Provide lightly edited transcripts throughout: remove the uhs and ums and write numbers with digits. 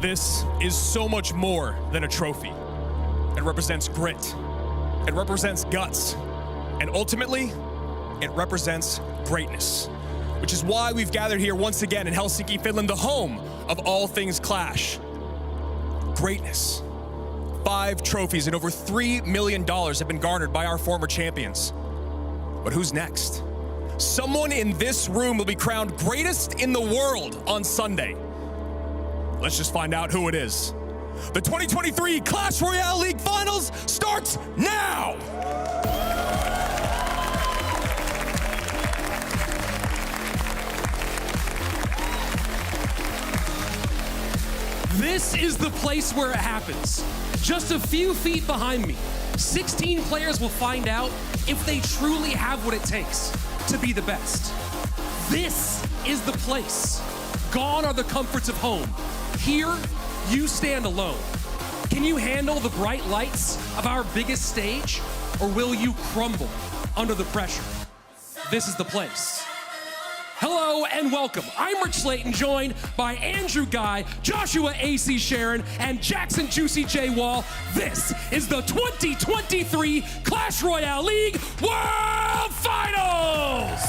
This is so much more than a trophy. It represents grit. It represents guts. And ultimately, it represents greatness, which is why we've gathered here once again in Helsinki, Finland, the home of all things Clash. Greatness. 5 trophies and over $3 million have been garnered by our former champions. But who's next? Someone in this room will be crowned greatest in the world on Sunday. Let's just find out who it is. The 2023 Clash Royale League Finals starts now! This is the place where it happens. Just a few feet behind me, 16 players will find out if they truly have what it takes to be the best. This is the place. Gone are the comforts of home. Here, you stand alone. Can you handle the bright lights of our biggest stage, or will you crumble under the pressure? This is the place. Hello and welcome. I'm Rich Slayton, joined by Andrew Guy, Joshua AC Sharon, and Jackson Juicy J Wall. This is the 2023 Clash Royale League World Finals!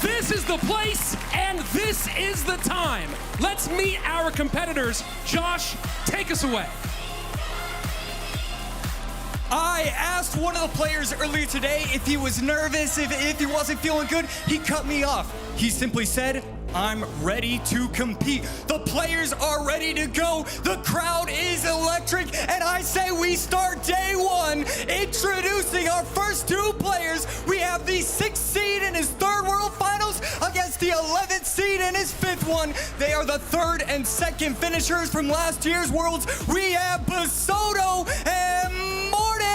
This is the place, and this is the time. Let's meet our competitors. Josh, take us away. I asked one of the players earlier today if he was nervous, if he wasn't feeling good. He cut me off. He simply said, I'm ready to compete. The players are ready to go. The crowd is electric, and I say we start day one. Introducing our first 2 players. We have the 6th seed in his 3rd World Finals against the 11th seed in his 5th one. They are the 3rd and 2nd finishers from last year's Worlds. We have Basoto and Morten.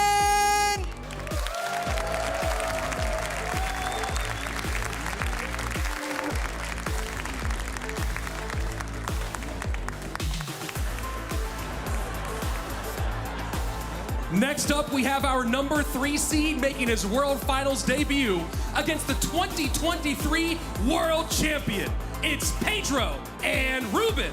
Next up, we have our number 3 seed making his World Finals debut against the 2023 World Champion. It's Pedro and Ruben.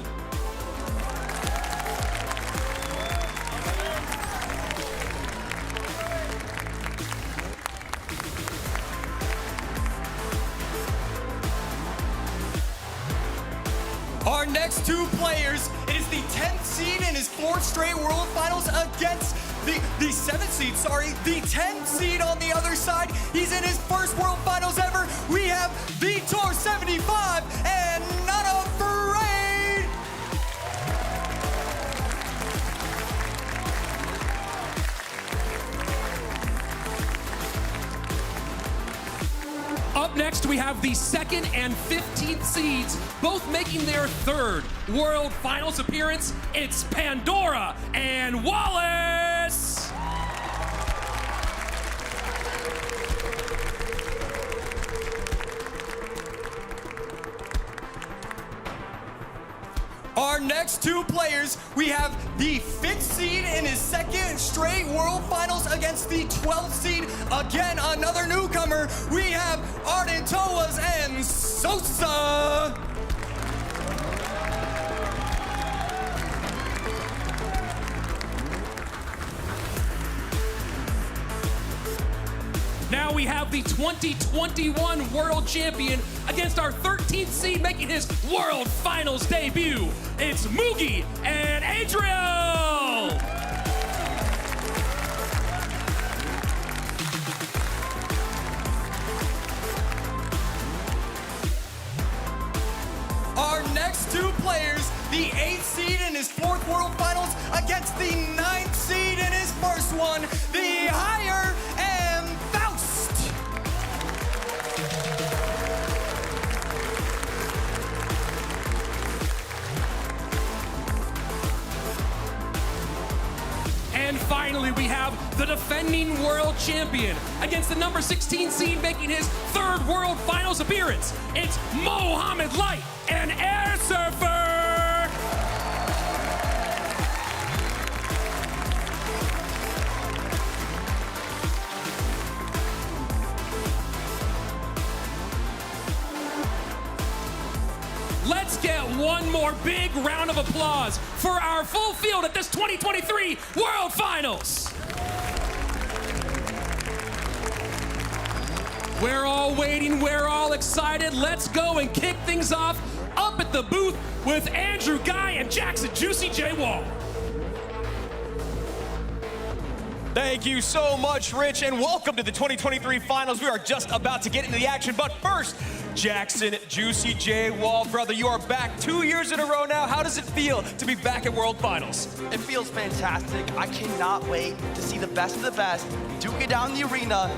Our next 2 players, it is the 10th seed in his 4th straight World Finals against the 7th seed, the 10th seed on the other side. He's in his 1st World Finals ever. We have Vitor 75 and Not Afraid. Up next, we have the 2nd and 15th seeds, both making their 3rd World Finals appearance. It's Pandora and Wallace. Our next 2 players, we have the 5th seed in his 2nd straight World Finals against the 12th seed. Again, another newcomer. We have Arden Toas and Sosa. Now we have the 2021 World Champion against our 13th seed making his World Finals debut. It's Mugi and Adriel. Our next 2 players, the 8th seed in his 4th World Finals against the 9th seed in his 1st one, the Higher and Faust. And finally, we have the defending world champion against the number 16 seed making his 3rd World Finals appearance. It's Mohamed Light and Air Surfer. Let's get one more big round of applause for our full field at this 2023 World Finals. We're all waiting, we're all excited. Let's go and kick things off up at the booth with Andrew Guy and Jackson Juicy J Wall. Thank you so much, Rich, and welcome to the 2023 Finals. We are just about to get into the action, but first, Jackson Juicy J Wall, brother, you are back 2 years in a row now. How does it feel to be back at World Finals? It feels fantastic. I cannot wait to see the best of the best duke it down in the arena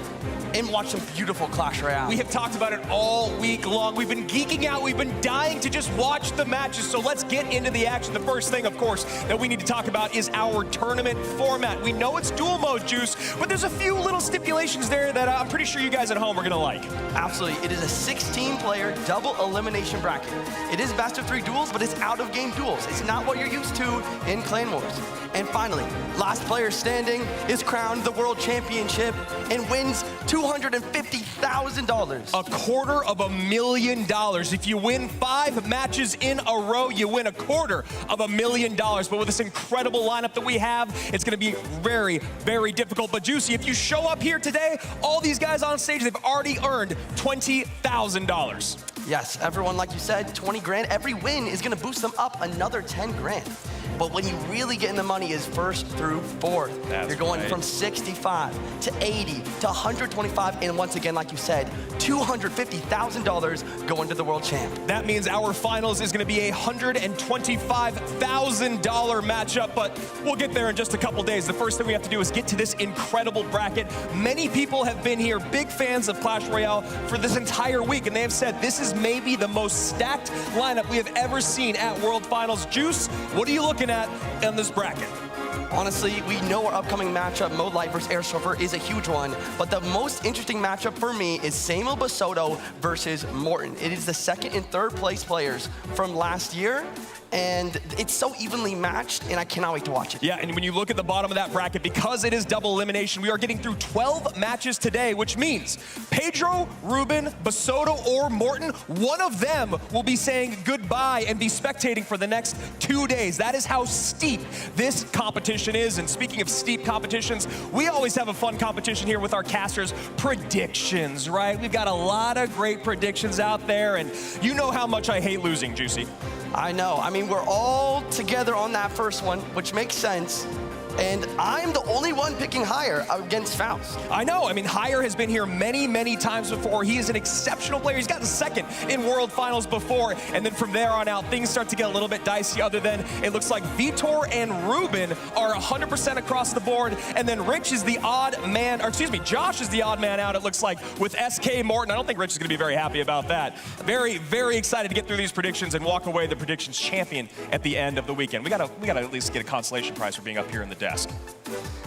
and watch some beautiful Clash Royale. We have talked about it all week long. We've been geeking out. We've been dying to just watch the matches. So let's get into the action. The first thing, of course, that we need to talk about is our tournament format. We know it's dual mode, Juice, but there's a few little stipulations there that I'm pretty sure you guys at home are gonna like. Absolutely. It is a 16-player double elimination bracket. It is best of 3 duels, but it's out-of-game duels. It's not what you're used to in Clan Wars. And finally, last player standing is crowned the World Championship and wins $250,000. $250,000. If you win 5 matches in a row, you win $250,000. But with this incredible lineup that we have, it's gonna be very, very difficult. But Juicy, if you show up here today, all these guys on stage, they've already earned $20,000. Yes, everyone, like you said, 20 grand. Every win is gonna boost them up another 10 grand. But when you really get in the money is first through fourth. You're going from 65 to 80 to 125, and once again, like you said, $250,000 going to the world champ. That means our finals is gonna be a $125,000 matchup, but we'll get there in just a couple days. The first thing we have to do is get to this incredible bracket. Many people have been here, big fans of Clash Royale for this entire week, and they have said this is maybe the most stacked lineup we have ever seen at World Finals. Juice, what are you looking at in this bracket? Honestly, we know our upcoming matchup, Mode Light versus Air Surfer, is a huge one, but the most interesting matchup for me is Samuel Basoto versus Morton. It is the second and third place players from last year, and it's so evenly matched, and I cannot wait to watch it. Yeah, and when you look at the bottom of that bracket, because it is double elimination, we are getting through 12 matches today, which means Pedro, Ruben, Basoto, or Morton, one of them will be saying goodbye and be spectating for the next 2 days. That is how steep this competition is. And speaking of steep competitions, we always have a fun competition here with our casters, predictions, right? We've got a lot of great predictions out there, and you know how much I hate losing, Juicy. I know. I mean, we're all together on that first one, which makes sense. And I'm the only one picking Higher against Faust. I know. I mean, Higher has been here many, many times before. He is an exceptional player. He's gotten second in World Finals before. And then from there on out, things start to get a little bit dicey, other than it looks like Vitor and Ruben are 100% across the board. And then Rich is the odd man, or excuse me, Josh is the odd man out, it looks like, with SK Morton. I don't think Rich is going to be very happy about that. Very, very excited to get through these predictions and walk away the predictions champion at the end of the weekend. We gotta at least get a consolation prize for being up here in the desk.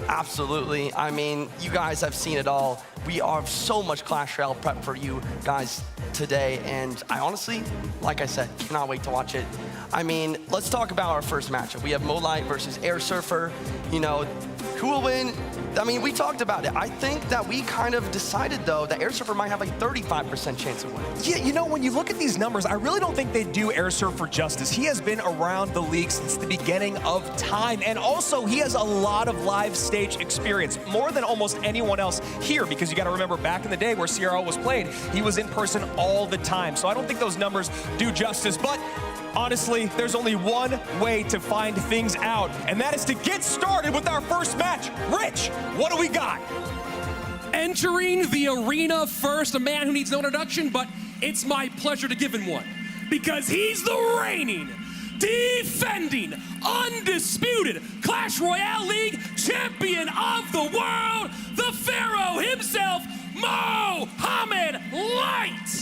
Absolutely. I mean, you guys have seen it all. We have so much Clash Royale prep for you guys today, and I honestly, like I said, cannot wait to watch it. I mean, let's talk about our first matchup. We have Mode Light versus Air Surfer. You know, who will win? I mean, we talked about it. I think that we kind of decided, though, that Air Surfer might have a 35% chance of winning. Yeah, you know, when you look at these numbers, I really don't think they do Air Surfer justice. He has been around the league since the beginning of time, and also he has a lot of live stage experience, more than almost anyone else here, because you got to remember back in the day where CRL was played, he was in person all the time. So I don't think those numbers do justice, but honestly, there's only one way to find things out, and that is to get started with our first match. Rich, what do we got? Entering the arena first, a man who needs no introduction, but it's my pleasure to give him one, because he's the reigning, defending, undisputed Clash Royale League champion of the world, the Pharaoh himself, Mohamed Light.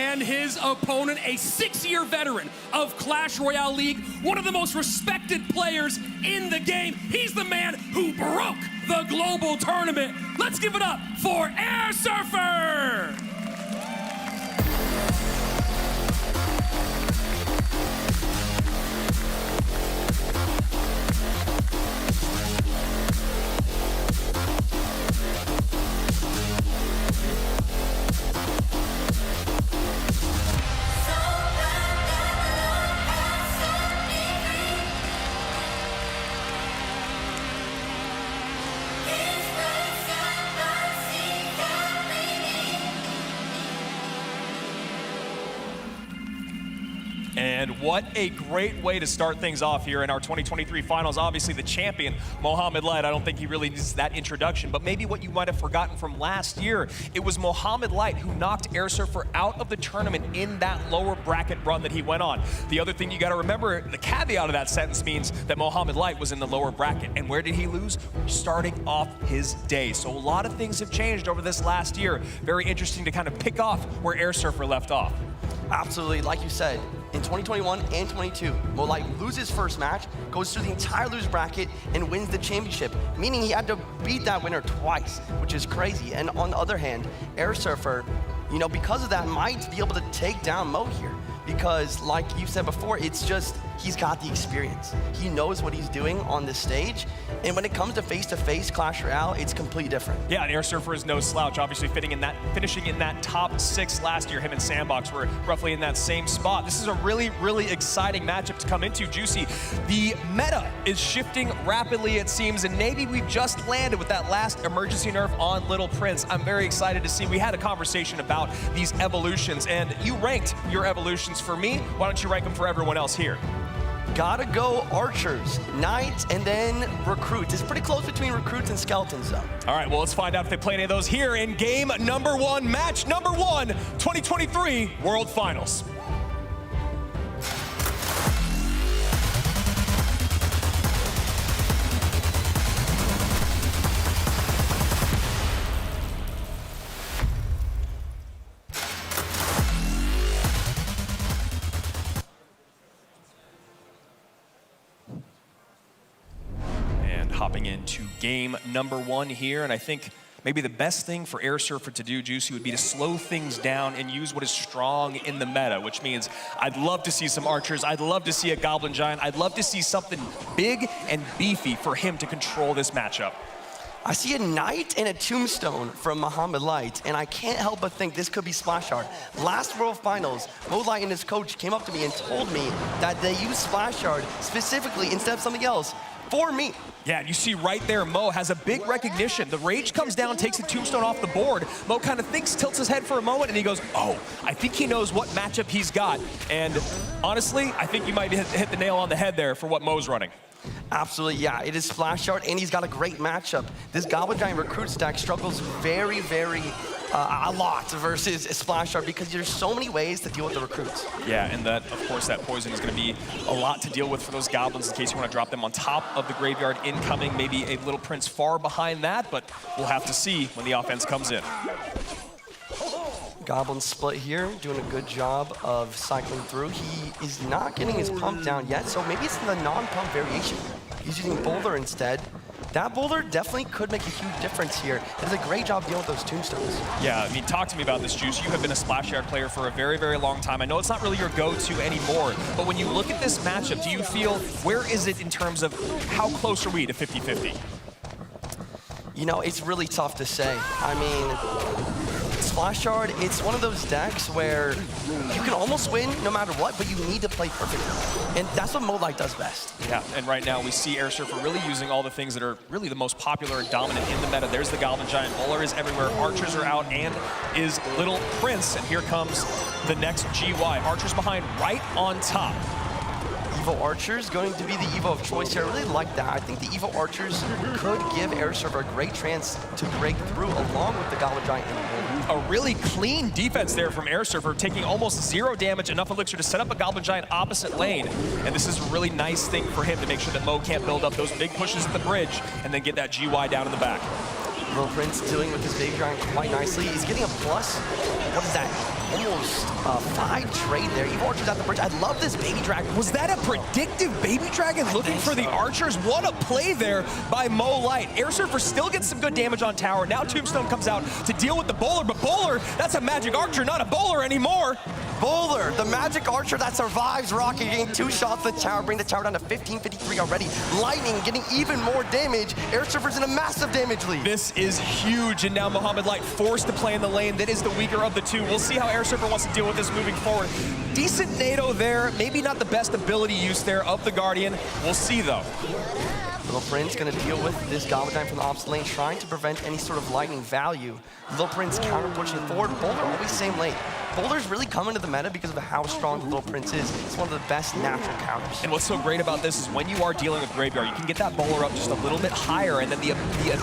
And his opponent, a 6-year veteran of Clash Royale League, one of the most respected players in the game. He's the man who broke the global tournament. Let's give it up for Air Surfer! And what a great way to start things off here in our 2023 finals. Obviously the champion, Mohamed Light. I don't think he really needs that introduction, but maybe what you might have forgotten from last year, it was Mohamed Light who knocked Air Surfer out of the tournament in that lower bracket run that he went on. The other thing you gotta remember, the caveat of that sentence means that Mohamed Light was in the lower bracket. And where did he lose? Starting off his day. So a lot of things have changed over this last year. Very interesting to kind of pick off where Air Surfer left off. Absolutely, like you said, in 2021 and 22, Mo Light loses first match, goes through the entire loser bracket, and wins the championship, meaning he had to beat that winner twice, which is crazy. And on the other hand, Air Surfer, you know, because of that, might be able to take down Mo here. Because like you said before, it's just, he's got the experience. He knows what he's doing on this stage. And when it comes to face-to-face Clash Royale, it's completely different. Yeah, and Air Surfer is no slouch. Obviously finishing in that top 6 last year. Him and Sandbox were roughly in that same spot. This is a really, really exciting matchup to come into, Juicy. The meta is shifting rapidly, it seems, and maybe we've just landed with that last emergency nerf on Little Prince. I'm very excited to see. We had a conversation about these evolutions, and you ranked your evolutions for me. Why don't you rank them for everyone else here? Gotta go Archers, Knights, and then Recruits. It's pretty close between Recruits and Skeletons, though. All right, well, let's find out if they play any of those here in game number 1, match number 1, 2023 World Finals. Hopping into game number 1 here, and I think maybe the best thing for Air Surfer to do, Juicy, would be to slow things down and use what is strong in the meta, which means I'd love to see some Archers, I'd love to see a Goblin Giant, I'd love to see something big and beefy for him to control this matchup. I see a Knight and a Tombstone from Mohamed Light, and I can't help but think this could be Splash Art. Last World Finals, Mo Light and his coach came up to me and told me that they use Splash Art specifically instead of something else for me. Yeah, and you see right there, Mo has a big recognition. The rage comes down, takes the Tombstone off the board. Mo kind of thinks, tilts his head for a moment, and he goes, oh, I think he knows what matchup he's got. And honestly, I think you might hit the nail on the head there for what Mo's running. Absolutely, yeah. It is Splash Art, and he's got a great matchup. This Goblin Giant Recruit stack struggles very, very a lot versus Splash Art because there's so many ways to deal with the Recruits. Yeah, and that, of course, that poison is going to be a lot to deal with for those Goblins in case you want to drop them on top of the graveyard incoming. Maybe a Little Prince far behind that, but we'll have to see when the offense comes in. Goblin split here, doing a good job of cycling through. He is not getting his pump down yet, so maybe it's the non-pump variation. He's using Boulder instead. That Boulder definitely could make a huge difference here. It does a great job dealing with those Tombstones. Yeah, I mean, talk to me about this, Juice. You have been a Splash Art player for a very, very long time. I know it's not really your go-to anymore, but when you look at this matchup, do you feel, where is it in terms of how close are we to 50-50? You know, it's really tough to say. I mean, Splash Art, it's one of those decks where you can almost win no matter what, but you need to play perfectly. And that's what Mo Light does best. Yeah, and right now we see Air Surfer really using all the things that are really the most popular and dominant in the meta. There's the Goblin Giant, Bowler is everywhere, Archers are out, and is Little Prince. And here comes the next GY. Archers behind, right on top. Evo Archers going to be the Evo of choice here. I really like that. I think the Evo Archers could give Air Surfer a great chance to break through along with the Goblin Giant in the middle. A really clean defense there from Air Surfer, taking almost 0 damage, enough elixir to set up a Goblin Giant opposite lane. And this is a really nice thing for him to make sure that Mo can't build up those big pushes at the bridge and then get that GY down in the back. Little Prince dealing with his Baby Giant quite nicely. He's getting a plus, what is that, almost 5 trade there. Evo Archer's at the bridge. I love this baby dragon. Was that a predictive baby dragon looking for the archers? What a play there by Mo Light. Air Surfer still gets some good damage on tower. Now Tombstone comes out to deal with the bowler, but bowler, that's a magic archer, not a bowler anymore. Bowler, the magic archer that survives Rocky, getting 2 shots at the tower, bring the tower down to 1553 already. Lightning getting even more damage. Air Surfer's in a massive damage lead. This is huge, and now Mohamed Light forced to play in the lane that is the weaker of the two. We'll see how Air Surfer wants to deal with this moving forward. Decent NATO there, maybe not the best ability use there of the Guardian. We'll see though. Little Prince gonna deal with this Goblin Giant from the opposite lane, trying to prevent any sort of lightning value. Little Prince counter pushing forward. Boulder always same lane. Boulder's really coming to the meta because of how strong Little Prince is. It's one of the best natural counters. And what's so great about this is when you are dealing with Graveyard, you can get that bowler up just a little bit higher, and then the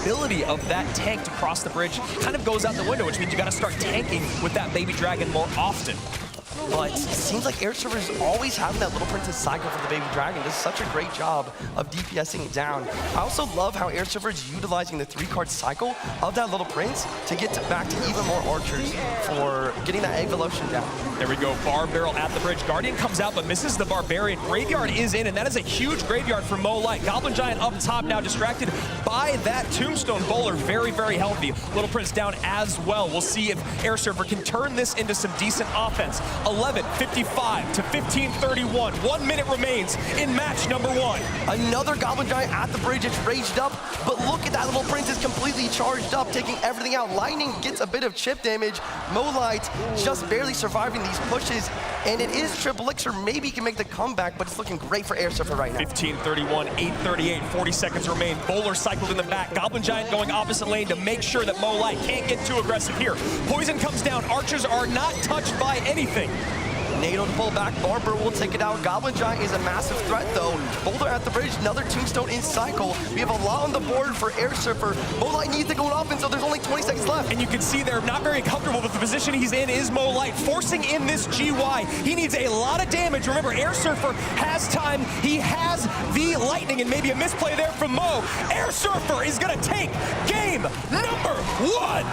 ability of that tank to cross the bridge kind of goes out the window, which means you gotta start tanking with that baby dragon more often. But it seems like Air Surfer is always having that Little Prince's cycle for the Baby Dragon. Does such a great job of DPSing it down. I also love how Air Surfer is utilizing the 3-card cycle of that Little Prince to get back to even more archers for getting that Egg Velotion down. There we go, Bar Barrel at the bridge. Guardian comes out but misses the Barbarian. Graveyard is in, and that is a huge Graveyard for Mo Light. Goblin Giant up top now, distracted by that Tombstone bowler. Very, very healthy. Little Prince down as well. We'll see if Air Surfer can turn this into some decent offense. 11:55 to 15:31. 1 minute remains in match number 1. Another Goblin Giant at the bridge. It's raged up, but look at that Little Prince is completely charged up, taking everything out. Lightning gets a bit of chip damage. Mo Light just barely surviving these pushes, and it is Triple Elixir. Maybe he can make the comeback, but it's looking great for Air Surfer right now. 15:31, 8:38, 40 seconds remain. Bowler cycled in the back. Goblin Giant going opposite lane to make sure that Mo Light can't get too aggressive here. Poison comes down. Archers are not touched by anything. NATO to pull back. Barber will take it out. Goblin Giant is a massive threat, though. Boulder at the bridge. Another Tombstone in cycle. We have a lot on the board for Air Surfer. Mo Light needs to go on offense, so there's only 20 seconds left. And you can see they're not very comfortable with the position he's in is Mo Light, forcing in this GY. He needs a lot of damage. Remember, Air Surfer has time. He has the lightning, and maybe a misplay there from Mo. Air Surfer is going to take game number 1.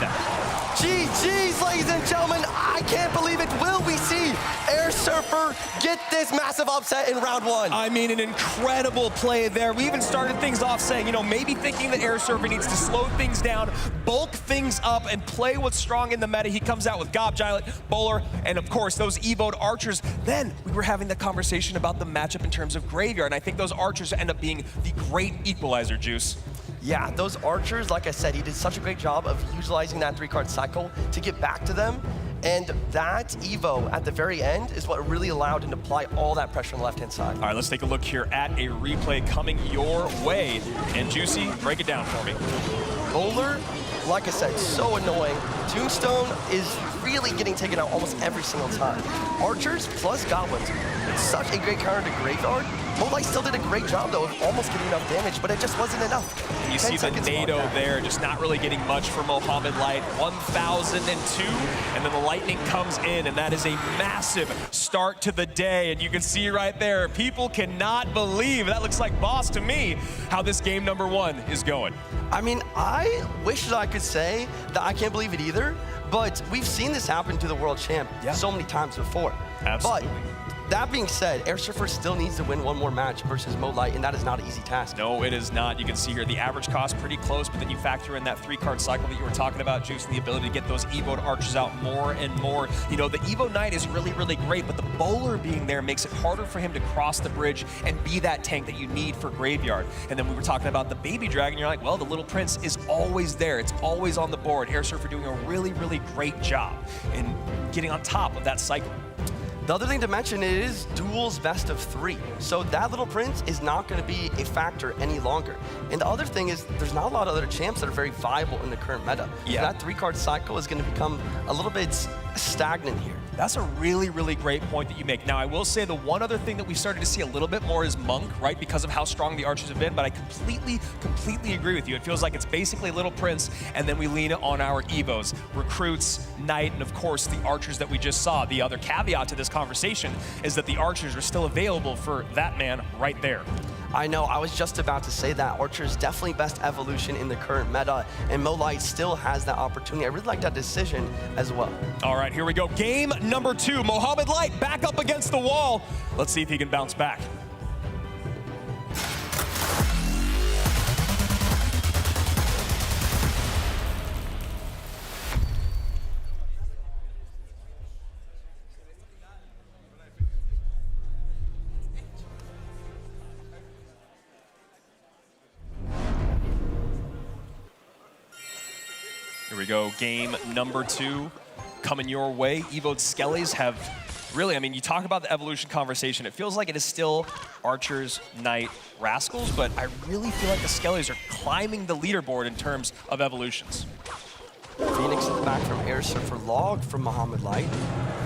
GG's, ladies and gentlemen. I can't believe it. Will we see Air Surfer get this massive upset in round 1? I mean, an incredible play there. We even started things off saying, you know, maybe thinking that Air Surfer needs to slow things down, bulk things up, and play what's strong in the meta. He comes out with Gob Giant, Bowler, and of course, those Evo'd archers. Then we were having the conversation about the matchup in terms of Graveyard, and I think those archers end up being the great equalizer, Juice. Yeah, those archers, like I said, he did such a great job of utilizing that 3-card cycle to get back to them. And that Evo at the very end is what really allowed him to apply all that pressure on the left-hand side. All right, let's take a look here at a replay coming your way. And Juicy, break it down for me. Bowler, like I said, so annoying. Tombstone is really getting taken out almost every single time. Archers plus Goblins. It's such a great counter to Graveyard. Mo Light still did a great job, though, of almost getting enough damage, but it just wasn't enough. And you see the NATO there, just not really getting much for Mohamed Light. 1,002, and then the lightning comes in, and that is a massive start to the day. And you can see right there, people cannot believe, that looks like boss to me, how this game number 1 is going. I mean, I wish that I could say that I can't believe it either, but we've seen this happen to the world champ so many times before. Absolutely. But that being said, Air Surfer still needs to win one more match versus Mo Light, and that is not an easy task. No, it is not. You can see here the average cost pretty close, but then you factor in that 3-card cycle that you were talking about, Juice, and the ability to get those Evo'd archers out more and more. You know, the Evo Knight is really, really great, but the bowler being there makes it harder for him to cross the bridge and be that tank that you need for Graveyard. And then we were talking about the Baby Dragon. You're like, well, the Little Prince is always there. It's always on the board. Air Surfer doing a really, really great job in getting on top of that cycle. The other thing to mention is duels best of 3. So that Little Prince is not going to be a factor any longer. And the other thing is there's not a lot of other champs that are very viable in the current meta. Yeah. So that 3-card cycle is going to become a little bit stagnant here. That's a really, really great point that you make. Now, I will say the one other thing that we started to see a little bit more is Monk, right? Because of how strong the archers have been, but I completely agree with you. It feels like it's basically Little Prince, and then we lean on our Evos, Recruits, Knight, and of course, the archers that we just saw. The other caveat to this conversation is that the archers are still available for that man right there. I know, I was just about to say that. Archer is definitely best evolution in the current meta, and Molite still has that opportunity. I really like that decision as well. All right, here we go. Game number 2. Mohamed Light back up against the wall. Let's see if he can bounce back. Here we go, game number 2 coming your way. Evo Skellies have really, I mean, you talk about the evolution conversation, it feels like it is still Archers, Knight, Rascals, but I really feel like the Skellies are climbing the leaderboard in terms of evolutions. Phoenix in the back from Air Surfer, Log from Mohamed Light.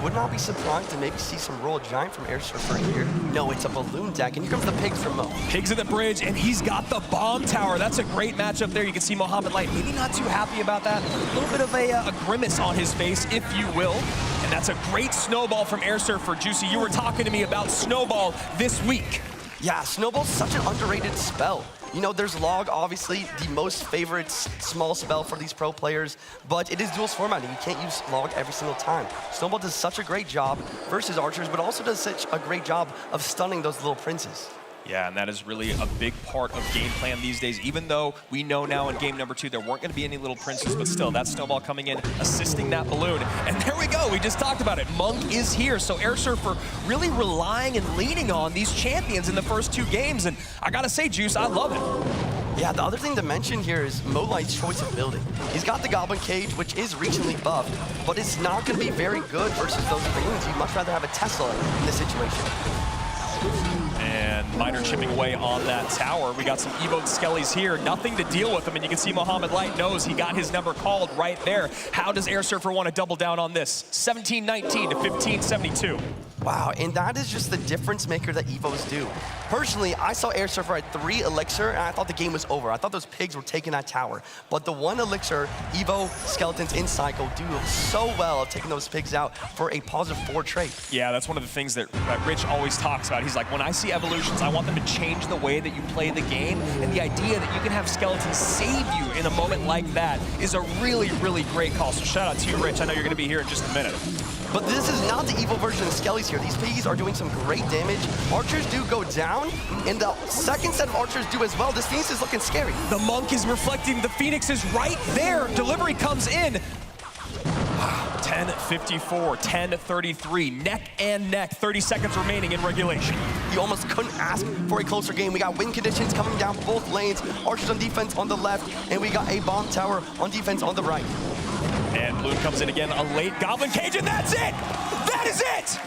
Would not be surprised to maybe see some Royal Giant from Air Surfer here. No, it's a balloon deck, and here comes the Pigs from Mo. Pigs at the bridge, and he's got the bomb tower. That's a great matchup there. You can see Mohamed Light maybe not too happy about that. A little bit of a grimace on his face, if you will. And that's a great snowball from Air Surfer. Juicy, you were talking to me about snowball this week. Yeah, Snowball's such an underrated spell. You know, there's Log, obviously, the most favorite small spell for these pro players, but it is duels formatting. You can't use Log every single time. Snowball does such a great job versus Archers, but also does such a great job of stunning those little princes. Yeah, and that is really a big part of game plan these days, even though we know now in game number 2 there weren't going to be any little princes, but still, that Snowball coming in, assisting that balloon. And there we go, we just talked about it. Monk is here, so Air Surfer really relying and leaning on these champions in the first 2 games, and I gotta say, Juice, I love it. Yeah, the other thing to mention here is Molite's choice of building. He's got the Goblin Cage, which is recently buffed, but it's not going to be very good versus those balloons. You'd much rather have a Tesla in this situation. And Miner chipping away on that tower. We got some Evo Skellies here, nothing to deal with them, and you can see Mohamed Light knows he got his number called right there. How does Air Surfer want to double down on this? 17-19 to 15-72. Wow, and that is just the difference maker that Evos do. Personally, I saw Air Surfer at 3 Elixir, and I thought the game was over. I thought those Pigs were taking that tower. But the 1 Elixir, Evo Skeletons in Cycle do so well of taking those Pigs out for a +4 trait. Yeah, that's one of the things that Rich always talks about. He's like, when I see evolutions, I want them to change the way that you play the game, and the idea that you can have Skeletons save you in a moment like that is a really, really great call. So shout out to you, Rich. I know you're going to be here in just a minute. But this is not the evil version of Skellies here. These piggies are doing some great damage. Archers do go down, and the second set of Archers do as well. This Phoenix is looking scary. The Monk is reflecting. The Phoenix is right there. Delivery comes in. 10-54, 10-33, neck and neck, 30 seconds remaining in regulation. You almost couldn't ask for a closer game. We got wind conditions coming down both lanes, Archers on defense on the left, and we got a bomb tower on defense on the right. And Bloom comes in again, a late Goblin Cage, and that's it! That is it!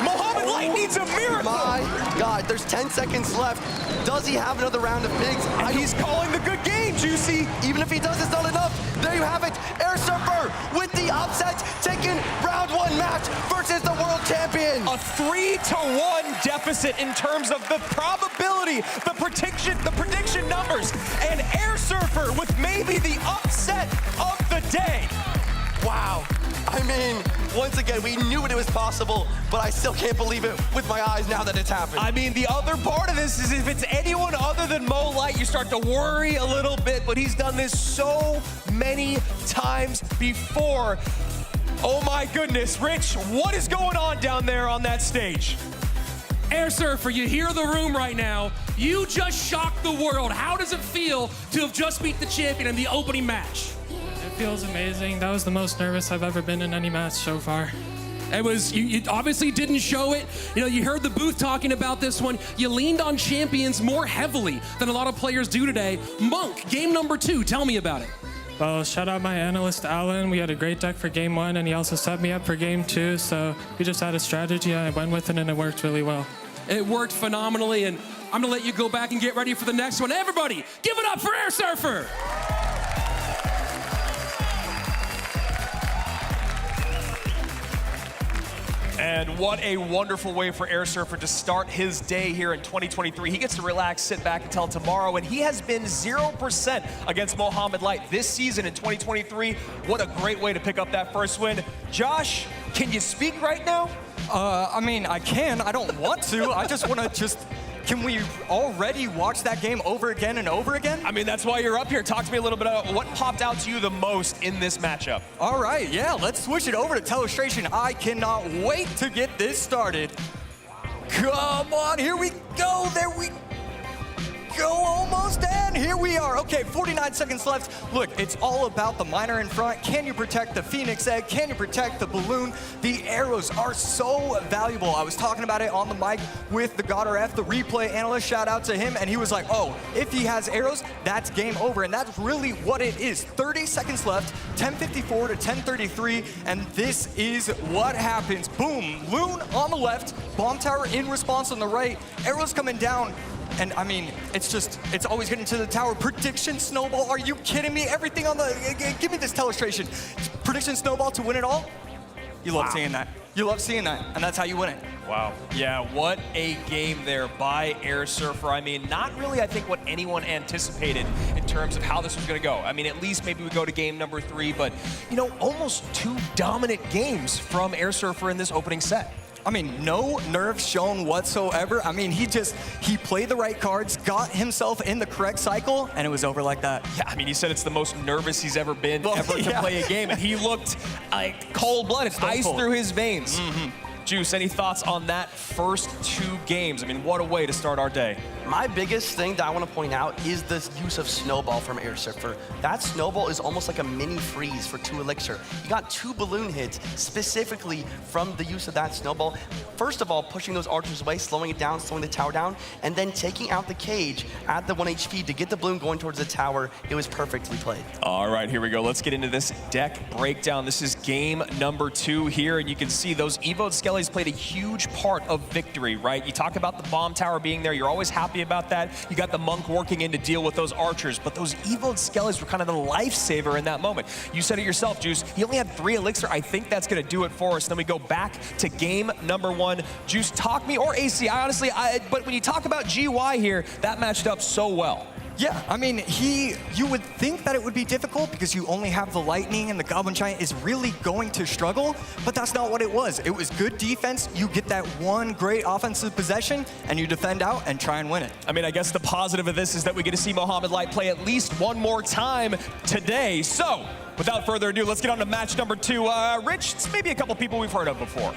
Mohamed Light needs a miracle! My God, there's 10 seconds left. Does he have another round of Pigs? And he's calling the good game, Juicy! Even if he does, it's not enough. There you have it. Air Surfer with the upset, taking round 1 match versus the world champion. A 3-1 deficit in terms of the probability, the prediction numbers, and Air Surfer with maybe the upset of the day. Wow. I mean, once again, we knew it was possible, but I still can't believe it with my eyes now that it's happened. I mean, the other part of this is if it's anyone other than Mo Light, you start to worry a little bit, but he's done this so many times before. Oh my goodness, Rich, what is going on down there on that stage? Air Surfer, you hear the room right now. You just shocked the world. How does it feel to have just beat the champion in the opening match? It feels amazing. That was the most nervous I've ever been in any match so far. It was, you obviously didn't show it. You know, you heard the booth talking about this one. You leaned on champions more heavily than a lot of players do today. Monk, game number 2, tell me about it. Well, shout out my analyst, Alan. We had a great deck for game 1, and he also set me up for game 2, so we just had a strategy, and I went with it, and it worked really well. It worked phenomenally, and I'm gonna let you go back and get ready for the next one. Everybody, give it up for Air Surfer! And what a wonderful way for Air Surfer to start his day here in 2023. He gets to relax, sit back until tomorrow, and he has been 0% against Mohamed Light this season in 2023. What a great way to pick up that first win. Josh, can you speak right now? I mean, I can. I don't want to. I just want to Can we already watch that game over again and over again? I mean, that's why you're up here. Talk to me a little bit about what popped out to you the most in this matchup. All right, yeah, let's switch it over to Telestration. I cannot wait to get this started. Come on, here we go. There we go, almost, and here we are. Okay, 49 seconds left. Look, it's all about the miner in front. Can you protect the Phoenix Egg? Can you protect the balloon? The arrows are so valuable. I was talking about it on the mic with the GodRF, the replay analyst. Shout out to him, and he was like, oh, if he has arrows, that's game over, and that's really what it is. 30 seconds left, 10:54 to 10:33, and this is what happens. Boom, Loon on the left, bomb tower in response on the right, arrows coming down. And I mean, it's always getting to the tower. Prediction snowball, are you kidding me? Everything on the, give me this Telestration. Prediction snowball to win it all? You love seeing that. You love seeing that, and that's how you win it. Wow. Yeah, what a game there by Air Surfer. I mean, not really, I think, what anyone anticipated in terms of how this was going to go. I mean, at least maybe we go to game number 3, but, you know, almost 2 dominant games from Air Surfer in this opening set. I mean, no nerves shown whatsoever. I mean, he played the right cards, got himself in the correct cycle, and it was over like that. Yeah, I mean, he said it's the most nervous he's ever been to play a game, and he looked like cold-blooded, ice through his veins. Juice, any thoughts on that first 2 games? I mean, what a way to start our day. My biggest thing that I want to point out is the use of Snowball from Air Surfer. That Snowball is almost like a mini freeze for 2 Elixir. You got 2 balloon hits specifically from the use of that Snowball. First of all, pushing those archers away, slowing it down, slowing the tower down, and then taking out the cage at the 1 HP to get the balloon going towards the tower. It was perfectly played. All right, here we go. Let's get into this deck breakdown. This is game number 2 here, and you can see those Evoed Skellies played a huge part of victory, right? You talk about the bomb tower being there. You're always happy about that. You got the Monk working in to deal with those archers, but those Evoed Skellies were kind of the lifesaver in that moment. You said it yourself, Juice. He only had 3 Elixir. I think that's going to do it for us. Then we go back to game number 1. Juice, talk me, or AC, but when you talk about GY here, that matched up so well. Yeah, I mean, you would think that it would be difficult because you only have the Lightning and the Goblin Giant is really going to struggle, but that's not what it was. It was good defense. You get that 1 great offensive possession, and you defend out and try and win it. I mean, I guess the positive of this is that we get to see Mohamed Light play at least 1 more time today. So, without further ado, let's get on to match number 2. Rich, it's maybe a couple people we've heard of before.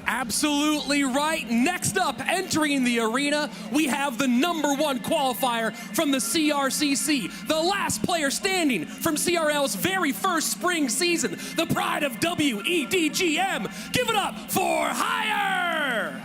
Absolutely right. Next up, entering the arena, we have the #1 qualifier from the CRCC, the last player standing from CRL's very first spring season, the pride of WEDGM. Give it up for Higher!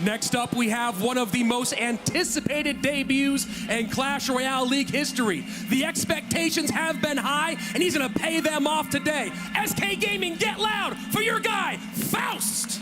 Next up, we have one of the most anticipated debuts in Clash Royale League history. The expectations have been high, and he's gonna pay them off today. SK Gaming, get loud for your guy, Faust!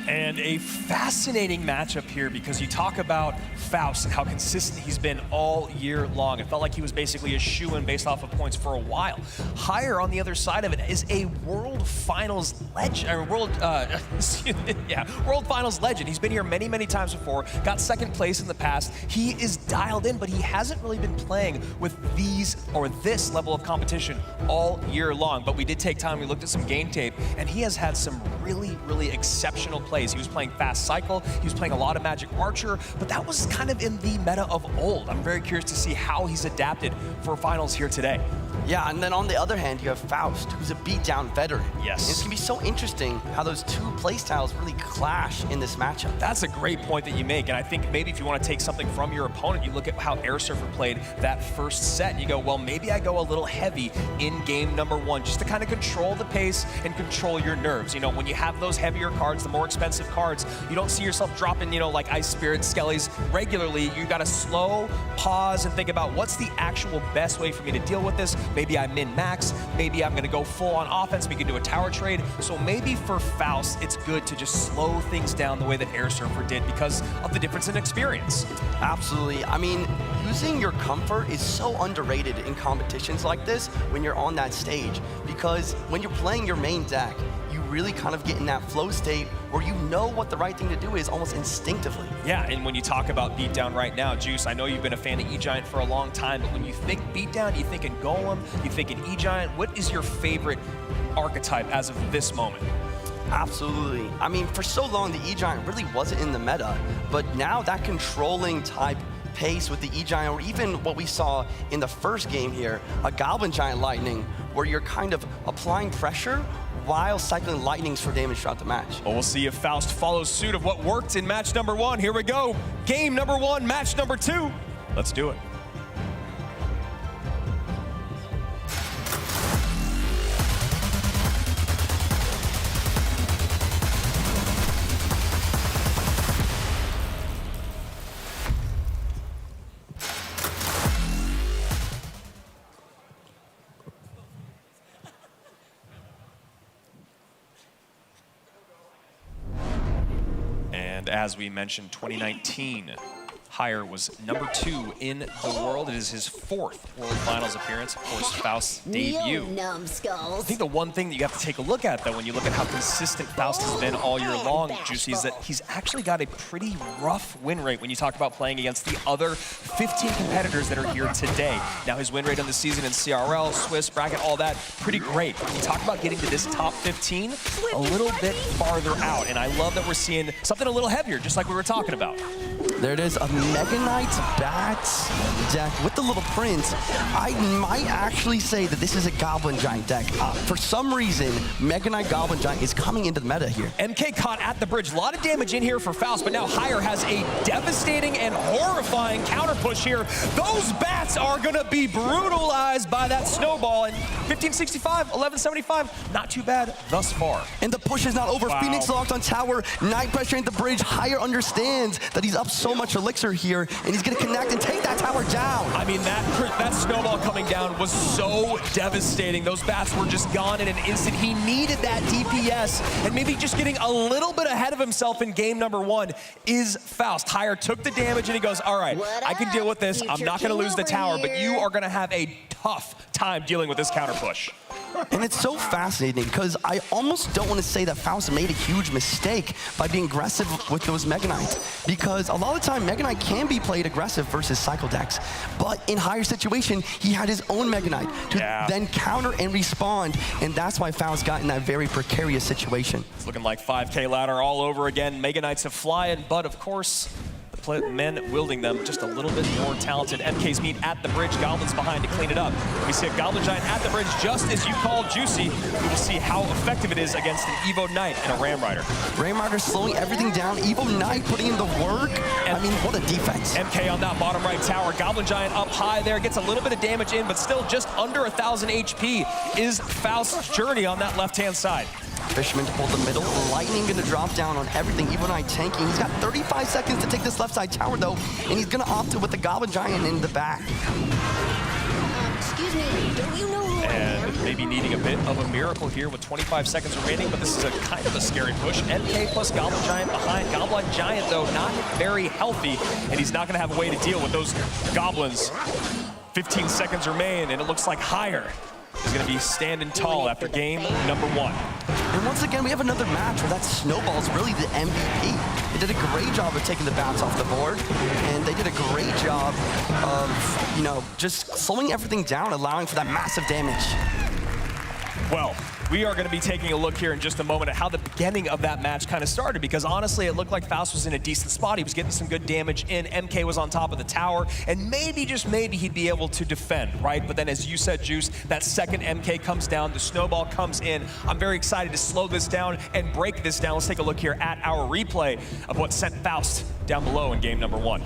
And a fascinating matchup here because you talk about Faust and how consistent he's been all year long. It felt like he was basically a shoo-in based off of points for a while. Higher on the other side of it is a World Finals legend, World Finals legend. He's been here many, many times before, got 2nd place in the past. He is dialed in, but he hasn't really been playing with this level of competition all year long. But we did take time, we looked at some game tape, and he has had some really, really exceptional plays. He was playing Fast Cycle, he was playing a lot of Magic Archer, but that was kind of in the meta of old. I'm very curious to see how he's adapted for finals here today. Yeah, and then on the other hand, you have Faust, who's a beatdown veteran. Yes. And it's gonna be so interesting how those two playstyles really clash in this matchup. That's a great point that you make, and I think maybe if you want to take something from your opponent, you look at how Air Surfer played that first set, and you go, well, maybe I go a little heavy in game number 1, just to kind of control the pace and control your nerves. You know, when you have those heavier cards, the more expensive cards, you don't see yourself dropping, you know, like Ice Spirit, Skellies regularly. You gotta slow, pause, and think about what's the actual best way for me to deal with this. Maybe I min-max, maybe I'm gonna go full on offense, we can do a tower trade. So maybe for Faust, it's good to just slow things down the way that Air Surfer did because of the difference in experience. Absolutely. I mean, using your comfort is so underrated in competitions like this when you're on that stage, because when you're playing your main deck, you really kind of get in that flow state where you know what the right thing to do is almost instinctively. Yeah, and when you talk about beatdown right now, Juice, I know you've been a fan of E-Giant for a long time, but when you think beatdown, you think in Golem, you think in E-Giant. What is your favorite archetype as of this moment? Absolutely. I mean, for so long, the E-Giant really wasn't in the meta, but now that controlling type pace with the E-Giant, or even what we saw in the first game here, a Goblin Giant Lightning, where you're kind of applying pressure while cycling lightnings for damage throughout the match. Well, we'll see if Faust follows suit of what worked in match number 1. Here we go. Game number 1, match number 2. Let's do it. And as we mentioned, 2019, Hire was number 2 in the world. It is his 4th World Finals appearance, of course, Faust's debut. I think the one thing that you have to take a look at, though, when you look at how consistent Faust has been all year long, Juicy, is that he's actually got a pretty rough win rate when you talk about playing against the other 15 competitors that are here today. Now, his win rate on the season in CRL, Swiss, bracket, all that, pretty great. But when you talk about getting to this top 15, a little bit farther out. And I love that we're seeing something a little heavier, just like we were talking about. There it is, a Mega Knight's Bats deck with the Little Prince. I might actually say that this is a Goblin Giant deck. For some reason, Mega Knight Goblin Giant is coming into the meta here. MK caught at the bridge. A lot of damage in here for Faust, but now Hire has a devastating and horrifying counter push here. Those bats are gonna be brutalized by that snowball. And 1565, 1175, not too bad thus far. And the push is not over. Wow. Phoenix locked on tower, Knight pressuring the bridge. Hire understands that he's up so much elixir here, and he's gonna connect and take that tower down. I mean, that snowball coming down was so devastating. Those bats were just gone in an instant. He needed that DPS, and maybe just getting a little bit ahead of himself in game number 1 is Faust. Hire took the damage, and he goes, all right, I can deal with this. I'm not gonna lose the tower, but you are gonna have a tough time dealing with this counter push. And it's so fascinating because I almost don't want to say that Faust made a huge mistake by being aggressive with those Mega Knights, because a lot of the time Mega Knight can be played aggressive versus cycle decks, but in Higher situation he had his own Mega Knight to then counter and respond, and that's why Faust got in that very precarious situation. It's looking like 5K ladder all over again. Mega Knights have flying, but of course men wielding them just a little bit more talented. MK's meet at the bridge, Goblins behind to clean it up. We see a Goblin Giant at the bridge, just as you called, Juicy. We will see how effective it is against an Evo Knight and a Ram Rider. Ram Rider slowing everything down, Evo Knight putting in the work. I mean, what a defense. MK on that bottom right tower, Goblin Giant up high there, gets a little bit of damage in, but still just under 1,000 HP is Faust's journey on that left-hand side. Fisherman to pull the middle, Lightning gonna drop down on everything, Evo Knight tanking. He's got 35 seconds to take this left side tower though, and he's gonna opt to with the Goblin Giant in the back. Excuse me, don't you know who I am? And maybe needing a bit of a miracle here with 25 seconds remaining, but this is a kind of a scary push. MK plus Goblin Giant behind. Goblin Giant though, not very healthy, and he's not gonna have a way to deal with those goblins. 15 seconds remain, and it looks like Hire is going to be standing tall after game number 1. And once again, we have another match where that Snowball's really the MVP. They did a great job of taking the bats off the board, and they did a great job of, just slowing everything down, allowing for that massive damage. Well, We are going to be taking a look here in just a moment at how the beginning of that match kind of started, because honestly, it looked like Faust was in a decent spot. He was getting some good damage in. MK was on top of the tower, and maybe, just maybe, he'd be able to defend, right? But then, as you said, Juice, that second MK comes down, the snowball comes in. I'm very excited to slow this down and break this down. Let's take a look here at our replay of what sent Faust down below in game number 1.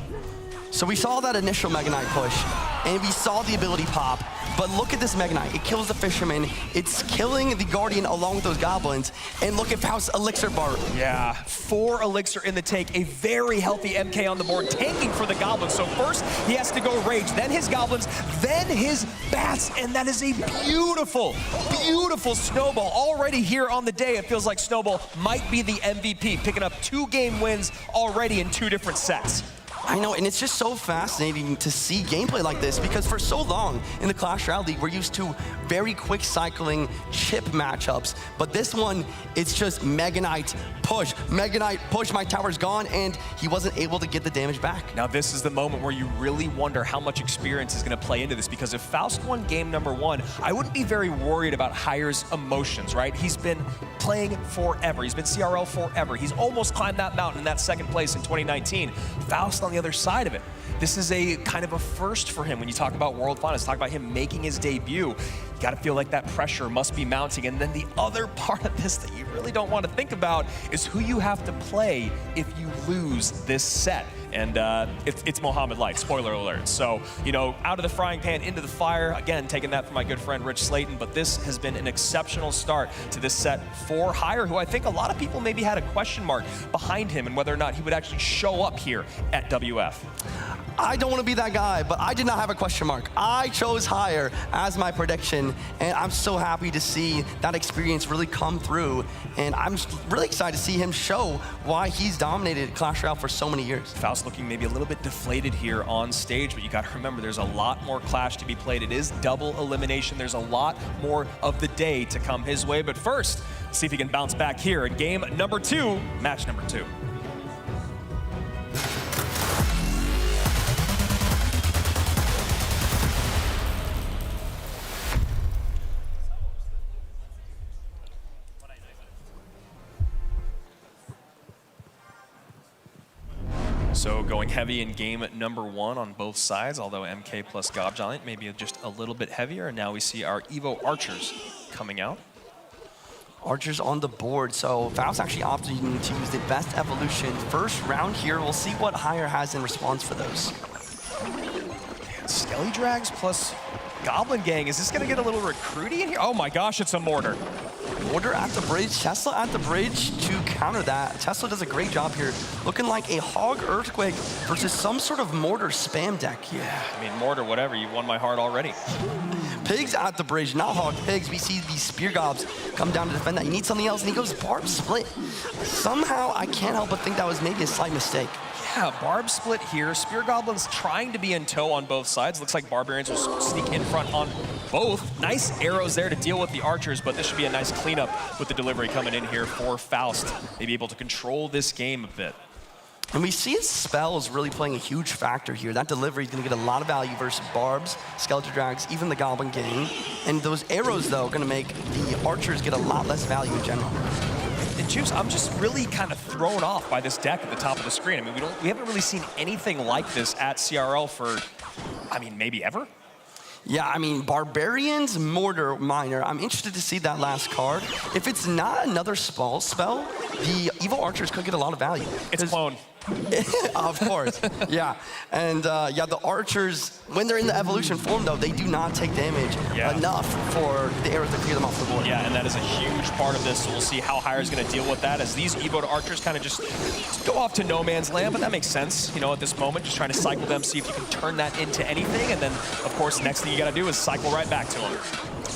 So we saw that initial Mega Knight push, and we saw the ability pop, but look at this Mega Knight. It kills the Fisherman, it's killing the Guardian along with those Goblins, and look at Faust's Elixir bar. Yeah, 4 Elixir in the take, a very healthy MK on the board, tanking for the Goblins. So first, he has to go Rage, then his Goblins, then his Bats, and that is a beautiful, beautiful Snowball. Already here on the day, it feels like Snowball might be the MVP, picking up 2 game wins already in 2 different sets. I know, and it's just so fascinating to see gameplay like this, because for so long in the Clash Royale League, we're used to very quick cycling chip matchups, but this one, it's just Mega Knight push, my tower's gone, and he wasn't able to get the damage back. Now this is the moment where you really wonder how much experience is going to play into this, because if Faust won game number 1, I wouldn't be very worried about Hire's emotions, right? He's been playing forever. He's been CRL forever. He's almost climbed that mountain in that 2nd place in 2019. Faust on the other side of it. This is a kind of a first for him when you talk about World Finals, talk about him making his debut. You got to feel like that pressure must be mounting. And then the other part of this that you really don't want to think about is who you have to play if you lose this set. And it's Mohamed Light, spoiler alert. So, you know, out of the frying pan into the fire, again, taking that from my good friend Rich Slayton, but this has been an exceptional start to this set for Hire, who I think a lot of people maybe had a question mark behind him and whether or not he would actually show up here at WF. I don't want to be that guy, but I did not have a question mark. I chose Hire as my prediction, and I'm so happy to see that experience really come through, and I'm really excited to see him show why he's dominated Clash Royale for so many years. Faust looking maybe a little bit deflated here on stage, but you got to remember there's a lot more Clash to be played. It is double elimination. There's a lot more of the day to come his way, but first, see if he can bounce back here in game number 2, match number 2. So going heavy in game number 1 on both sides, although MK plus Gob Giant maybe just a little bit heavier. And now we see our Evo Archers coming out. Archers on the board, so Faust actually opting to use the best evolution. First round here, we'll see what Hire has in response for those. Skelly Drags plus Goblin Gang. Is this going to get a little recruity in here? Oh my gosh, it's a Mortar. Mortar at the bridge, Tesla at the bridge to counter that. Tesla does a great job here, looking like a Hog Earthquake versus some sort of Mortar spam deck. Yeah, I mean, Mortar, whatever, you won my heart already. Pigs at the bridge, not Hog, Pigs. We see these Spear Gobs come down to defend that. You need something else, and he goes Barb Split. Somehow, I can't help but think that was maybe a slight mistake. Yeah, Barb Split here. Spear Goblins trying to be in tow on both sides. Looks like Barbarians will sneak in front on both. Nice arrows there to deal with the Archers, but this should be a nice cleanup with the delivery coming in here for Faust. Maybe able to control this game a bit. And we see his spells really playing a huge factor here. That delivery is going to get a lot of value versus Barbs, Skeleton Drags, even the Goblin Gang. And those arrows, though, going to make the Archers get a lot less value in general. And Juice, I'm just really kind of thrown off by this deck at the top of the screen. I mean, we haven't really seen anything like this at CRL for, I mean, maybe ever? Yeah, I mean, Barbarians, Mortar, Miner. I'm interested to see that last card. If it's not another spell, the Evil Archers could get a lot of value. It's Clone. Of course, yeah. And yeah, the Archers, when they're in the evolution form, though, they do not take damage enough for the arrows to clear them off the board. Yeah, and that is a huge part of this. So we'll see how Hire's going to deal with that as these Evo Archers kind of just go off to no man's land, but that makes sense, you know, at this moment. Just trying to cycle them, see if you can turn that into anything. And then, of course, next thing you got to do is cycle right back to them.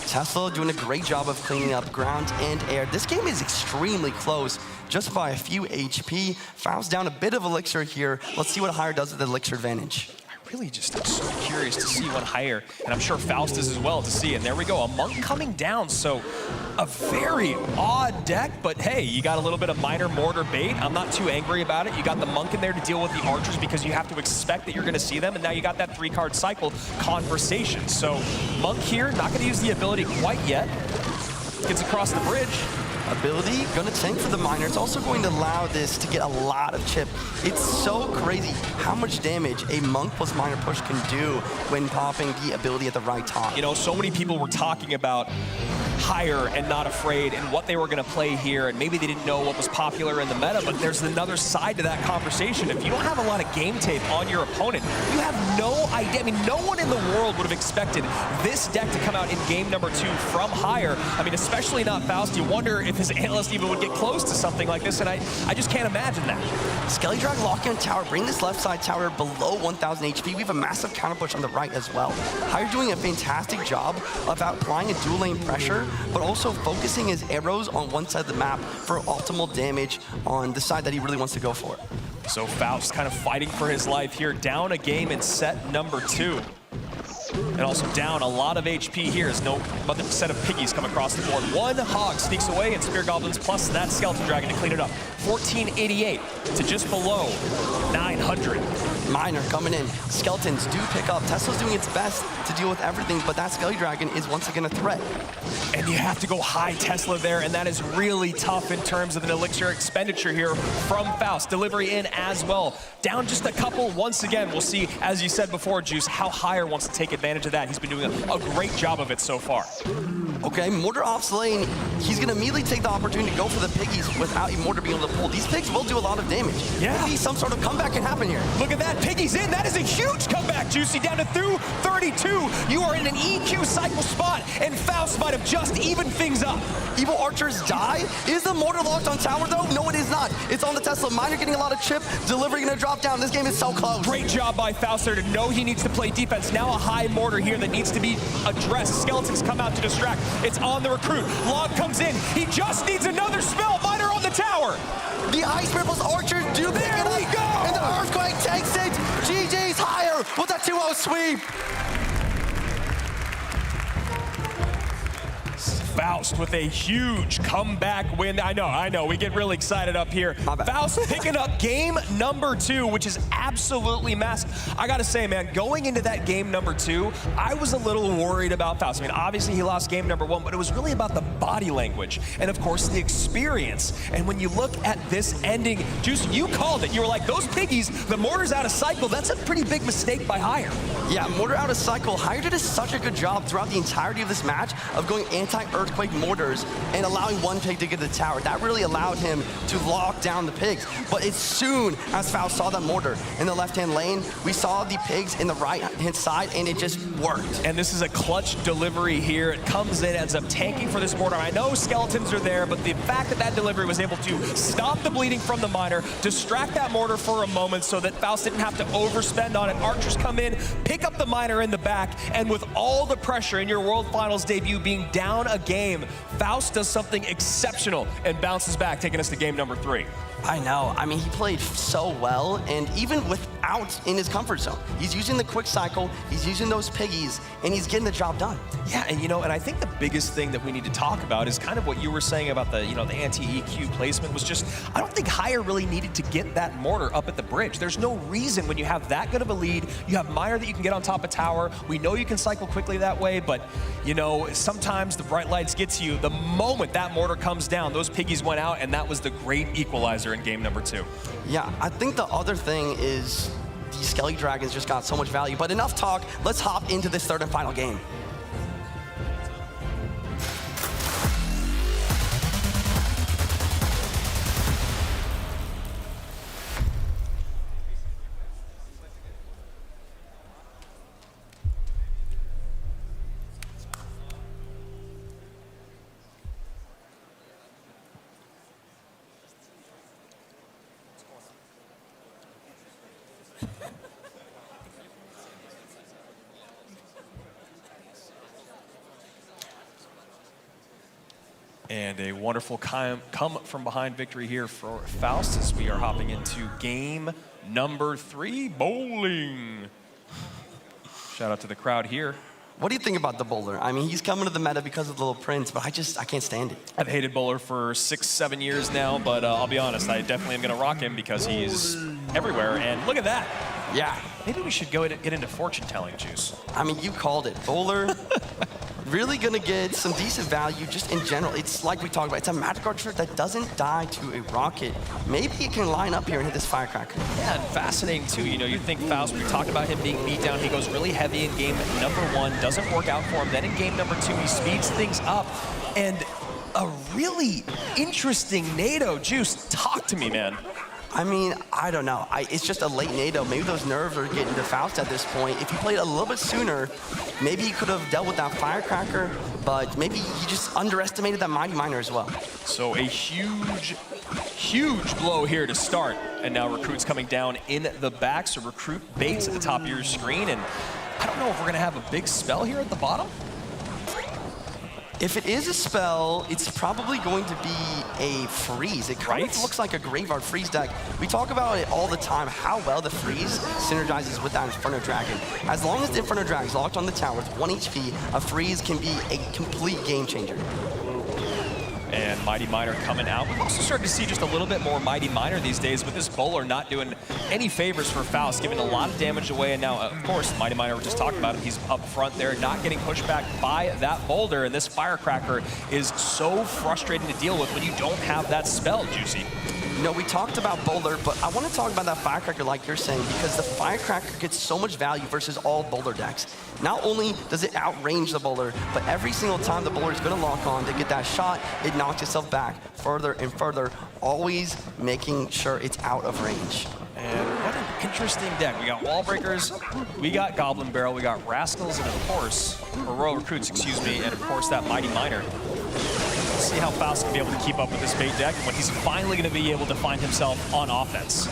Tesla doing a great job of cleaning up ground and air. This game is extremely close, just by a few HP. Faust down a bit of Elixir here. Let's see what Hire does with the Elixir advantage. I really just am so curious to see what Hire, and I'm sure Faust is as well, to see. And there we go, a Monk coming down. So a very odd deck, but hey, you got a little bit of Miner Mortar bait. I'm not too angry about it. You got the Monk in there to deal with the Archers because you have to expect that you're going to see them, and now you got that 3-card cycle conversation. So Monk here, not going to use the ability quite yet. gets across the bridge. Ability, gonna tank for the miner. It's also going to allow this to get a lot of chip. It's so crazy how much damage a Monk plus miner push can do when popping the ability at the right time. You know, so many people were talking about Higher and Not Afraid and what they were going to play here, and maybe they didn't know what was popular in the meta, but there's another side to that conversation. If you don't have a lot of game tape on your opponent, you have no idea. I mean, no one in the world would have expected this deck to come out in game number 2 from Higher. I mean, especially not Faust. You wonder if his analyst even would get close to something like this, and I just can't imagine that. Skelly Drag locking on tower, bring this left side tower below 1,000 HP. We have a massive counter push on the right as well. Higher doing a fantastic job of applying a dual lane pressure, but also focusing his arrows on one side of the map for optimal damage on the side that he really wants to go for. So Faust kind of fighting for his life here, down a game in set number 2. And also down a lot of HP here as no other set of piggies come across the board. One hog sneaks away and Spear Goblins plus that Skeleton Dragon to clean it up. 1488 to just below 900. Miner coming in. Skeletons do pick up. Tesla's doing its best to deal with everything, but that Skelly Dragon is once again a threat. And you have to go high Tesla there, and that is really tough in terms of an elixir expenditure here from Faust. Delivery in as well. Down just a couple once again. We'll see, as you said before, Juice, how Higher wants to take advantage of that. He's been doing a great job of it so far. Okay, Mortar off lane. He's gonna immediately take the opportunity to go for the piggies without a Mortar being able to pull. These pigs will do a lot of damage. Yeah. Maybe some sort of comeback can happen here. Look at that, piggies in. That is a huge comeback, Juicy. Down to through 32. You are in an EQ cycle spot, and Faust might have just evened things up. Evil Archers die. Is the Mortar locked on tower though? No, it is not. It's on the Tesla. Miner getting a lot of chip. Delivery gonna drop down. This game is so close. Great job by Faust there to know he needs to play defense. Now a high Mortar here that needs to be addressed. Skeletons come out to distract. It's on the recruit. Log comes in. He just needs another spell. Miner on the tower. The Ice Ripples Archers do pick it up. There we go. And the Earthquake takes it. GG's Higher with a 2-0 sweep. Faust with a huge comeback win. I know, we get really excited up here. Faust picking up game number 2, which is absolutely massive. I gotta say, man, going into that game number 2, I was a little worried about Faust. I mean, obviously he lost game number 1, but it was really about the body language and of course the experience. And when you look at this ending, Juice, you called it. You were like, those piggies, the Mortar's out of cycle. That's a pretty big mistake by Higher. Yeah, Mortar out of cycle. Higher did such a good job throughout the entirety of this match of going anti-Earthquake Mortars and allowing one pig to get to the tower. That really allowed him to lock down the pigs. But as soon as Faust saw that Mortar in the left-hand lane, we saw the pigs in the right-hand side, and it just worked. And this is a clutch delivery here. It comes in, ends up tanking for this Mortar. I know Skeletons are there, but the fact that that delivery was able to stop the bleeding from the Miner, distract that Mortar for a moment so that Faust didn't have to overspend on it. Archers come in, pick up the Miner in the back, and with all the pressure in your World Finals debut being down a game, Faust does something exceptional and bounces back, taking us to game number 3. I know. I mean, he played so well, and even without in his comfort zone, he's using the quick cycle, he's using those piggies, and he's getting the job done. Yeah, and and I think the biggest thing that we need to talk about is kind of what you were saying about the, the anti-EQ placement was just, I don't think Higher really needed to get that Mortar up at the bridge. There's no reason when you have that good of a lead, you have Miner that you can get on top of tower. We know you can cycle quickly that way, but, sometimes the bright lights get to you. The moment that Mortar comes down, those piggies went out, and that was the great equalizer in game number 2. Yeah, I think the other thing is the Skelly Dragons just got so much value. But enough talk, let's hop into this third and final game. And a wonderful come from behind victory here for Faust as we are hopping into game number 3, bowling. Shout out to the crowd here. What do you think about the bowler? I mean, he's coming to the meta because of the Little Prince, but I can't stand it. I've hated Bowler for 6-7 years now, but I'll be honest, I definitely am going to rock him because he's everywhere. And look at that. Yeah. Maybe we should get into fortune telling, Juice. I mean, you called it. Bowler, really gonna get some decent value just in general. It's like we talked about, it's a Magic Archer that doesn't die to a rocket. Maybe it can line up here and hit this Firecracker. Yeah, and fascinating too. You know, you think Faust, we talked about him being beat down. He goes really heavy in game number 1, doesn't work out for him. Then in game number 2, he speeds things up. And a really interesting NATO. Juice, talk to me, man. I mean, I don't know. It's just a late NATO. Maybe those nerves are getting to Faust at this point. If he played a little bit sooner, maybe he could have dealt with that Firecracker, but maybe he just underestimated that Mighty Miner as well. So a huge blow here to start. And now Recruit's coming down in the back. So Recruit baits at the top of your screen. And I don't know if we're going to have a big spell here at the bottom. If it is a spell, it's probably going to be a freeze. It kind of looks like a Graveyard Freeze deck. We talk about it all the time, how well the freeze synergizes with that Inferno Dragon. As long as the Inferno Dragon is locked on the tower with 1 HP, a freeze can be a complete game changer. And Mighty Miner coming out. We've also started to see just a little bit more Mighty Miner these days with this bowler not doing any favors for Faust, giving a lot of damage away. And now, of course, Mighty Miner, we just talked about him, he's up front there, not getting pushed back by that boulder. And this Firecracker is so frustrating to deal with when you don't have that spell, Juicy. No, we talked about Boulder, but I want to talk about that Firecracker like you're saying, because the Firecracker gets so much value versus all Boulder decks. Not only does it outrange the Boulder, but every single time the Boulder is going to lock on to get that shot, it knocks itself back further and further, always making sure it's out of range. And what an interesting deck. We got Wall Breakers, we got Goblin Barrel, we got Rascals, and of course, or Royal Recruits, excuse me, and of course that Mighty Miner. Let's see how Faust can be able to keep up with this bait deck when he's finally going to be able to find himself on offense.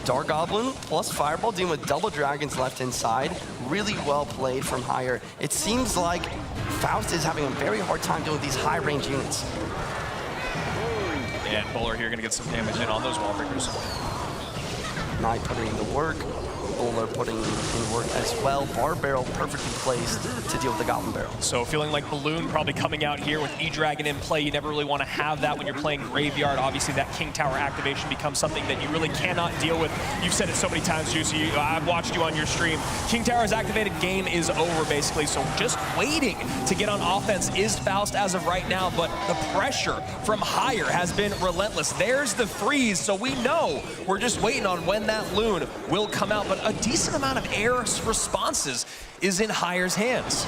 Dark Goblin plus Fireball dealing with double dragons left inside. Really well played from Higher. It seems like Faust is having a very hard time dealing with these high range units. And Bowler here going to get some damage in on those Wall Breakers. Knight putting in the work. Bowler putting in work as well. Bar Barrel perfectly placed to deal with the Goblin Barrel. So feeling like Balloon probably coming out here with E-Dragon in play. You never really want to have that when you're playing Graveyard. Obviously that King Tower activation becomes something that you really cannot deal with. You've said it so many times, Juicy. I've watched you on your stream. King Tower is activated, game is over basically. So just waiting to get on offense is Faust as of right now, but the pressure from Higher has been relentless. There's the freeze, so we know we're just waiting on when that Loon will come out. But a decent amount of air responses is in Higher's hands.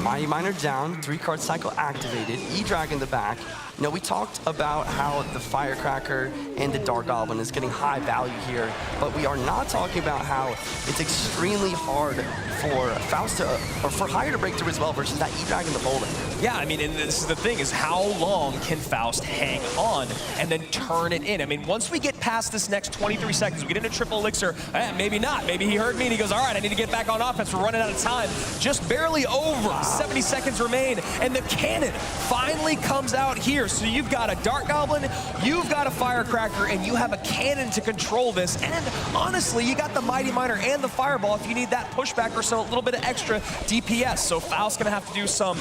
Mighty Miner down, 3-card cycle activated, E-Dragon in the back. You know, we talked about how the Firecracker and the Dark Goblin is getting high value here, but we are not talking about how it's extremely hard for Faust to, or for Higher to break through as well versus that E-Dragon the Boulder. Yeah, I mean, and this is the thing, is how long can Faust hang on and then turn it in? I mean, once we get past this next 23 seconds, we get into triple elixir, maybe not. Maybe he heard me and he goes, all right, I need to get back on offense. We're running out of time. Just barely over. 70 seconds remain, and the cannon finally comes out here. So you've got a Dark Goblin, you've got a Firecracker, and you have a cannon to control this. And honestly, you got the Mighty Miner and the Fireball if you need that pushback or so, a little bit of extra DPS. So Faust's gonna have to do some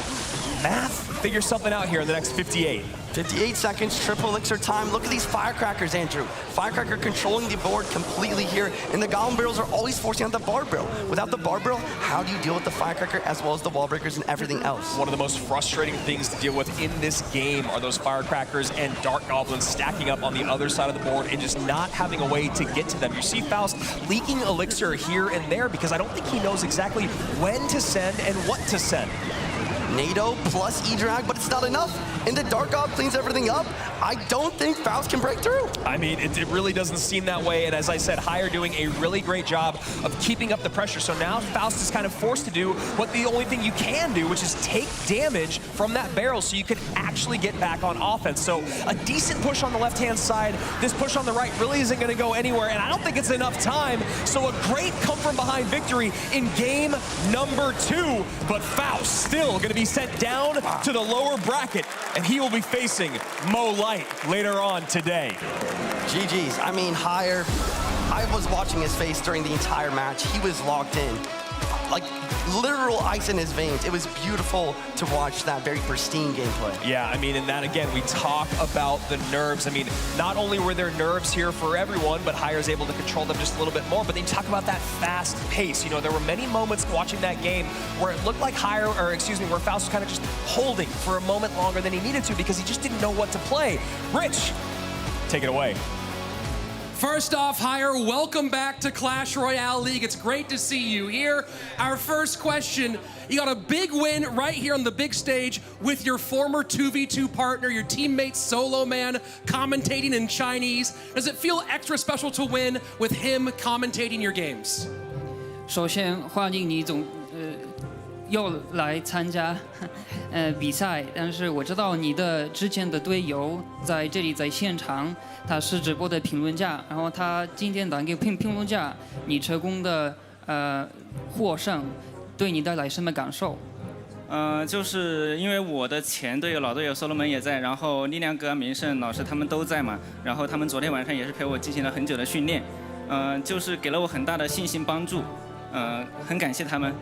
math, figure something out here in the next 58. 58 seconds, triple elixir time. Look at these Firecrackers, Andrew. Firecracker controlling the board completely here, and the Goblin Barrels are always forcing out the Bar Barrel. Without the Bar Barrel, how do you deal with the Firecracker as well as the Wall Breakers and everything else? One of the most frustrating things to deal with in this game are those Firecrackers and Dark Goblins stacking up on the other side of the board and just not having a way to get to them. You see Faust leaking elixir here and there because I don't think he knows exactly when to send and what to send. NATO plus E-Drag, but it's not enough. And the Dark God cleans everything up. I don't think Faust can break through. I mean, it really doesn't seem that way. And as I said, Higher doing a really great job of keeping up the pressure. So now Faust is kind of forced to do what the only thing you can do, which is take damage from that barrel so you can actually get back on offense. So a decent push on the left-hand side. This push on the right really isn't going to go anywhere. And I don't think it's enough time. So a great come-from-behind victory in game number 2. But Faust still going to be sent down to the lower bracket, and he will be facing Mo Light later on today. GG's. I mean, Higher, I was watching his face during the entire match. He was locked in. Like, literal ice in his veins. It was beautiful to watch that very pristine gameplay. Yeah, I mean, and that again, we talk about the nerves. I mean, not only were there nerves here for everyone, but Hire's able to control them just a little bit more. But then you talk about that fast pace. You know, there were many moments watching that game where it looked like where Faust was kind of just holding for a moment longer than he needed to because he just didn't know what to play. Rich, take it away. First off, Hire, welcome back to Clash Royale League. It's great to see you here. Our first question, you got a big win right here on the big stage with your former 2v2 partner, your teammate Solo Man, commentating in Chinese. Does it feel extra special to win with him commentating your games? 首先欢迎你又来参加比赛，但是我知道你的之前的队友在这里在现场，他是直播的评论家，然后他今天打给评论家，你成功的获胜，对你带来什么感受？就是因为我的前队友老队友所罗门也在，然后力量哥、明胜老师他们都在嘛，然后他们昨天晚上也是陪我进行了很久的训练，就是给了我很大的信心帮助，很感谢他们。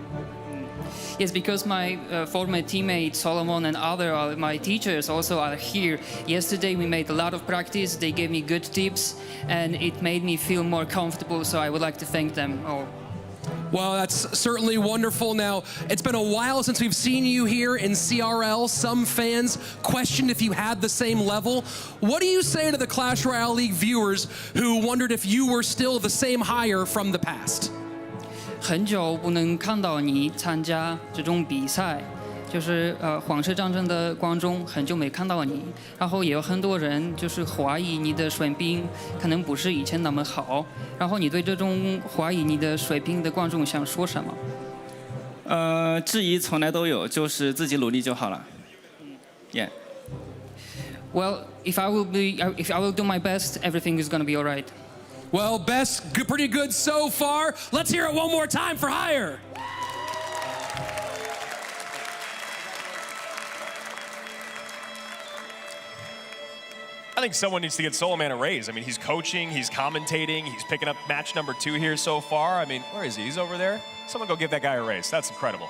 Yes, because my former teammate Solomon and other my teachers also are here. Yesterday we made a lot of practice. They gave me good tips, and it made me feel more comfortable. So I would like to thank them all. Well, that's certainly wonderful. Now, it's been a while since we've seen you here in CRL. Some fans questioned if you had the same level. What do you say to the Clash Royale League viewers who wondered if you were still the same Hire from the past? 很久不能看到你参加这种比赛，就是皇室战争的观众很久没看到你，然后也有很多人就是怀疑你的水平可能不是以前那么好，然后你对这种怀疑你的水平的观众想说什么？质疑从来都有，就是自己努力就好了。Yeah. Well, if I will do my best, everything is gonna be alright. Well, pretty good so far. Let's hear it one more time for Hire. I think someone needs to get Solo Man a raise. I mean, he's coaching, he's commentating, he's picking up match number 2 here so far. I mean, where is he? He's over there. Someone go give that guy a raise. That's incredible.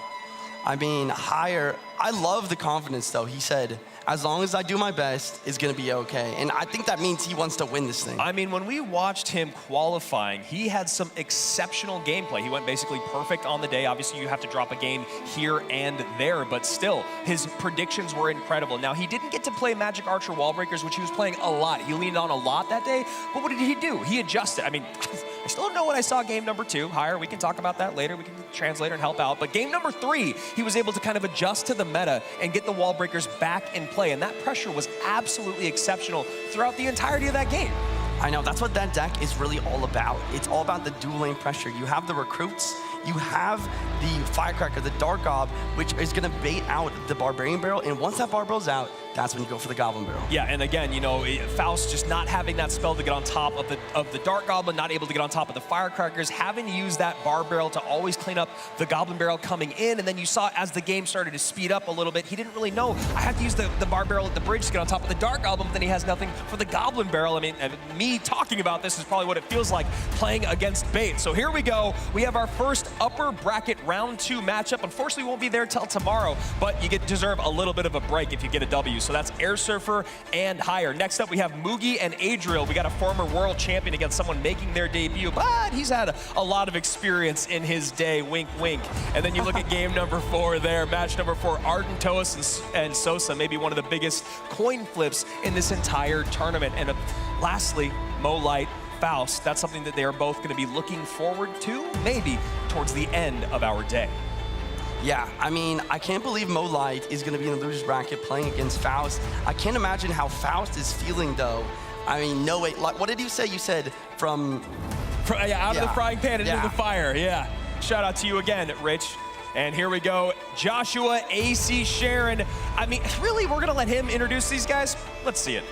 I mean, Hire, I love the confidence though. He said, as long as I do my best, it's gonna be okay. And I think that means he wants to win this thing. I mean, when we watched him qualifying, he had some exceptional gameplay. He went basically perfect on the day. Obviously, you have to drop a game here and there, but still, his predictions were incredible. Now, he didn't get to play Magic Archer Wall Breakers, which he was playing a lot. He leaned on a lot that day, but what did he do? He adjusted. I mean, I still don't know what I saw game number 2. Hire, we can talk about that later. We can translate and help out. But game number 3, he was able to kind of adjust to the meta and get the Wall Breakers back in play, and that pressure was absolutely exceptional throughout the entirety of that game. I know, that's what that deck is really all about. It's all about the dual lane pressure. You have the recruits, you have the Firecracker, the Dark Gob, which is gonna bait out the Barbarian Barrel, and once that Barbarel's out, that's when you go for the Goblin Barrel. Yeah, and again, you know, Faust just not having that spell to get on top of the Dark Goblin, not able to get on top of the Firecrackers, having to use that Bar Barrel to always clean up the Goblin Barrel coming in, and then you saw as the game started to speed up a little bit, he didn't really know, I have to use the Bar Barrel at the bridge to get on top of the Dark Goblin, but then he has nothing for the Goblin Barrel. I mean, me talking about this is probably what it feels like playing against Bait. So here we go. We have our first upper bracket round 2 matchup. Unfortunately, we won't be there till tomorrow, but you deserve a little bit of a break if you get a W. So that's Air Surfer and Hire. Next up, we have Mugi and Adriel. We got a former world champion against someone making their debut, but he's had a lot of experience in his day, wink, wink. And then you look at game number 4 there, match number 4, Ardentos and Sosa, maybe one of the biggest coin flips in this entire tournament. And lastly, Molite, Faust. That's something that they are both going to be looking forward to, maybe towards the end of our day. Yeah, I mean, I can't believe Molite is gonna be in the loser's bracket playing against Faust. I can't imagine how Faust is feeling though. I mean, no way, like, what did you say? You said from out of the frying pan and into the fire, yeah. Shout out to you again, Rich. And here we go, Joshua, AC, Sharon. I mean, really, we're gonna let him introduce these guys? Let's see it.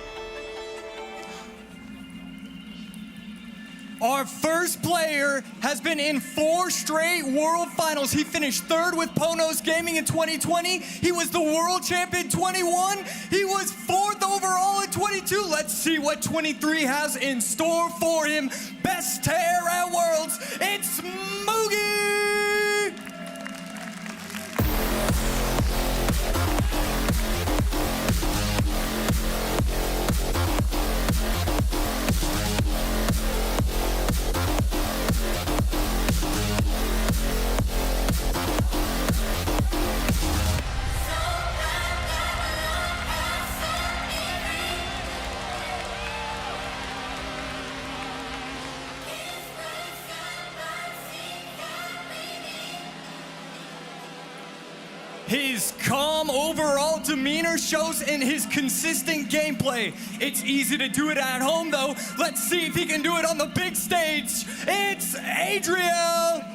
Our first player has been in 4 straight World Finals. He finished 3rd with Ponos Gaming in 2020. He was the World Champion 21. He was 4th overall in 22. Let's see what 23 has in store for him. Best tear at Worlds, it's Mugi! His calm overall demeanor shows in his consistent gameplay. It's easy to do it at home though. Let's see if he can do it on the big stage. It's Adriel!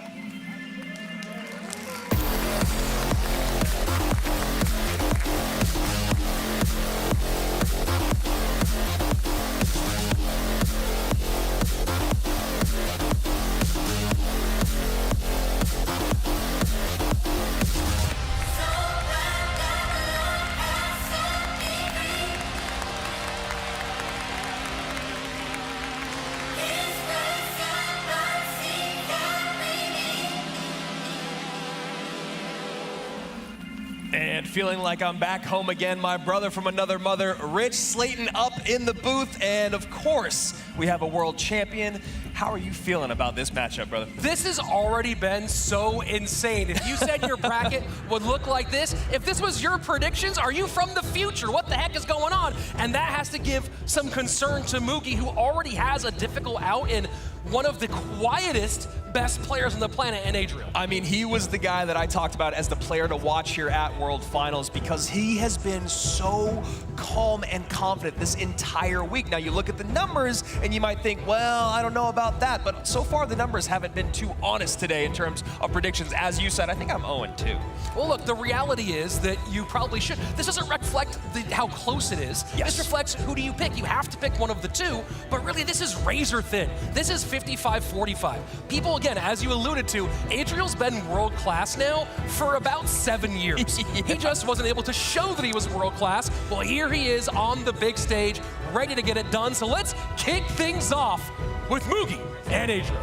And feeling like I'm back home again, my brother from another mother, Rich Slayton, up in the booth. And of course, we have a world champion. How are you feeling about this matchup, brother? This has already been so insane. If you said your bracket would look like this, if this was your predictions, are you from the future? What the heck is going on? And that has to give some concern to Moogie, who already has a difficult out in one of the quietest best players on the planet in Adriel. I mean, he was the guy that I talked about as the player to watch here at World Finals because he has been so calm and confident this entire week. Now, you look at the numbers and you might think, well, I don't know about that, but so far the numbers haven't been too honest today in terms of predictions. As you said, I think I'm 0-2. Well, look, the reality is that you probably should. This doesn't reflect how close it is. Yes. This reflects who do you pick. You have to pick one of the two, but really this is razor thin. This is 55-45. People, again, as you alluded to, Adriel's been world class now for about 7 years. He just wasn't able to show that he was world class. Well, here he is on the big stage, ready to get it done. So let's kick things off with Moogie and Adriel.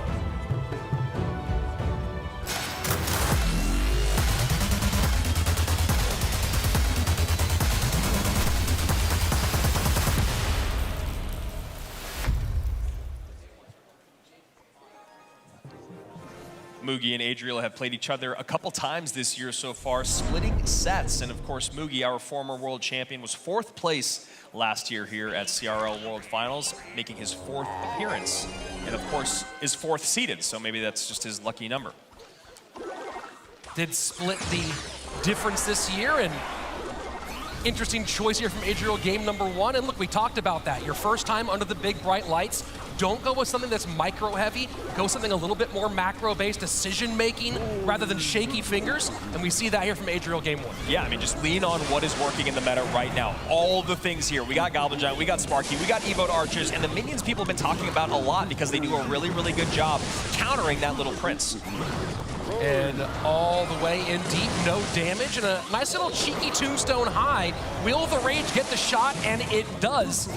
Moogie and Adriel have played each other a couple times this year so far, splitting sets. And of course, Moogie, our former world champion, was 4th place last year here at CRL World Finals, making his 4th appearance. And of course, is 4th seeded, so maybe that's just his lucky number. Did split the difference this year, and interesting choice here from Adriel, game number 1. And look, we talked about that. Your first time under the big bright lights. Don't go with something that's micro heavy. Go something a little bit more macro based decision making rather than shaky fingers. And we see that here from Adriel game 1. Yeah, I mean, just lean on what is working in the meta right now. All the things here. We got Goblin Giant, we got Sparky, we got Evoed Archers, and the minions people have been talking about a lot because they do a really, really good job countering that little Prince. And all the way in deep, no damage, and a nice little cheeky tombstone high. Will the Rage get the shot? And it does.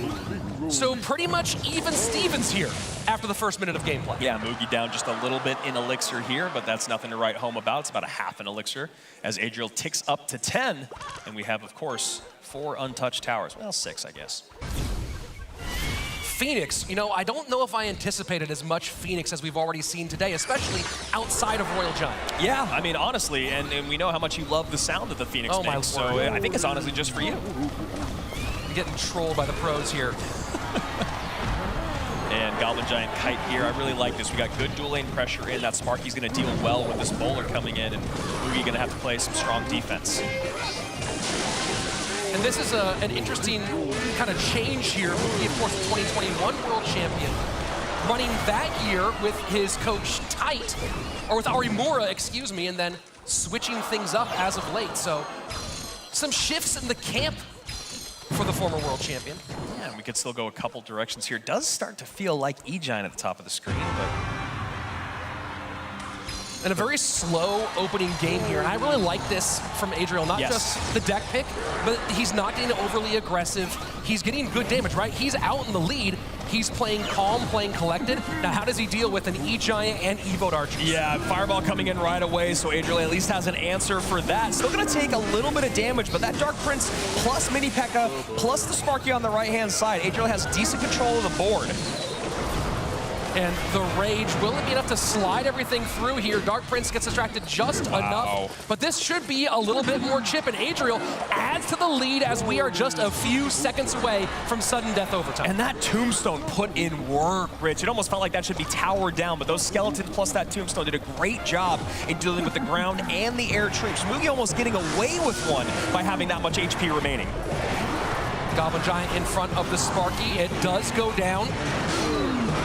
So pretty much even Stevens here after the first minute of gameplay. Yeah, Moogie down just a little bit in elixir here, but that's nothing to write home about. It's about a half an elixir as Adriel ticks up to 10. And we have, of course, 4 untouched towers. Well, 6, I guess. Phoenix, you know, I don't know if I anticipated as much Phoenix as we've already seen today, especially outside of Royal Giant. Yeah, I mean, honestly, and we know how much you love the sound that the Phoenix makes, so I think it's honestly just for you. I'm getting trolled by the pros here. And Goblin Giant Kite here, I really like this. We got good dual lane pressure in. That Sparky's gonna deal well with this bowler coming in, and Moogie gonna have to play some strong defense. And this is an interesting kind of change here. Moogie, of course, the 2021 world champion, running that year with his coach Tight, or with Arimura, excuse me, and then switching things up as of late. So some shifts in the camp for the former world champion. Yeah, we could still go a couple directions here. It does start to feel like E-Giant at the top of the screen, but... And a very slow opening game here. And I really like this from Adriel, not just the deck pick, but he's not getting overly aggressive. He's getting good damage, right? He's out in the lead. He's playing calm, playing collected. Now, how does he deal with an E-Giant and Evoed Archers? Yeah, Fireball coming in right away, so Adriel at least has an answer for that. Still gonna take a little bit of damage, but that Dark Prince plus Mini P.E.K.K.A. plus the Sparky on the right-hand side, Adriel has decent control of the board. And the rage, will it be enough to slide everything through here? Dark Prince gets distracted just enough, but this should be a little bit more chip, and Adriel adds to the lead as we are just a few seconds away from sudden death overtime. And that tombstone put in work, Rich. It almost felt like that should be towered down, but those skeletons plus that tombstone did a great job in dealing with the ground and the air troops. Mugi almost getting away with one by having that much HP remaining. Goblin Giant in front of the Sparky. It does go down,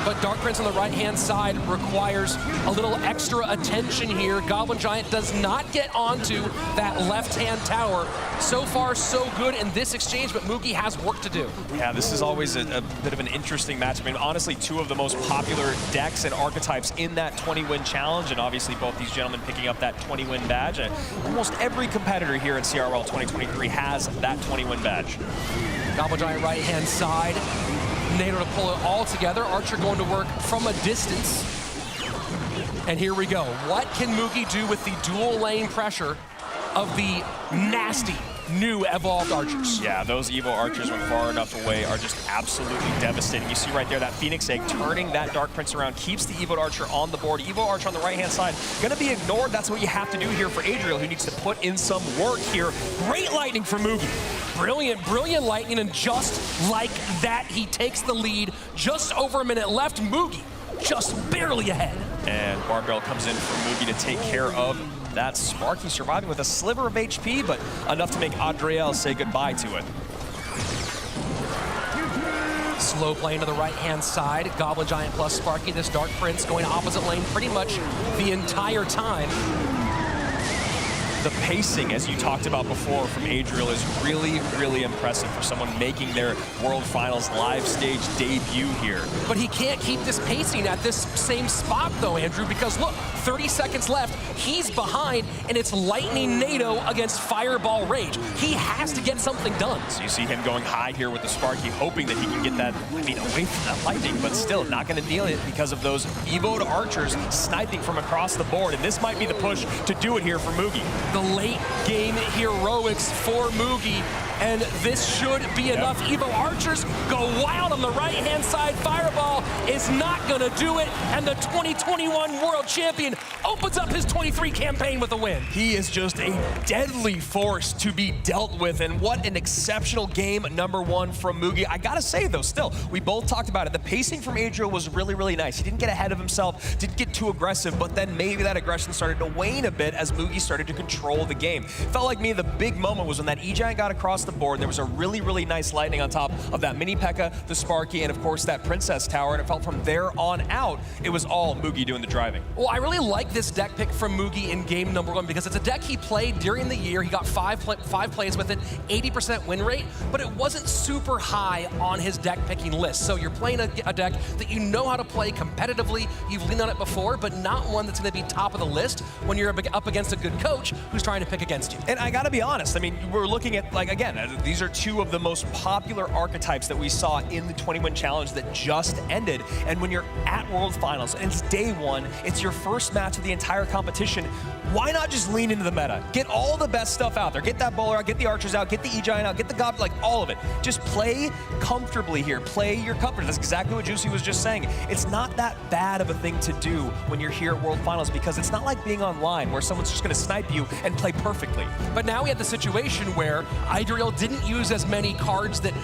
but Dark Prince on the right-hand side requires a little extra attention here. Goblin Giant does not get onto that left-hand tower. So far, so good in this exchange, but Mugi has work to do. Yeah, this is always a bit of an interesting match. I mean, honestly, two of the most popular decks and archetypes in that 20-win challenge, and obviously both these gentlemen picking up that 20-win badge. Almost every competitor here at CRL 2023 has that 20-win badge. Goblin Giant right-hand side. Nato to pull it all together. Archer going to work from a distance. And here we go. What can Mugi do with the dual lane pressure of the nasty new evolved archers? Yeah, those Evo archers when far enough away are just absolutely devastating. You see right there that Phoenix Egg turning that Dark Prince around, keeps the Evo archer on the board. Evo archer on the right-hand side, gonna be ignored. That's what you have to do here for Adriel, who needs to put in some work here. Great lightning for Mugi. Brilliant, brilliant lightning, and just like that, he takes the lead. Just over a minute left. Mugi just barely ahead. And Barbell comes in for Mugi to take care of that Sparky, surviving with a sliver of HP, but enough to make Adriel say goodbye to it. Slow play to the right-hand side. Goblin Giant plus Sparky. This Dark Prince going opposite lane pretty much the entire time. The pacing, as you talked about before, from Adriel is really, really impressive for someone making their World Finals live stage debut here. But he can't keep this pacing at this same spot, though, Andrew, because look, 30 seconds left, he's behind, and it's Lightning Nato against Fireball Rage. He has to get something done. So you see him going high here with the Sparky, hoping that he can get that, I mean, away from that Lightning, but still not going to deal it because of those Evo'd archers sniping from across the board, and this might be the push to do it here for Mugi. The late game heroics for Mugi, and this should be enough. Evo archers go wild on the right-hand side. Fireball is not gonna do it, and the 2021 world champion opens up his 23 campaign with a win. He is just a deadly force to be dealt with, and what an exceptional game number one from Mugi. I gotta say though, still, we both talked about it. The pacing from Adriel was really, really nice. He didn't get ahead of himself, didn't get too aggressive, but then maybe that aggression started to wane a bit as Mugi started to control the game. Felt like me, the big moment was when that E-Giant got across the board. There was a really, really nice lightning on top of that mini P.E.K.K.A, the Sparky, and of course that Princess Tower, and it felt from there on out, it was all Mugi doing the driving. Well, I really like this deck pick from Mugi in game number one because it's a deck he played during the year. He got five plays with it, 80% win rate, but it wasn't super high on his deck picking list. So you're playing a deck that you know how to play competitively, you've leaned on it before, but not one that's gonna be top of the list when you're up against a good coach who's trying to pick against you. And I gotta be honest, I mean, we're looking at, like, again, these are two of the most popular archetypes that we saw in the 20-win challenge that just ended. And when you're at World Finals and it's day one, it's your first match of the entire competition, why not just lean into the meta? Get all the best stuff out there. Get that bowler out, get the archers out, get the E-Giant out, get the Goblin, like all of it. Just play comfortably here. Play your comfort. That's exactly what Juicy was just saying. It's not that bad of a thing to do when you're here at World Finals because it's not like being online where someone's just gonna snipe you and play perfectly. But now we have the situation where Adriel didn't use as many cards that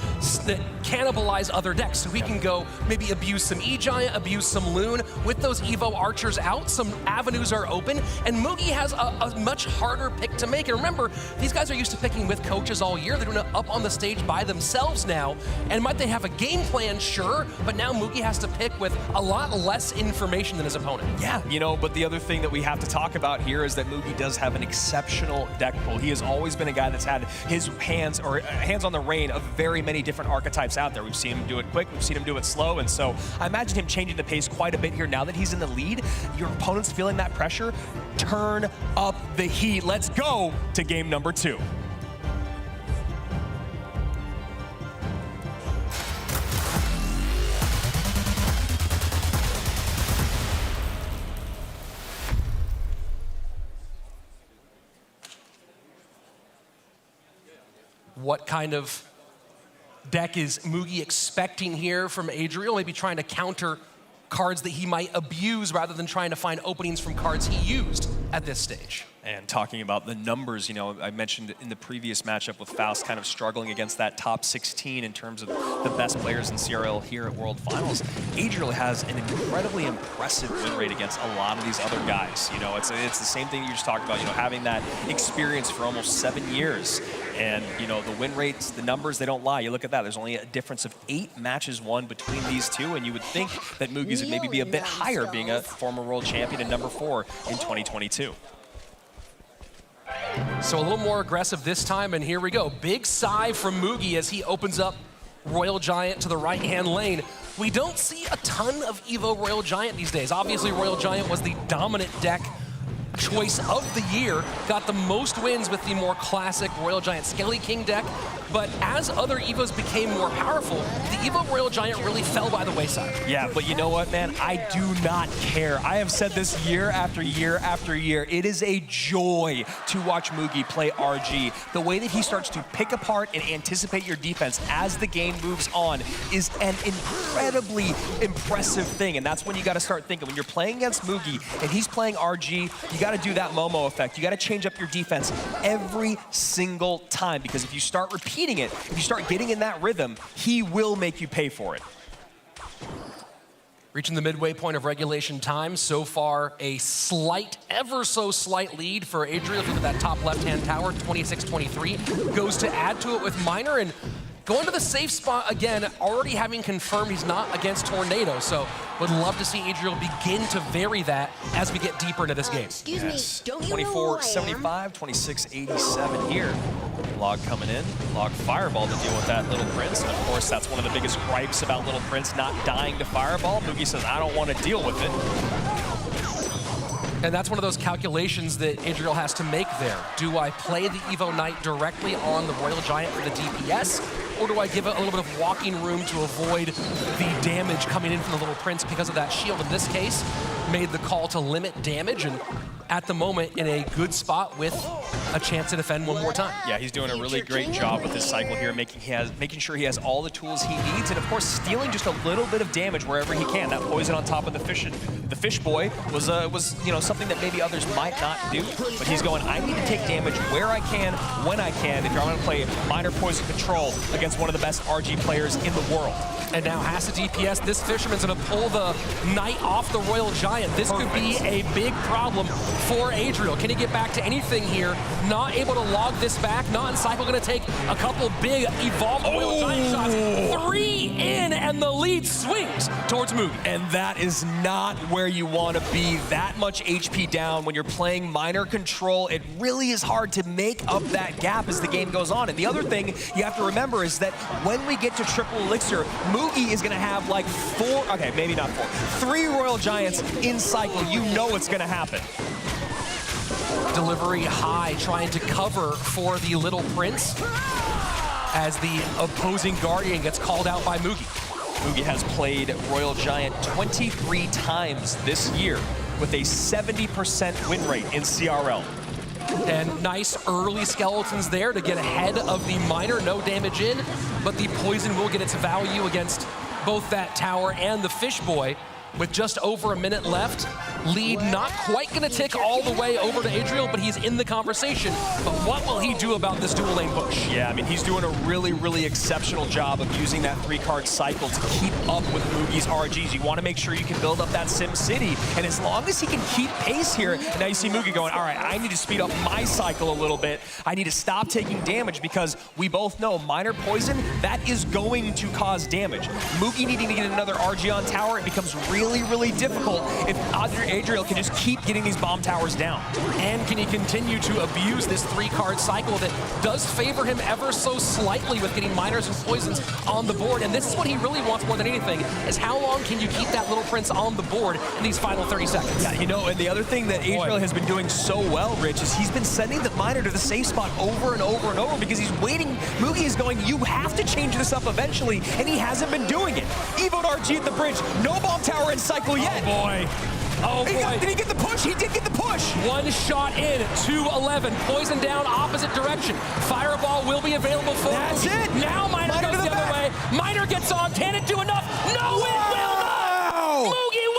cannibalize other decks. So he can go maybe abuse some E-Giant, abuse some Loon. With those Evo archers out, some avenues are open, and Mugi has a much harder pick to make. And remember, these guys are used to picking with coaches all year. They're doing it up on the stage by themselves now. And might they have a game plan? Sure, but now Mugi has to pick with a lot less information than his opponent. Yeah, you know, but the other thing that we have to talk about here is that Mugi does have an exceptional deck pool. He has always been a guy that's had his hands on the rein of very many different archetypes out there. We've seen him do it quick, we've seen him do it slow, and so I imagine him changing the pace quite a bit here now that he's in the lead. Your opponent's feeling that pressure. Turn up the heat. Let's go to game number 2. What kind of deck is Mugi expecting here from Adriel? Maybe trying to counter cards that he might abuse rather than trying to find openings from cards he used at this stage. And talking about the numbers, you know, I mentioned in the previous matchup with Faust kind of struggling against that top 16 in terms of the best players in CRL here at World Finals. Adriel has an incredibly impressive win rate against a lot of these other guys. You know, it's the same thing you just talked about, you know, having that experience for almost 7 years. And, you know, the win rates, the numbers, they don't lie. You look at that, there's only a difference of 8 matches won between these two, and you would think that Mugi's would maybe be a bit higher, being a former world champion and #4 in 2022. So a little more aggressive this time, and here we go. Big sigh from Mugi as he opens up Royal Giant to the right-hand lane. We don't see a ton of Evo Royal Giant these days. Obviously, Royal Giant was the dominant deck choice of the year, got the most wins with the more classic Royal Giant Skelly King deck, but as other Evos became more powerful, the Evo Royal Giant really fell by the wayside. Yeah, but you know what, man? I do not care. I have said this year after year after year. It is a joy to watch Mugi play RG. The way that he starts to pick apart and anticipate your defense as the game moves on is an incredibly impressive thing, and that's when you got to start thinking. When you're playing against Mugi and he's playing RG, you got to do that Momo effect. You got to change up your defense every single time, because if you start repeating it, if you start getting in that rhythm, he will make you pay for it. Reaching the midway point of regulation time. So far, a slight, ever so slight lead for Adriel through that top left-hand tower, 26-23. Goes to add to it with Miner, and going to the safe spot again, already having confirmed he's not against Tornado. So would love to see Adriel begin to vary that as we get deeper into this game. Excuse me, don't you know who I am? 24-75, 26-87 here. Log coming in, Log Fireball to deal with that Little Prince. And of course, that's one of the biggest gripes about Little Prince not dying to Fireball. Mugi says, I don't want to deal with it. And that's one of those calculations that Adriel has to make there. Do I play the Evo Knight directly on the Royal Giant for the DPS, or do I give it a little bit of walking room to avoid the damage coming in from the Little Prince because of that shield? In this case, made the call to limit damage, and at the moment in a good spot with a chance to defend one more time. Yeah, he's doing a really great job with this cycle here, making sure he has all the tools he needs, and of course stealing just a little bit of damage wherever he can. That poison on top of the fish boy was you know, something that maybe others might not do, but he's going, I need to take damage where I can, when I can, if you're going to play minor poison control against one of the best RG players in the world. And now has to DPS. This Fisherman's gonna pull the Knight off the Royal Giant. This could be a big problem for Adriel. Can he get back to anything here? Not able to log this back. Not in cycle, gonna take a couple big evolved Royal Giant shots. 3 in, and the lead swings towards Mugi. And that is not where you want to be. That much HP down when you're playing minor control. It really is hard to make up that gap as the game goes on. And the other thing you have to remember is that when we get to triple elixir, Mugi is going to have like 4, okay, maybe not 4, 3 Royal Giants in cycle. You know it's going to happen. Delivery high, trying to cover for the Little Prince as the opposing Guardian gets called out by Mugi. Mugi has played Royal Giant 23 times this year with a 70% win rate in CRL. And nice early skeletons there to get ahead of the Miner. No damage in, but the poison will get its value against both that tower and the Fish Boy. With just over a minute left, lead not quite going to tick all the way over to Adriel, but he's in the conversation. But what will he do about this dual lane push? Yeah, I mean, he's doing a really, really exceptional job of using that 3-card cycle to keep up with Mugi's RGs. You want to make sure you can build up that Sim City, and as long as he can keep pace here, and now you see Mugi going, all right, I need to speed up my cycle a little bit. I need to stop taking damage, because we both know minor poison, that is going to cause damage. Mugi needing to get another RG on tower, it becomes really, really difficult if Adriel can just keep getting these bomb towers down. And can he continue to abuse this 3-card cycle that does favor him ever so slightly with getting minors and poisons on the board? And this is what he really wants more than anything, is how long can you keep that Little Prince on the board in these final 30 seconds? Yeah, you know, and the other thing that Adriel has been doing so well, Rich, is he's been sending the miner to the safe spot over and over and over, because he's waiting. Mugi is going, you have to change this up eventually, and he hasn't been doing it. Evo'd RG at the bridge, no bomb tower in cycle yet. Oh boy. Oh boy. Did he get the push? He did get the push. One shot in, 2-11. Poison down, opposite direction. Fireball will be available for That's Mugi. it. Now Miner goes the other way. Miner gets on. Can it do enough? No, it will not. Mugi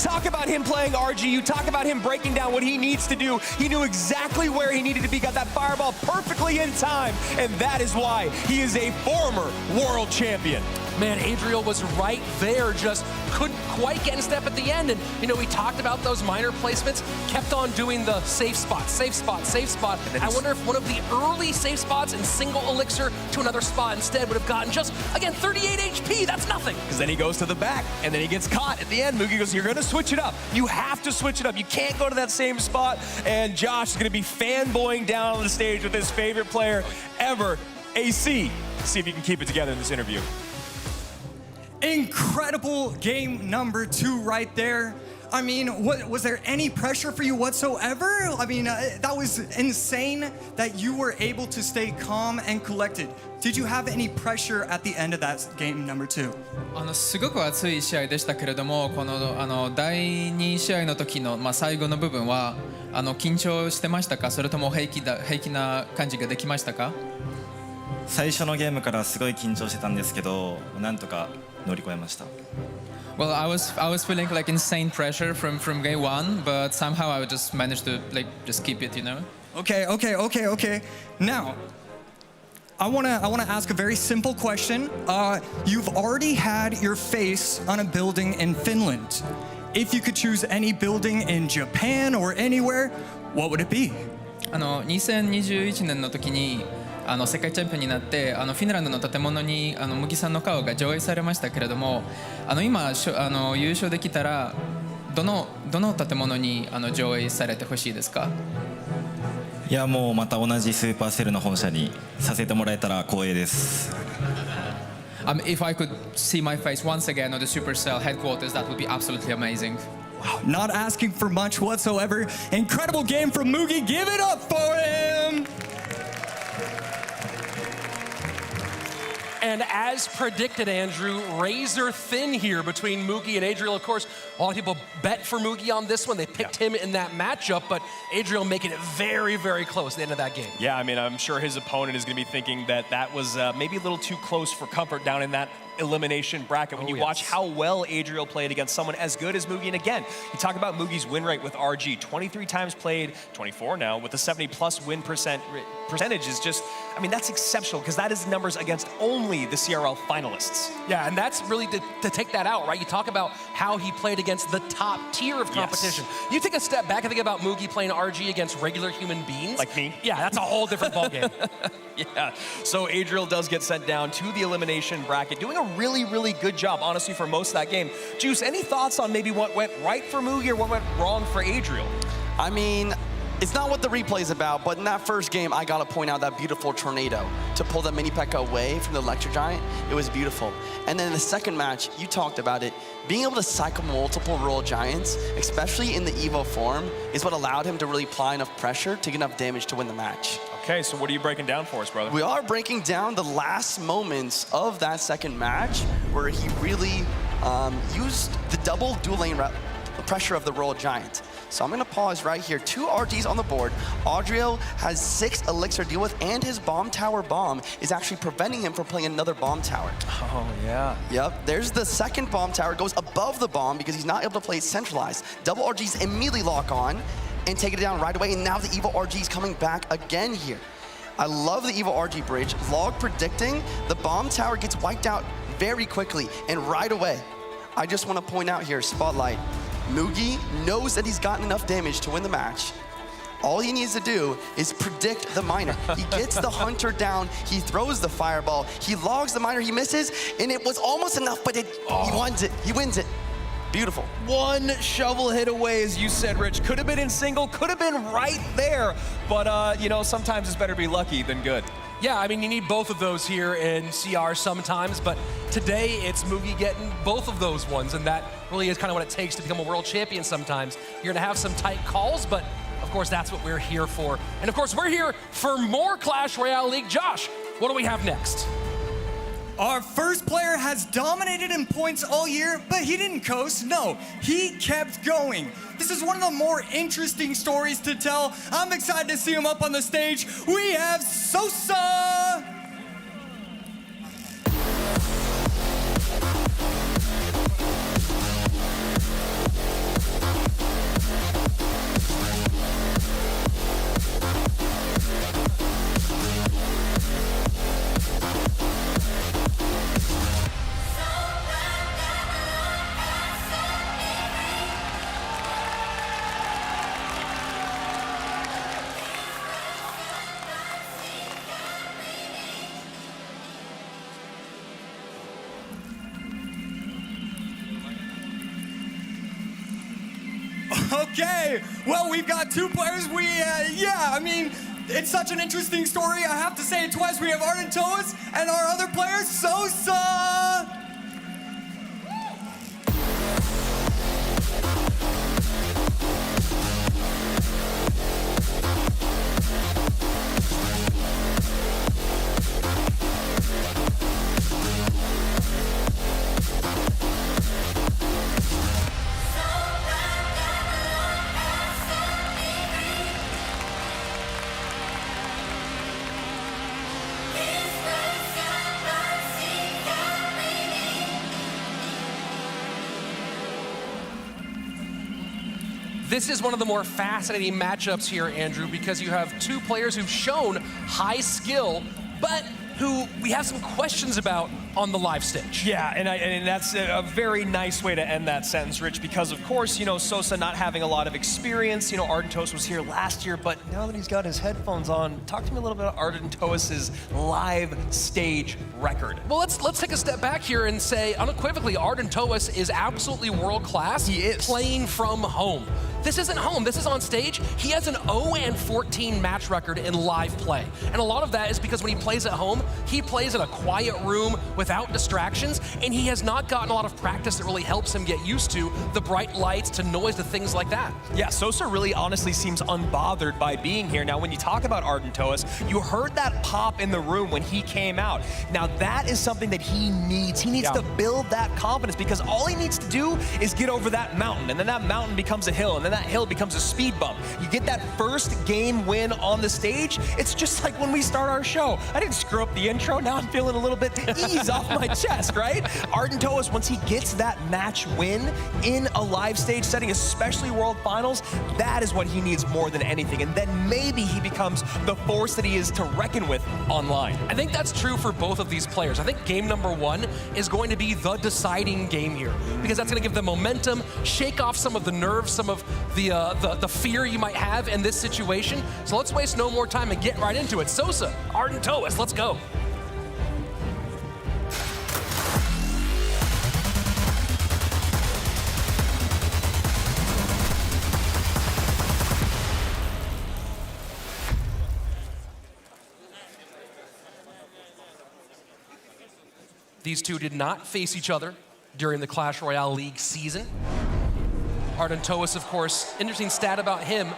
talk about him playing RG, you talk about him breaking down what he needs to do. He knew exactly where he needed to be, got that fireball perfectly in time, and that is why he is a former world champion. Man, Adriel was right there, just couldn't quite get in step at the end. And, you know, we talked about those minor placements, kept on doing the safe spot, safe spot, safe spot. I wonder if one of the early safe spots in single elixir to another spot instead would have gotten just, again, 38 HP. That's nothing. Because then he goes to the back, and then he gets caught at the end. Moogie goes, you're going to switch it up. You have to switch it up. You can't go to that same spot. And Josh is going to be fanboying down on the stage with his favorite player ever, AC. See if you can keep it together in this interview. Incredible game number 2 right there. I mean, was there any pressure for you whatsoever? I mean, that was insane that you were able to stay calm and collected. Did you have any pressure at the end of that game number 2? すごく熱い試合でしたけれども、この第2試合の時の最後の部分は緊張してましたか、それとも平気な感じができましたか？最初のゲームからすごい緊張してたんですけど、なんとか乗り越えました。Well, I was feeling like insane pressure from game 1, but somehow I just managed to just keep it, you know. Okay. Now, I wanna ask a very simple question. You've already had your face on a building in Finland. If you could choose any building in Japan or anywhere, what would it be? 2021年の時に世界チャンピオンになってフィンランドの建物にムギさんの顔が上映されましたけれども、今優勝できたらどの建物に上映されてほしいですか？いや、もうまた同じスーパーセルの本社にさせてもらえたら光栄です。If I could see my face once again on the Supercell headquarters, that would be absolutely amazing. Wow, not asking for much whatsoever. Incredible game from Mugi. Give it up for him. And as predicted, Andrew, razor thin here between Mugi and Adriel. Of course, a lot of people bet for Mugi on this one. They picked him in that matchup, but Adriel making it very, very close at the end of that game. Yeah, I mean, I'm sure his opponent is going to be thinking that was maybe a little too close for comfort down in that elimination bracket. When you watch how well Adriel played against someone as good as Mugi, and again, you talk about Mugi's win rate with RG, 23 times played, 24 now, with a 70+ win percentage is just, I mean, that's exceptional, because that is numbers against only the CRL finalists. Yeah, and that's really to take that out, right? You talk about how he played against the top tier of competition. Yes. You take a step back and think about Mugi playing RG against regular human beings. Like me? Yeah, that's a whole different ballgame. Yeah, so Adriel does get sent down to the elimination bracket, doing a really, really good job, honestly, for most of that game. Juice, any thoughts on maybe what went right for Mugi or what went wrong for Adriel? I mean, it's not what the replay is about, but in that first game, I gotta point out that beautiful tornado to pull that mini P.E.K.K.A away from the Electro Giant. It was beautiful. And then in the second match, you talked about it, being able to cycle multiple Royal Giants, especially in the Evo form, is what allowed him to really apply enough pressure to get enough damage to win the match. Okay, so what are you breaking down for us, brother? We are breaking down the last moments of that second match where he really used the double dual lane pressure of the Royal Giant. So I'm gonna pause right here. 2 RGs on the board. Adriel has 6 elixir to deal with, and his bomb tower bomb is actually preventing him from playing another bomb tower. Oh, yeah. Yep, there's the second bomb tower, goes above the bomb because he's not able to play it centralized. Double RGs immediately lock on and take it down right away, and now the Evo RG is coming back again here. I love the Evo RG bridge. Log predicting the bomb tower gets wiped out very quickly and right away. I just want to point out here, spotlight. Mugi knows that he's gotten enough damage to win the match. All he needs to do is predict the miner. He gets the hunter down, he throws the fireball, he logs the miner, he misses, and it was almost enough, but he wins it. Beautiful. One shovel hit away, as you said, Rich. Could have been in single, could have been right there, but you know, sometimes it's better to be lucky than good. Yeah, I mean, you need both of those here in CR sometimes, but today it's Mugi getting both of those ones, and that really is kind of what it takes to become a world champion sometimes. You're gonna have some tight calls, but of course, that's what we're here for. And of course, we're here for more Clash Royale League. Josh, what do we have next? Our first player has dominated in points all year, but he didn't coast. No, he kept going. This is one of the more interesting stories to tell. I'm excited to see him up on the stage. We have Sosa! Okay, well, we've got two players. I mean, it's such an interesting story. I have to say it twice. We have Arden Toas and our other player, Sosa. This is one of the more fascinating matchups here, Andrew, because you have two players who've shown high skill, but who we have some questions about on the live stage. Yeah, and that's a very nice way to end that sentence, Rich, because of course, you know, Sosa not having a lot of experience. You know, Arden Toas was here last year, but now that he's got his headphones on, talk to me a little bit about Arden Toas' live stage record. Well, let's take a step back here and say unequivocally, Arden Toas is absolutely world class. He is. Playing from home. This isn't home, this is on stage. He has an 0-14 match record in live play. And a lot of that is because when he plays at home, he plays in a quiet room without distractions, and he has not gotten a lot of practice that really helps him get used to the bright lights, to noise, to things like that. Yeah, Sosa really honestly seems unbothered by being here. Now, when you talk about Arden Toas, you heard that pop in the room when he came out. Now, that is something that he needs. He needs to build that confidence, because all he needs to do is get over that mountain, and then that mountain becomes a hill, and then that hill becomes a speed bump. You get that first game win on the stage, it's just like when we start our show. I didn't screw up the intro, now I'm feeling a little bit ease off my chest, right? Arden Toas, once he gets that match win in a live stage setting, especially World Finals, that is what he needs more than anything. And then maybe he becomes the force that he is to reckon with online. I think that's true for both of these players. I think game number one is going to be the deciding game here, because that's going to give them momentum, shake off some of the nerves, some of the fear you might have in this situation. So let's waste no more time and get right into it. Sosa, Arden Toas, let's go. These two did not face each other during the Clash Royale League season. Arden Toas, of course, interesting stat about him.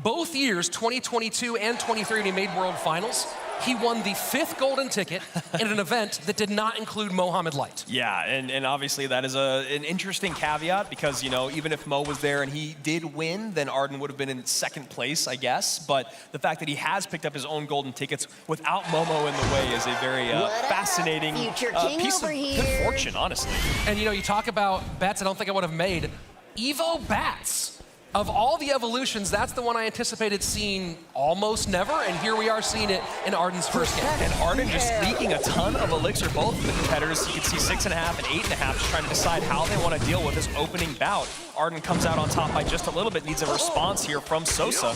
Both years, 2022 and 23, when he made World Finals, he won the 5th golden ticket in an event that did not include Mohamed Light. Yeah, and obviously that is an interesting caveat, because, you know, even if Mo was there and he did win, then Arden would have been in 2nd place, I guess. But the fact that he has picked up his own golden tickets without Momo in the way is a very fascinating piece of good fortune, honestly. And, you know, you talk about bets I don't think I would have made. Evo Bats. Of all the evolutions, that's the one I anticipated seeing almost never, and here we are seeing it in Arden's first game. And Arden just leaking a ton of elixir, both of the competitors. You can see 6.5 and 8.5 just trying to decide how they want to deal with this opening bout. Arden comes out on top by just a little bit, needs a response here from Sosa.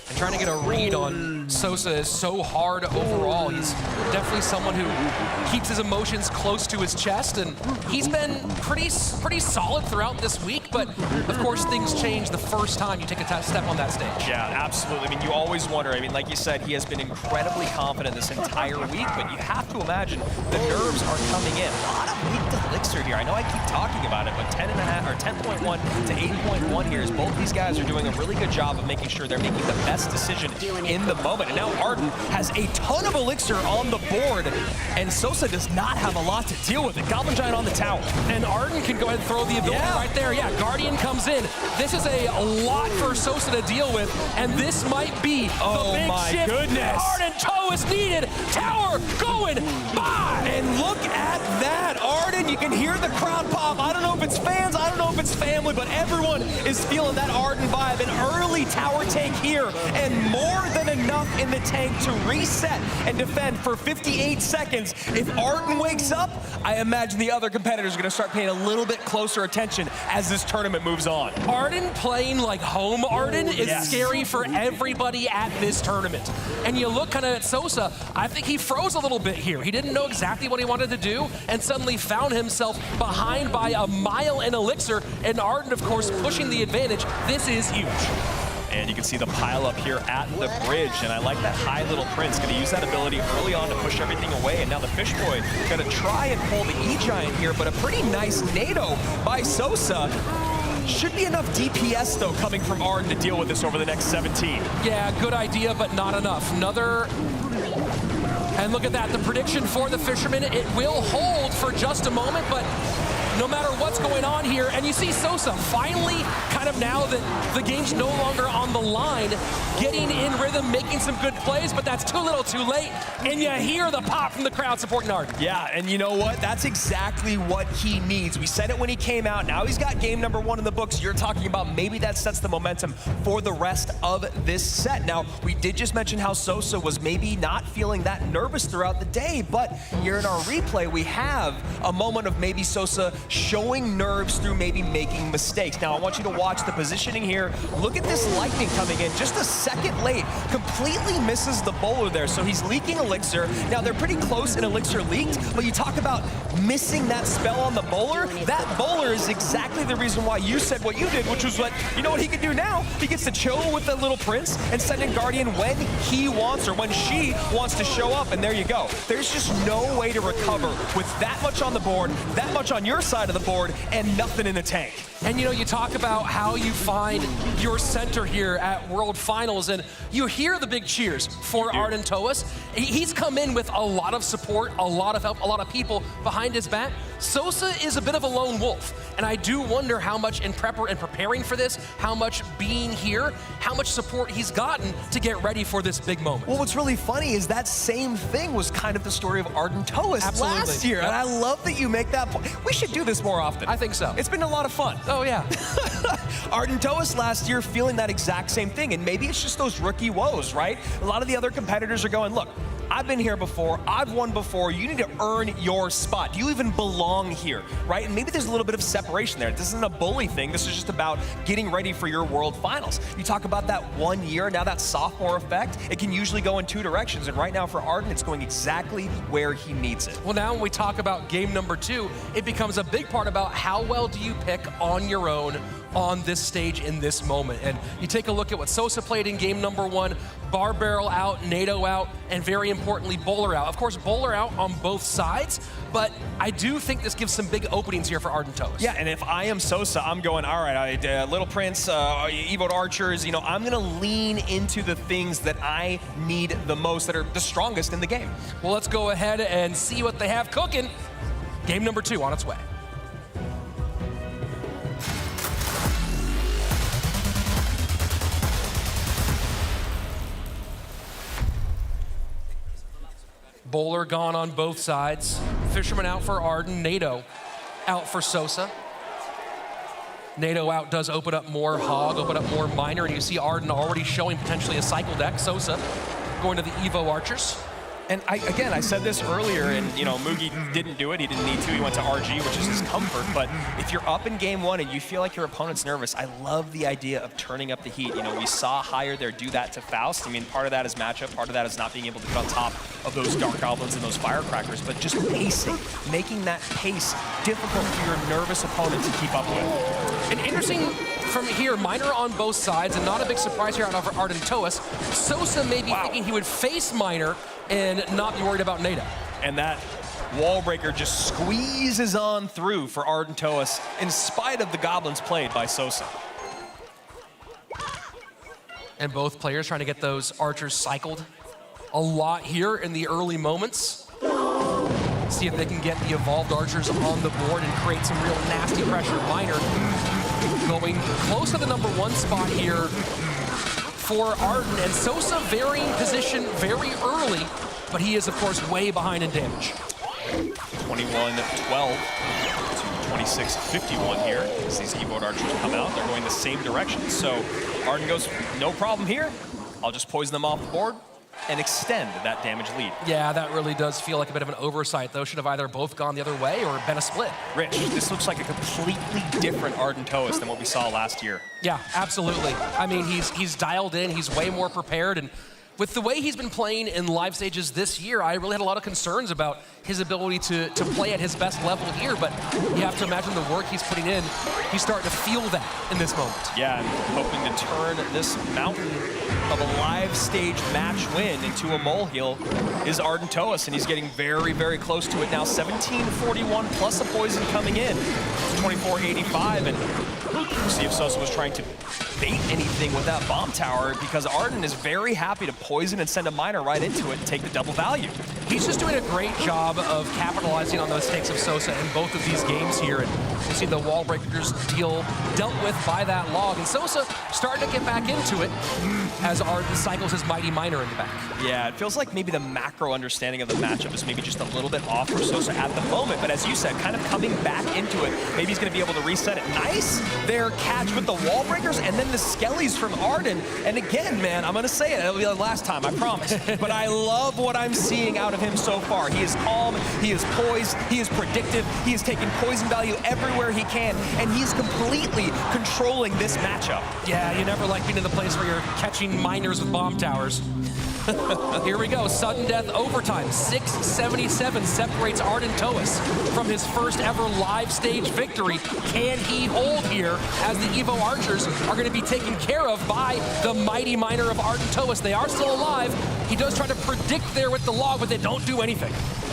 And trying to get a read on Sosa is so hard overall. He's definitely someone who keeps his emotions close to his chest, and he's been pretty solid throughout this week, but of course things change the first time you take a step on that stage. Yeah, absolutely. I mean, you always wonder. I mean, like you said, he has been incredibly confident this entire week, but you have to imagine the nerves are coming in. A lot of weak elixir here. I know I keep talking about it, but 10.5 or 10.1 to 8.1 here is both these guys are doing a really good job of making sure they're making the best decision in the moment. And now Arden has a ton of elixir on the board, and Sosa does not have a lot to deal with it. Goblin Giant on the tower. And Arden can go ahead and throw the ability right there. Yeah, Guardian comes in. This is a lot for Sosa to deal with, and this might be the big shift goodness. Arden Toas needed. Tower going by. And look at that, Arden. You can hear the crowd pop. I don't know if it's fans, I don't know if it's family, but everyone is feeling that Arden vibe. An early tower take here, and more than enough in the tank to reset and defend for 58 seconds. If Arden wakes up, I imagine the other competitors are going to start paying a little bit closer attention as this tournament moves on. Arden playing like home Arden is scary for everybody at this tournament. And you look kind of at Sosa, I think he froze a little bit here. He didn't know exactly what he wanted to do and suddenly found himself behind by a mile in elixir and Arden, of course, pushing the advantage. This is huge. And you can see the pile up here at the bridge, and I like that high little Prince. Gonna use that ability early on to push everything away, and now the Fish Boy gonna try and pull the E-Giant here, but a pretty nice nado by Sosa. Should be enough DPS, though, coming from Arden to deal with this over the next 17. Yeah, good idea, but not enough. Another... And look at that, the prediction for the Fisherman, it will hold for just a moment, but no matter what's going on here, and you see Sosa finally, kind of now that the game's no longer on the line, getting in rhythm, making some good plays, but that's too little too late, and you hear the pop from the crowd supporting Arden. Yeah, and you know what? That's exactly what he needs. We said it when he came out. Now he's got game number 1 in the books. You're talking about maybe that sets the momentum for the rest of this set. Now, we did just mention how Sosa was maybe not feeling that nervous throughout the day, but here in our replay, we have a moment of maybe Sosa showing nerves through maybe making mistakes. Now, I want you to watch the positioning here. Look at this lightning coming in just a second late. Completely misses the bowler there, so he's leaking Elixir. Now, they're pretty close in Elixir leaked, but you talk about missing that spell on the bowler. That bowler is exactly the reason why you said what you did, which was what, you know what he can do now? He gets to chill with the little Prince and send in Guardian when he wants or when she wants to show up, and there you go. There's just no way to recover with that much on the board, that much on your side of the board, and nothing in the tank. And you know, you talk about how you find your center here at World Finals, and you hear the big cheers for Arden Toas. He's come in with a lot of support, a lot of help, a lot of people behind his back. Sosa is a bit of a lone wolf, and I do wonder how much in preparing for this, how much being here, how much support he's gotten to get ready for this big moment. Well, what's really funny is that same thing was kind of the story of Arden Toas last year, and I love that you make that point. We should do this more often. I think so. It's been a lot of fun. Oh, yeah. Arden Toas last year feeling that exact same thing, and maybe it's just those rookie woes, right? A lot of the other competitors are going, look, I've been here before, I've won before, you need to earn your spot. Do you even belong here, right? And maybe there's a little bit of separation there. This isn't a bully thing, this is just about getting ready for your World Finals. You talk about that 1 year, now that sophomore effect, it can usually go in 2 directions, and right now for Arden, it's going exactly where he needs it. Well, now when we talk about game number 2, it becomes a big part about how well do you pick on your own on this stage in this moment. And you take a look at what Sosa played in game number 1, bar barrel out, nado out, and very importantly, bowler out. Of course, bowler out on both sides, but I do think this gives some big openings here for Arden Toas. Yeah, and if I am Sosa, I'm going, all right, Little Prince, Evoed Archers, you know, I'm gonna lean into the things that I need the most, that are the strongest in the game. Well, let's go ahead and see what they have cooking. Game number 2 on its way. Bowler gone on both sides. Fisherman out for Arden. nado out for Sosa. nado out does open up more Hog, open up more Miner, and you see Arden already showing potentially a cycle deck. Sosa going to the Evo Archers. And I said this earlier, and you know, Mugi didn't do it. He didn't need to. He went to RG, which is his comfort. But if you're up in game 1 and you feel like your opponent's nervous, I love the idea of turning up the heat. You know, we saw Higher there do that to Faust. I mean, part of that is matchup. Part of that is not being able to get on top of those Dark Goblins and those Firecrackers. But just pacing, making that pace difficult for your nervous opponent to keep up with. And interesting from here, Miner on both sides, and not a big surprise here on Arden Toas. Sosa may be thinking he would face Miner and not be worried about nado. And that wall breaker just squeezes on through for Arden Toas in spite of the Goblins played by Sosa. And both players trying to get those Archers cycled a lot here in the early moments. See if they can get the evolved Archers on the board and create some real nasty pressure. Miner going close to the number 1 spot here for Arden, and Sosa varying position very early, but he is, of course, way behind in damage. 21-12 to 26-51 here as these Evoed Archers come out. They're going the same direction, so Arden goes, no problem here. I'll just poison them off the board and extend that damage lead. Yeah, that really does feel like a bit of an oversight, though. Should have either both gone the other way or been a split. Rich, this looks like a completely different Arden Toas than what we saw last year. Yeah, absolutely. I mean, he's dialed in, he's way more prepared, and With the way he's been playing in live stages this year, I really had a lot of concerns about his ability to play at his best level here, but you have to imagine the work he's putting in. He's starting to feel that in this moment. Yeah, and hoping to turn this mountain of a live stage match win into a molehill is Arden Toas, and he's getting very, very close to it now. 17-41 plus a poison coming in. It's 24-85, and see if Sosa was trying to bait anything with that bomb tower, because Arden is very happy to poison and send a miner right into it and take the double value. He's just doing a great job of capitalizing on the mistakes of Sosa in both of these games here. And you see the wall breakers dealt with by that log. And Sosa starting to get back into it as Arden cycles his mighty miner in the back. Yeah, it feels like maybe the macro understanding of the matchup is maybe just a little bit off for Sosa at the moment. But as you said, kind of coming back into it, maybe he's going to be able to reset it. Nice there catch with the wall breakers and then the skellies from Arden. And again, man, I'm going to say it. It'll be the last time, I promise. But I love what I'm seeing out of him so far. He is calm, he is poised, he is predictive, he is taking poison value everywhere he can, and he's completely controlling this matchup. Yeah, you never like being in the place where you're catching miners with bomb towers. Here we go, sudden death overtime. 677 separates Arden Toas from his first ever live stage victory. Can he hold here as the Evo Archers are going to be taken care of by the mighty miner of Arden Toas? They are still alive. He does try to predict there with the log, but they don't do anything.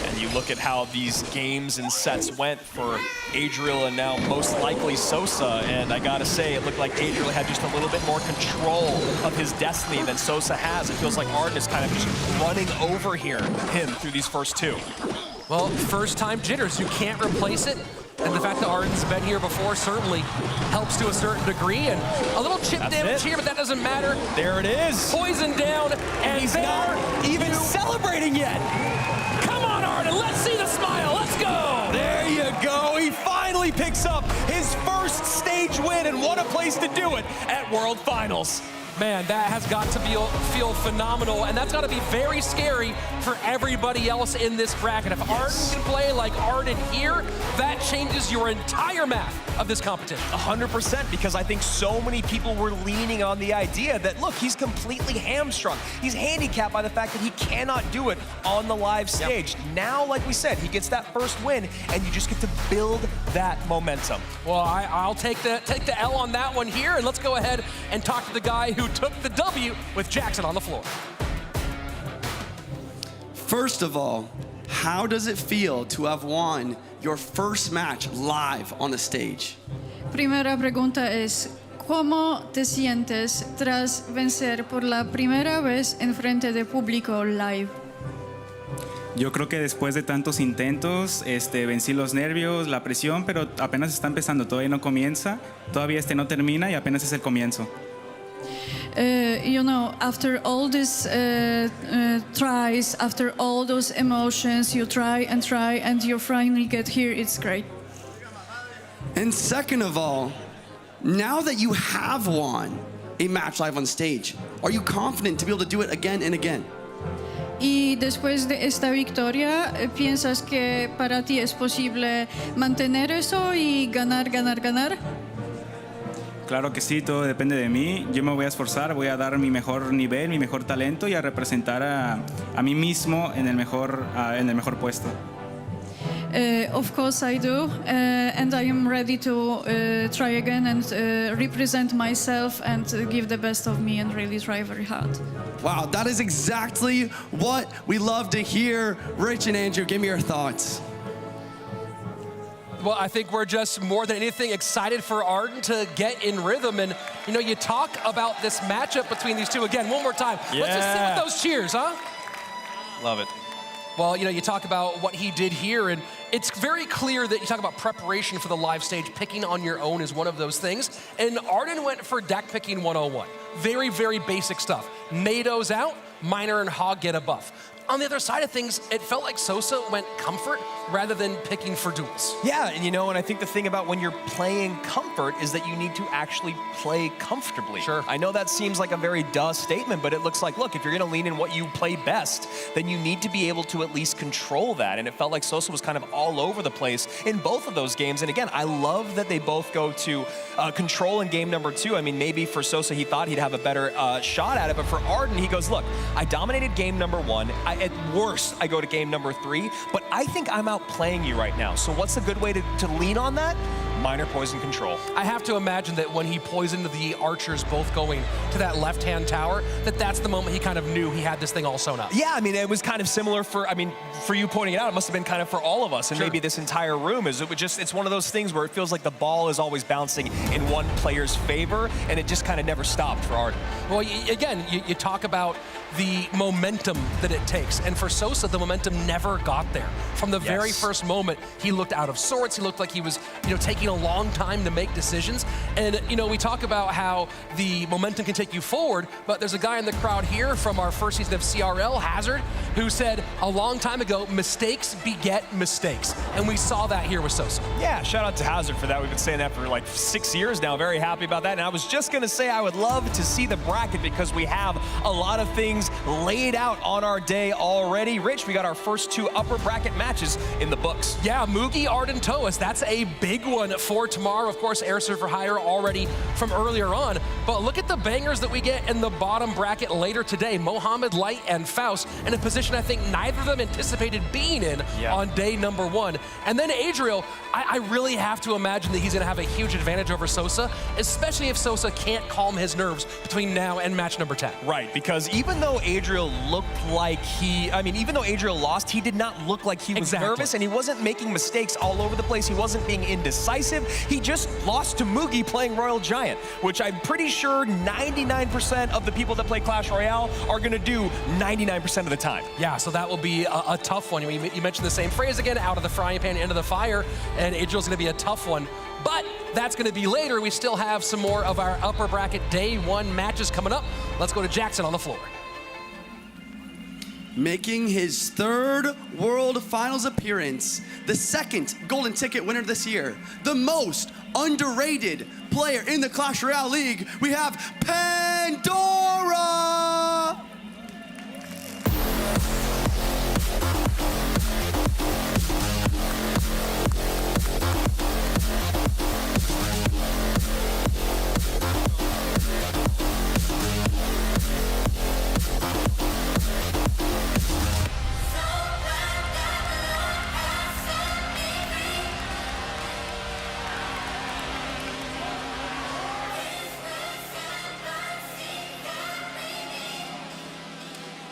And you look at how these games and sets went for Adriel and now most likely Sosa, and I gotta say, it looked like Adriel had just a little bit more control of his destiny than Sosa has. It feels like Arden is kind of just running over him through these first two. Well, first time jitters, you can't replace it. And the fact that Arden's been here before certainly helps to a certain degree. And a little chip damage here, but that doesn't matter. There it is. Poison down, and he's not even celebrating yet. Come on, Arden, let's see the smile, let's go. There you go, he finally picks up his first stage win, and what a place to do it at World Finals. Man, that has got to feel phenomenal, and that's got to be very scary for everybody else in this bracket. If Arden can play like Arden here, that changes your entire map of this competition. 100%, because I think so many people were leaning on the idea that, look, he's completely hamstrung. He's handicapped by the fact that he cannot do it on the live stage. Yep. Now, like we said, he gets that first win, and you just get to build that momentum. Well, I'll take the L on that one here, and let's go ahead and talk to the guy who took the W with Jackson on the floor. First of all, how does it feel to have won your first match live on the stage? Primera pregunta es, ¿cómo te sientes tras vencer por la primera vez en frente de público live? Yo creo que después de tantos intentos, vencí los nervios, la presión, pero apenas está empezando, todavía no comienza, todavía no termina y apenas es el comienzo. You know, after all these tries, after all those emotions, you try, and you finally get here, it's great. And second of all, now that you have won a match live on stage, are you confident to be able to do it again and again? Y después de esta victoria, ¿piensas que para ti es posible mantener eso y ganar? Claro que sí, todo depende de mí. Yo me voy a esforzar, voy a dar mi mejor nivel, mi mejor talento y a representar a mí mismo en el mejor puesto. Of course I do, and I am ready to try again and represent myself and give the best of me and really try very hard. Wow, that is exactly what we love to hear. Rich and Andrew, give me your thoughts. Well, I think we're just more than anything excited for Arden to get in rhythm. And, you know, you talk about this matchup between these two. Again, one more time. Yeah. Let's just sit with those cheers, huh? Love it. Well, you know, you talk about what he did here, and it's very clear that you talk about preparation for the live stage. Picking on your own is one of those things. And Arden went for deck picking 101. Very, very basic stuff. NATO's out, Miner and Hog get a buff. on the other side of things, it felt like Sosa went comfort rather than picking for duels. Yeah, and you know, and I think the thing about when you're playing comfort is that you need to actually play comfortably. Sure. I know that seems like a very duh statement, but it looks like, look, if you're gonna lean in what you play best, then you need to be able to at least control that. And it felt like Sosa was kind of all over the place in both of those games. And again, I love that they both go to control in game number 2. I mean, maybe for Sosa, he thought he'd have a better shot at it, but for Arden, he goes, look, I dominated game number 1. At worst, I go to game number 3, but I think I'm outplaying you right now. So what's a good way to lean on that? Minor poison control. I have to imagine that when he poisoned the archers both going to that left-hand tower, that's the moment he kind of knew he had this thing all sewn up. Yeah, I mean, it was kind of similar for you pointing it out, it must have been kind of for all of us, and maybe this entire room it's one of those things where it feels like the ball is always bouncing in one player's favor, and it just kind of never stopped for Arden. Well, again, you talk about the momentum that it takes, and for Sosa, the momentum never got there. From the very first moment, he looked out of sorts. He looked like he was, taking a long time to make decisions. And, we talk about how the momentum can take you forward, but there's a guy in the crowd here from our first season of CRL, Hazard, who said a long time ago, mistakes beget mistakes. And we saw that here with Sosa. Yeah, shout out to Hazard for that. We've been saying that for like 6 years now. Very happy about that. And I was just going to say I would love to see the bracket because we have a lot of things laid out on our day already. Rich, we got our first 2 upper bracket matches in the books. Yeah, Mugi, Arden, Toas. That's a big one for tomorrow. Of course, Airserve for Hire already from earlier on. But look at the bangers that we get in the bottom bracket later today. Mohamed, Light, and Faust in a position I think neither of them anticipated being in on day number 1. And then Adriel, I really have to imagine that he's going to have a huge advantage over Sosa, especially if Sosa can't calm his nerves between now and match number 10. Right, because even though Adriel looked like even though Adriel lost, he did not look like he was nervous, and he wasn't making mistakes all over the place. He wasn't being indecisive. He just lost to Mugi playing Royal Giant, which I'm pretty sure 99% of the people that play Clash Royale are going to do 99% of the time. Yeah, so that will be a tough one. You mentioned the same phrase again, out of the frying pan into the fire, and Adriel's going to be a tough one. But that's going to be later. We still have some more of our upper bracket day 1 matches coming up. Let's go to Jackson on the floor. Making his 3rd World Finals appearance, the 2nd golden ticket winner this year, the most underrated player in the Clash Royale League, we have Pandora!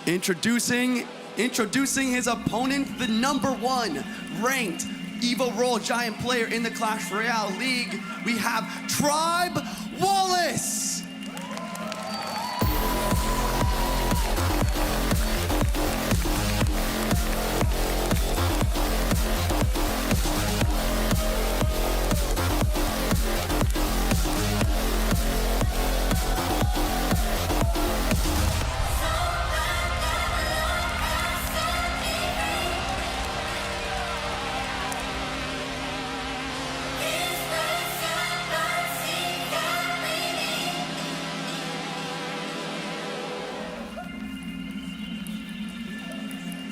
Introducing his opponent, the number 1 ranked Evo Royal Giant player in the Clash Royale League, we have Tribe Wallace.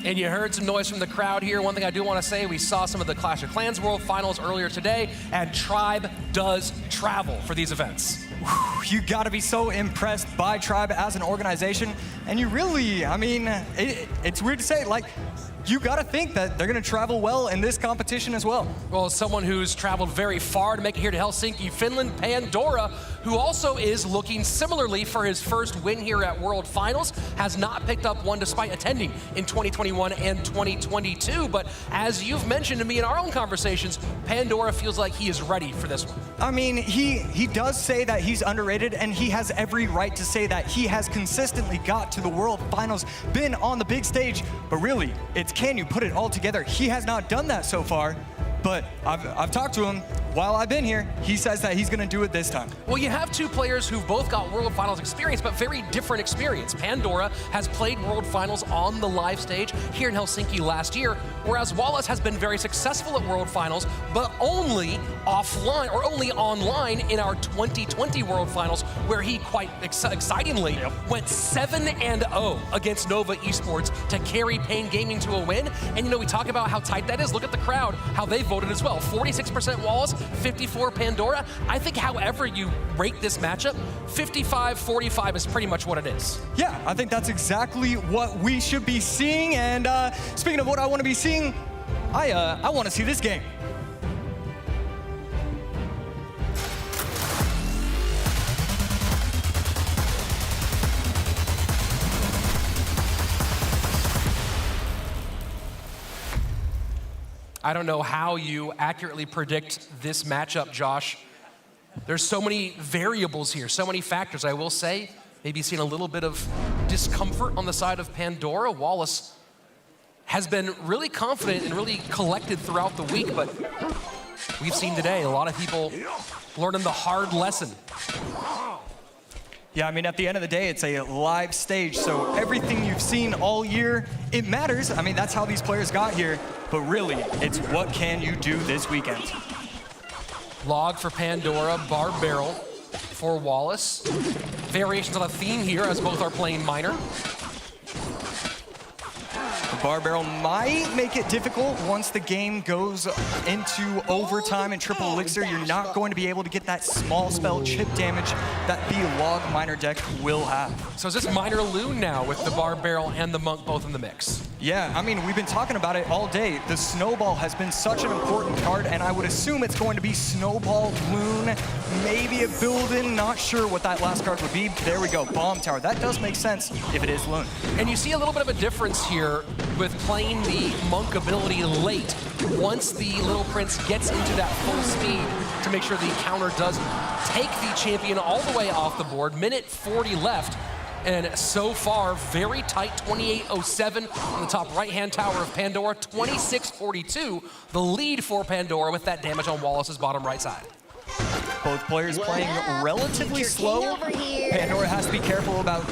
And you heard some noise from the crowd here. One thing I do want to say, we saw some of the Clash of Clans World Finals earlier today, and Tribe does travel for these events. You gotta be so impressed by Tribe as an organization, and you really, it's weird to say, you gotta think that they're gonna travel well in this competition as well. Well, as someone who's traveled very far to make it here to Helsinki, Finland, Pandora, who also is looking similarly for his first win here at World Finals, has not picked up one despite attending in 2021 and 2022. But as you've mentioned to me in our own conversations, Pandora feels like he is ready for this one. He does say that he's underrated, and he has every right to say that. He has consistently got to the World Finals, been on the big stage, but really, can you put it all together? He has not done that so far, but I've talked to him. while I've been here, he says that he's going to do it this time. Well, you have two players who've both got World Finals experience, but very different experience. Pandora has played World Finals on the live stage here in Helsinki last year, whereas Wallace has been very successful at World Finals, but only offline or only online in our 2020 World Finals, where he quite excitingly went 7-0 against Nova Esports to carry Pain Gaming to a win. And you know, we talk about how tight that is. Look at the crowd, how they voted as well. 46% Wallace, 54 Pandora. I think however you rate this matchup, 55-45 is pretty much what it is. Yeah, I think that's exactly what we should be seeing. And speaking of what I want to be seeing, I want to see this game. I don't know how you accurately predict this matchup, Josh. There's so many variables here, so many factors. I will say, maybe seeing a little bit of discomfort on the side of Pandora. Wallace has been really confident and really collected throughout the week, but we've seen today a lot of people learning the hard lesson. Yeah, I mean, at the end of the day, it's a live stage, so everything you've seen all year, it matters. I mean, that's how these players got here, but really, it's what can you do this weekend? Log for Pandora, Bar Barrel for Wallace. Variations on a theme here as both are playing minor. The Bar Barrel might make it difficult once the game goes into overtime and triple elixir. You're not going to be able to get that small spell chip damage that the Log minor deck will have. So is this minor Loon now with the Bar Barrel and the Monk both in the mix? Yeah, I mean, we've been talking about it all day. The Snowball has been such an important card, and I would assume it's going to be Snowball, Loon, maybe a build-in, not sure what that last card would be. There we go, Bomb Tower. That does make sense if it is Loon. And you see a little bit of a difference here with playing the Monk ability late. Once the Little Prince gets into that full speed to make sure the counter does take the champion all the way off the board. Minute 40 left. And so far, very tight, 28-07 on the top right-hand tower of Pandora, 26-42, the lead for Pandora with that damage on Wallace's bottom right side. Both players playing relatively slow. Pandora has to be careful about,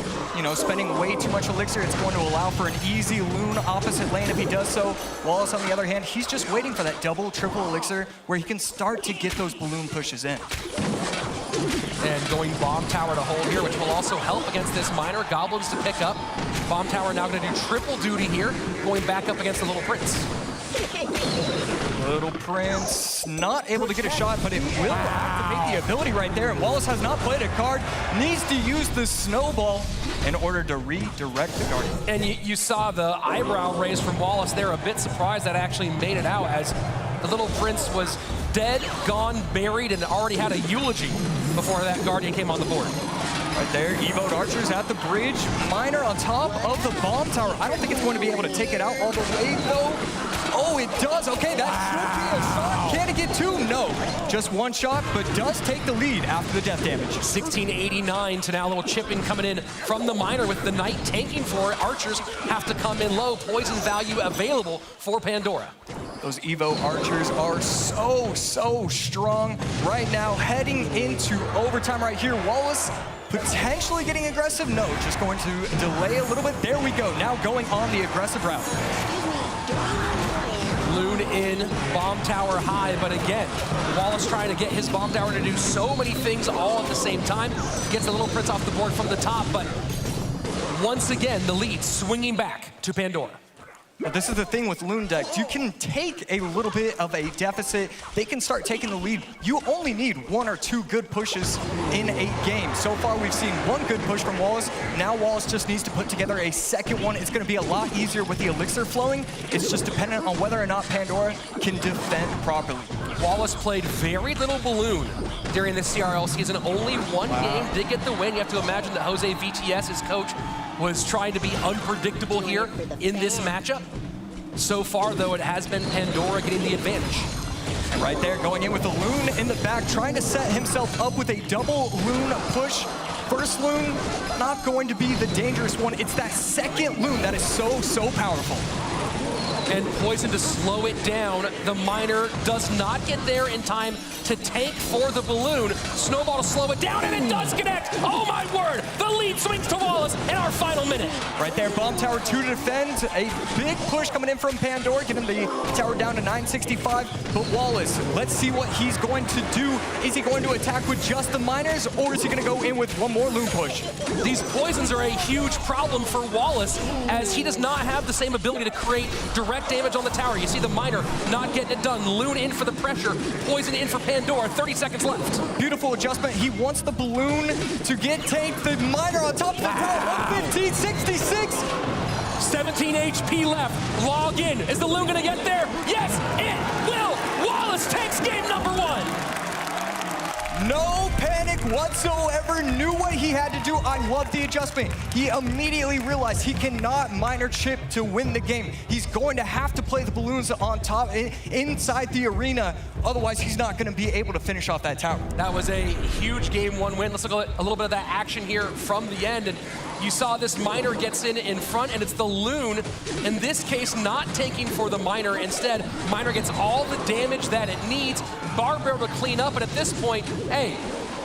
spending way too much elixir. It's going to allow for an easy Loon opposite lane if he does so. Wallace, on the other hand, he's just waiting for that double, triple elixir where he can start to get those balloon pushes in. And going Bomb Tower to hold here, which will also help against this minor. Goblins to pick up. Bomb Tower now going to do triple duty here, going back up against the Little Prince. Little Prince not able to get a shot, but it will activate the ability right there. And Wallace has not played a card, needs to use the Snowball in order to redirect the Guardian. And you saw the eyebrow raise from Wallace there, a bit surprised that actually made it out, as the Little Prince was dead, gone, buried, and already had a eulogy before that Guardian came on the board. Right there, Evoed Archers at the bridge. Minor on top of the Bomb Tower. I don't think it's going to be able to take it out all the way, though. Oh, it does. Okay, that should be a shot. Can it get two? No. Just one shot, but does take the lead after the death damage. 1689 to now a little chipping coming in from the minor with the Knight tanking for it. Archers have to come in low. Poison value available for Pandora. Those Evo Archers are so strong right now. Heading into overtime right here. Wallace potentially getting aggressive. No, just going to delay a little bit. There we go. Now going on the aggressive route. Loon in, Bomb Tower high, but again, Wallace trying to get his Bomb Tower to do so many things all at the same time. Gets the Little Prince off the board from the top, but once again, the lead swinging back to Pandora. But this is the thing with Loon decks. You can take a little bit of a deficit. They can start taking the lead. You only need one or two good pushes in a game. So far, we've seen one good push from Wallace. Now Wallace just needs to put together a second one. It's going to be a lot easier with the elixir flowing. It's just dependent on whether or not Pandora can defend properly. Wallace played very little Balloon during the CRL season. Only one game did get the win. You have to imagine that Jose VTS, his coach, was trying to be unpredictable here in this matchup. So far, though, it has been Pandora getting the advantage. And right there, going in with the Loon in the back, trying to set himself up with a double Loon push. First Loon, not going to be the dangerous one. It's that second Loon that is so powerful. and Poison to slow it down. The Miner does not get there in time to tank for the balloon. Snowball to slow it down, and it does connect. Oh my word! The lead swings to Wallace in our final minute. Right there, Bomb Tower 2 to defend. A big push coming in from Pandora, getting the tower down to 965. But Wallace, let's see what he's going to do. Is he going to attack with just the miners, or is he going to go in with one more loon push? These poisons are a huge problem for Wallace, as he does not have the same ability to create direct damage on the tower. You see the Miner not getting it done. Loon in for the pressure. Poison in for Pandora. 30 seconds left. Beautiful adjustment. He wants the balloon to get tanked. The Miner on top of the tower. 115, 66. 17 HP left. Log in. Is the Loon gonna get there? Yes, it will. Wallace takes game number 1. No panic whatsoever, knew what he had to do. I love the adjustment. He immediately realized he cannot Miner chip to win the game. He's going to have to play the balloons on top, inside the arena. Otherwise, he's not going to be able to finish off that tower. That was a huge game 1 win. Let's look at a little bit of that action here from the end. And you saw this Miner gets in front, and it's the Loon, in this case, not taking for the Miner. Instead, Miner gets all the damage that it needs. Barbell to clean up, and at this point, hey,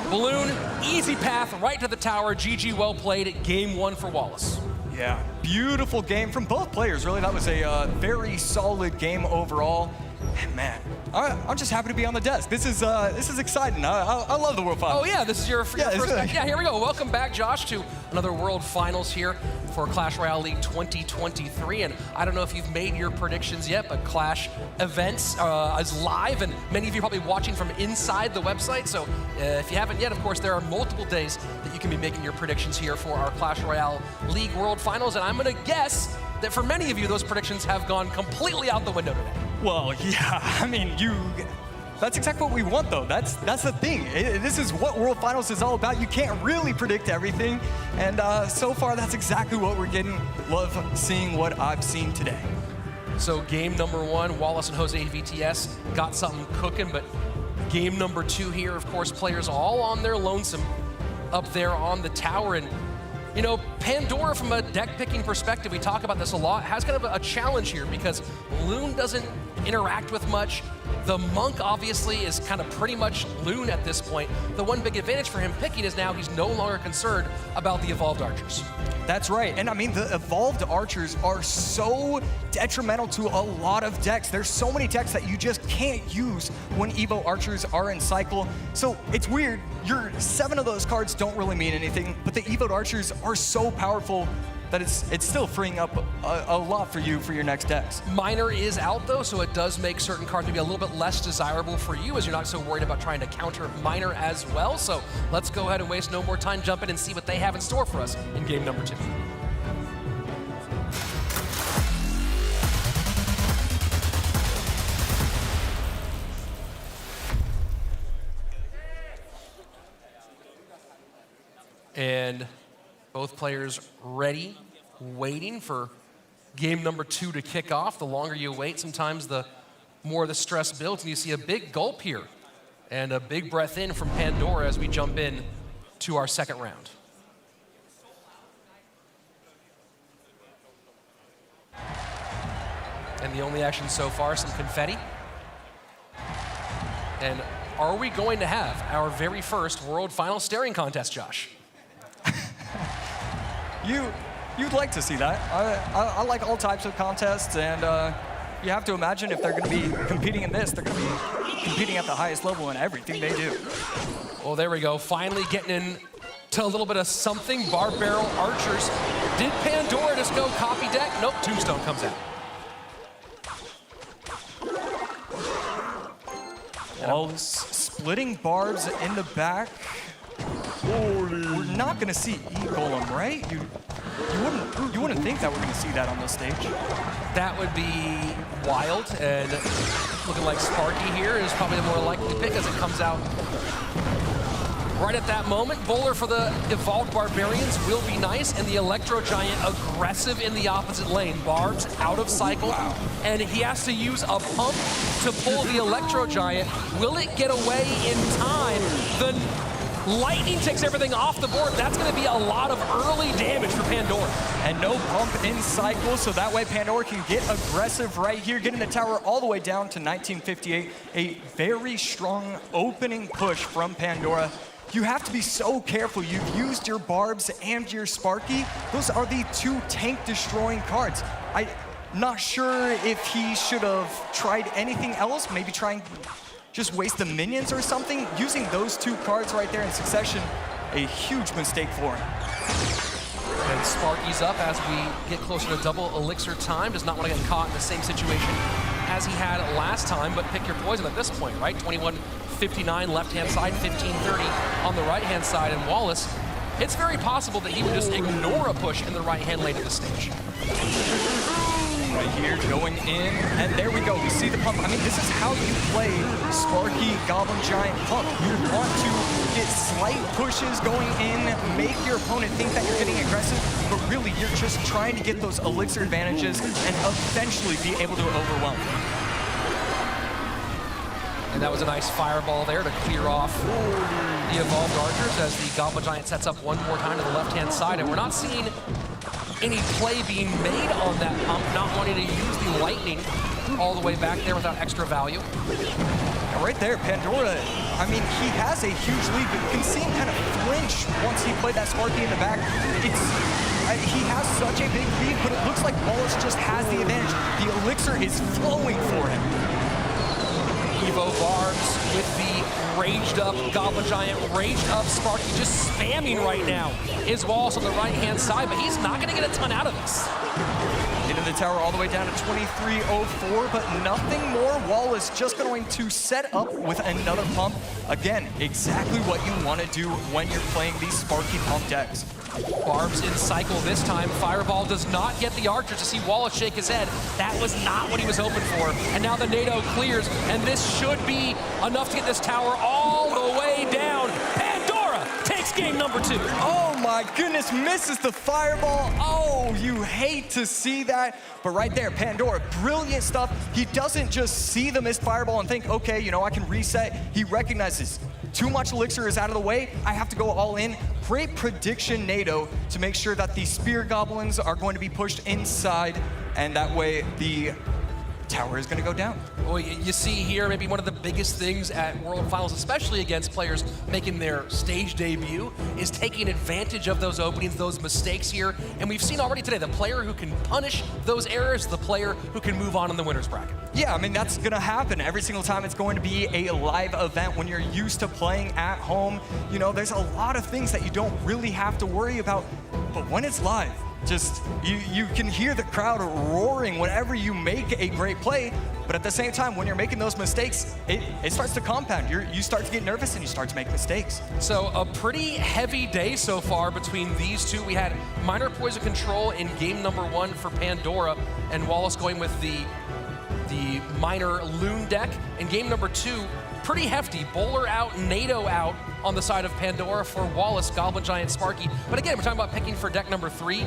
Balloon, easy path right to the tower. GG, well played. Game 1 for Wallace. Yeah, beautiful game from both players, really. That was a very solid game overall. And man, I'm just happy to be on the desk. This is exciting. I love the World Finals. Oh yeah, this is your first back. Yeah, here we go. Welcome back, Josh, to another World Finals here for Clash Royale League 2023. And I don't know if you've made your predictions yet, but Clash Events is live, and many of you are probably watching from inside the website. So if you haven't yet, of course, there are multiple days that you can be making your predictions here for our Clash Royale League World Finals. And I'm going to guess that for many of you, those predictions have gone completely out the window today. Well, yeah, I mean, that's exactly what we want, though. That's the thing. This is what World Finals is all about. You can't really predict everything, and so far, that's exactly what we're getting. Love seeing what I've seen today. So game number 1, Wallace and Jose VTS got something cooking, but game number 2 here, of course, players all on their lonesome up there on the tower. And you know, Pandora, from a deck picking perspective, we talk about this a lot, has kind of a challenge here because Loon doesn't interact with much. The Monk obviously is kind of pretty much Loon at this point. The one big advantage for him picking is now he's no longer concerned about the Evolved Archers. That's right, and I mean, the Evolved Archers are so detrimental to a lot of decks. There's so many decks that you just can't use when Evo Archers are in cycle. So it's weird, your 7 of those cards don't really mean anything, but the Evo Archers are so powerful that it's still freeing up a lot for you for your next decks. Miner is out though, so it does make certain cards maybe a little bit less desirable for you, as you're not so worried about trying to counter Miner as well. So let's go ahead and waste no more time, jump in and see what they have in store for us in game number 2. And both players ready, waiting for game number 2 to kick off. The longer you wait, sometimes the more the stress builds, and you see a big gulp here and a big breath in from Pandora as we jump in to our second round. And the only action so far, some confetti. And are we going to have our very first World Final staring contest, Josh? You'd like to see that. I like all types of contests, and you have to imagine if they're going to be competing in this, they're going to be competing at the highest level in everything they do. Well, there we go. Finally getting in to a little bit of something. Barbarrel Archers. Did Pandora just go copy deck? Nope, Tombstone comes out. Wallace splitting barbs in the back. We're not going to see E-Golem, right? You wouldn't think that we're going to see that on this stage. That would be wild, and looking like Sparky here is probably the more likely pick as it comes out. Right at that moment, Bowler for the Evolved Barbarians will be nice, and the Electro Giant aggressive in the opposite lane. Barbs out of cycle, and he has to use a pump to pull the Electro Giant. Will it get away in time? Lightning takes everything off the board. That's going to be a lot of early damage for Pandora. And no pump in cycle, so that way Pandora can get aggressive right here, getting the tower all the way down to 1958. A very strong opening push from Pandora. You have to be so careful. You've used your Barbs and your Sparky. Those are the two tank-destroying cards. I'm not sure if he should have tried anything else, maybe trying just waste the minions or something. Using those two cards right there in succession, a huge mistake for him. And Sparky's up as we get closer to double elixir time. Does not want to get caught in the same situation as he had last time, but pick your poison at this point, right? 21:59 left-hand side, 15:30 on the right-hand side, and Wallace, it's very possible that he would just ignore a push in the right-hand lane of the stage. Right here, going in, and there we go. We see the pump. I mean, this is how you play Sparky Goblin Giant Pump. You want to get slight pushes going in, make your opponent think that you're getting aggressive, but really you're just trying to get those elixir advantages and eventually be able to overwhelm. And that was a nice fireball there to clear off the evolved archers as the Goblin Giant sets up one more time to the left-hand side, and we're not seeing any play being made on that pump, not wanting to use the lightning all the way back there without extra value. And right there, Pandora, I mean, he has a huge lead, but you can see him kind of flinch once he played that Sparky in the back. He has such a big lead, but it looks like Wallace just has the advantage. The elixir is flowing for him. Evo Barbs with the raged up Goblin Giant, raged up Sparky, just spamming right now. Is Wallace on the right-hand side, but he's not gonna get a ton out of this. Into the tower all the way down to 23:04, but nothing more. Wallace just going to set up with another pump. Again, exactly what you want to do when you're playing these Sparky pump decks. Barbs in cycle this time. Fireball does not get the archer to see Wallace shake his head. That was not what he was hoping for. And now the NATO clears, and this should be enough to get this tower all the way down. Pandora takes game number 2. Oh my goodness, misses the fireball. Oh, you hate to see that. But right there, Pandora, brilliant stuff. He doesn't just see the missed fireball and think, okay, you know, I can reset. He recognizes too much elixir is out of the way. I have to go all in. Great prediction, NATO, to make sure that the spear goblins are going to be pushed inside, and that way the tower is going to go down. Well, you see here maybe one of the biggest things at World Finals, especially against players making their stage debut, is taking advantage of those openings, those mistakes here. And we've seen already today, the player who can punish those errors, the player who can move on in the winner's bracket. Yeah, I mean, that's going to happen every single time. It's going to be a live event. When you're used to playing at home, you know, there's a lot of things that you don't really have to worry about. But when it's live, just you can hear the crowd roaring whenever you make a great play, but at the same time, when you're making those mistakes, it starts to compound. You start to get nervous and you start to make mistakes. So a pretty heavy day so far between these two. We had minor poison control in game number 1 for Pandora, and Wallace going with the minor loon deck. In game number 2, pretty hefty. Bowler out, NATO out on the side of Pandora for Wallace, Goblin Giant, Sparky. But again, we're talking about picking for deck number 3.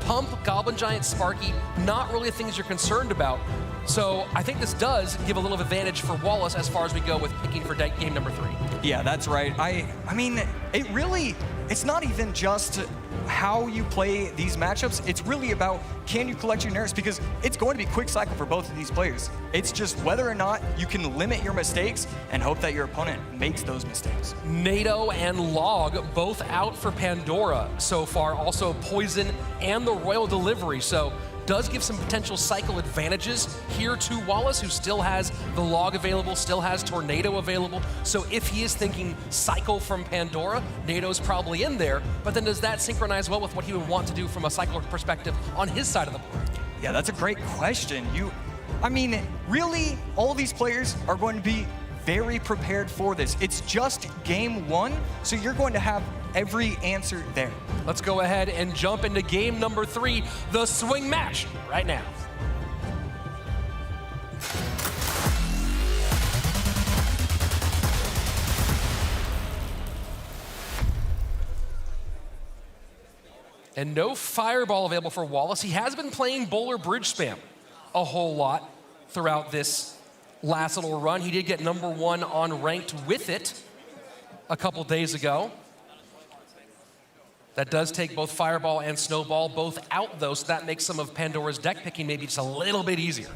Pump, Goblin Giant, Sparky, not really things you're concerned about. So I think this does give a little advantage for Wallace as far as we go with picking for deck game number 3. Yeah, that's right. I mean, it's not even just how you play these matchups. It's really about, can you collect your nerfs? Because it's going to be quick cycle for both of these players. It's just whether or not you can limit your mistakes and hope that your opponent makes those mistakes. NATO and Log both out for Pandora so far. Also Poison and the Royal Delivery. So does give some potential cycle advantages here to Wallace, who still has the Log available, still has Tornado available. So if he is thinking cycle from Pandora, NATO's probably in there, but then does that synchronize well with what he would want to do from a cycle perspective on his side of the board? Yeah, that's a great question. I mean, really, all these players are going to be very prepared for this. It's just game 1, so you're going to have every answer there. Let's go ahead and jump into game number 3, the swing match, right now. And no fireball available for Wallace. He has been playing bowler bridge spam a whole lot throughout this last little run. He did get number 1 on ranked with it a couple days ago. That does take both Fireball and Snowball both out, though, so that makes some of Pandora's deck picking maybe just a little bit easier.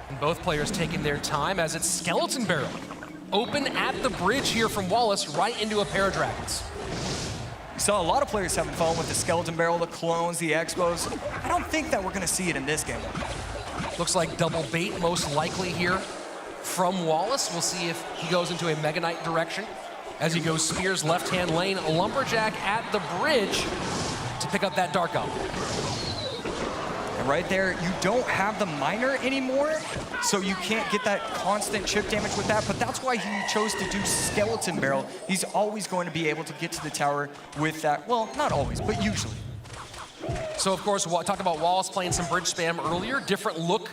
And both players taking their time as it's Skeleton Barrel. Open at the bridge here from Wallace, right into a pair of dragons. We saw a lot of players having fun with the Skeleton Barrel, the clones, the expos. I don't think that we're gonna see it in this game. Looks like double bait most likely here from Wallace. We'll see if he goes into a Mega Knight direction as he goes Spears left-hand lane, Lumberjack at the bridge to pick up that Dark Goblin. And right there, you don't have the miner anymore, so you can't get that constant chip damage with that, but that's why he chose to do Skeleton Barrel. He's always going to be able to get to the tower with that, well, not always, but usually. So, of course, we talked about Wallace playing some bridge spam earlier. Different look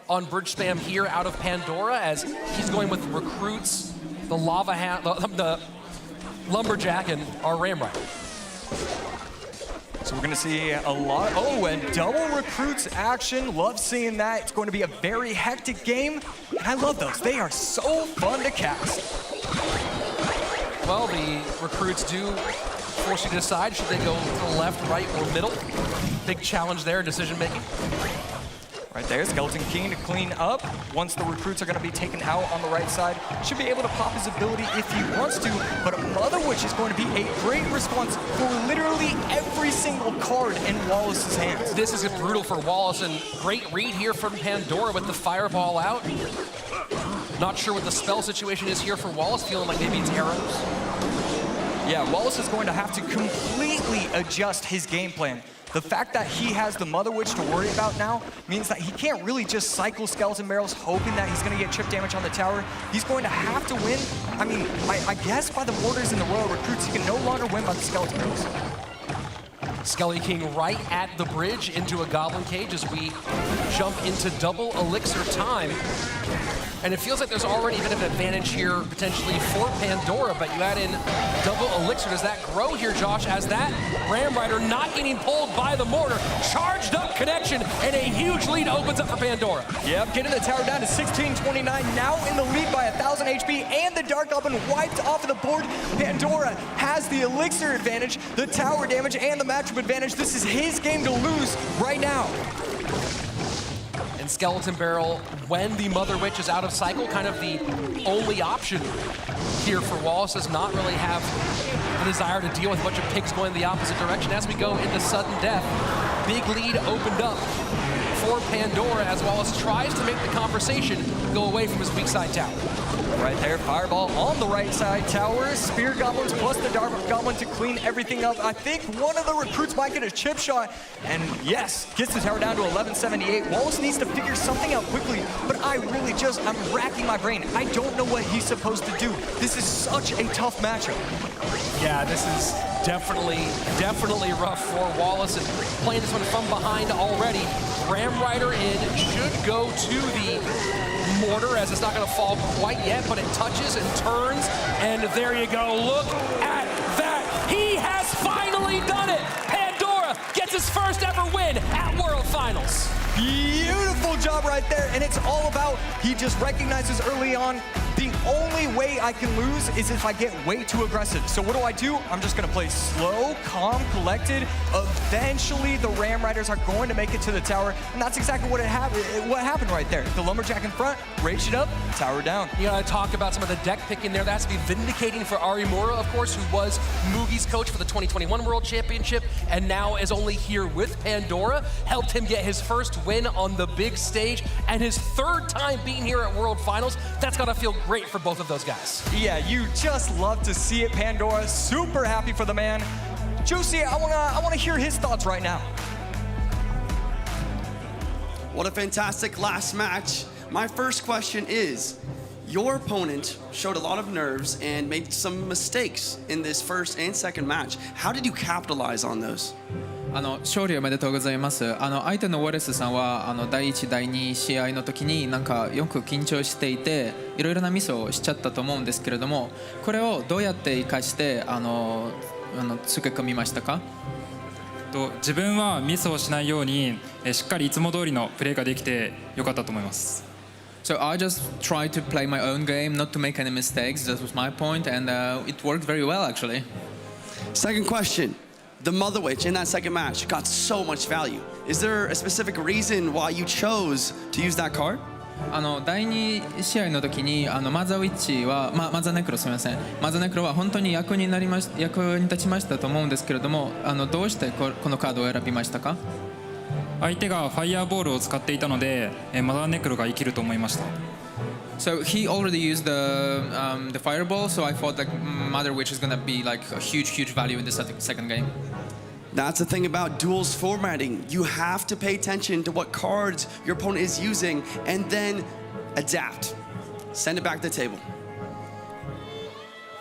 on bridge spam here out of Pandora as he's going with recruits, the Lava Hand, the Lumberjack, and our Ram Rider. So we're gonna see a lot, oh, and double recruits action. Love seeing that. It's going to be a very hectic game. And I love those. They are so fun to cast. Well, the recruits do force you to decide, should they go to the left, right, or middle? Big challenge there, decision making. Right there, Skeleton King to clean up. Once the recruits are gonna be taken out on the right side, should be able to pop his ability if he wants to, but a Mother Witch is going to be a great response for literally every single card in Wallace's hands. This is brutal for Wallace, and great read here from Pandora with the Fireball out. Not sure what the spell situation is here for Wallace, feeling like maybe it's arrows. Yeah, Wallace is going to have to completely adjust his game plan. The fact that he has the Mother Witch to worry about now means that he can't really just cycle Skeleton Barrels hoping that he's going to get chip damage on the tower. He's going to have to win. I mean, I guess by the Warders and the Royal Recruits, he can no longer win by the Skeleton Barrels. Skelly King right at the bridge into a Goblin Cage as we jump into double elixir time. And it feels like there's already a bit of an advantage here potentially for Pandora, but you add in double elixir. Does that grow here, Josh, as that Ram Rider not getting pulled by the mortar? Charged up connection, and a huge lead opens up for Pandora. Yep, getting the tower down to 1629, now in the lead by 1,000 HP, and the Dark Goblin wiped off of the board. Pandora has the elixir advantage, the tower damage, and the matchup advantage. This is his game to lose right now. And Skeleton Barrel, when the Mother Witch is out of cycle, kind of the only option here for Wallace, does not really have the desire to deal with a bunch of pigs going the opposite direction. As we go into sudden death, big lead opened up for Pandora as Wallace tries to make the conversation go away from his weak side tower. Right there, Fireball on the right side tower. Spear Goblins plus the Dark Goblin to clean everything up. I think one of the recruits might get a chip shot. And yes, gets the tower down to 1178. Wallace needs to figure something out quickly, but I'm racking my brain. I don't know what he's supposed to do. This is such a tough matchup. Yeah, this is definitely rough for Wallace, and playing this one from behind already. Ram Rider in should go to the mortar, as it's not going to fall quite yet, but it touches and turns, and there you go. Look at that. He has finally done it. Pandora gets his first ever win at World Finals. Beautiful job right there, and it's all about, he just recognizes early on, the only way I can lose is if I get way too aggressive. So what do? I'm just gonna play slow, calm, collected. Eventually, the Ram Riders are going to make it to the tower, and that's exactly what happened right there. The Lumberjack in front, raged it up, tower down. You gotta talk about some of the deck picking there. That has to be vindicating for Arimura, of course, who was Mugi's coach for the 2021 World Championship, and now is only here with Pandora. Helped him get his first win on the big stage, and his third time being here at World Finals. That's gotta feel great for both of those guys. Yeah, you just love to see it. Pandora, super happy for the man. Josie, I wanna hear his thoughts right now. What a fantastic last match. My first question is, your opponent showed a lot of nerves and made some mistakes in this first and second match. How did you capitalize on those? 勝利おめでとうございます。相手のウォレスさんは第1、第2試合の時になんかよく緊張していていろいろなミスをしちゃったと思うんですけれども、これをどうやって生かしてつけ込みましたか自分はミスをしないようにしっかりいつも通りのプレーができてよかったと思います。So I just tried to play my own game, not to make any mistakes. That was my point, and it worked very well actually. Second question. The Mother Witch in that second match got so much value. Is there a specific reason why you chose to use that card? 第2試合の時にマザーウィッチは、マザーネクロすみません、マザーネクロは本当に役に立ちましたと思うんですけれども、どうしてこのカードを選びましたか？相手がファイヤーボールを使っていたのでマザーネクロが生きると思いました。So he already used the fireball, so I thought like Mother Witch is gonna be like a huge value in the second game. That's the thing about duels formatting. You have to pay attention to what cards your opponent is using and then adapt. Send it back to the table.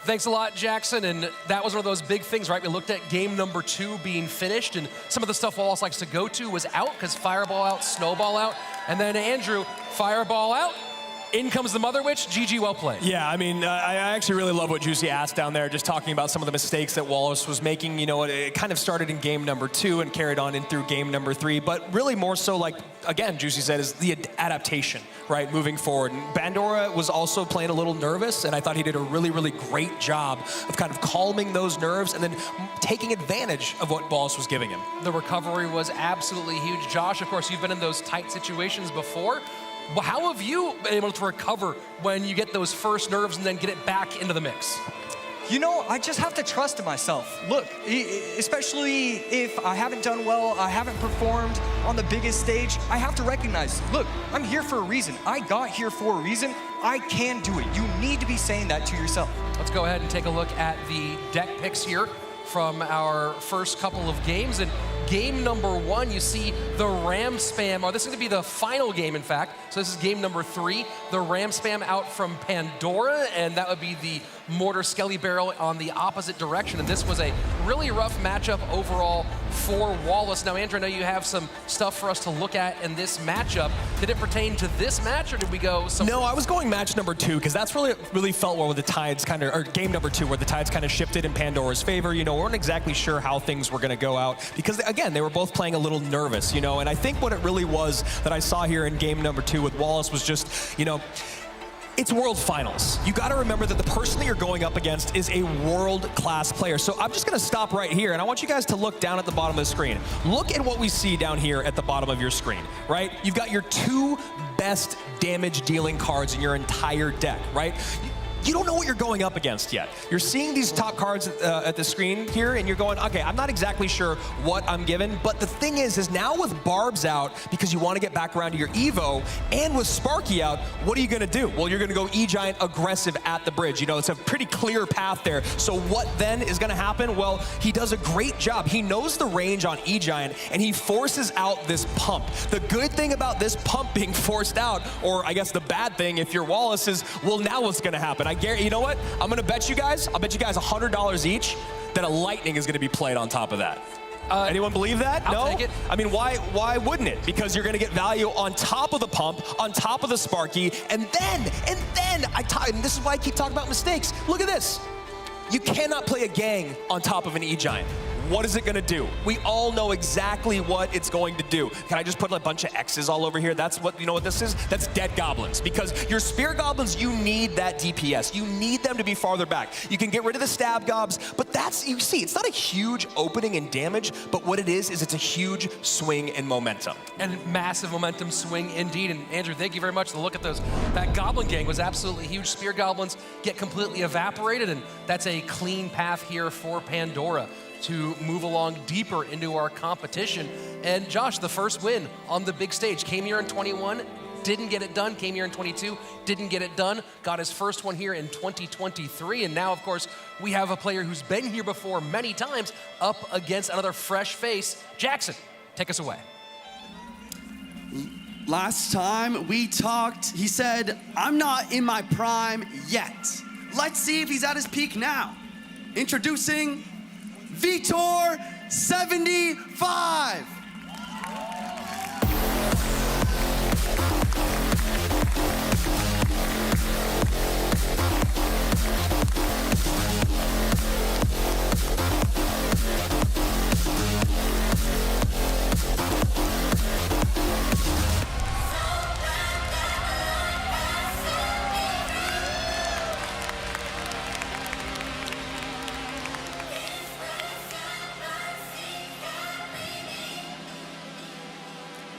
Thanks a lot, Jackson. And that was one of those big things, right? We looked at game number 2 being finished, and some of the stuff Wallace likes to go to was out because Fireball out, Snowball out. And then Andrew, Fireball out. In comes the Mother Witch. GG, well played. Yeah, I mean, I actually really love what Juicy asked down there, just talking about some of the mistakes that Wallace was making. You know, it kind of started in game number 2 and carried on in through game number 3, but really more so like, again, Juicy said, is the adaptation, right, moving forward. And Pandora was also playing a little nervous, and I thought he did a really great job of kind of calming those nerves and then taking advantage of what Wallace was giving him. The recovery was absolutely huge. Josh, of course, you've been in those tight situations before. Well, how have you been able to recover when you get those first nerves and then get it back into the mix? You know, I just have to trust in myself. Look, especially if I haven't done well, I haven't performed on the biggest stage, I have to recognize, look, I'm here for a reason. I got here for a reason. I can do it. You need to be saying that to yourself. Let's go ahead and take a look at the deck picks here from our first couple of games. And game number 1, you see the Ram Spam. Oh, this is going to be the final game, in fact. So this is game number 3. The Ram Spam out from Pandora, and that would be the Mortar Skelly Barrel on the opposite direction. And this was a really rough matchup overall for Wallace. Now, Andrew, I know you have some stuff for us to look at in this matchup. Did it pertain to this match, or did we go somewhere? No, I was going match number 2, because that's really felt where the tides kind of, or game number 2, where the tides kind of shifted in Pandora's favor. You know, we weren't exactly sure how things were going to go out, because, again, they were both playing a little nervous, you know, and I think what it really was that I saw here in game number 2 with Wallace was just, you know, it's World Finals. You got to remember that the person that you're going up against is a world-class player. So I'm just going to stop right here, and I want you guys to look down at the bottom of the screen. Look at what we see down here at the bottom of your screen, right? You've got your 2 best damage-dealing cards in your entire deck, right? You don't know what you're going up against yet. You're seeing these top cards at the screen here, and you're going, okay, I'm not exactly sure what I'm given, but the thing is now with Barbs out, because you want to get back around to your Evo, and with Sparky out, what are you going to do? Well, you're going to go E-Giant aggressive at the bridge. You know, it's a pretty clear path there. So what then is going to happen? Well, he does a great job. He knows the range on E-Giant, and he forces out this pump. The good thing about this pump being forced out, or I guess the bad thing if you're Wallace, is, well, now what's going to happen? I guarantee, you know what? I'm gonna bet you guys, I'll bet you guys $100 each that a lightning is gonna be played on top of that. Anyone believe that? I'll no? take it. I mean, why wouldn't it? Because you're gonna get value on top of the pump, on top of the Sparky, and then, and this is why I keep talking about mistakes. Look at this. You cannot play a gang on top of an E-Giant. What is it gonna do? We all know exactly what it's going to do. Can I just put a bunch of X's all over here? That's what, you know what this is? That's dead goblins. Because your Spirit Goblins, you need that DPS. You need them to be farther back. You can get rid of the Stab Gobs, but that's, you see, it's not a huge opening in damage, but what it is it's a huge swing in momentum. And massive momentum swing indeed. And Andrew, thank you very much. The look at those. That Goblin gang was absolutely huge. Spear Goblins get completely evaporated, and that's a clean path here for Pandora to move along deeper into our competition. And Josh, the first win on the big stage, came here in 21, didn't get it done, came here in 22, didn't get it done, got his first one here in 2023, and now, of course, we have a player who's been here before many times up against another fresh face. Jackson, take us away. Last time we talked, he said, I'm not in my prime yet. Let's see if he's at his peak now. Introducing Vitor 75.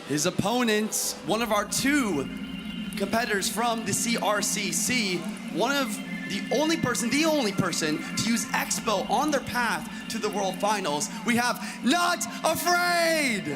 His opponent, one of our two competitors from the CRCC, the only person to use Expo on their path to the World Finals. We have Not Afraid!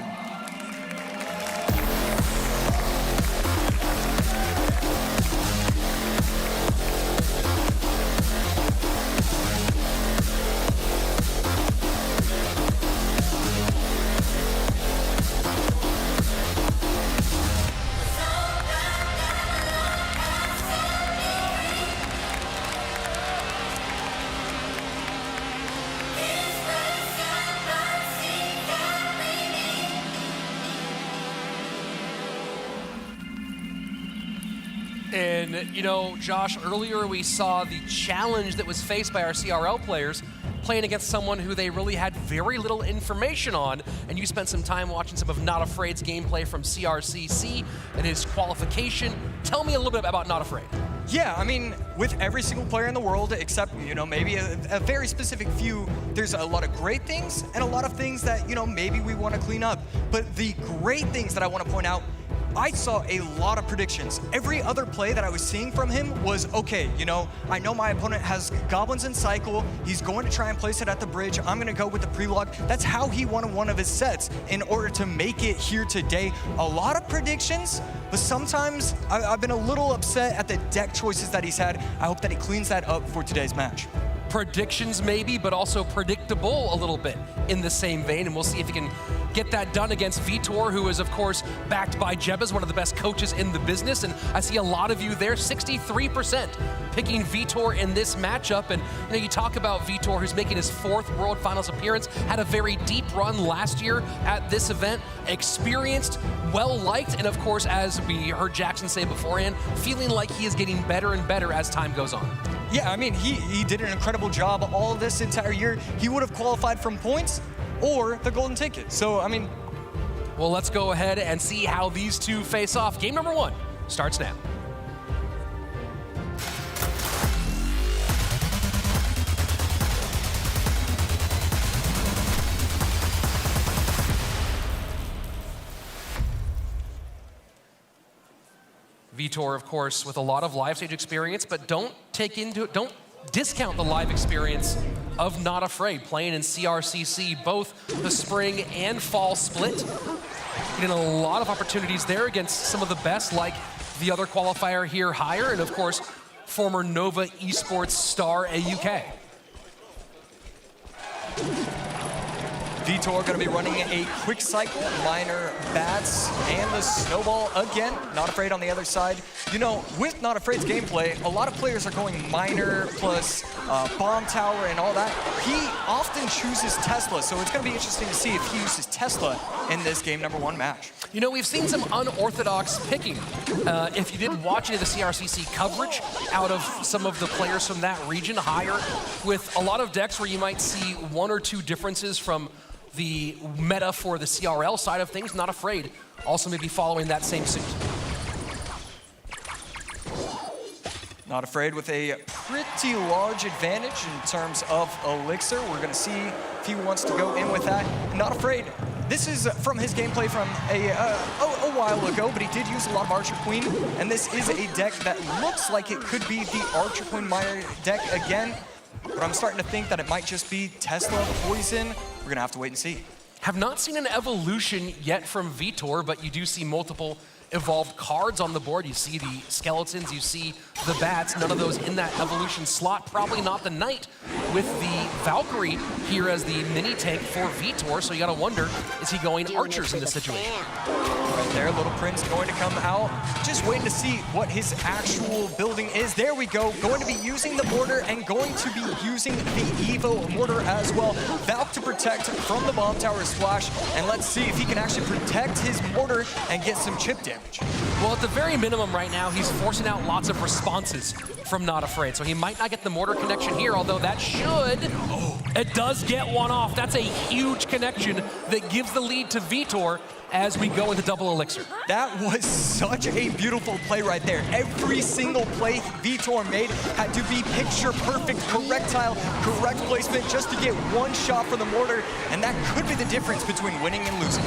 And, you know, Josh, earlier we saw the challenge that was faced by our CRL players playing against someone who they really had very little information on, and you spent some time watching some of Not Afraid's gameplay from CRCC and his qualification. Tell me a little bit about Not Afraid. Yeah, I mean, with every single player in the world, except, you know, maybe a very specific few, there's a lot of great things and a lot of things that, you know, maybe we want to clean up. But the great things that I want to point out, I saw a lot of predictions. Every other play that I was seeing from him was, okay, you know, I know my opponent has goblins in cycle. He's going to try and place it at the bridge. I'm going to go with the pre-log. That's how he won one of his sets in order to make it here today. A lot of predictions, but sometimes I've been a little upset at the deck choices that he's had. I hope that he cleans that up for today's match. Predictions maybe, but also predictable a little bit in the same vein, and we'll see if he can get that done against Vitor, who is, of course, backed by Jebas, one of the best coaches in the business, and I see a lot of you there, 63% picking Vitor in this matchup, and you know, you talk about Vitor, who's making his 4th World Finals appearance, had a very deep run last year at this event, experienced, well-liked, and of course, as we heard Jackson say beforehand, feeling like he is getting better and better as time goes on. Yeah, I mean, he did an incredible job all this entire year. He would have qualified from points or the golden ticket. So, I mean... Well, let's go ahead and see how these two face off. Game number 1 starts now. Vitor, of course, with a lot of live stage experience, but don't discount the live experience of Not Afraid, playing in CRCC, both the spring and fall split. Getting a lot of opportunities there against some of the best, like the other qualifier here, Higher, and of course, former Nova Esports star AUK. Vitor going to be running a quick cycle, minor bats, and the snowball again. Not Afraid on the other side. You know, with Not Afraid's gameplay, a lot of players are going minor plus bomb tower and all that. He often chooses Tesla, so it's going to be interesting to see if he uses Tesla in this game number 1 match. You know, we've seen some unorthodox picking. If you did watch any of the CRCC coverage out of some of the players from that region, Higher, with a lot of decks where you might see 1 or 2 differences from the meta for the CRL side of things, Not Afraid also maybe following that same suit. Not Afraid with a pretty large advantage in terms of Elixir. We're going to see if he wants to go in with that. Not Afraid, this is from his gameplay from a while ago, but he did use a lot of Archer Queen, and this is a deck that looks like it could be the Archer Queen Meyer deck again, but I'm starting to think that it might just be Tesla Poison. We're going to have to wait and see. Have not seen an evolution yet from Vitor, but you do see multiple evolved cards on the board. You see the skeletons, you see the bats, none of those in that evolution slot. Probably not the Knight with the Valkyrie here as the mini tank for Vitor, so you gotta wonder, is he going archers in this situation? Right there, Little Prince going to come out. Just waiting to see what his actual building is. There we go, going to be using the mortar and going to be using the Evo mortar as well. Valk to protect from the bomb tower splash, and let's see if he can actually protect his mortar and get some chip damage. Well, at the very minimum right now, he's forcing out lots of responses from Not Afraid, so he might not get the mortar connection here, although that should, it does get one off. That's a huge connection that gives the lead to Vitor as we go into double elixir. That was such a beautiful play right there. Every single play Vitor made had to be picture perfect, correct tile, correct placement just to get one shot for the mortar, and that could be the difference between winning and losing.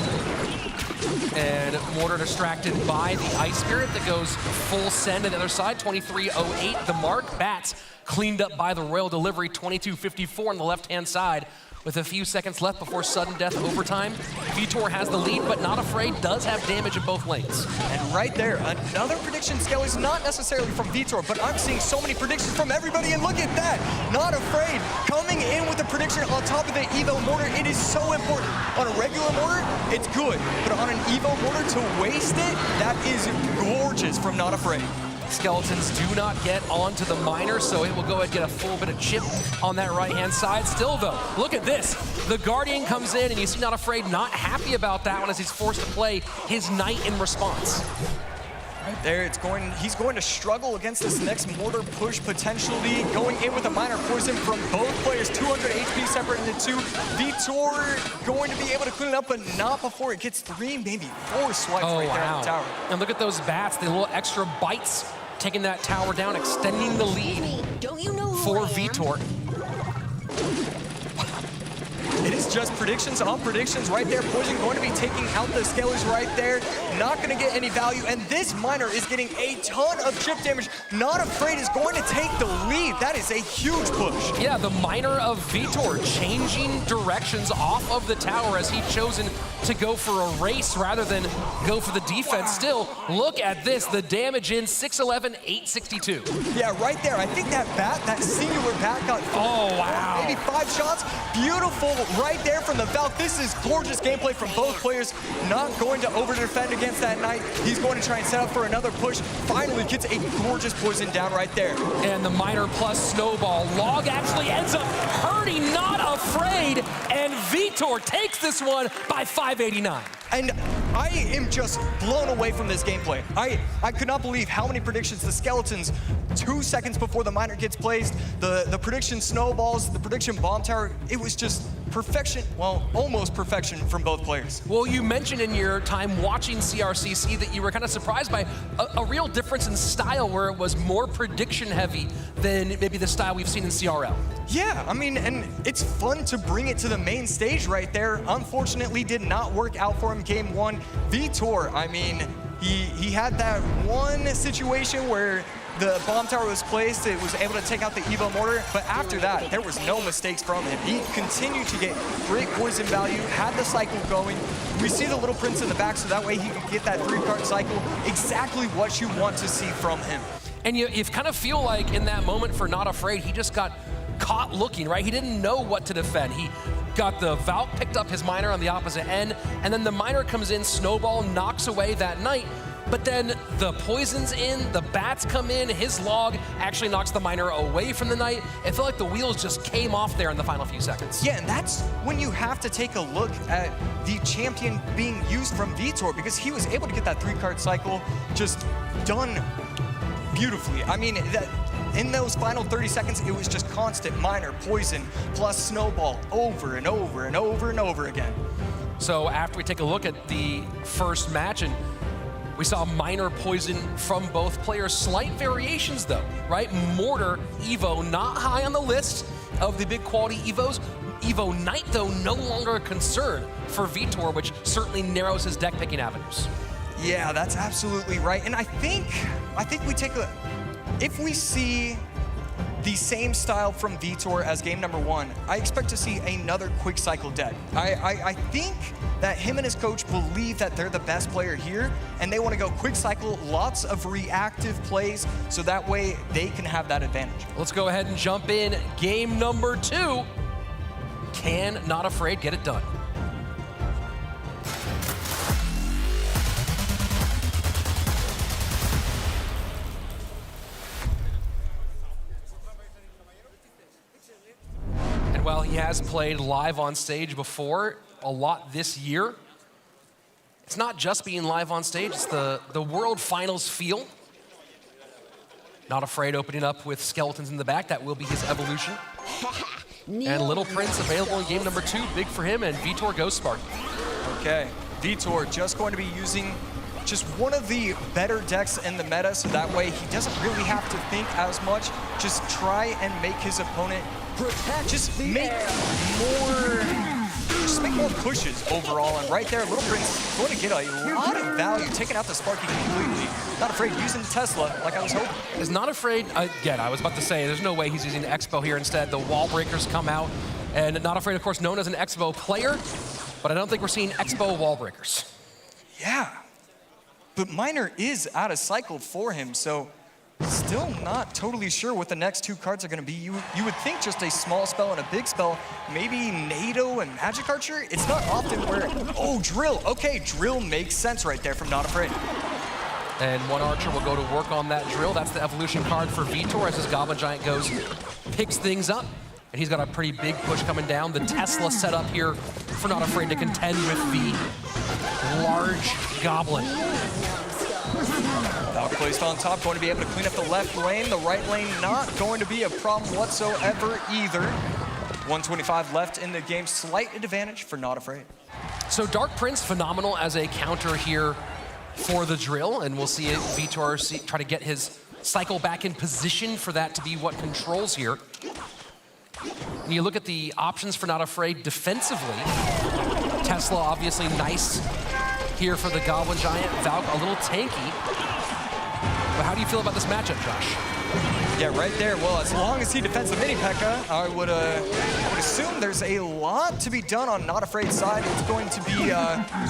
And Mortar distracted by the Ice Spirit that goes full send to the other side, 23:08 the mark. Bats cleaned up by the Royal Delivery, 22:54 on the left-hand side. With a few seconds left before sudden death overtime, Vitor has the lead, but Not Afraid does have damage in both lanes. And right there, another prediction scale is not necessarily from Vitor, but I'm seeing so many predictions from everybody, and look at that. Not Afraid coming in with a prediction on top of the Evo Mortar. It is so important. On a regular Mortar, it's good, but on an Evo Mortar to waste it, that is gorgeous from Not Afraid. Skeletons do not get onto the miner, so it will go ahead and get a full bit of chip on that right-hand side. Still, though, look at this. The Guardian comes in, and you see Not Afraid not happy about that one as he's forced to play his Knight in response. Right there, he's going to struggle against this next Mortar push, potentially going in with a minor poison from both players. 200 HP separate into two. Vitor going to be able to clean it up, but not before it gets 3, maybe 4 swipes right there on the tower. And look at those bats, the little extra bites, taking that tower down, extending the lead for Vitor. It is just predictions on predictions right there. Poison going to be taking out the Scalers right there. Not going to get any value. And this miner is getting a ton of chip damage. Not Afraid is going to take the lead. That is a huge push. Yeah, the miner of Vitor changing directions off of the tower as he's chosen to go for a race rather than go for the defense. Still, look at this. The damage in 611, 862. Yeah, right there. I think that bat, that singular bat got maybe 5 shots. Beautiful right there from the Valk. This is gorgeous gameplay from both players. Not going to over-defend against that Knight. He's going to try and set up for another push. Finally gets a gorgeous poison down right there. And the miner plus snowball. Log actually ends up hurting Not Afraid, and Vitor takes this one by 589. And I am just blown away from this gameplay. I could not believe how many predictions the Skeletons, 2 seconds before the miner gets placed, the prediction snowballs, the prediction bomb tower, it was just perfection, well, almost perfection from both players. Well, you mentioned in your time watching CRCC that you were kind of surprised by a real difference in style where it was more prediction heavy than maybe the style we've seen in CRL. Yeah, I mean, and it's fun to bring it to the main stage right there. Unfortunately, did not work out for him game 1. Vitor, I mean, he had that one situation where the bomb tower was placed, it was able to take out the Evo Mortar, but after that, there was no mistakes from him. He continued to get great poison value, had the cycle going. We see the Little Prince in the back, so that way he could get that 3-card cycle, exactly what you want to see from him. And you kind of feel like in that moment for Not Afraid, he just got caught looking, right? He didn't know what to defend. He got the Valk, picked up his miner on the opposite end, and then the miner comes in, snowball, knocks away that Knight. But then the poison's in, the bats come in, his log actually knocks the miner away from the Knight. It felt like the wheels just came off there in the final few seconds. Yeah, and that's when you have to take a look at the champion being used from Vitor, because he was able to get that 3-card cycle just done beautifully. I mean, in those final 30 seconds, it was just constant miner, poison, plus snowball over and over and over and over again. So after we take a look at the first match, and we saw minor poison from both players. Slight variations though, right? Mortar, Evo, not high on the list of the big quality Evos. Evo Knight though, no longer a concern for Vitor, which certainly narrows his deck picking avenues. Yeah, that's absolutely right. And I think we take a, if we see the same style from Vitor as game number 1, I expect to see another quick cycle deck. I think that him and his coach believe that they're the best player here, and they want to go quick cycle, lots of reactive plays, so that way they can have that advantage. Let's go ahead and jump in. Game number 2. Can Not Afraid get it done? While he has played live on stage before, a lot this year, it's not just being live on stage, it's the World Finals feel. Not Afraid opening up with Skeletons in the back, that will be his evolution. And Little Prince available in game number 2, big for him, and Vitor goes Sparky. Okay, Vitor just going to be using just one of the better decks in the meta, so that way he doesn't really have to think as much, just try and make his opponent just make more pushes overall, and right there, Little Prince going to get a lot of value, taking out the Sparky completely. Not Afraid using Tesla like I was hoping. Is Not Afraid, again, I was about to say, there's no way he's using Expo here instead. The wall breakers come out, and Not Afraid, of course, known as an Expo player, but I don't think we're seeing Expo wall breakers. Yeah, but Miner is out of cycle for him, so still not totally sure what the next two cards are going to be. You would think just a small spell and a big spell, maybe NATO and Magic Archer. It's not often where, oh, Drill. Okay, Drill makes sense right there from Not Afraid. And one Archer will go to work on that Drill. That's the evolution card for Vitor as his Goblin Giant goes, picks things up. And he's got a pretty big push coming down. The Tesla set up here for Not Afraid to contend with the large Goblin. Valk placed on top, going to be able to clean up the left lane. The right lane not going to be a problem whatsoever either. 125 left in the game, slight advantage for Not Afraid. So Dark Prince, phenomenal as a counter here for the Drill, and we'll see Vitor try to get his cycle back in position for that to be what controls here. And you look at the options for Not Afraid defensively. Tesla obviously nice here for the Goblin Giant. Valk a little tanky. But how do you feel about this matchup, Josh? Yeah, right there. Well, as long as he defends the mini P.E.K.K.A, I would assume there's a lot to be done on Not Afraid's side. It's going to be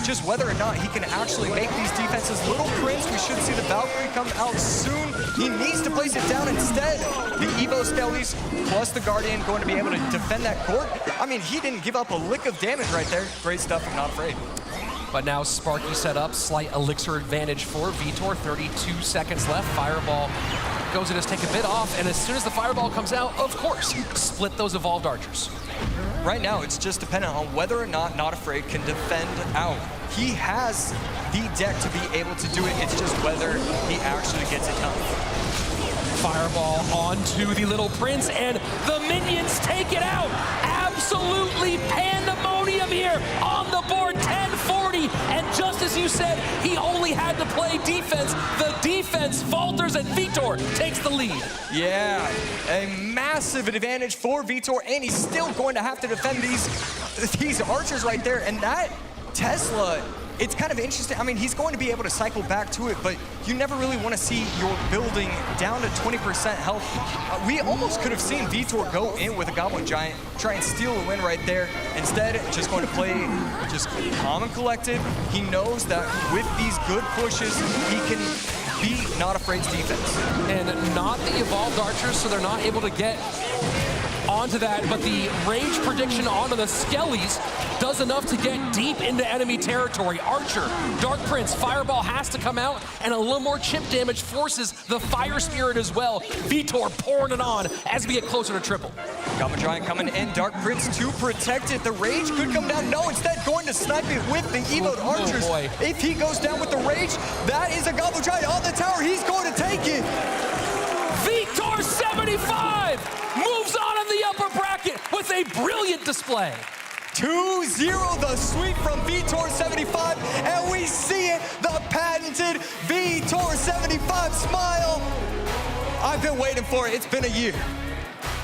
just whether or not he can actually make these defenses. Little Prince, we should see the Valkyrie come out soon. He needs to place it down instead. The Evo Skellies plus the Guardian going to be able to defend that court. I mean, he didn't give up a lick of damage right there. Great stuff from Not Afraid. But now Sparky set up, slight elixir advantage for Vitor, 32 seconds left. Fireball goes and just take a bit off, and as soon as the Fireball comes out, of course, split those Evolved Archers. Right now, it's just dependent on whether or not Not Afraid can defend out. He has the deck to be able to do it, it's just whether he actually gets it done. Fireball onto the Little Prince, and the minions take it out. Absolutely pandemonium here on the board, 10-40. And just as you said, he only had to play defense. The defense falters, and Vitor takes the lead. Yeah, a massive advantage for Vitor, and he's still going to have to defend these archers right there. And that Tesla, it's kind of interesting. I mean, he's going to be able to cycle back to it, but you never really want to see your building down to 20% health. We almost could have seen Vitor go in with a Goblin Giant, try and steal a win right there. Instead, just going to play just calm and collected. He knows that with these good pushes, he can beat Not Afraid's defense. And not the Evolved Archers, so they're not able to get onto that, but the range prediction onto the Skellies does enough to get deep into enemy territory. Archer, Dark Prince, Fireball has to come out, and a little more chip damage forces the Fire Spirit as well. Vitor pouring it on as we get closer to triple. Goblin Giant coming in, Dark Prince to protect it. The Rage could come down. No, instead going to snipe it with the Evoed Archers. Oh boy. If he goes down with the Rage, that is a Goblin Giant on the tower. He's going to take it. Vitor 75 moves on in the upper bracket with a brilliant display. 2-0, the sweep from Vitor 75, and we see it, the patented Vitor 75 smile. I've been waiting for it, it's been a year.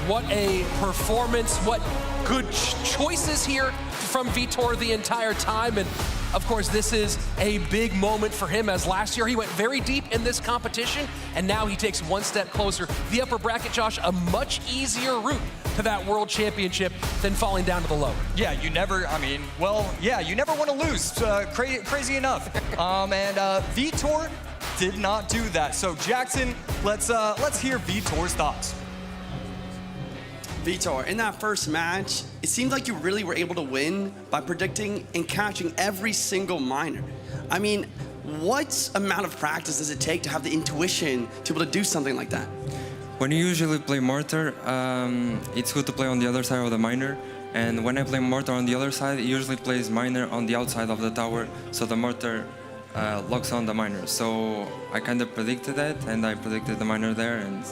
What a performance, what good choices here from Vitor the entire time. And of course, this is a big moment for him, as last year he went very deep in this competition, and now he takes one step closer. The upper bracket, Josh, a much easier route to that world championship than falling down to the lower. Yeah, you never, I mean, well, yeah, you never want to lose, crazy enough. And Vitor did not do that. So Jackson, let's hear Vitor's thoughts. Vitor, in that first match, it seemed like you really were able to win by predicting and catching every single miner. I mean, what amount of practice does it take to have the intuition to be able to do something like that? When you usually play Mortar, it's good to play on the other side of the miner. And when I play Mortar on the other side, it usually plays miner on the outside of the tower, so the Mortar locks on the miner. So I kind of predicted that, and I predicted the miner there. And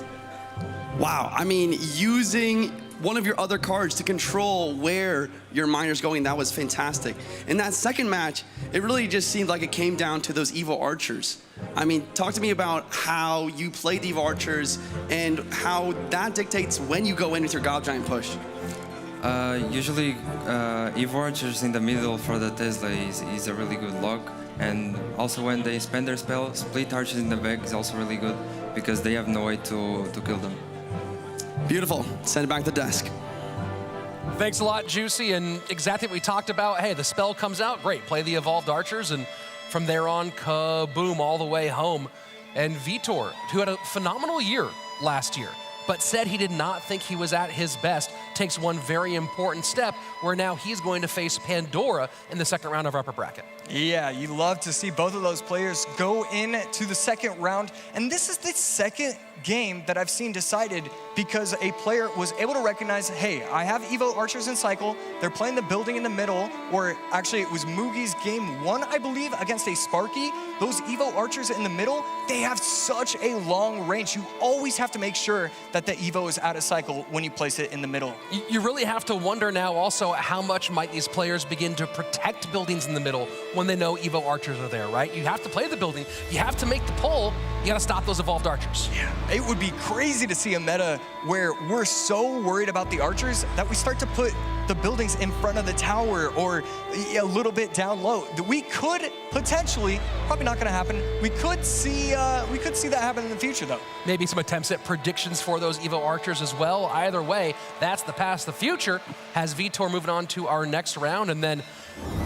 wow, I mean, using one of your other cards to control where your miner's going, that was fantastic. In that second match, it really just seemed like it came down to those Evo Archers. I mean, talk to me about how you play the Evo Archers and how that dictates when you go in with your Goblin Giant push. Usually, Evo Archers in the middle for the Tesla is a really good lock. And also when they spend their spell, split Archers in the back is also really good because they have no way to kill them. Beautiful. Send it back to the desk. Thanks a lot, Juicy, and exactly what we talked about. Hey, the spell comes out, great. Play the Evolved Archers, and from there on, kaboom, all the way home. And Vitor, who had a phenomenal year last year, but said he did not think he was at his best, takes one very important step where now he's going to face Pandora in the second round of upper bracket. Yeah, you love to see both of those players go into the second round. And this is the second game that I've seen decided because a player was able to recognize, hey, I have Evo Archers in cycle. They're playing the building in the middle, or actually it was Mugi's game 1, I believe, against a Sparky. Those Evo Archers in the middle, they have such a long range. You always have to make sure that the Evo is out of cycle when you place it in the middle. You really have to wonder now also how much might these players begin to protect buildings in the middle when they know Evo Archers are there, right? You have to play the building, you have to make the pull, you gotta stop those Evolved Archers. Yeah, it would be crazy to see a meta where we're so worried about the Archers that we start to put the buildings in front of the tower or a little bit down low. We could potentially, probably not gonna happen, we could see that happen in the future though. Maybe some attempts at predictions for those Evo Archers as well. Either way, that's the past. The future has Vitor moving on to our next round, and then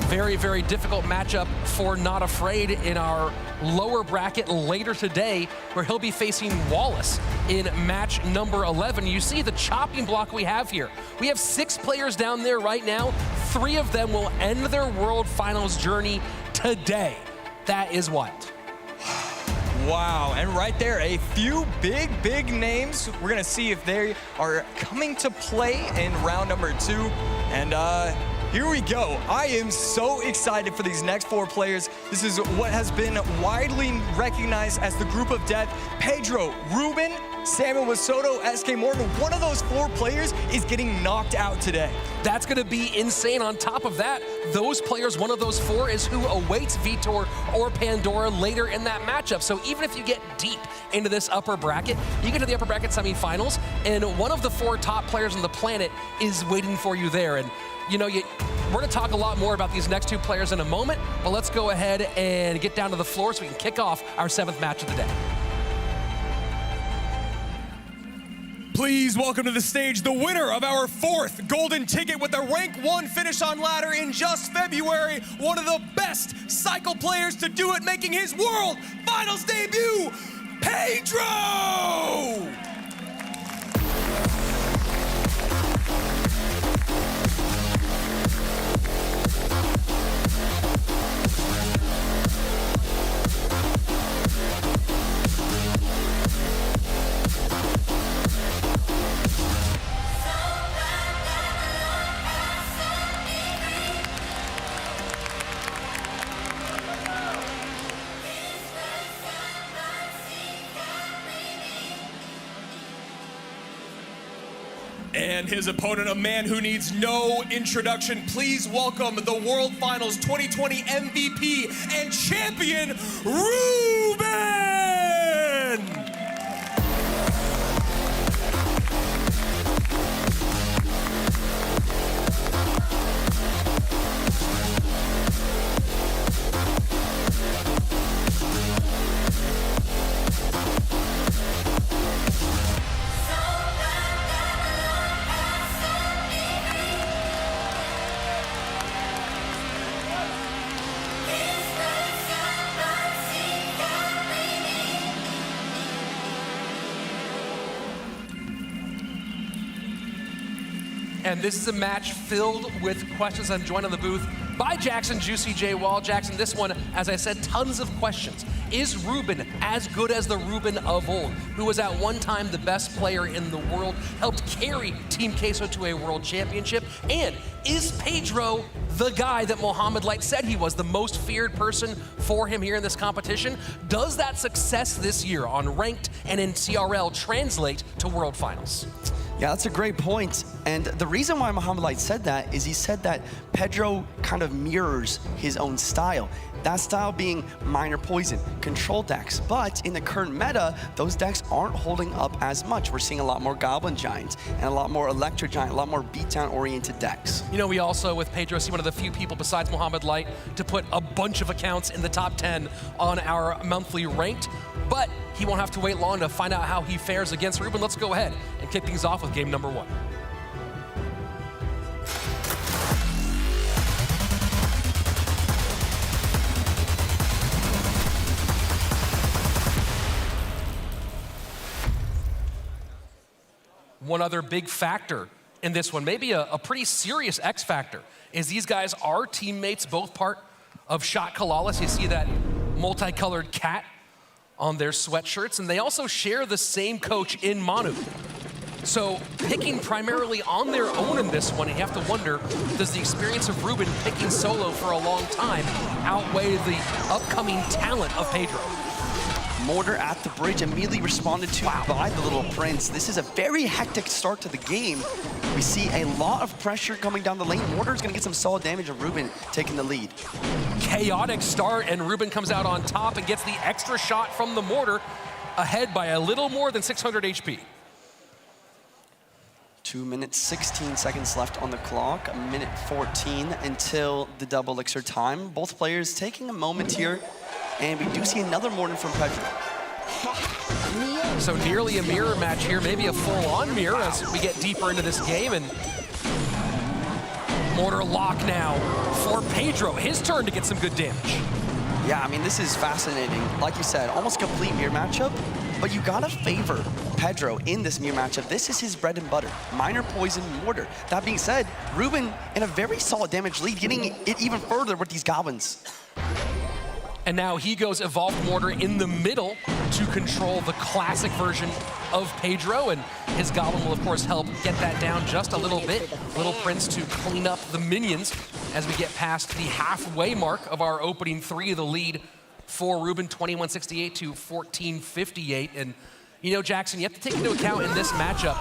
very, very difficult matchup for Not Afraid in our lower bracket later today, where he'll be facing Wallace in match number 11. You see the chopping block we have here. We have 6 players down there right now. 3 of them will end their World Finals journey today. That is wild. Wow, and right there, a few big names. We're gonna see if they are coming to play in round number 2. And here we go. I am so excited for these next 4 players. This is what has been widely recognized as the group of death. Pedro, Ruben, Samuel Masoto, SK Morgan. One of those 4 players is getting knocked out today. That's gonna be insane. On top of that, those players, one of those 4 is who awaits Vitor or Pandora later in that matchup. So even if you get deep into this upper bracket, you get to the upper bracket semifinals, and one of the 4 top players on the planet is waiting for you there. And you know, we're gonna talk a lot more about these next 2 players in a moment, but let's go ahead and get down to the floor so we can kick off our 7th match of the day. Please welcome to the stage the winner of our 4th golden ticket with a rank 1 finish on ladder in just February. One of the best cycle players to do it, making his World Finals debut, Pedro! And his opponent, a man who needs no introduction. Please welcome the World Finals 2020 MVP and champion, Ruben! And this is a match filled with questions. I'm joined on the booth by Jackson Juicy J. Wall. Jackson, this one, as I said, tons of questions. Is Ruben as good as the Ruben of old, who was at one time the best player in the world, helped carry Team Queso to a world championship? And is Pedro the guy that Mohamed Light said he was, the most feared person for him here in this competition? Does that success this year on Ranked and in CRL translate to World Finals? Yeah, that's a great point. And the reason why Mohamed Light said that is he said that Pedro kind of mirrors his own style. That style being minor poison, control decks. But in the current meta, those decks aren't holding up as much. We're seeing a lot more Goblin Giants and a lot more Electro Giant, a lot more beatdown-oriented decks. You know, we also, with Pedro, see one of the few people besides Mohamed Light to put a bunch of accounts in the top 10 on our monthly ranked. But he won't have to wait long to find out how he fares against Ruben. Let's go ahead and kick things off with game number 1. One other big factor in this one, maybe a pretty serious X factor, is these guys are teammates, both part of Shot Kalalis. You see that multicolored cat on their sweatshirts, and they also share the same coach in Manu. So picking primarily on their own in this one, you have to wonder, does the experience of Ruben picking solo for a long time outweigh the upcoming talent of Pedro? Mortar at the bridge, immediately responded to by the Little Prince. This is a very hectic start to the game. We see a lot of pressure coming down the lane. Mortar's gonna get some solid damage, and Ruben taking the lead. Chaotic start, and Ruben comes out on top and gets the extra shot from the Mortar, ahead by a little more than 600 HP. 2 minutes, 16 seconds left on the clock, a minute 14 until the double elixir time. Both players taking a moment here, and we do see another Mortar from Pedro. So nearly a mirror match here, maybe a full-on mirror as we get deeper into this game, and Mortar lock now for Pedro. His turn to get some good damage. Yeah, I mean, this is fascinating. Like you said, almost complete mirror matchup, but you gotta favor Pedro in this mirror matchup. This is his bread and butter. Minor poison Mortar. That being said, Ruben in a very solid damage lead, getting it even further with these goblins. And now he goes Evolved Mortar in the middle to control the classic version of Pedro, and his Goblin will, of course, help get that down just a little bit. Little Prince to clean up the minions as we get past the halfway mark of our opening 3 of the lead for Ruben, 2168 to 1458. And, you know, Jackson, you have to take into account in this matchup,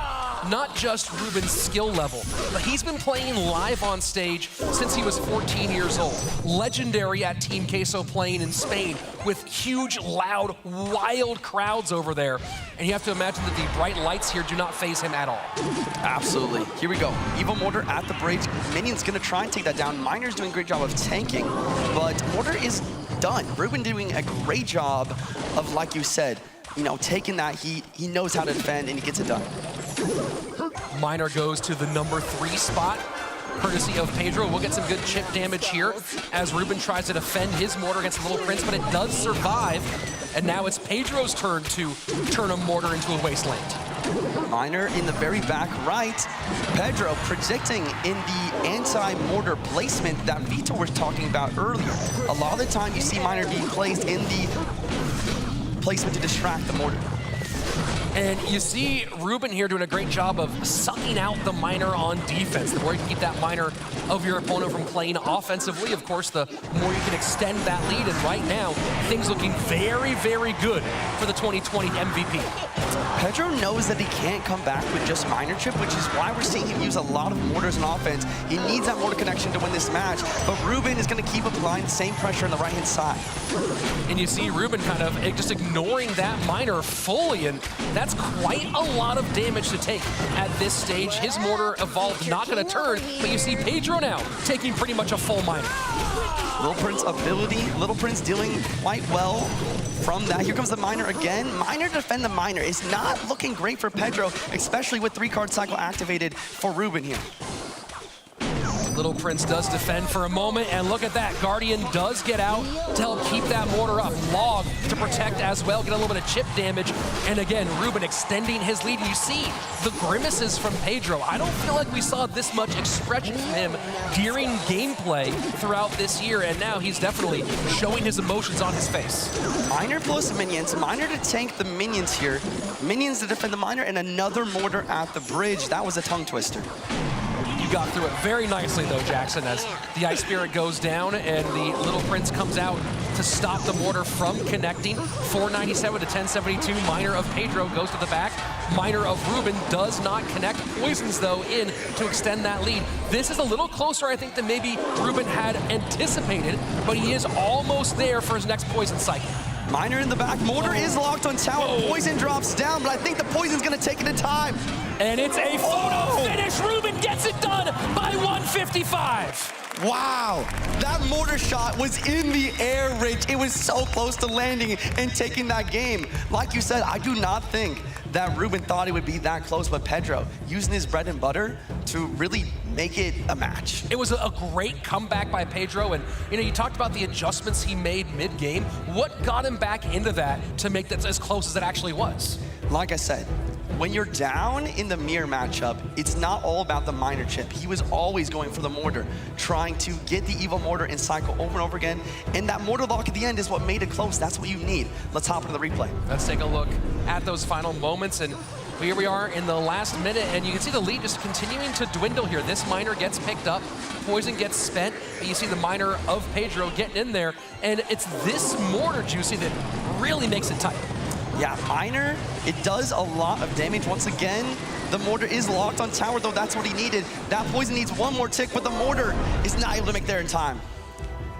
not just Ruben's skill level, but he's been playing live on stage since he was 14 years old. Legendary at Team Queso, playing in Spain with huge, loud, wild crowds over there. And you have to imagine that the bright lights here do not faze him at all. Absolutely. Here we go. Evil Mortar at the bridge. Minion's gonna try and take that down. Miner's doing a great job of tanking, but Mortar is done. Ruben doing a great job of, like you said, you know, taking that heat. He knows how to defend, and he gets it done. Miner goes to the number 3 spot, courtesy of Pedro. We'll get some good chip damage here as Ruben tries to defend his Mortar against the Little Prince, but it does survive. And now it's Pedro's turn to turn a Mortar into a wasteland. Miner in the very back right. Pedro predicting in the anti-Mortar placement that Vitor was talking about earlier. A lot of the time you see Miner being placed in the placement to distract the Mortar. And you see Ruben here doing a great job of sucking out the Miner on defense. The more you can keep that Miner of your opponent from playing offensively, of course, the more you can extend that lead. And right now, things looking very, very good for the 2020 MVP. Pedro knows that he can't come back with just Miner chip, which is why we're seeing him use a lot of Mortars in offense. He needs that Mortar connection to win this match, but Ruben is going to keep applying the same pressure on the right-hand side. And you see Ruben kind of just ignoring that Miner fully, and that's quite a lot of damage to take at this stage. His Mortar Evolved not going to turn, but you see Pedro now taking pretty much a full Miner. Little Prince ability, Little Prince dealing quite well from that. Here comes the Miner again. Miner to defend the Miner is not looking great for Pedro, especially with 3-card cycle activated for Ruben here. Little Prince does defend for a moment, and look at that. Guardian does get out to help keep that Mortar up. Log to protect as well, get a little bit of chip damage. And again, Ruben extending his lead. You see the grimaces from Pedro. I don't feel like we saw this much expression from him during gameplay throughout this year, and now he's definitely showing his emotions on his face. Miner plus minions. Miner to tank the minions here. Minions to defend the Miner, and another Mortar at the bridge. That was a tongue twister. You got through it very nicely, though, Jackson, as the Ice Spirit goes down and the Little Prince comes out to stop the mortar from connecting. 497 to 1072. Miner of Pedro goes to the back. Miner of Ruben does not connect. Poisons, though, in to extend that lead. This is a little closer, I think, than maybe Ruben had anticipated, but he is almost there for his next poison cycle. Miner in the back. Mortar is locked on tower. Poison drops down, but I think the poison's going to take it in time. And it's a photo finish. Ruben gets it done by 155. Wow, that mortar shot was in the air, Rich. It was so close to landing and taking that game. Like you said, I do not think that Ruben thought it would be that close, but Pedro using his bread and butter to really make it a match. It was a great comeback by Pedro, and you talked about the adjustments he made mid-game. What got him back into that to make that as close as it actually was? Like I said, when you're down in the mirror matchup, it's not all about the miner chip. He was always going for the mortar, trying to get the Evo mortar and cycle over and over again. And that mortar lock at the end is what made it close. That's what you need. Let's hop into the replay. Let's take a look at those final moments. And here we are in the last minute, and you can see the lead just continuing to dwindle here. This miner gets picked up, poison gets spent, and you see the miner of Pedro getting in there. And it's this mortar, Juicy, that really makes it tight. Yeah, Miner, it does a lot of damage. Once again, the mortar is locked on tower, though that's what he needed. That poison needs one more tick, but the mortar is not able to make there in time.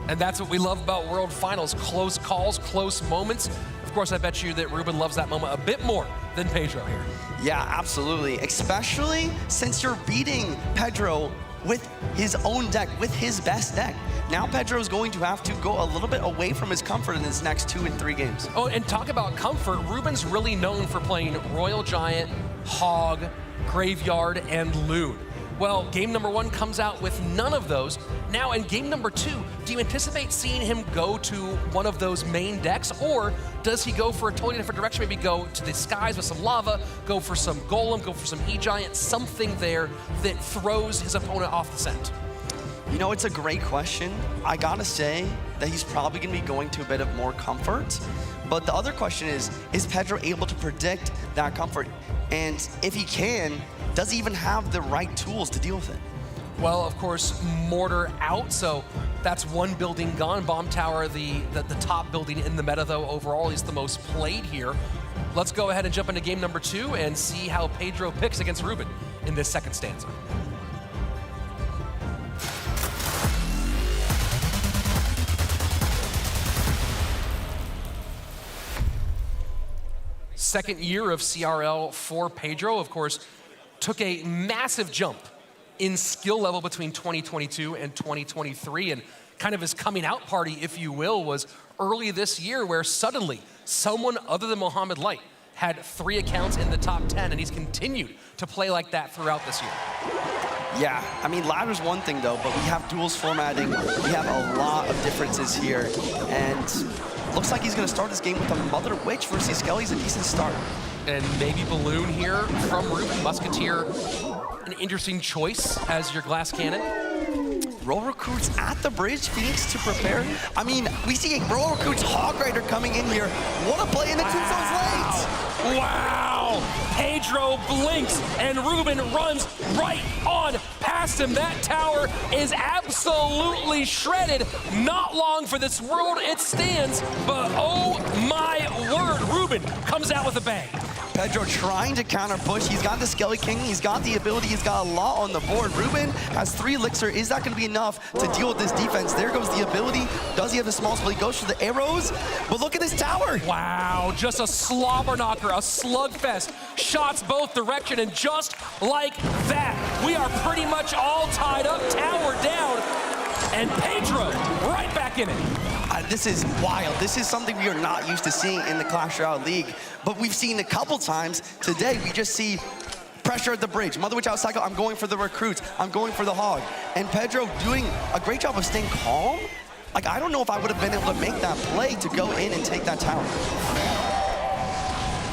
And that's what we love about World Finals, close calls, close moments. Of course, I bet you that Ruben loves that moment a bit more than Pedro here. Yeah, absolutely, especially since you're beating Pedro with his own deck, with his best deck. Now Pedro is going to have to go a little bit away from his comfort in his next 2 and 3 games. Oh, and talk about comfort. Ruben's really known for playing Royal Giant, Hog, Graveyard, and Loon. Well, game number 1 comes out with none of those. Now in game number 2, do you anticipate seeing him go to one of those main decks, or does he go for a totally different direction? Maybe go to the skies with some lava, go for some Golem, go for some E-Giant, something there that throws his opponent off the scent? You know, it's a great question. I gotta say that he's probably gonna be going to a bit of more comfort. But the other question is Pedro able to predict that comfort? And if he can, does he even have the right tools to deal with it? Well, of course, mortar out, so that's one building gone. Bomb Tower, the top building in the meta, though, overall is the most played here. Let's go ahead and jump into game number 2 and see how Pedro picks against Ruben in this second stanza. Second year of CRL for Pedro, of course, took a massive jump in skill level between 2022 and 2023, and kind of his coming out party, if you will, was early this year, where suddenly someone other than Mohamed Light had 3 accounts in the top 10, and he's continued to play like that throughout this year. Yeah, I mean, ladder's one thing though, but we have duels formatting. We have a lot of differences here, and looks like he's gonna start this game with a Mother Witch versus Skelly's a decent start. And maybe Balloon here from Ruben. Musketeer, an interesting choice as your glass cannon. Roll Recruits at the bridge, Phoenix to prepare. I mean, we see a Roll Recruits Hog Rider coming in here. What a play, and the Tombstone's late! Wow! Pedro blinks, and Ruben runs right on past him. That tower is absolutely shredded. Not long for this world it stands, but oh my word, Ruben comes out with a bang. Pedro trying to counter push. He's got the Skelly King. He's got the ability. He's got a lot on the board. Ruben has 3 elixir. Is that going to be enough to deal with this defense? There goes the ability. Does he have the small spell? He goes for the arrows. But look at this tower. Wow, just a slobber knocker, a slugfest. Shots both direction, and just like that, we are pretty much all tied up, tower down, and Pedro right back in it. This is wild. This is something we are not used to seeing in the Clash Royale League, but we've seen a couple times. Today, we just see pressure at the bridge. Mother Witch out cycle, I'm going for the recruits. I'm going for the Hog. And Pedro doing a great job of staying calm. Like, I don't know if I would have been able to make that play to go in and take that tower.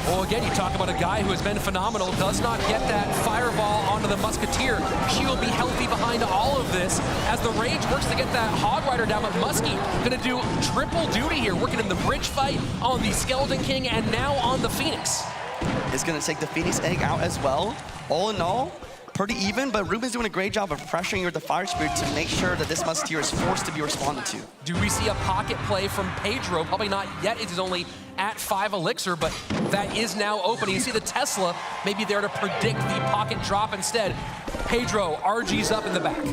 Well, again, you talk about a guy who has been phenomenal, does not get that fireball onto the Musketeer. She will be healthy behind all of this as the Rage works to get that Hog Rider down, but Muskie gonna do triple duty here, working in the bridge fight, on the Skeleton King, and now on the Phoenix. Is gonna take the Phoenix Egg out as well. All in all, pretty even, but Ruben's doing a great job of pressuring you with the Fire Spirit to make sure that this Musketeer is forced to be responded to. Do we see a pocket play from Pedro? Probably not yet. It is only at 5 elixir, but that is now open. You see the Tesla maybe there to predict the pocket drop instead. Pedro, RG's up in the back.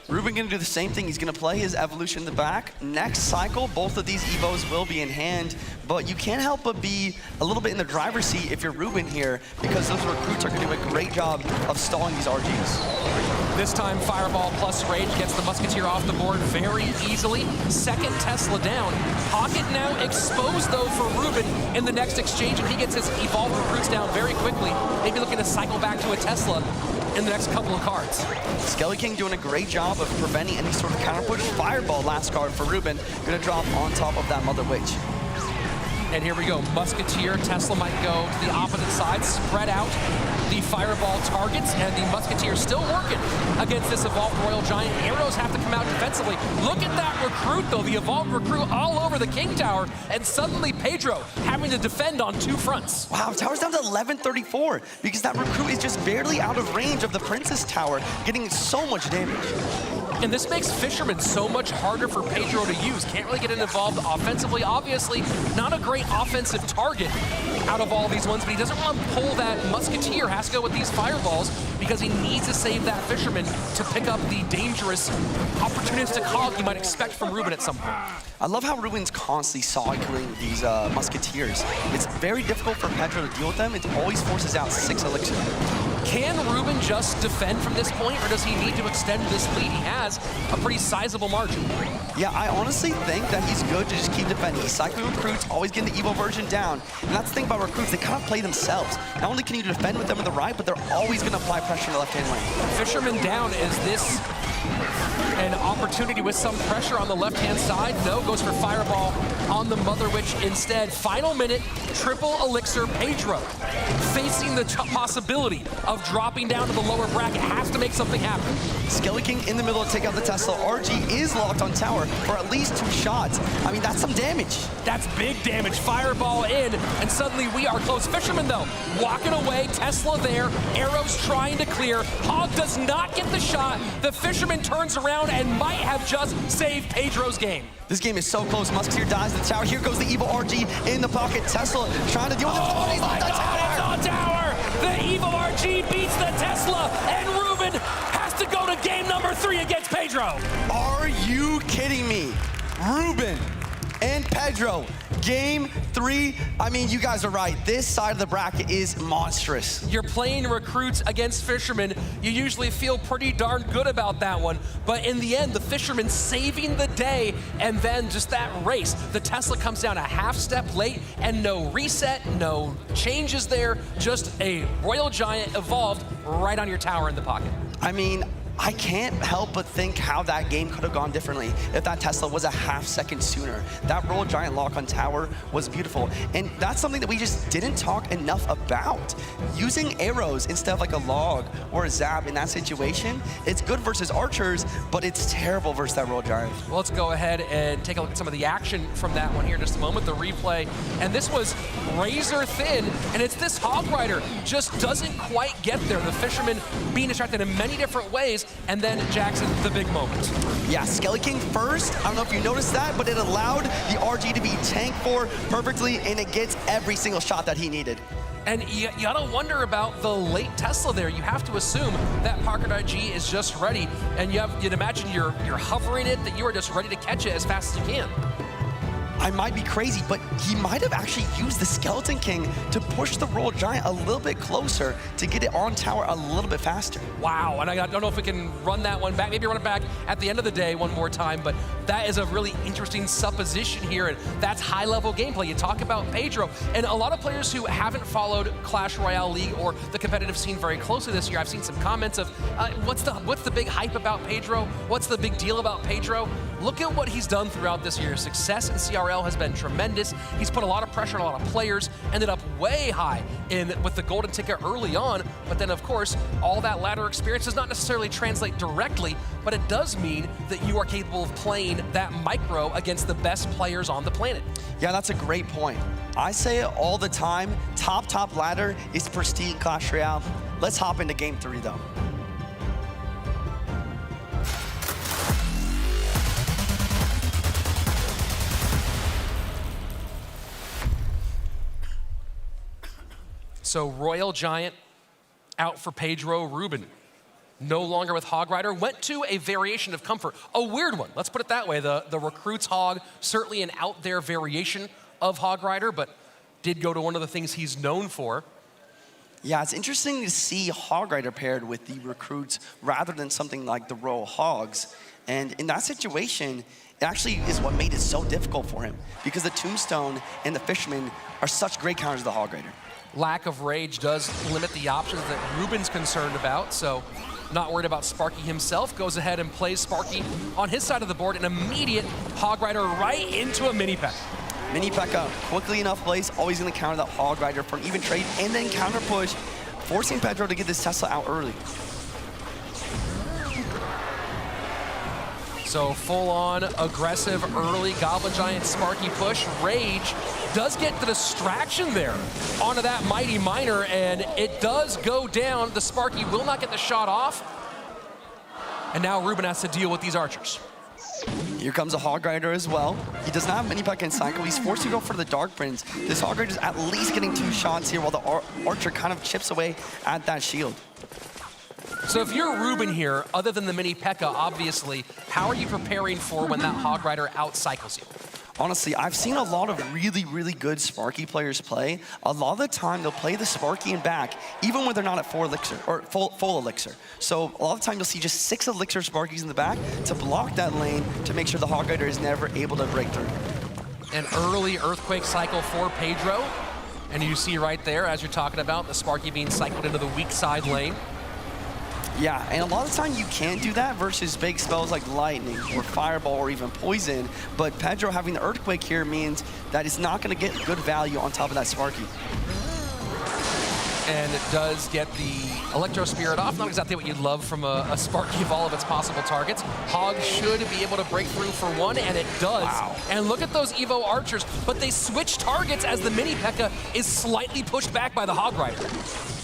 Ruben gonna do the same thing. He's gonna play his evolution in the back. Next cycle, both of these Evos will be in hand, but you can't help but be a little bit in the driver's seat if you're Ruben here, because those recruits are gonna do a great job of stalling these RGs. This time, Fireball plus Rage gets the Musketeer off the board very easily. Second Tesla down. Pocket now exposed, though, for Ruben in the next exchange, and he gets his Evolved recruits down very quickly. Maybe looking to cycle back to a Tesla in the next couple of cards. Skelly King doing a great job of preventing any sort of counter push. Fireball, last card for Ruben, gonna drop on top of that Mother Witch. And here we go, Musketeer, Tesla might go to the opposite side, spread out the Fireball targets, and the Musketeer still working against this Evolved Royal Giant. Arrows have to come out defensively. Look at that recruit, though, the Evolved recruit all over the King Tower, and suddenly Pedro having to defend on 2 fronts. Wow, tower's down to 1134, because that recruit is just barely out of range of the Princess Tower, getting so much damage. And this makes Fisherman so much harder for Pedro to use. Can't really get involved offensively. Obviously, not a great offensive target out of all these ones, but he doesn't want to pull that Musketeer. Has to go with these Fireballs because he needs to save that Fisherman to pick up the dangerous, opportunistic hog you might expect from Ruben at some point. I love how Ruben's constantly cycling these Musketeers. It's very difficult for Pedro to deal with them. It always forces out 6 elixir. Can Ruben just defend from this point, or does he need to extend this lead? He has a pretty sizable margin. Yeah, I honestly think that he's good to just keep defending. He's cycling recruits, always getting the Evo version down. And that's the thing about recruits, they kind of play themselves. Not only can you defend with them on the right, but they're always going to apply pressure in the left-hand lane. Fisherman down. Is this an opportunity with some pressure on the left-hand side? No, goes for Fireball on the Mother Witch instead. Final minute, triple elixir. Pedro facing the possibility of dropping down to the lower bracket. Has to make something happen. Skelly King in the middle to take out the Tesla. RG is locked on tower for at least 2 shots. I mean, that's some damage. That's big damage. Fireball in, and suddenly we are close. Fisherman, though, walking away. Tesla there. Arrows trying to clear. Hog does not get the shot. The Fisherman turns around and might have just saved Pedro's game. This game is so close. Musketeer dies in the tower. Here goes the Evo RG in the pocket. Tesla trying to deal with it. Oh my God, it's on tower! The Evo RG beats the Tesla, and Ruben has to go to game number 3 against Pedro. Are you kidding me? Ruben and Pedro, game 3. I mean, you guys are right. This side of the bracket is monstrous. You're playing recruits against Fishermen. You usually feel pretty darn good about that one. But in the end, the Fishermen saving the day, and then just that race. The Tesla comes down a half step late, and no reset, no changes there. Just a Royal Giant evolved right on your tower in the pocket. I mean, I can't help but think how that game could have gone differently if that Tesla was a half second sooner. That Royal Giant lock on tower was beautiful. And that's something that we just didn't talk enough about. Using arrows instead of like a log or a zap in that situation, it's good versus archers, but it's terrible versus that Royal Giant. Well, let's go ahead and take a look at some of the action from that one here in just a moment, the replay. And this was razor thin, and it's this Hog Rider just doesn't quite get there. The Fisherman being distracted in many different ways, and then Jackson, the big moment. Yeah, Skelly King first. I don't know if you noticed that, but it allowed the RG to be tanked for perfectly, and it gets every single shot that he needed. And you gotta wonder about the late Tesla there. You have to assume that Parker IG is just ready, and you'd imagine you're hovering it, that you are just ready to catch it as fast as you can. I might be crazy, but he might have actually used the Skeleton King to push the Royal Giant a little bit closer to get it on tower a little bit faster. Wow, and I don't know if we can run that one back. Maybe run it back at the end of the day one more time, but that is a really interesting supposition here, and that's high-level gameplay. You talk about Pedro, and a lot of players who haven't followed Clash Royale League or the competitive scene very closely this year, I've seen some comments of, what's the big hype about Pedro? What's the big deal about Pedro? Look at what he's done throughout this year. Success in CRL has been tremendous. He's put a lot of pressure on a lot of players, ended up way high with the golden ticket early on, but then of course, all that ladder experience does not necessarily translate directly, but it does mean that you are capable of playing that micro against the best players on the planet. Yeah, that's a great point. I say it all the time, top ladder is pristine Clash Royale. Let's hop into game 3 though. So Royal Giant out for Pedro. Ruben no longer with Hog Rider, went to a variation of Comfort. A weird one, let's put it that way. The Recruits Hog, certainly an out there variation of Hog Rider, but did go to one of the things he's known for. Yeah, it's interesting to see Hog Rider paired with the Recruits rather than something like the Royal Hogs. And in that situation, it actually is what made it so difficult for him, because the Tombstone and the Fisherman are such great counters to the Hog Rider. Lack of rage does limit the options that Ruben's concerned about, so not worried about Sparky himself, goes ahead and plays Sparky on his side of the board, an immediate Hog Rider right into a mini P.E.K.K.A. Mini P.E.K.K.A, quickly enough plays, always gonna counter that Hog Rider for an even trade, and then counter push, forcing Pedro to get this Tesla out early. So full-on aggressive early Goblin Giant Sparky push. Rage does get the distraction there onto that Mighty Miner, and it does go down. The Sparky will not get the shot off. And now Ruben has to deal with these archers. Here comes a Hog Rider as well. He does not have mini P.E.K.K.A in cycle. He's forced to go for the Dark Prince. This Hog Rider is at least getting 2 shots here while the archer kind of chips away at that shield. So if you're Ruben here, other than the mini P.E.K.K.A, obviously, how are you preparing for when that Hog Rider out-cycles you? Honestly, I've seen a lot of really, really good Sparky players play. A lot of the time, they'll play the Sparky in back, even when they're not at full elixir. So a lot of the time, you'll see just 6 elixir Sparkies in the back to block that lane to make sure the Hog Rider is never able to break through. An early Earthquake cycle for Pedro. And you see right there, as you're talking about, the Sparky being cycled into the weak side lane. Yeah, and a lot of the time you can't do that versus big spells like Lightning or Fireball or even Poison, but Pedro having the Earthquake here means that it's not going to get good value on top of that Sparky. And it does get the Electro Spirit off. Not exactly what you'd love from a Sparky of all of its possible targets. Hog should be able to break through for 1, and it does. Wow. And look at those Evo Archers, but they switch targets as the mini P.E.K.K.A is slightly pushed back by the Hog Rider.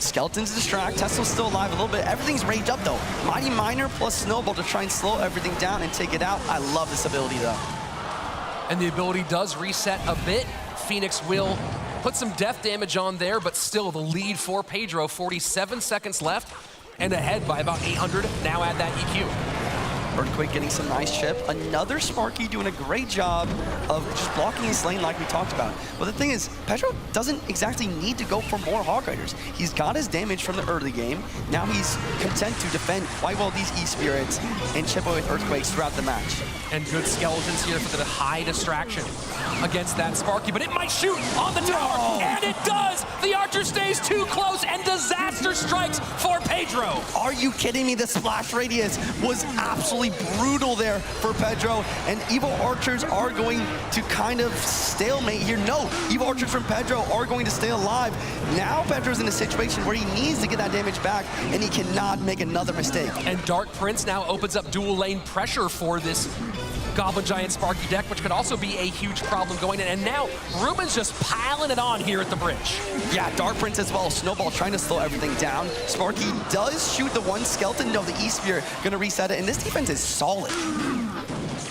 Skeletons distract, Tesla's still alive a little bit. Everything's raged up though. Mighty Miner plus Snowball to try and slow everything down and take it out. I love this ability though. And the ability does reset a bit. Phoenix will put some death damage on there, but still the lead for Pedro, 47 seconds left and ahead by about 800. Now add that EQ. Earthquake getting some nice chip. Another Sparky doing a great job of just blocking his lane like we talked about. But the thing is, Pedro doesn't exactly need to go for more Hog Riders. He's got his damage from the early game. Now he's content to defend quite well these E-Spirits and chip away with Earthquakes throughout the match. And good Skeletons here for the high distraction against that Sparky, but it might shoot on the tower, and it does! The Archer stays too close, and disaster strikes for Pedro. Are you kidding me? The splash radius was absolutely brutal there for Pedro, and Evil Archers are going to kind of stalemate here. No, Evil Archers from Pedro are going to stay alive. Now Pedro's in a situation where he needs to get that damage back, and he cannot make another mistake. And Dark Prince now opens up dual lane pressure for this Goblin Giant Sparky deck, which could also be a huge problem going in. And now Ruben's just piling it on here at the bridge. Yeah, Dark Prince as well. Snowball trying to slow everything down. Sparky does shoot the one skeleton. No, the E-Spear gonna reset it. And this defense is solid.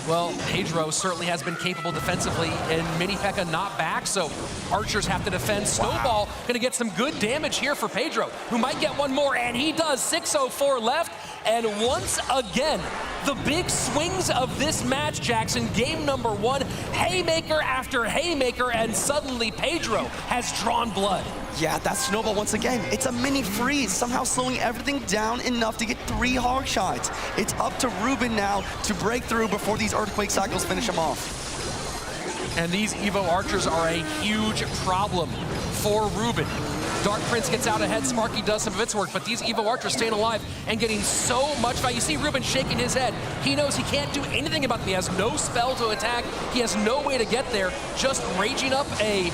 Well, Pedro certainly has been capable defensively, and mini P.E.K.K.A not back, so Archers have to defend. Snowball gonna get some good damage here for Pedro, who might get one more, and he does. 6:04 left, and once again, the big swings of this match, Jackson. Game number 1, haymaker after haymaker, and suddenly Pedro has drawn blood. Yeah, that's Snowball once again. It's a mini freeze, somehow slowing everything down enough to get 3 hog shots. It's up to Ruben now to break through before these Earthquake cycles finish him off. And these Evo Archers are a huge problem for Ruben. Dark Prince gets out ahead, Sparky does some of its work, but these Evo Archers staying alive and getting so much value. You see Ruben shaking his head. He knows he can't do anything about them. He has no spell to attack. He has no way to get there. Just raging up a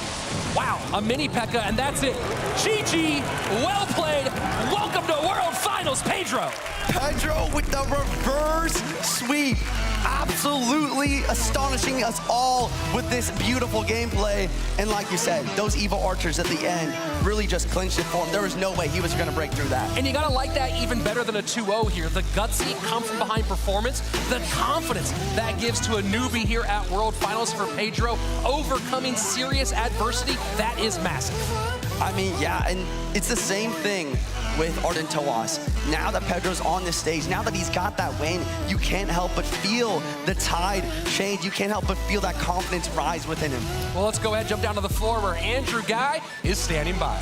mini P.E.K.K.A, and that's it. GG, well played. Welcome to World Finals, Pedro. Pedro with the reverse sweep. Absolutely astonishing us all with this beautiful gameplay. And like you said, those Evo Archers at the end really just clinched it for him. There was no way he was going to break through that. And you got to like that even better than a 2-0 here. The gutsy come from behind performance, the confidence that gives to a newbie here at World Finals for Pedro, overcoming serious adversity, that is massive. I mean, yeah, and it's the same thing with Arden Toas. Now that Pedro's on this stage, now that he's got that win, you can't help but feel the tide change. You can't help but feel that confidence rise within him. Well, let's go ahead, jump down to the floor where Andrew Guy is standing by.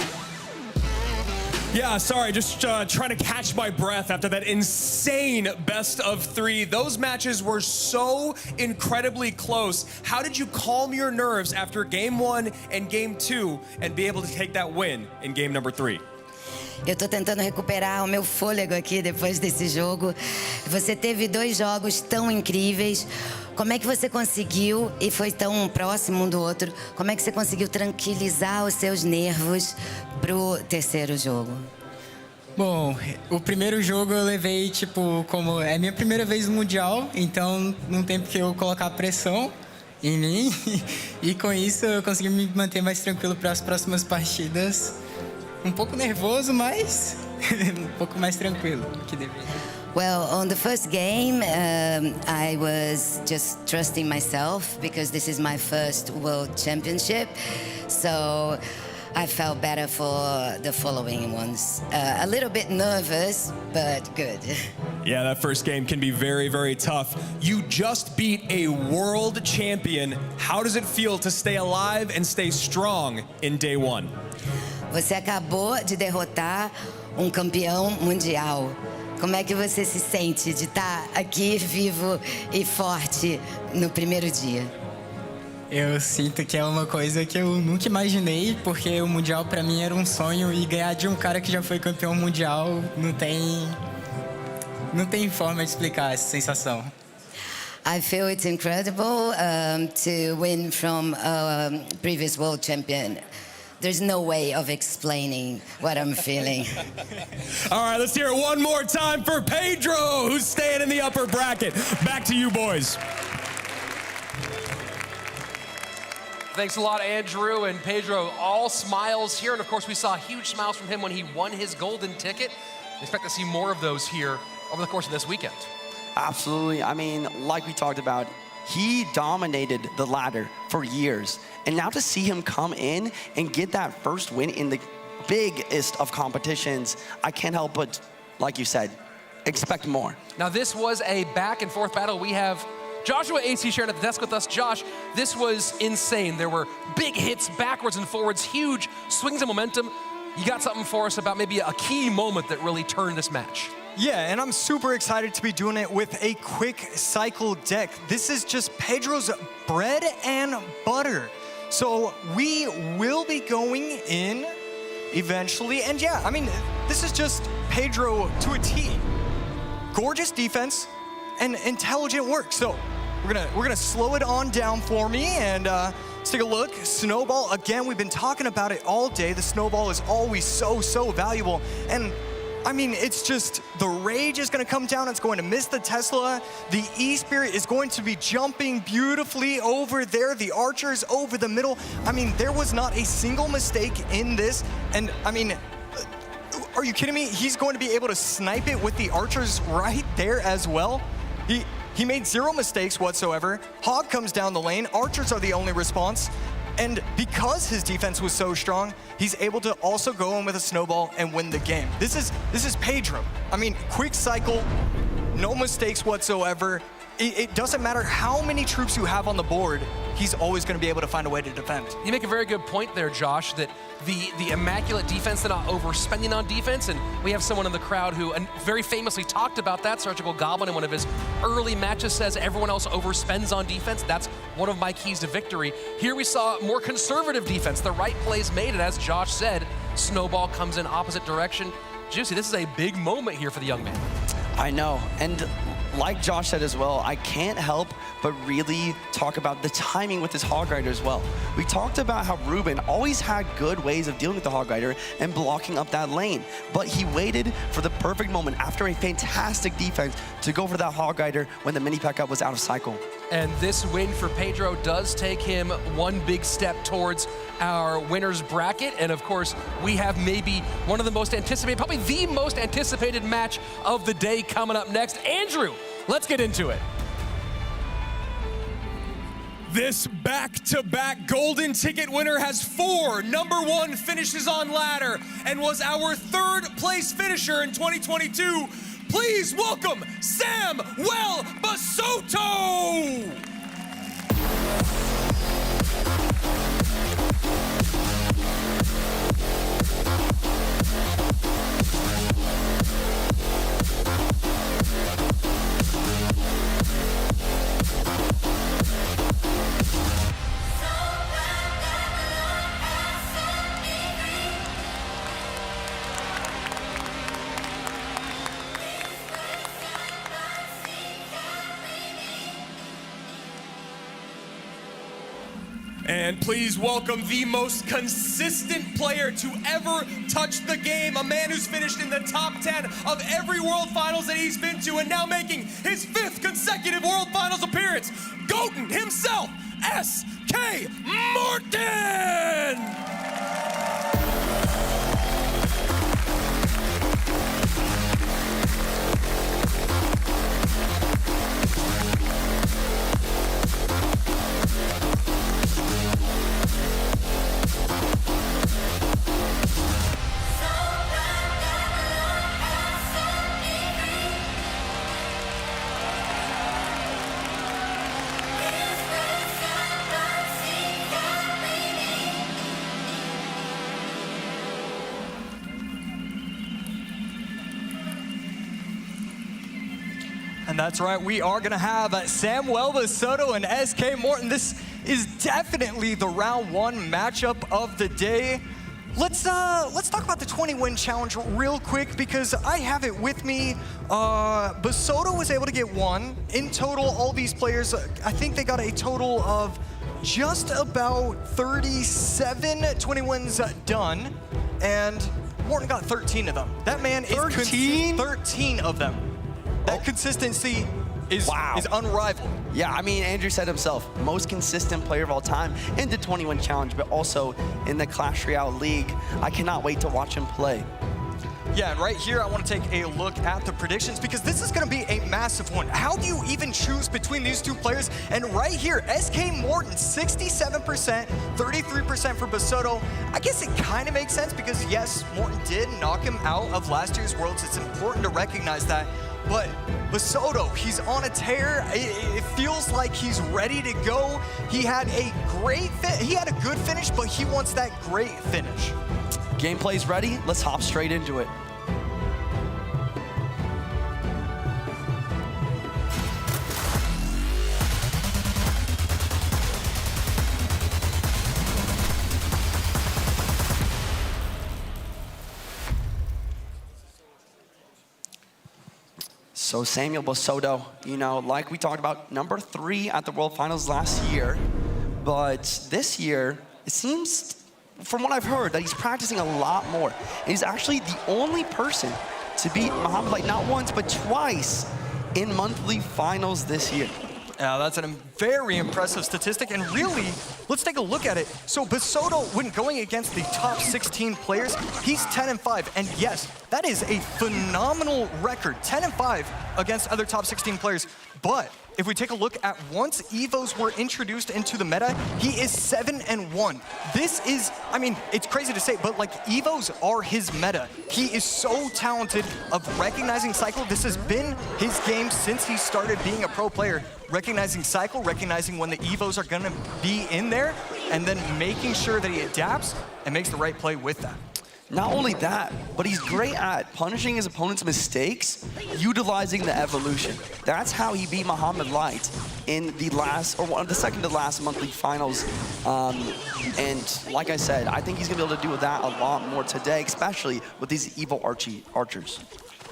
Yeah, sorry, just trying to catch my breath after that insane best of 3. Those matches were so incredibly close. How did you calm your nerves after game 1 and game 2 and be able to take that win in game number 3? Eu tô tentando recuperar o meu fôlego aqui depois desse jogo. Você teve 2 jogos tão incríveis. Como é que você conseguiu, e foi tão próximo um do outro, como é que você conseguiu tranquilizar os seus nervos pro terceiro jogo? Bom, o primeiro jogo eu levei, tipo, como é minha primeira vez no Mundial, então não tem porque eu colocar pressão em mim. E com isso eu consegui me manter mais tranquilo para as próximas partidas. Um pouco nervoso, mas um pouco mais tranquilo que deveria. Well, on the first game, I was just trusting myself because this is my first World Championship. So I felt better for the following ones. A little bit nervous, but good. Yeah, that first game can be very, very tough. You just beat a world champion. How does it feel to stay alive and stay strong in day 1? Você acabou de derrotar campeão mundial. Como é que você se sente de estar aqui vivo e forte no primeiro dia? Eu sinto que é uma coisa que eu nunca imaginei, porque o Mundial para mim era um sonho e ganhar de um cara que já foi campeão mundial não tem forma de explicar essa sensação. I feel it's incredible to win from a previous world champion. There's no way of explaining what I'm feeling. All right, let's hear it one more time for Pedro, who's staying in the upper bracket. Back to you, boys. Thanks a lot, Andrew and Pedro. All smiles here, and of course we saw huge smiles from him when he won his golden ticket. We expect to see more of those here over the course of this weekend. Absolutely. I mean, like we talked about, he dominated the ladder for years. And now to see him come in and get that first win in the biggest of competitions, I can't help but, like you said, expect more. Now this was a back and forth battle. We have Joshua AC sharing at the desk with us. Josh, this was insane. There were big hits backwards and forwards, huge swings of momentum. You got something for us about maybe a key moment that really turned this match. Yeah, and I'm super excited to be doing it with a quick cycle deck. This is just Pedro's bread and butter. So we will be going in eventually. And yeah, I mean, this is just Pedro to a T. Gorgeous defense and intelligent work. So we're gonna slow it on down for me and let's take a look. Snowball, again, we've been talking about it all day. The snowball is always so valuable. And I mean, it's just, the rage is gonna come down, it's going to miss the Tesla. The E-Spirit is going to be jumping beautifully over there. The Archer's over the middle. I mean, there was not a single mistake in this. And I mean, are you kidding me? He's going to be able to snipe it with the Archers right there as well. He made 0 mistakes whatsoever. Hog comes down the lane. Archers are the only response. And because his defense was so strong, he's able to also go in with a snowball and win the game. This is Pedro. I mean, quick cycle, no mistakes whatsoever. It doesn't matter how many troops you have on the board, he's always going to be able to find a way to defend. You make a very good point there, Josh, that the immaculate defense, they're not overspending on defense, and we have someone in the crowd who very famously talked about that. Surgical Goblin in one of his early matches says everyone else overspends on defense. That's one of my keys to victory. Here we saw more conservative defense, the right plays made, and as Josh said, Snowball comes in opposite direction. Juicy, this is a big moment here for the young man. I know, and like Josh said as well, I can't help but really talk about the timing with this Hog Rider as well. We talked about how Ruben always had good ways of dealing with the Hog Rider and blocking up that lane, but he waited for the perfect moment after a fantastic defense to go for that Hog Rider when the mini pack up was out of cycle. And this win for Pedro does take him one big step towards our winner's bracket. And of course, we have maybe one of the most anticipated, probably the most anticipated match of the day coming up next. Andrew, let's get into it. This back-to-back golden ticket winner has 4 #1 finishes on ladder and was our 3rd place finisher in 2022. Please welcome Samuel Basoto! And please welcome the most consistent player to ever touch the game, a man who's finished in the top 10 of every World Finals that he's been to, and now making his 5th consecutive World Finals appearance, Goten himself, SK Morten! And that's right, we are gonna have Samuel Basoto and SK Morten. This is definitely the round 1 matchup of the day. Let's talk about the 20-win challenge real quick because I have it with me. Basoto was able to get 1. In total, all these players, I think they got a total of just about 37 20 wins done, and Morten got 13 of them. That man is 13 of them. That consistency is unrivaled. Yeah, I mean, Andrew said himself, most consistent player of all time in the 20-win challenge, but also in the Clash Royale League. I cannot wait to watch him play. Yeah, and right here, I want to take a look at the predictions because this is going to be a massive one. How do you even choose between these 2 players? And right here, SK Morten, 67%, 33% for Basoto. I guess it kind of makes sense because, yes, Morten did knock him out of last year's Worlds. It's important to recognize that. But Basoto, he's on a tear. It feels like he's ready to go. He had a good finish, but he wants that great finish. Gameplay's ready. Let's hop straight into it. So Samuel Basoto, you know, like we talked about, #3 at the World Finals last year. But this year, it seems, from what I've heard, that he's practicing a lot more. And he's actually the only person to beat Muhammad Light not once, but twice in monthly finals this year. Yeah, that's a very impressive statistic, and really, let's take a look at it. So Basoto, when going against the top 16 players, he's 10-5, and yes, that is a phenomenal record, 10-5 against other top 16 players. But if we take a look at once EVOs were introduced into the meta, he is 7-1. This is, I mean, it's crazy to say, but like EVOs are his meta. He is so talented of recognizing cycle. This has been his game since he started being a pro player. Recognizing cycle, recognizing when the EVOs are gonna be in there, and then making sure that he adapts and makes the right play with that. Not only that, but he's great at punishing his opponent's mistakes, utilizing the evolution. That's how he beat Muhammad Light in the last, or one of the second to last monthly finals. And like I said, I think he's gonna be able to do that a lot more today, especially with these Evo archers.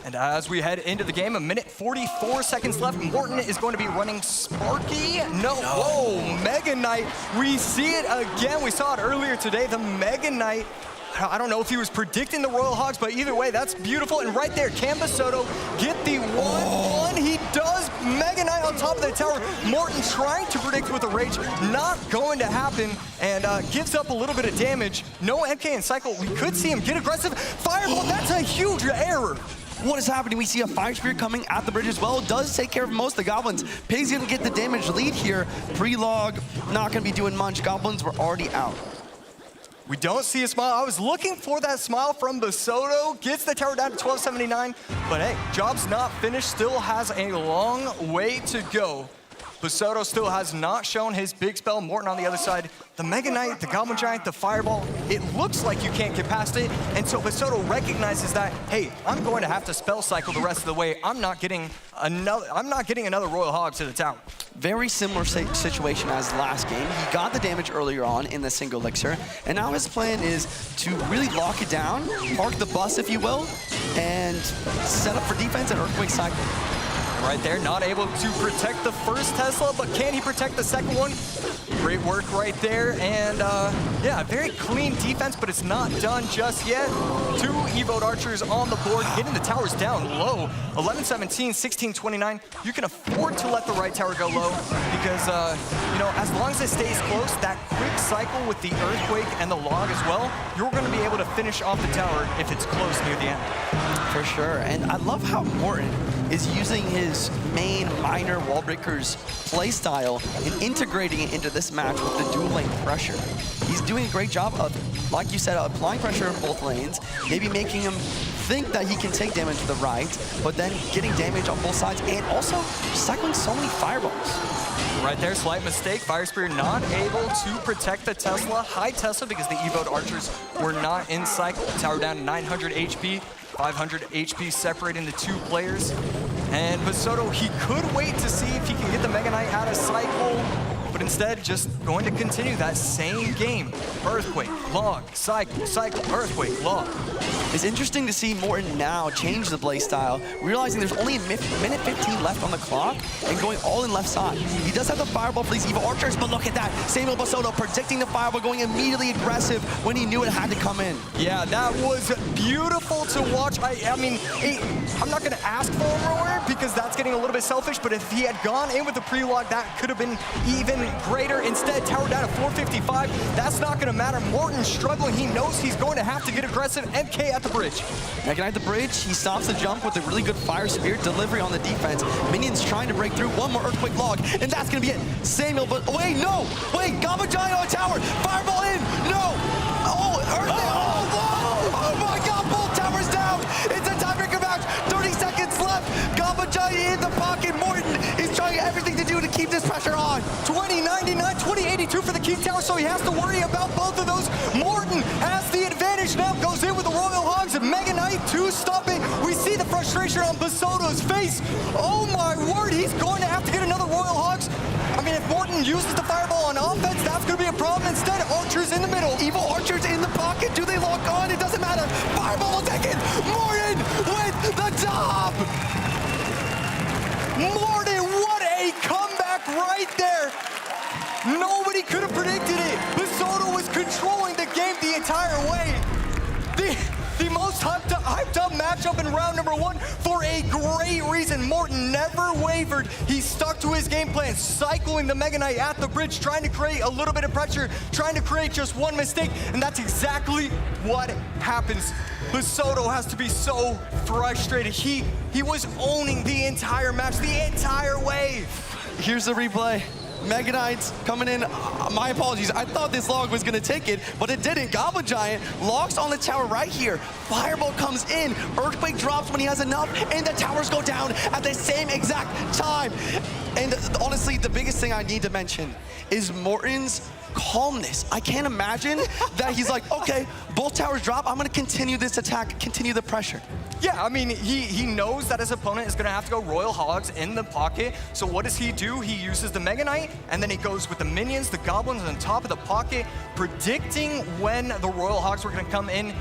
And as we head into the game, 1:44 seconds left. Morten is going to be running Sparky. No. Whoa, Mega Knight. We see it again. We saw it earlier today. The Mega Knight. I don't know if he was predicting the Royal Hogs, but either way, that's beautiful. And right there, can Basoto get the 1-1? He does. Mega Knight on top of the tower. Morten trying to predict with a Rage. Not going to happen, and gives up a little bit of damage. No MK and Cycle. We could see him get aggressive. Fireball, that's a huge error. What is happening? We see a Fire Spirit coming at the bridge as well. Does take care of most of the Goblins. Pig's gonna get the damage lead here. Pre-log, not gonna be doing much. Goblins were already out. We don't see a smile. I was looking for that smile from Basoto. Gets the tower down to 1279. But hey, job's not finished. Still has a long way to go. Basoto still has not shown his big spell. Morten on the other side. The Mega Knight, the Goblin Giant, the Fireball, it looks like you can't get past it. And so Basoto recognizes that, hey, I'm going to have to spell cycle the rest of the way. I'm not getting another Royal Hog to the tower. Very similar situation as last game. He got the damage earlier on in the single elixir, and now his plan is to really lock it down, park the bus, if you will, and set up for defense and Earthquake cycle. Right there, not able to protect the first Tesla, but can he protect the second one? Great work right there, and yeah, very clean defense, but it's not done just yet. 2 Evoed Archers on the board, getting the towers down low. 11-17, 16-29. You can afford to let the right tower go low because, you know, as long as it stays close, that quick cycle with the Earthquake and the Log as well, you're going to be able to finish off the tower if it's close near the end. For sure, and I love how Morten is using his main minor wall breakers playstyle and integrating it into this match with the dual lane pressure. He's doing a great job of, like you said, applying pressure in both lanes, maybe making him think that he can take damage to the right, but then getting damage on both sides and also cycling so many fireballs. Right there, slight mistake. Fire Spear not able to protect the Tesla. High Tesla because the Evoed Archers were not in cycle. Tower down to 900 HP. 500 HP separating the 2 players. And Basoto, he could wait to see if he can get the Mega Knight out of cycle, but instead just going to continue that same game. Earthquake, Log, cycle, cycle, Earthquake, Log. It's interesting to see Morten now change the play style, realizing there's only a minute 15 left on the clock and going all in left side. He does have the Fireball for these Evo Archers, but look at that. Samuel Basoto predicting the Fireball, going immediately aggressive when he knew it had to come in. Yeah, that was beautiful to watch. I mean, I'm not going to ask for a roar because that's getting a little bit selfish, but if he had gone in with the pre-log, that could have been even greater. Instead, tower down to 455. That's not going to matter. Morten's struggling. He knows he's going to have to get aggressive. MK at the bridge. Mega Knight at the bridge. He stops the jump with a really good Fire Spirit delivery on the defense. Minions trying to break through. One more Earthquake Log, and that's going to be it. Samuel, but wait, no! Wait, Goblin Giant on the tower. Fireball in! No! Oh, Earthquake! Oh my God, both towers down! It's a tiebreaker match. 30 seconds left. Goblin Giant in the pocket. Morten is trying everything to do to keep this pressure on. 2099, 2082 for the Keep Tower, so he has to worry about both of those. Morten has the advantage now, goes in with the Royal Hogs and Mega Knight to stop it. We see the frustration on Basoto's face. Oh my word, he's going to have to get another Royal Hogs. I mean, if Morten uses the Fireball on offense, that's going to be a problem. Instead, Archers in the middle. Evil Archers in the pocket. Do they lock on? It doesn't matter. Fireball will take it. Morten with the top. Morten, what a comeback right there. Nobody could have predicted it. Basoto was controlling the game the entire way. The most hyped up matchup in round number 1 for a great reason. Morten never wavered. He stuck to his game plan, cycling the Mega Knight at the bridge, trying to create a little bit of pressure, trying to create just one mistake, and that's exactly what happens. Basoto has to be so frustrated. He was owning the entire match, the entire way. Here's the replay. Mega Knights coming in. My apologies. I thought this log was going to take it, but it didn't. Goblin Giant locks on the tower right here. Fireball comes in. Earthquake drops when he has enough, and the towers go down at the same exact time. And honestly, the biggest thing I need to mention is Morten's calmness. I can't imagine that he's like, okay, both towers drop. I'm going to continue this attack, continue the pressure. Yeah, I mean, he knows that his opponent is going to have to go Royal Hogs in the pocket. So what does he do? He uses the Mega Knight, and then he goes with the minions, the goblins on top of the pocket, predicting when the Royal Hogs were going to come in.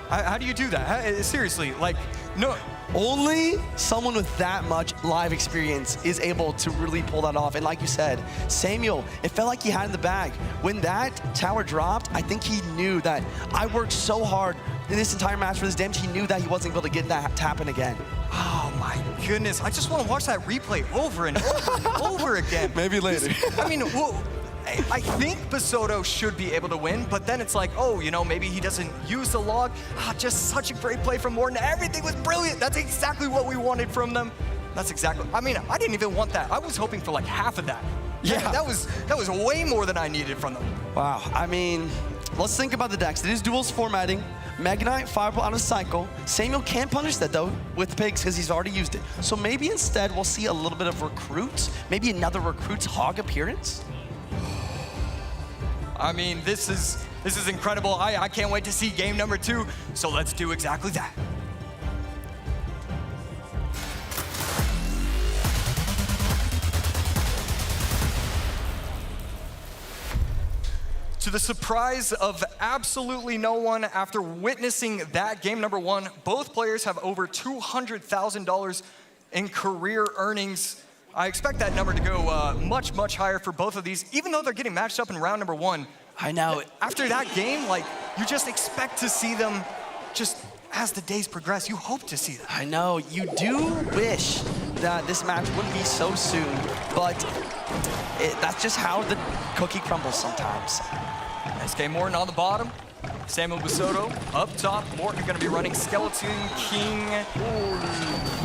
How do you do that? Seriously, like, no. Only someone with that much live experience is able to really pull that off. And like you said, Samuel, it felt like he had it in the bag. When that tower dropped, I think he knew that I worked so hard in this entire match for this damage. He knew that he wasn't able to get that to happen again. Oh my goodness, I just want to watch that replay over and over and over again. Maybe later. I mean, well, I think Basoto should be able to win, but then it's like, oh, you know, maybe he doesn't use the log. Just such a great play from Morten. Everything was brilliant. That's exactly what we wanted from them. That's exactly, I mean, I didn't even want that. I was hoping for like half of that. Yeah. That was way more than I needed from them. Wow, I mean, let's think about the decks. It is duels formatting. Mega Knight, Fireball on a cycle. Samuel can't punish that though with Pigs because he's already used it. So maybe instead we'll see a little bit of Recruits, maybe another Recruits Hog appearance. I mean, this is incredible. I can't wait to see game number 2. So let's do exactly that. To the surprise of absolutely no one, after witnessing that game number 1, both players have over $200,000 in career earnings. I expect that number to go much, much higher for both of these, even though they're getting matched up in round number 1. I know. After that game, like, you just expect to see them just as the days progress. You hope to see them. I know, you do wish that this match wouldn't be so soon, but that's just how the cookie crumbles sometimes. SK Morten on the bottom. Samuel Basoto up top. Morten going to be running Skeleton King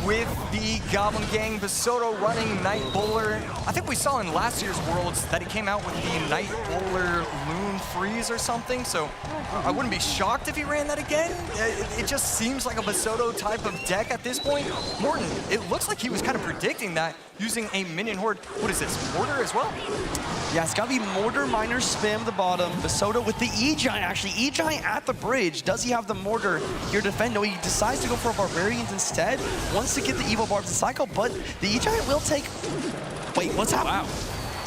with the Goblin Gang. Basoto running Night Bowler. I think we saw in last year's Worlds that he came out with the Night Bowler Loon Freeze or something, so I wouldn't be shocked if he ran that again. It just seems like a Basoto type of deck at this point. Morten, it looks like he was kind of predicting that using a minion horde. What is this, Mortar as well? Yeah, it's gotta be Mortar, Miner, Spam the bottom. Basoto with the E-Giant, actually. E-Giant at the bridge. Does he have the Mortar here to defend? No, he decides to go for Barbarians instead. Wants to get the Evo Barbs to cycle, but the E-Giant will take... Wait, what's happening? Wow.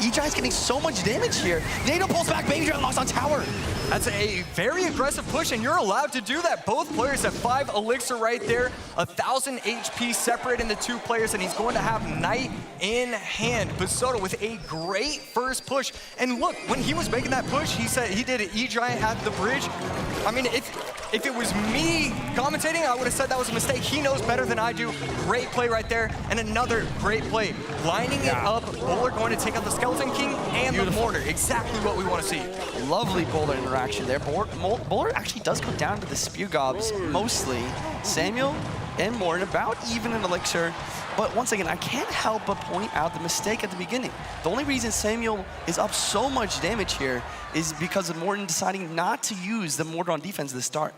E-Giant's getting so much damage here. NATO pulls back, Baby Dragon locks on tower. That's a very aggressive push, and you're allowed to do that. Both players have 5 elixir right there, 1,000 HP separating the 2 players, and he's going to have Knight in hand. Basoto with a great first push. And look, when he was making that push, he said he did an E-Giant at the bridge. I mean, if it was me commentating, I would have said that was a mistake. He knows better than I do. Great play right there, and another great play. Lining it up, Bowler going to take out the Skeleton King and the Mortar. Exactly what we want to see. Lovely Bowler interaction there. Bowler actually does go down to the Spear Gobs mostly. Samuel and Morten about even in elixir. But once again, I can't help but point out the mistake at the beginning. The only reason Samuel is up so much damage here is because of Morten deciding not to use the Mortar on defense at the start.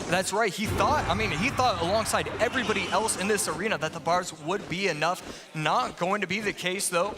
That's right, he thought alongside everybody else in this arena that the bars would be enough. Not going to be the case though.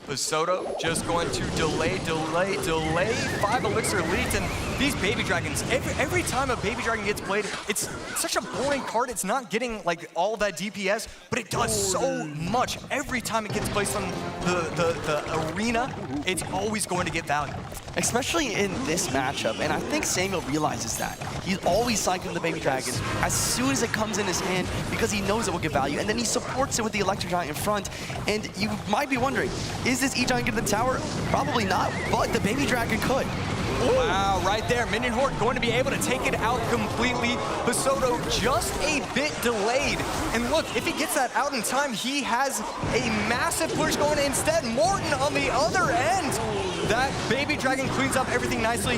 Basoto just going to delay. 5 elixir leads, and these Baby Dragons, every time a Baby Dragon gets played, it's such a boring card. It's not getting like all that DPS, but it does so much. Every time it gets placed on the arena, it's always going to get value. Especially in this matchup, and I think Samuel realizes that. He's always cycling the Baby Dragon as soon as it comes in his hand because he knows it will give value, and then he supports it with the Electric Giant in front. And you might be wondering, is this E-Giant getting the tower? Probably not, but the Baby Dragon could. Ooh. Wow, right there. Minion Horde going to be able to take it out completely. Basoto just a bit delayed. And look, if he gets that out in time, he has a massive push going instead. Morten on the other end. That Baby Dragon cleans up everything nicely.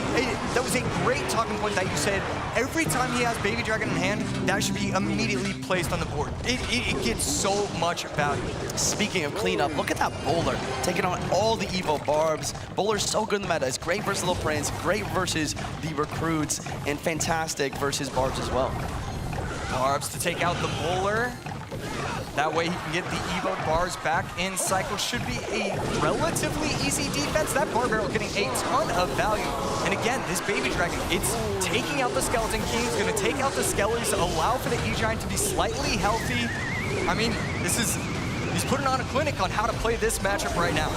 That was a great talking point that you said. Every time he has Baby Dragon in hand, that should be immediately placed on the board. It gets so much value. Speaking of cleanup, look at that Bowler taking on all the Evo Barbs. Bowler's so good in the meta. It's great versus Little Prince, great versus the Recruits, and fantastic versus Barbs as well. Barbs to take out the Bowler. That way he can get the Evo Bars back in cycle. Should be a relatively easy defense. That Bar Barrel getting a ton of value. And again, this Baby Dragon, it's taking out the Skeleton King. It's going to take out the Skellies, allow for the E-Giant to be slightly healthy. I mean, he's putting on a clinic on how to play this matchup right now.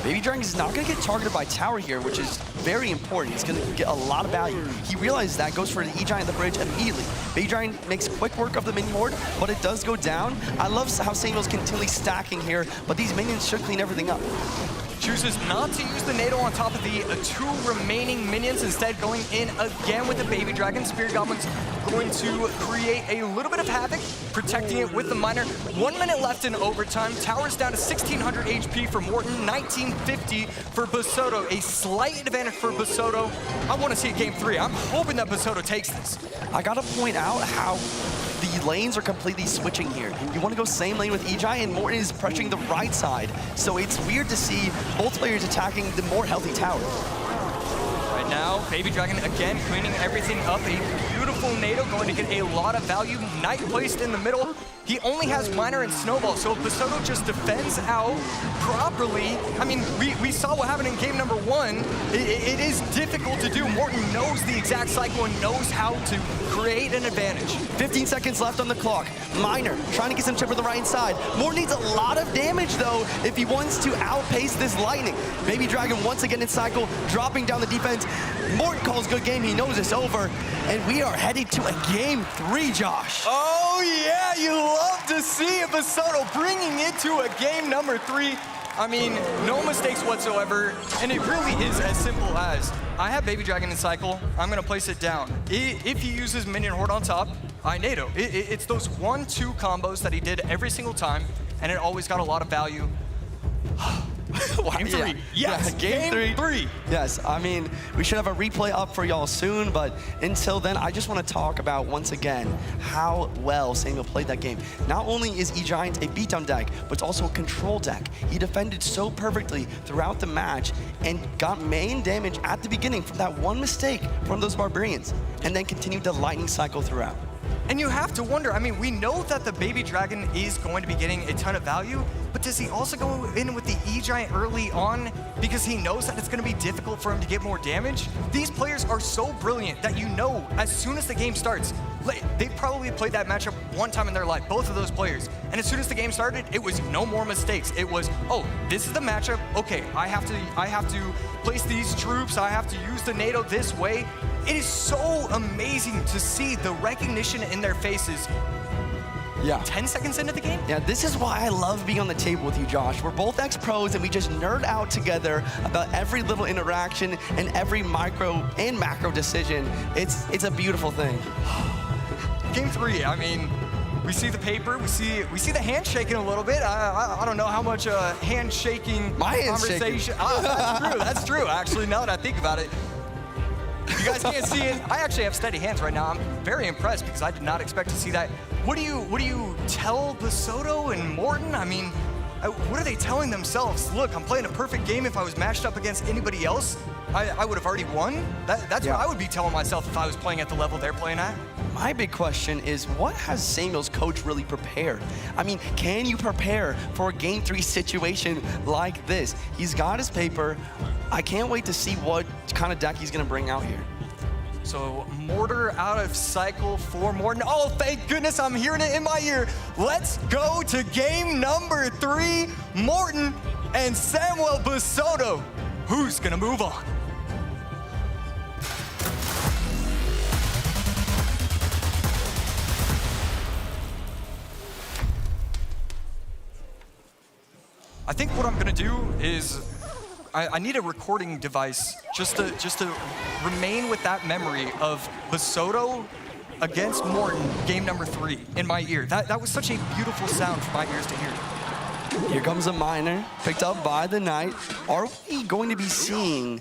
Baby Dragon is not going to get targeted by tower here, which is very important. He's going to get a lot of value. He realizes that, goes for the E-Giant at the bridge immediately. Baby Dragon makes quick work of the minion horde, but it does go down. I love how Samuel's continually stacking here, but these minions should clean everything up. Chooses not to use the NATO on top of the 2 remaining minions, instead going in again with the Baby Dragon. Spirit Goblins going to create a little bit of havoc, protecting it with the miner. 1 minute left in overtime. Tower's down to 1600 HP for Morton, 1950 for Basoto. A slight advantage for Basoto. I want to see game 3. I'm hoping that Basoto takes this. I gotta point out how the lanes are completely switching here. You want to go same lane with EJ, and Morton is pressuring the right side. So it's weird to see both players attacking the more healthy tower. Right now, Baby Dragon again cleaning everything up. A beautiful Nado going to get a lot of value. Knight placed in the middle. He only has Miner and Snowball, so if Basoto just defends out properly, I mean, we saw what happened in game number 1. It is difficult to do. Morton knows the exact cycle and knows how to create an advantage. 15 seconds left on the clock. Miner trying to get some chip for the right side. Morton needs a lot of damage, though, if he wants to outpace this Lightning. Baby Dragon once again in cycle, dropping down the defense. Morton calls good game. He knows it's over. And we are heading to a game 3, Josh. Oh, yeah, you love to see it. Basoto bringing it to a game number 3. I mean, no mistakes whatsoever, and it really is as simple as, I have Baby Dragon in cycle, I'm gonna place it down. If he uses Minion Horde on top, I Nado. It's those 1-2 combos that he did every single time, and it always got a lot of value. Game 3. Yes, game 3. Yes, I mean, we should have a replay up for y'all soon, but until then, I just want to talk about, once again, how well Samuel played that game. Not only is E-Giant a beatdown deck, but it's also a control deck. He defended so perfectly throughout the match and got main damage at the beginning from that one mistake from those Barbarians, and then continued the Lightning cycle throughout. And you have to wonder, I mean, we know that the Baby Dragon is going to be getting a ton of value, but does he also go in with the E-Giant early on because he knows that it's going to be difficult for him to get more damage? These players are so brilliant that you know as soon as the game starts, they probably played that matchup one time in their life, both of those players. And as soon as the game started, it was no more mistakes. It was, oh, this is the matchup. Okay, I have to place these troops. I have to use the Nado this way. It is so amazing to see the recognition in their faces. Yeah. 10 seconds into the game? Yeah, this is why I love being on the table with you, Josh. We're both ex-pros, and we just nerd out together about every little interaction and every micro and macro decision. It's a beautiful thing. Game 3, I mean, we see the paper, we see the handshaking a little bit. I don't know how much handshaking My hand's conversation. That's true. Actually, now that I think about it. You guys can't see it. I actually have steady hands right now. I'm very impressed because I did not expect to see that. What do you tell Basoto and Morton? I mean, what are they telling themselves? Look, I'm playing a perfect game. If I was matched up against anybody else, I would have already won. That's what I would be telling myself if I was playing at the level they're playing at. My big question is, what has Samuel's coach really prepared? I mean, can you prepare for a game 3 situation like this? He's got his paper. I can't wait to see what kind of deck he's gonna bring out here. So Mortar out of cycle for Morton. Oh, thank goodness, I'm hearing it in my ear. Let's go to game number 3. Morton and Samuel Basoto. Who's gonna move on? I think what I'm gonna do is I need a recording device just to remain with that memory of Basoto against Morton, game number 3, in my ear. That was such a beautiful sound for my ears to hear. Here comes a Miner, picked up by the Knight. Are we going to be seeing,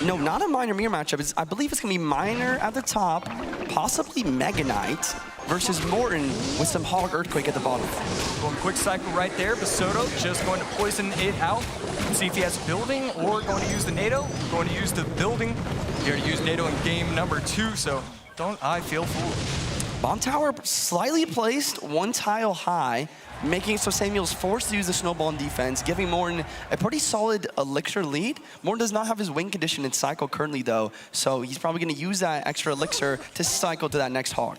no, not a Miner Mirror matchup. I believe it's gonna be Miner at the top, possibly Mega Knight, versus Morton with some Hog Earthquake at the bottom. Going quick cycle right there. Basoto just going to poison it out. See if he has building or going to use the Nado. Going to use the building. You're going to use Nado in game number 2, so don't I feel fooled. Bomb tower slightly placed, 1 tile high, making it so Samuel's forced to use the snowball in defense, giving Morton a pretty solid elixir lead. Morton does not have his win condition in cycle currently though, so he's probably going to use that extra elixir to cycle to that next Hog.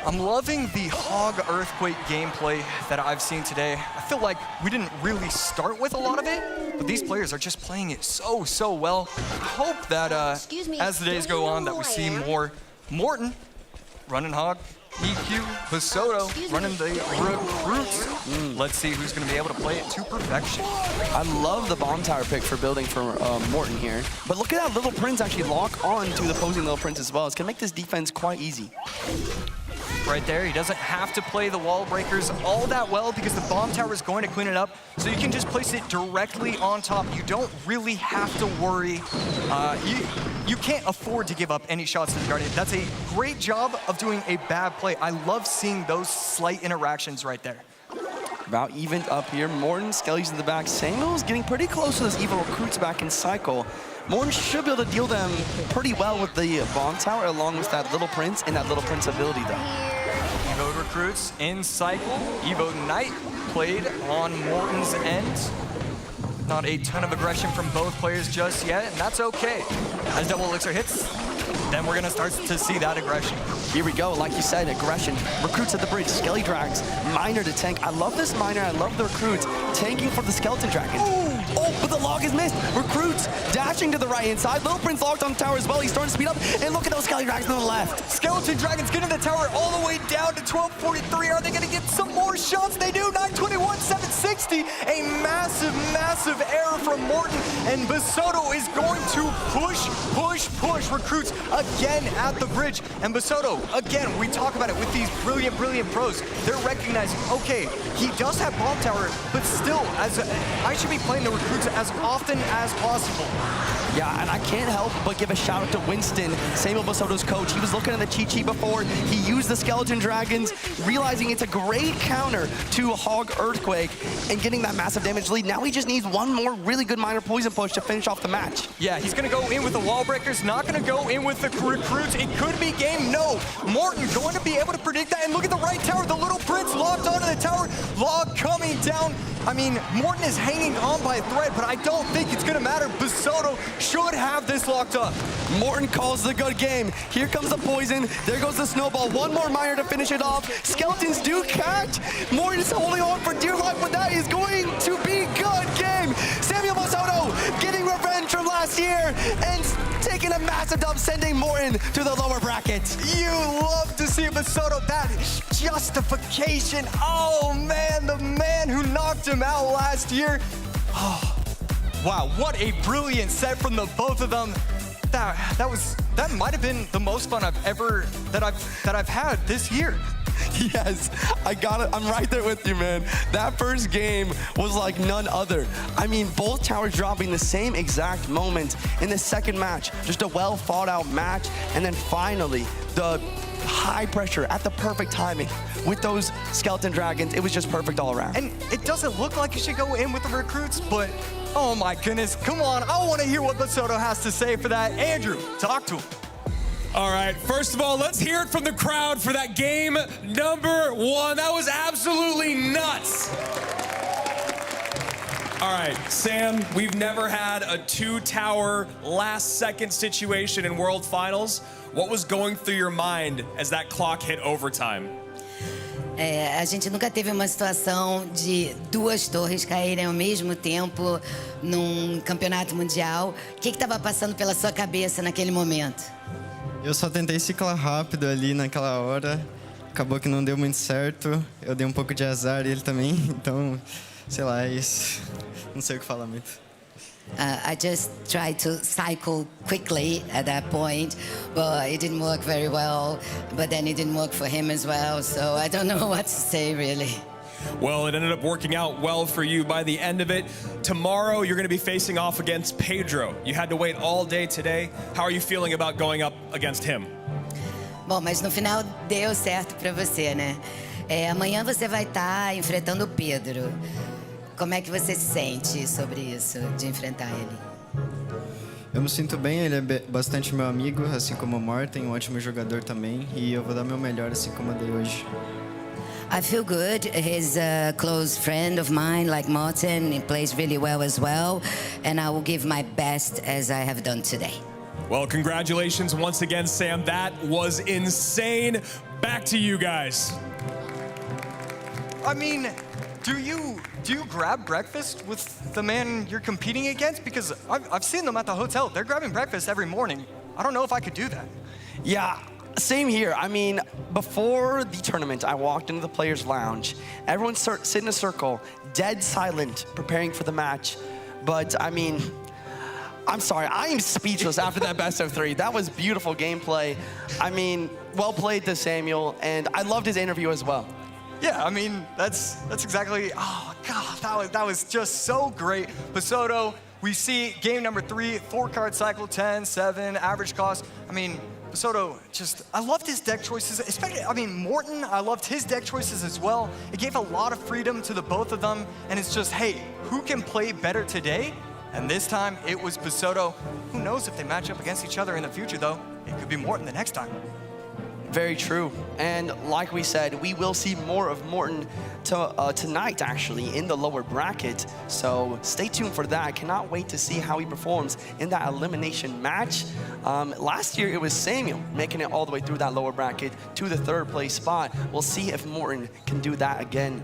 I'm loving the Hog Earthquake gameplay that I've seen today. I feel like we didn't really start with a lot of it, but these players are just playing it so well. I hope that as the days go on that we see more Morton running Hog, EQ, Basoto running the recruits. Let's see who's going to be able to play it to perfection. I love the bomb tower pick for building for Morten here. But look at that Little Prince actually lock on to the opposing Little Prince as well. It's going to make this defense quite easy. Right there, he doesn't have to play the wall breakers all that well because the bomb tower is going to clean it up. So you can just place it directly on top. You don't really have to worry. You can't afford to give up any shots to the Guardian. That's a great job of doing a bad play. I love seeing those slight interactions right there. About evened up here. Morten, Skelly's in the back. Samuel's getting pretty close to those evil recruits back in cycle. Morten should be able to deal them pretty well with the bomb tower along with that Little Prince and that Little Prince ability though. Evo recruits in cycle. Evo Knight played on Morten's end. Not a ton of aggression from both players just yet, and that's okay. As Double Elixir hits, then we're gonna start to see that aggression. Here we go, like you said, aggression. Recruits at the bridge, Skelly drags, Miner to tank. I love this Miner, I love the recruits tanking for the Skeleton Dragon. Oh, but the log is missed. Recruits dashing to the right-hand side. Little Prince logged on the tower as well. He's starting to speed up, and look at those Skelly Dragons on the left. Skeleton Dragons getting the tower all the way down to 1243. Are they gonna get some more shots? They do, 921, 760. A massive, massive error from Morten, and Basoto is going to push recruits again at the bridge. And Basoto, again, we talk about it with these brilliant, brilliant pros. They're recognizing, okay, he does have bomb tower, but still, I should be playing the recruits as often as possible. Yeah, and I can't help but give a shout out to Winston, Samuel Basoto's coach. He was looking at the cheat sheet before. He used the Skeleton Dragons, realizing it's a great counter to Hog Earthquake and getting that massive damage lead. Now he just needs one more really good Miner poison push to finish off the match. Yeah, he's gonna go in with the wall breakers, not gonna go in with the recruits. It could be game, no. Morten going to be able to predict that, and look at the right tower. The Little Prince locked onto the tower. Log coming down. I mean, Morten is hanging on by a thread, but I don't think it's gonna matter. Basoto should have this locked up. Morten calls the good game. Here comes the poison. There goes the snowball. One more Miner to finish it off. Skeletons do catch. Morten is holding on for dear life, but that is going to be good game. Samuel Basoto getting revenge from last year and taking a massive dub, sending Morten to the lower bracket. You love to see Basoto. That justification. Oh man, the man who knocked him out last year. Oh, wow, what a brilliant set from the both of them. That might have been the most fun I've had this year. Yes, I'm right there with you, man. That first game was like none other. I mean, both towers dropping the same exact moment in the second match. Just a well thought out match. And then finally, the high pressure at the perfect timing with those Skeleton Dragons. It was just perfect all around. And it doesn't look like you should go in with the recruits, but oh my goodness, come on. I want to hear what Basoto has to say for that. Andrew, talk to him. All right, first of all, let's hear it from the crowd for that game number 1. That was absolutely nuts. All right, Sam, we've never had a 2-tower last-second situation in World Finals. What was going through your mind as that clock hit overtime? A gente nunca teve uma situação de 2 torres caírem ao mesmo tempo num campeonato mundial. O que estava passando pela sua cabeça naquele momento? Eu só tentei ciclar rápido ali naquela hora. Acabou que não deu muito certo. Eu dei um pouco de azar e ele também. Então, sei lá, é isso. Não sei o que falar muito. I just tried to cycle quickly at that point, but it didn't work very well. But then it didn't work for him as well, so I don't know what to say, really. Well, it ended up working out well for you by the end of it. Tomorrow, you're going to be facing off against Pedro. You had to wait all day today. How are you feeling about going up against him? Bom, mas no final deu certo para você, né? Amanhã você vai estar enfrentando o Pedro. Como é que você se sente sobre isso, de enfrentar ele? Eu me sinto bem, ele é bastante meu amigo, assim como o Morten, um ótimo jogador também. E eu vou dar meu melhor, assim como eu dei hoje. I feel good. He's a close friend of mine, like Morten. He plays really well as well. And I will give my best as I have done today. Well, congratulations once again, Sam. That was insane. Back to you guys. I mean, do you grab breakfast with the man you're competing against? Because I've seen them at the hotel. They're grabbing breakfast every morning. I don't know if I could do that. Yeah. Same here. I mean, before the tournament, I walked into the players' lounge. Everyone sit in a circle, dead silent, preparing for the match. But I mean, I'm sorry, I am speechless after that best of 3. That was beautiful gameplay. I mean, well played to Samuel, and I loved his interview as well. Yeah, I mean, that's exactly, oh God, that was just so great. Basoto, we see game number 3, 4-card cycle, 10, 7, average cost. I mean, Basoto, I loved his deck choices, especially, I mean, Morten, I loved his deck choices as well. It gave a lot of freedom to the both of them, and it's just, hey, who can play better today? And this time, it was Basoto. Who knows if they match up against each other in the future, though? It could be Morten the next time. Very true. And like we said, we will see more of Morten tonight, actually, in the lower bracket. So stay tuned for that. I cannot wait to see how he performs in that elimination match. Last year, it was Samuel making it all the way through that lower bracket to the 3rd place spot. We'll see if Morten can do that again.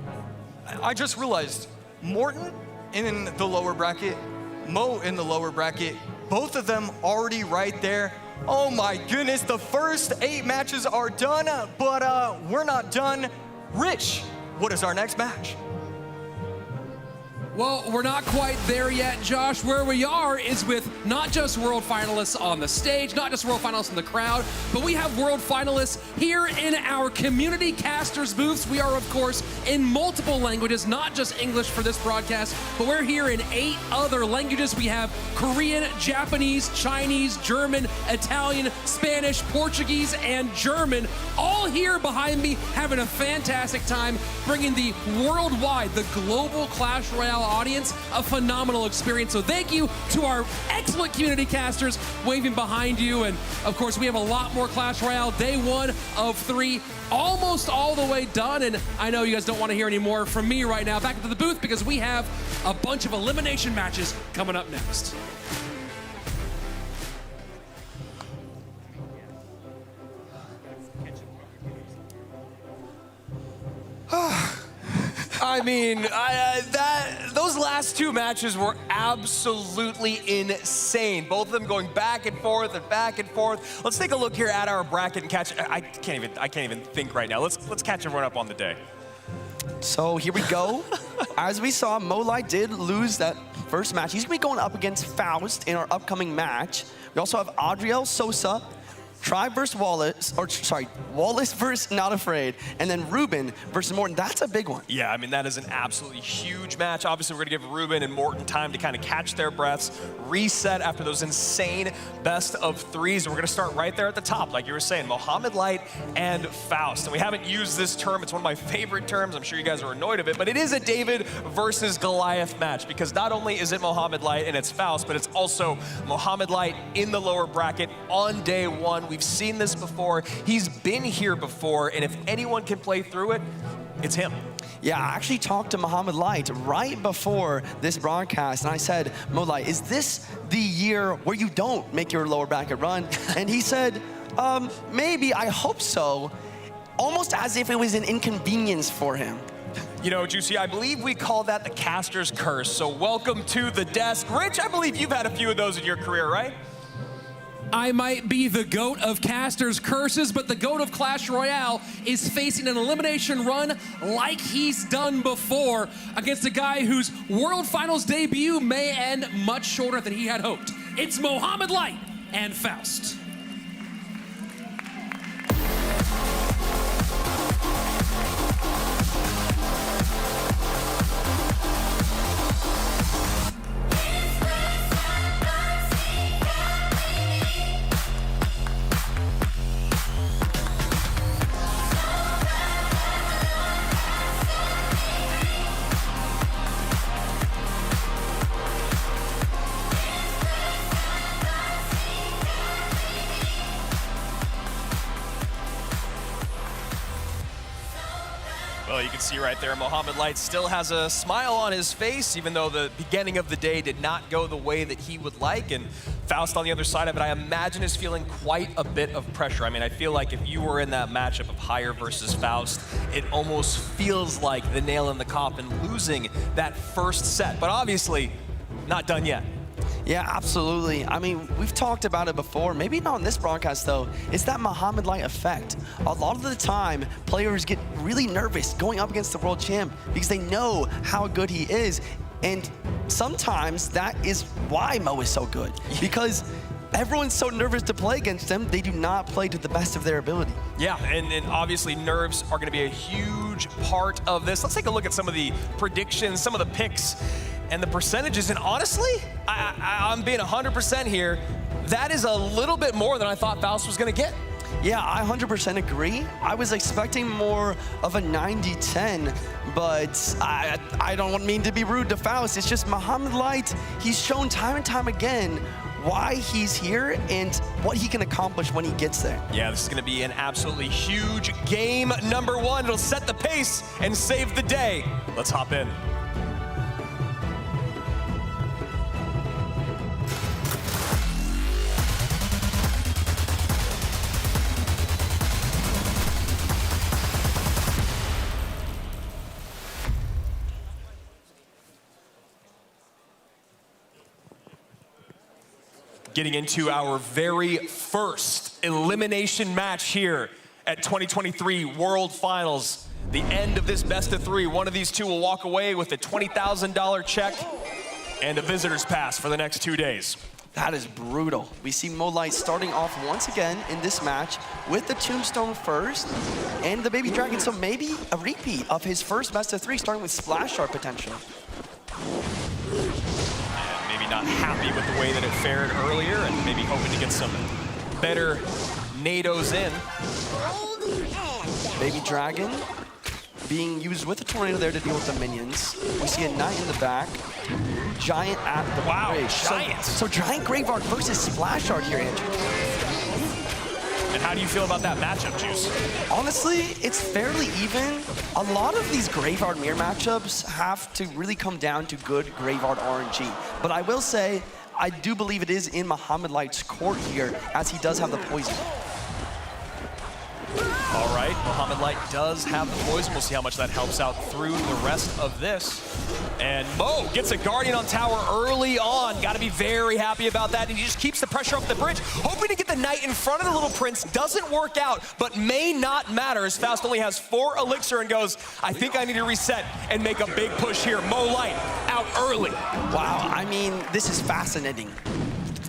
I just realized, Morten in the lower bracket, Mo in the lower bracket, both of them already right there. Oh my goodness, the first 8 matches are done, but we're not done. Rich, what is our next match? Well, we're not quite there yet, Josh. Where we are is with not just world finalists on the stage, not just world finalists in the crowd, but we have world finalists here in our community casters booths. We are, of course, in multiple languages, not just English for this broadcast, but we're here in 8 other languages. We have Korean, Japanese, Chinese, German, Italian, Spanish, Portuguese, and German, all here behind me having a fantastic time, bringing the worldwide, the global Clash Royale audience a phenomenal experience. So thank you to our excellent community casters waving behind you. And of course, we have a lot more Clash Royale. Day 1 of 3, almost all the way done. And I know you guys don't want to hear any more from me right now. Back into the booth because we have a bunch of elimination matches coming up next. I mean, those last 2 matches were absolutely insane. Both of them going back and forth and back and forth. Let's take a look here at our bracket and catch. I can't even think right now. Let's catch everyone up on the day. So here we go. As we saw, Molite did lose that first match. He's gonna be going up against Faust in our upcoming match. We also have Adriel Sosa, Tribe versus Wallace, Wallace versus Not Afraid, and then Ruben versus Morten. That's a big one. Yeah, I mean, that is an absolutely huge match. Obviously, we're gonna give Ruben and Morten time to kind of catch their breaths, reset after those insane best of 3s. And we're gonna start right there at the top, like you were saying, Mohamed Light and Faust. And we haven't used this term. It's one of my favorite terms. I'm sure you guys are annoyed of it, but it is a David versus Goliath match because not only is it Mohamed Light and it's Faust, but it's also Mohamed Light in the lower bracket on day 1. We've seen this before. He's been here before, and if anyone can play through it, it's him. Yeah, I actually talked to Mohamed Light right before this broadcast, and I said, Mo Light, is this the year where you don't make your lower bracket run? And he said, maybe, I hope so. Almost as if it was an inconvenience for him. You know, Juicy, I believe we call that the caster's curse. So welcome to the desk. Rich, I believe you've had a few of those in your career, right? I might be the GOAT of casters' curses, but the GOAT of Clash Royale is facing an elimination run like he's done before against a guy whose World Finals debut may end much shorter than he had hoped. It's Mohamed Light and Faust. Well, you can see right there, Mohamed Light still has a smile on his face, even though the beginning of the day did not go the way that he would like. And Faust on the other side of it, I imagine, is feeling quite a bit of pressure. I mean, I feel like if you were in that matchup of Higher versus Faust, it almost feels like the nail in the coffin losing that first set. But obviously, not done yet. Yeah, absolutely. I mean, we've talked about it before, maybe not on this broadcast though. It's that Mohamed Light effect. A lot of the time, players get really nervous going up against the world champ because they know how good he is. And sometimes that is why Mo is so good, because everyone's so nervous to play against him, they do not play to the best of their ability. Yeah, and obviously nerves are going to be a huge part of this. Let's take a look at some of the predictions, some of the picks, and the percentages. And honestly, I'm being 100% here. That is a little bit more than I thought Faust was going to get. Yeah, I 100% agree. I was expecting more of a 90-10, but I don't mean to be rude to Faust. It's just Mohamed Light, he's shown time and time again why he's here and what he can accomplish when he gets there. Yeah, this is going to be an absolutely huge game number one. It'll set the pace and save the day. Let's hop in. Getting into our very first elimination match here at 2023 World Finals. The end of this best of three. One of these two will walk away with a $20,000 check and a visitor's pass for the next 2 days. That is brutal. We see Mo Light starting off once again in this match with the Tombstone first and the Baby Dragon, so maybe a repeat of his first best of three, starting with Splash Art potential. Not happy with the way that it fared earlier, and maybe hoping to get some better NATOs in. Baby Dragon being used with the Tornado there to deal with the minions. We see a Knight in the back. Giant at the bridge. Giant! So Giant Graveheart versus Splash Art here, Andrew. And how do you feel about that matchup, Juice? Honestly, it's fairly even. A lot of these Graveheart mirror matchups have to really come down to good Graveheart RNG. But I will say, I do believe it is in Mohamed Light's court here, as he does have the poison. All right, Mohamed Light does have the poison. We'll see how much that helps out through the rest of this. And Mo gets a Guardian on tower early on. Got to be very happy about that. And he just keeps the pressure up the bridge, hoping to get the Knight in front of the Little Prince. Doesn't work out, but may not matter as Faust only has 4 elixir and goes, I think I need to reset and make a big push here. Mo Light out early. Wow, I mean, this is fascinating.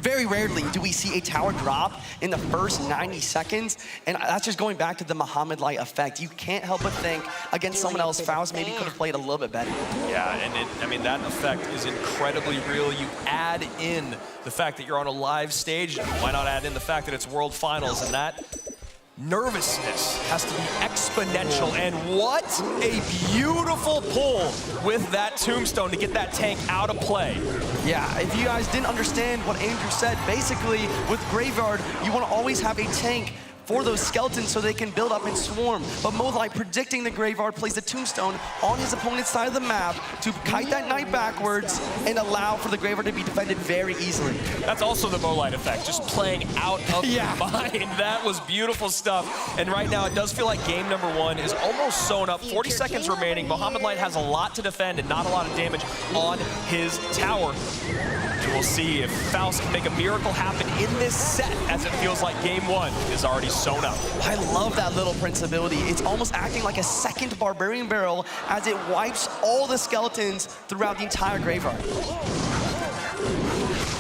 Very rarely do we see a tower drop in the first 90 seconds, and that's just going back to the Mohamed Light effect. You can't help but think against someone else, Faust maybe could have played a little bit better. Yeah, and I mean, that effect is incredibly real. You add in the fact that you're on a live stage, why not add in the fact that it's World Finals, and that nervousness has to be exponential. And what a beautiful pull with that Tombstone to get that tank out of play. Yeah, if you guys didn't understand what Andrew said, basically with Graveheart, you want to always have a tank for those skeletons so they can build up and swarm. But Mo Light, predicting the Graveheart, plays the Tombstone on his opponent's side of the map to kite that Knight backwards and allow for the Graveheart to be defended very easily. That's also the Mo Light effect, just playing out of your mind. That was beautiful stuff. And right now, it does feel like game number one is almost sewn up. 40 seconds remaining. Mohamed Light has a lot to defend and not a lot of damage on his tower. And we'll see if Faust can make a miracle happen in this set, as it feels like game one is already sewn up. I love that Little Prince ability. It's almost acting like a second Barbarian Barrel as it wipes all the skeletons throughout the entire Graveheart.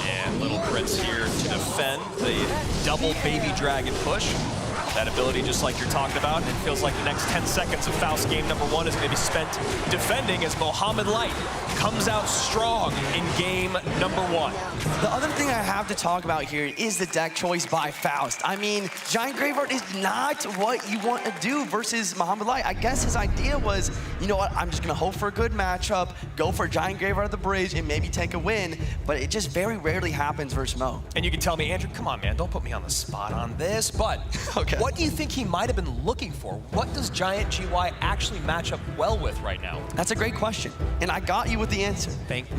And Little Prince here to defend the double Baby Dragon push. That ability, just like you're talking about, and it feels like the next 10 seconds of Faust game number one is going to be spent defending as Mohamed Light comes out strong in game number one. The other thing I have to talk about here is the deck choice by Faust. I mean, Giant Graveheart is not what you want to do versus Mohamed Light. I guess his idea was, you know what, I'm just going to hope for a good matchup, go for Giant Graveheart at the bridge, and maybe take a win, but it just very rarely happens versus Mo. And you can tell me, Andrew, come on, man, don't put me on the spot on this, but okay. What do you think he might have been looking for? What does Giant GY actually match up well with right now? That's a great question, and I got you with the answer.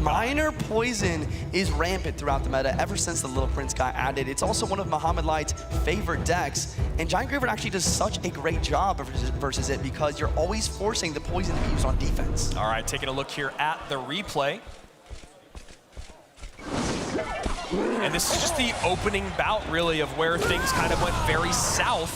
Minor poison is rampant throughout the meta ever since the Little Prince got added. It's also one of Mohamed Light's favorite decks, and Giant Graveheart actually does such a great job versus it because you're always forcing the poison to be used on defense. All right, taking a look here at the replay. And this is just the opening bout, really, of where things kind of went very south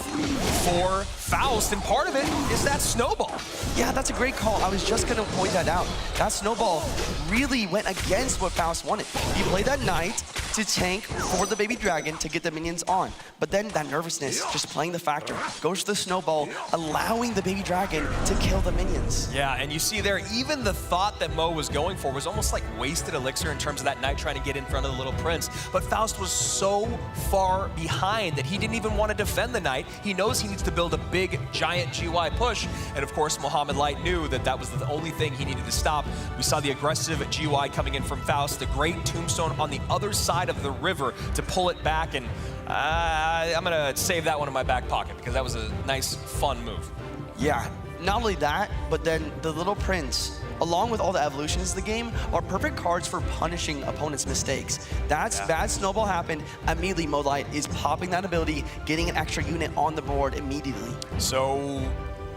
for Faust, and part of it is that snowball. Yeah, that's a great call. I was just gonna point that out. That snowball really went against what Faust wanted. He played that knight to tank for the baby dragon to get the minions on. But then that nervousness, just playing the factor, goes to the snowball, allowing the baby dragon to kill the minions. Yeah, and you see there, even the thought that Mo was going for was almost like wasted elixir in terms of that knight trying to get in front of the little prince. But Faust was so far behind that he didn't even want to defend the knight. He knows he needs to build a big, giant GY push. And of course, Mohamed Light knew that that was the only thing he needed to stop. We saw the aggressive GY coming in from Faust, the great tombstone on the other side of the river to pull it back. And I'm gonna save that one in my back pocket because that was a nice, fun move. Yeah, not only that, but then the little prince, along with all the evolutions of the game, are perfect cards for punishing opponents' mistakes. That's bad snowball happened. Immediately, Mo Light is popping that ability, getting an extra unit on the board immediately. So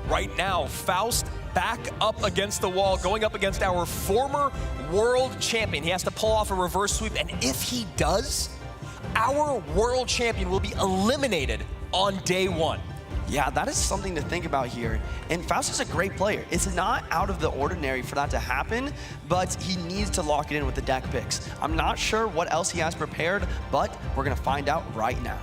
right now, Faust back up against the wall, going up against our former world champion. He has to pull off a reverse sweep, and if he does, our world champion will be eliminated on day one. Yeah, that is something to think about here. And Faust is a great player. It's not out of the ordinary for that to happen, but he needs to lock it in with the deck picks. I'm not sure what else he has prepared, but we're gonna find out right now.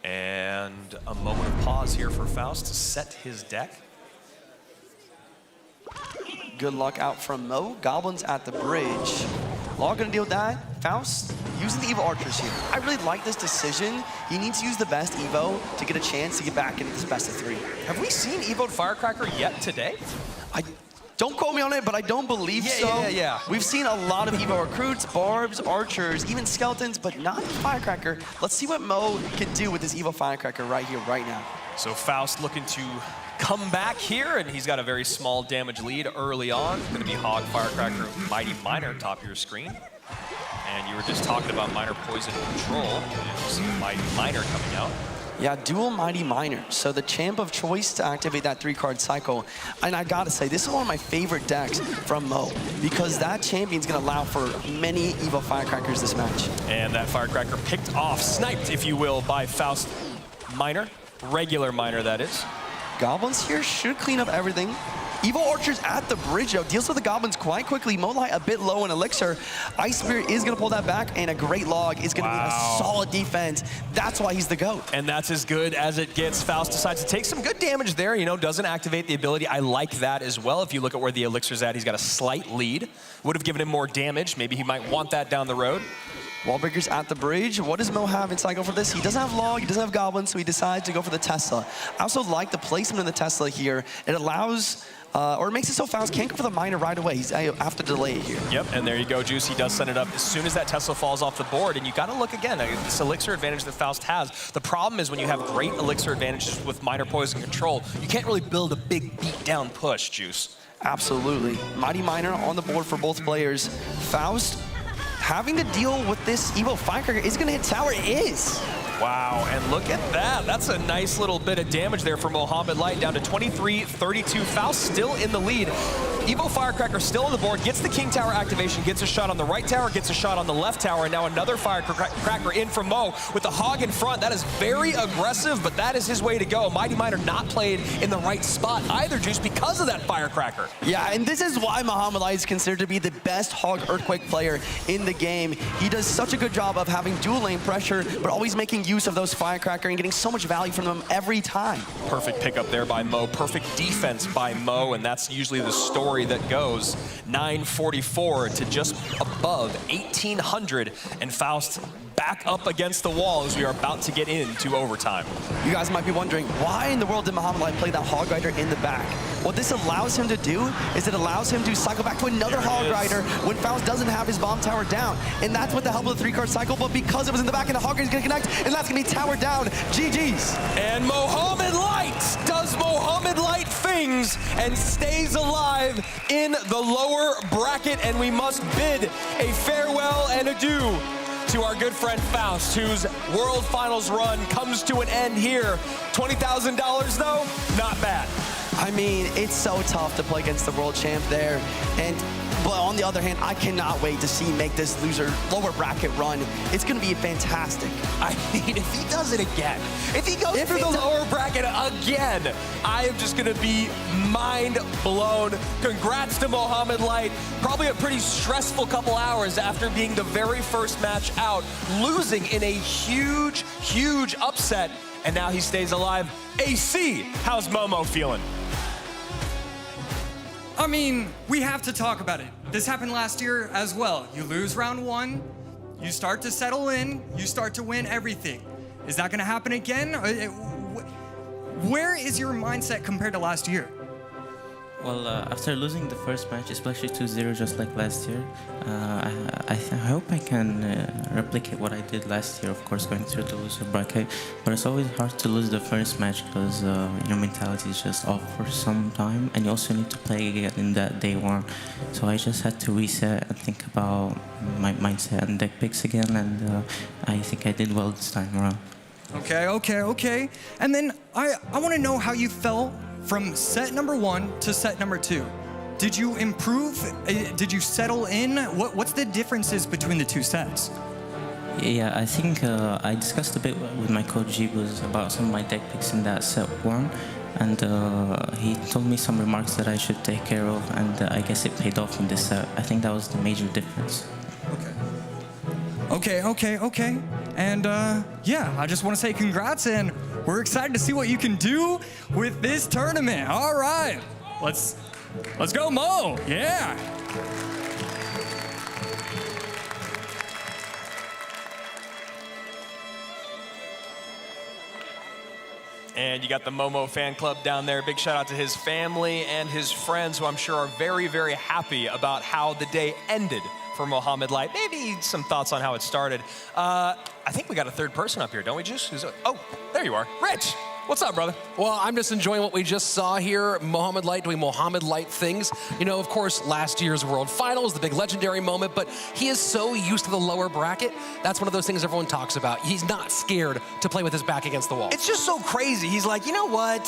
And a moment of pause here for Faust to set his deck. Good luck out from Mo. Goblins at the bridge. Law gonna deal with that. Faust using the Evo Archers here. I really like this decision. He needs to use the best Evo to get a chance to get back into this best of 3. Have we seen Evo'd Firecracker yet today? Don't quote me on it, but I don't believe so. Yeah. We've seen a lot of Evo recruits, barbs, archers, even skeletons, but not Firecracker. Let's see what Mo can do with this Evo Firecracker right here, right now. So Faust looking to come back here, and he's got a very small damage lead early on. It's gonna be Hog, Firecracker, Mighty Miner top of your screen. And you were just talking about Miner Poison Control. You see Mighty Miner coming out. Yeah, dual Mighty Miner. So the champ of choice to activate that 3-card cycle. And I gotta say, this is one of my favorite decks from Mo, because that champion's gonna allow for many Evo Firecrackers this match. And that Firecracker picked off, sniped, if you will, by Faust Miner. Regular Miner, that is. Goblins here should clean up everything. Evo Archers at the bridge, though, deals with the Goblins quite quickly. Mo Light a bit low in Elixir. Ice Spirit is going to pull that back, and a great log is going to be a solid defense. That's why he's the GOAT. And that's as good as it gets. Faust decides to take some good damage there, you know, doesn't activate the ability. I like that as well. If you look at where the Elixir's at, he's got a slight lead. Would have given him more damage. Maybe he might want that down the road. Wallbreakers at the bridge. What does Mo have in cycle for this? He doesn't have log, he doesn't have goblins, so he decides to go for the Tesla. I also like the placement of the Tesla here. It allows, or it makes it so Faust can't go for the miner right away. He's have to delay it here. Yep, and there you go, Juice. He does send it up as soon as that Tesla falls off the board. And you got to look again, this Elixir advantage that Faust has. The problem is when you have great Elixir advantages with Miner Poison Control, you can't really build a big beat-down push, Juice. Absolutely. Mighty Miner on the board for both players. Faust having to deal with this Evo Firecracker is going to hit tower. It is. Wow, and look at that. That's a nice little bit of damage there for Mohamed Light, down to 23-32. Faust still in the lead. Evo Firecracker still on the board, gets the King Tower activation, gets a shot on the right tower, gets a shot on the left tower, and now another Firecracker in from Mo with the Hog in front. That is very aggressive, but that is his way to go. Mighty Miner not played in the right spot either, Juice, because of that Firecracker. Yeah, and this is why Mohamed Light is considered to be the best Hog Earthquake player in the game. He does such a good job of having dual lane pressure, but always making use of those Firecracker and getting so much value from them every time. Perfect pickup there by Mo, perfect defense by Mo, and that's usually the story that goes. 944 to just above 1,800, and Faust back up against the wall as we are about to get into overtime. You guys might be wondering, why in the world did Mohamed Light play that Hog Rider in the back? What this allows him to do is it allows him to cycle back to another Hog Rider when Faust doesn't have his bomb tower down. And that's with the help of the 3-card cycle, but because it was in the back and the Hog Rider is going to connect, and that's going to be tower down. GG's. And Mohamed Light does Mohamed Light things wins and stays alive in the lower bracket, and we must bid a farewell and adieu to our good friend Faust, whose World Finals run comes to an end here. $20,000 though, not bad. I mean, it's so tough to play against the world champ there. But on the other hand, I cannot wait to see him make this lower bracket run. It's going to be fantastic. I mean, if he does it again, if he goes through the lower bracket again, I am just going to be mind blown. Congrats to Mohamed Light. Probably a pretty stressful couple hours after being the very first match out, losing in a huge, huge upset, and now he stays alive. AC, how's Momo feeling? I mean, we have to talk about it. This happened last year as well. You lose round one, you start to settle in, you start to win everything. Is that gonna happen again? Where is your mindset compared to last year? Well, after losing the first match, especially 2-0 just like last year, I hope I can replicate what I did last year, of course, going through the loser bracket. But it's always hard to lose the first match because your mentality is just off for some time, and you also need to play again in that day one. So I just had to reset and think about my mindset and deck picks again, and I think I did well this time around. Okay. And then I want to know how you felt from set number 1 to set number 2. Did you improve? Did you settle in? What's the differences between the two sets? Yeah, I think I discussed a bit with my coach Jibus about some of my deck picks in that set 1, and he told me some remarks that I should take care of, and I guess it paid off in this set. I think that was the major difference. Okay. And yeah, I just want to say congrats, and we're excited to see what you can do with this tournament. All right, let's go, Mo. Yeah. And you got the Momo fan club down there. Big shout out to his family and his friends, who I'm sure are very, very happy about how the day ended for Mohamed Light. Maybe some thoughts on how it started. I think we got a third person up here, don't we, Juice? Oh, there you are. Rich, what's up, brother? Well, I'm just enjoying what we just saw here. Mohamed Light doing Mohamed Light things. You know, of course, last year's World Finals, the big legendary moment, but he is so used to the lower bracket. That's one of those things everyone talks about. He's not scared to play with his back against the wall. It's just so crazy. He's like, you know what?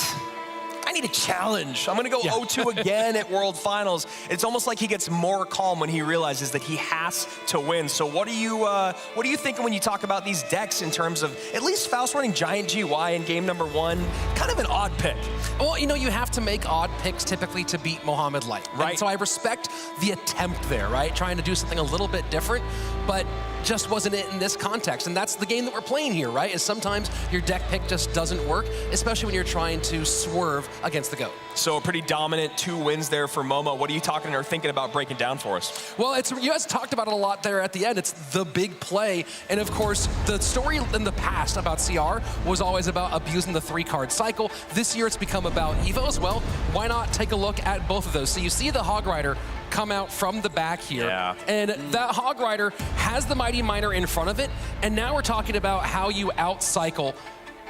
I need a challenge. I'm gonna go 0-2 again at World Finals. It's almost like he gets more calm when he realizes that he has to win. So what are you thinking when you talk about these decks in terms of at least Faust running Giant GY in game number 1? Kind of an odd pick. Well, you know, you have to make odd picks typically to beat Mohamed Light, right? And so I respect the attempt there, right? Trying to do something a little bit different, but just wasn't it in this context. And that's the game that we're playing here, right? Is sometimes your deck pick just doesn't work, especially when you're trying to swerve against the GOAT. So a pretty dominant 2 wins there for Momo. What are you talking or thinking about breaking down for us? Well, you guys talked about it a lot there at the end. It's the big play. And of course, the story in the past about CR was always about abusing the 3-card cycle. This year it's become about Evo as well. Why not take a look at both of those? So you see the Hog Rider come out from the back here. Yeah. And that Hog Rider has the Mighty Miner in front of it. And now we're talking about how you out-cycle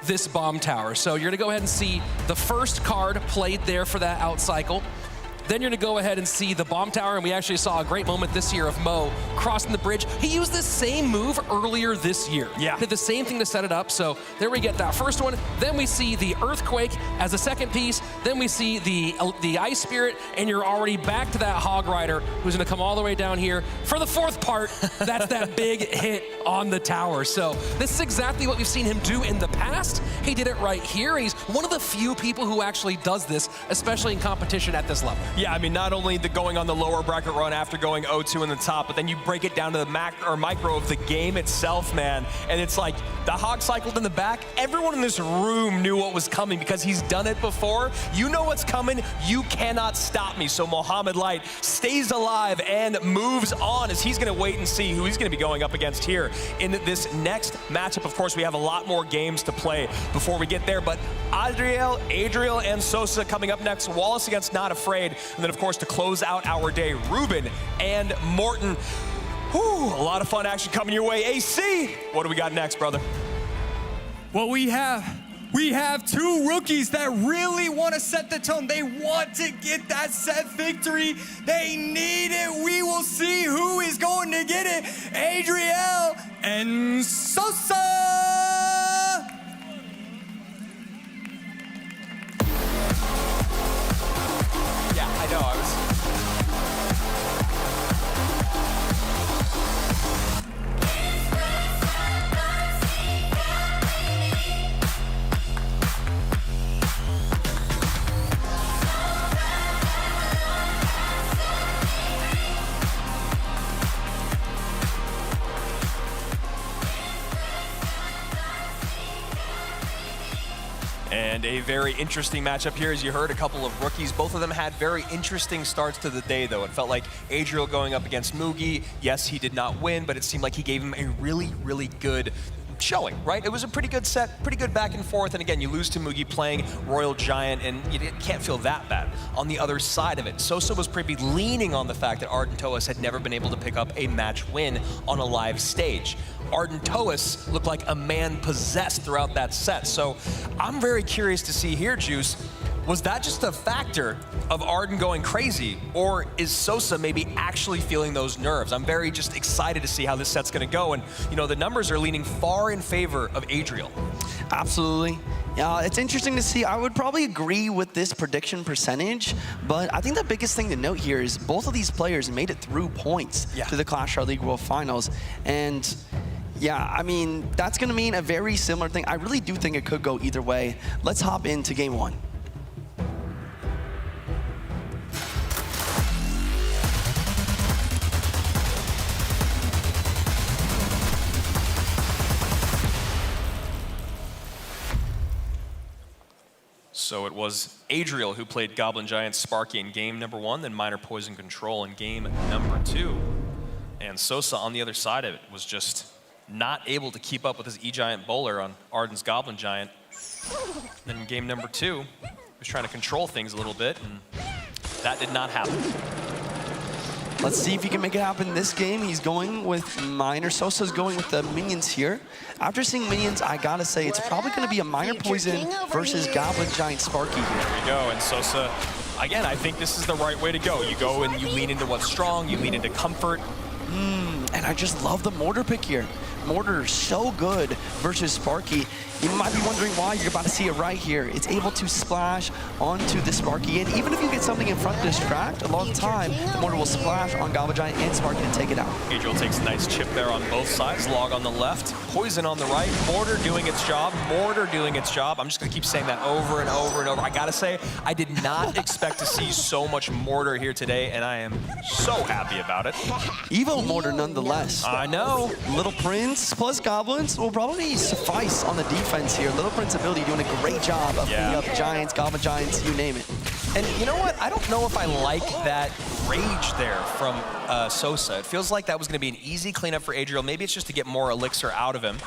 this bomb tower. So you're gonna go ahead and see the first card played there for that out-cycle. Then you're gonna go ahead and see the bomb tower, and we actually saw a great moment this year of Mo crossing the bridge. He used this same move earlier this year. Yeah. Did the same thing to set it up, so there we get that first one. Then we see the Earthquake as a second piece. Then we see the Ice Spirit, and you're already back to that Hog Rider, who's gonna come all the way down here. For the fourth part, that's that big hit on the tower. So this is exactly what we've seen him do in the past. He did it right here, and he's one of the few people who actually does this, especially in competition at this level. Yeah, I mean, not only the going on the lower bracket run after going 0-2 in the top, but then you break it down to the micro of the game itself, man. And it's like the Hog cycled in the back. Everyone in this room knew what was coming because he's done it before. You know what's coming. You cannot stop me. So Mohamed Light stays alive and moves on as he's going to wait and see who he's going to be going up against here in this next matchup. Of course, we have a lot more games to play before we get there, but Adriel, and Sosa coming up next. Wallace against Not Afraid. And then, of course, to close out our day, Ruben and Morton. Whew, a lot of fun action coming your way. AC, what do we got next, brother? Well, we have We have two rookies that really want to set the tone. They want to get that set victory. They need it. We will see who is going to get it. Adriel and Sosa. Yeah, I know. And a very interesting matchup here, as you heard, a couple of rookies. Both of them had very interesting starts to the day, though. It felt like Adriel going up against Mugi. Yes, he did not win, but it seemed like he gave him a really, really good showing, right? It was a pretty good set, pretty good back and forth. And again, you lose to Mugi playing Royal Giant, and you can't feel that bad. On the other side of it, Sosa was pretty leaning on the fact that Ardentois had never been able to pick up a match win on a live stage. Ardentois looked like a man possessed throughout that set. So I'm very curious to see here, Juice, was that just a factor of Arden going crazy, or is Sosa maybe actually feeling those nerves? I'm very just excited to see how this set's gonna go, and you know, the numbers are leaning far in favor of Adriel. Absolutely. Yeah, it's interesting to see. I would probably agree with this prediction percentage, but I think the biggest thing to note here is both of these players made it through points to the Clash Royale League World Finals, and yeah, I mean, that's gonna mean a very similar thing. I really do think it could go either way. Let's hop into game one. So it was Adriel who played Goblin Giant Sparky in game number 1, then Minor Poison Control in game number 2. And Sosa on the other side of it was just not able to keep up with his E-Giant bowler on Arden's Goblin Giant. Then in game number 2, he was trying to control things a little bit, and that did not happen. Let's see if he can make it happen this game. He's going with Minor. Sosa's going with the minions here. After seeing minions, I gotta say, it's probably gonna be a Minor Poison versus Goblin Giant Sparky here. There we go, and Sosa, again, I think this is the right way to go. You go and you lean into what's strong, you lean into comfort. And I just love the Mortar pick here. Mortar is so good versus Sparky. You might be wondering why. You're about to see it right here. It's able to splash onto the Sparky, and even if you get something in front to distract, a lot of the time, the Mortar will splash on Goblin Giant and Sparky to take it out. Adriel takes a nice chip there on both sides. Log on the left, Poison on the right. Mortar doing its job. Mortar doing its job. I'm just gonna keep saying that over and over and over. I gotta say, I did not expect to see so much Mortar here today, and I am so happy about it. Evo Mortar nonetheless. I know. Little Prince plus Goblins will probably suffice on the defense here. Little Prince ability doing a great job of cleaning up Giants, Goblin Giants, you name it. And you know what? I don't know if I like that rage there from Sosa. It feels like that was going to be an easy cleanup for Adriel. Maybe it's just to get more elixir out of him.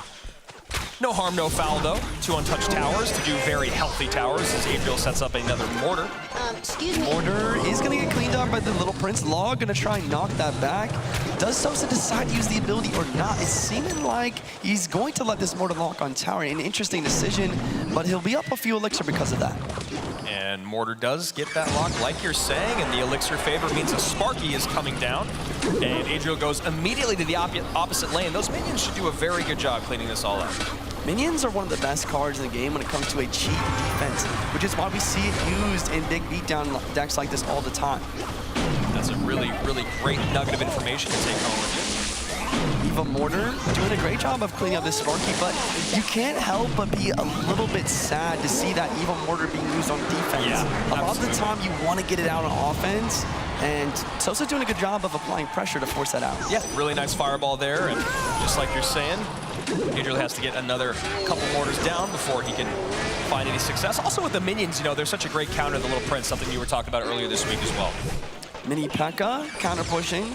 No harm, no foul, though. 2 untouched towers to do very healthy towers as Adriel sets up another Mortar. Excuse me. Mortar is going to get cleaned up by the Little Prince. Log going to try and knock that back. Does Sosa decide to use the ability or not? It's seeming like he's going to let this Mortar lock on tower. An interesting decision, but he'll be up a few elixir because of that. And Mortar does get that lock, like you're saying, and the elixir favor means a Sparky is coming down. And Adriel goes immediately to the opposite lane. Those minions should do a very good job cleaning this all up. Minions are one of the best cards in the game when it comes to a cheap defense, which is why we see it used in big beatdown decks like this all the time. That's a really, really great nugget of information to take home with you. Eva Mortar doing a great job of cleaning up this Sparky, but you can't help but be a little bit sad to see that Eva Mortar being used on defense. Yeah, a lot of the time you want to get it out on offense, and Sosa's doing a good job of applying pressure to force that out. Yeah, really nice fireball there, and just like you're saying, Adriel has to get another couple Mortars down before he can find any success. Also with the minions, you know, they're such a great counter to the Little Prince, something you were talking about earlier this week as well. Mini P.E.K.K.A, counter pushing.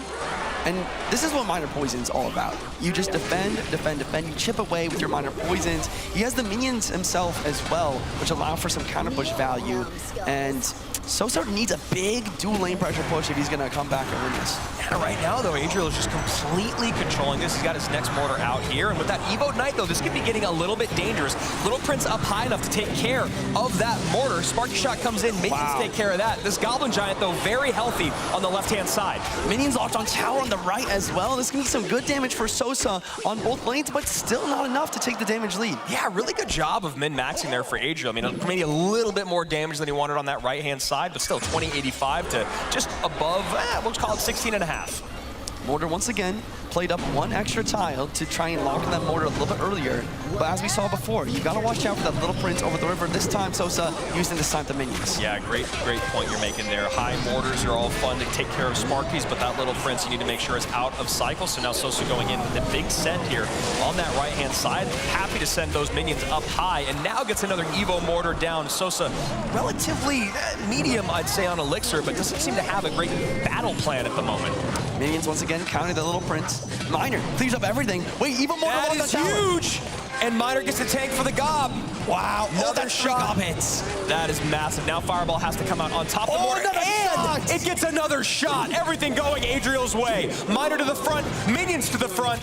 And this is what Minor Poison's all about. You just defend, defend, defend. You chip away with your Minor Poisons. He has the minions himself as well, which allow for some counter push value. And Sosa needs a big dual lane pressure push if he's gonna come back and win this. Right now, though, Adriel is just completely controlling this. He's got his next mortar out here. And with that Evo Knight, though, this could be getting a little bit dangerous. Little Prince up high enough to take care of that mortar. Sparky Shot comes in. Minions take care of that. This Goblin Giant, though, very healthy on the left-hand side. Minions locked on tower on the right as well. This can be some good damage for Sosa on both lanes, but still not enough to take the damage lead. Yeah, really good job of min-maxing there for Adriel. I mean, maybe a little bit more damage than he wanted on that right-hand side, but still 2085 to just above, we'll call it 16.5. Mortar once again played up one extra tile to try and lock in that mortar a little bit earlier. But as we saw before, you gotta watch out for that Little Prince over the river. This time, Sosa using this time the minions. Yeah, great point you're making there. High mortars are all fun to take care of Sparkies, but that Little Prince you need to make sure is out of cycle. So now Sosa going in with a big send here on that right-hand side. Happy to send those minions up high, and now gets another Evo mortar down. Sosa, relatively medium, I'd say, on Elixir, but doesn't seem to have a great battle plan at the moment. Minions once again counting the Little Prince. Miner clears up everything. Wait, Evo mortar on the tower. That is huge! And Miner gets a tank for the Gob. Wow, another shot. Hits. That is massive. Now Fireball has to come out on top of the mortar, and it gets another shot. Everything going Adriel's way. Miner to the front, Minions to the front.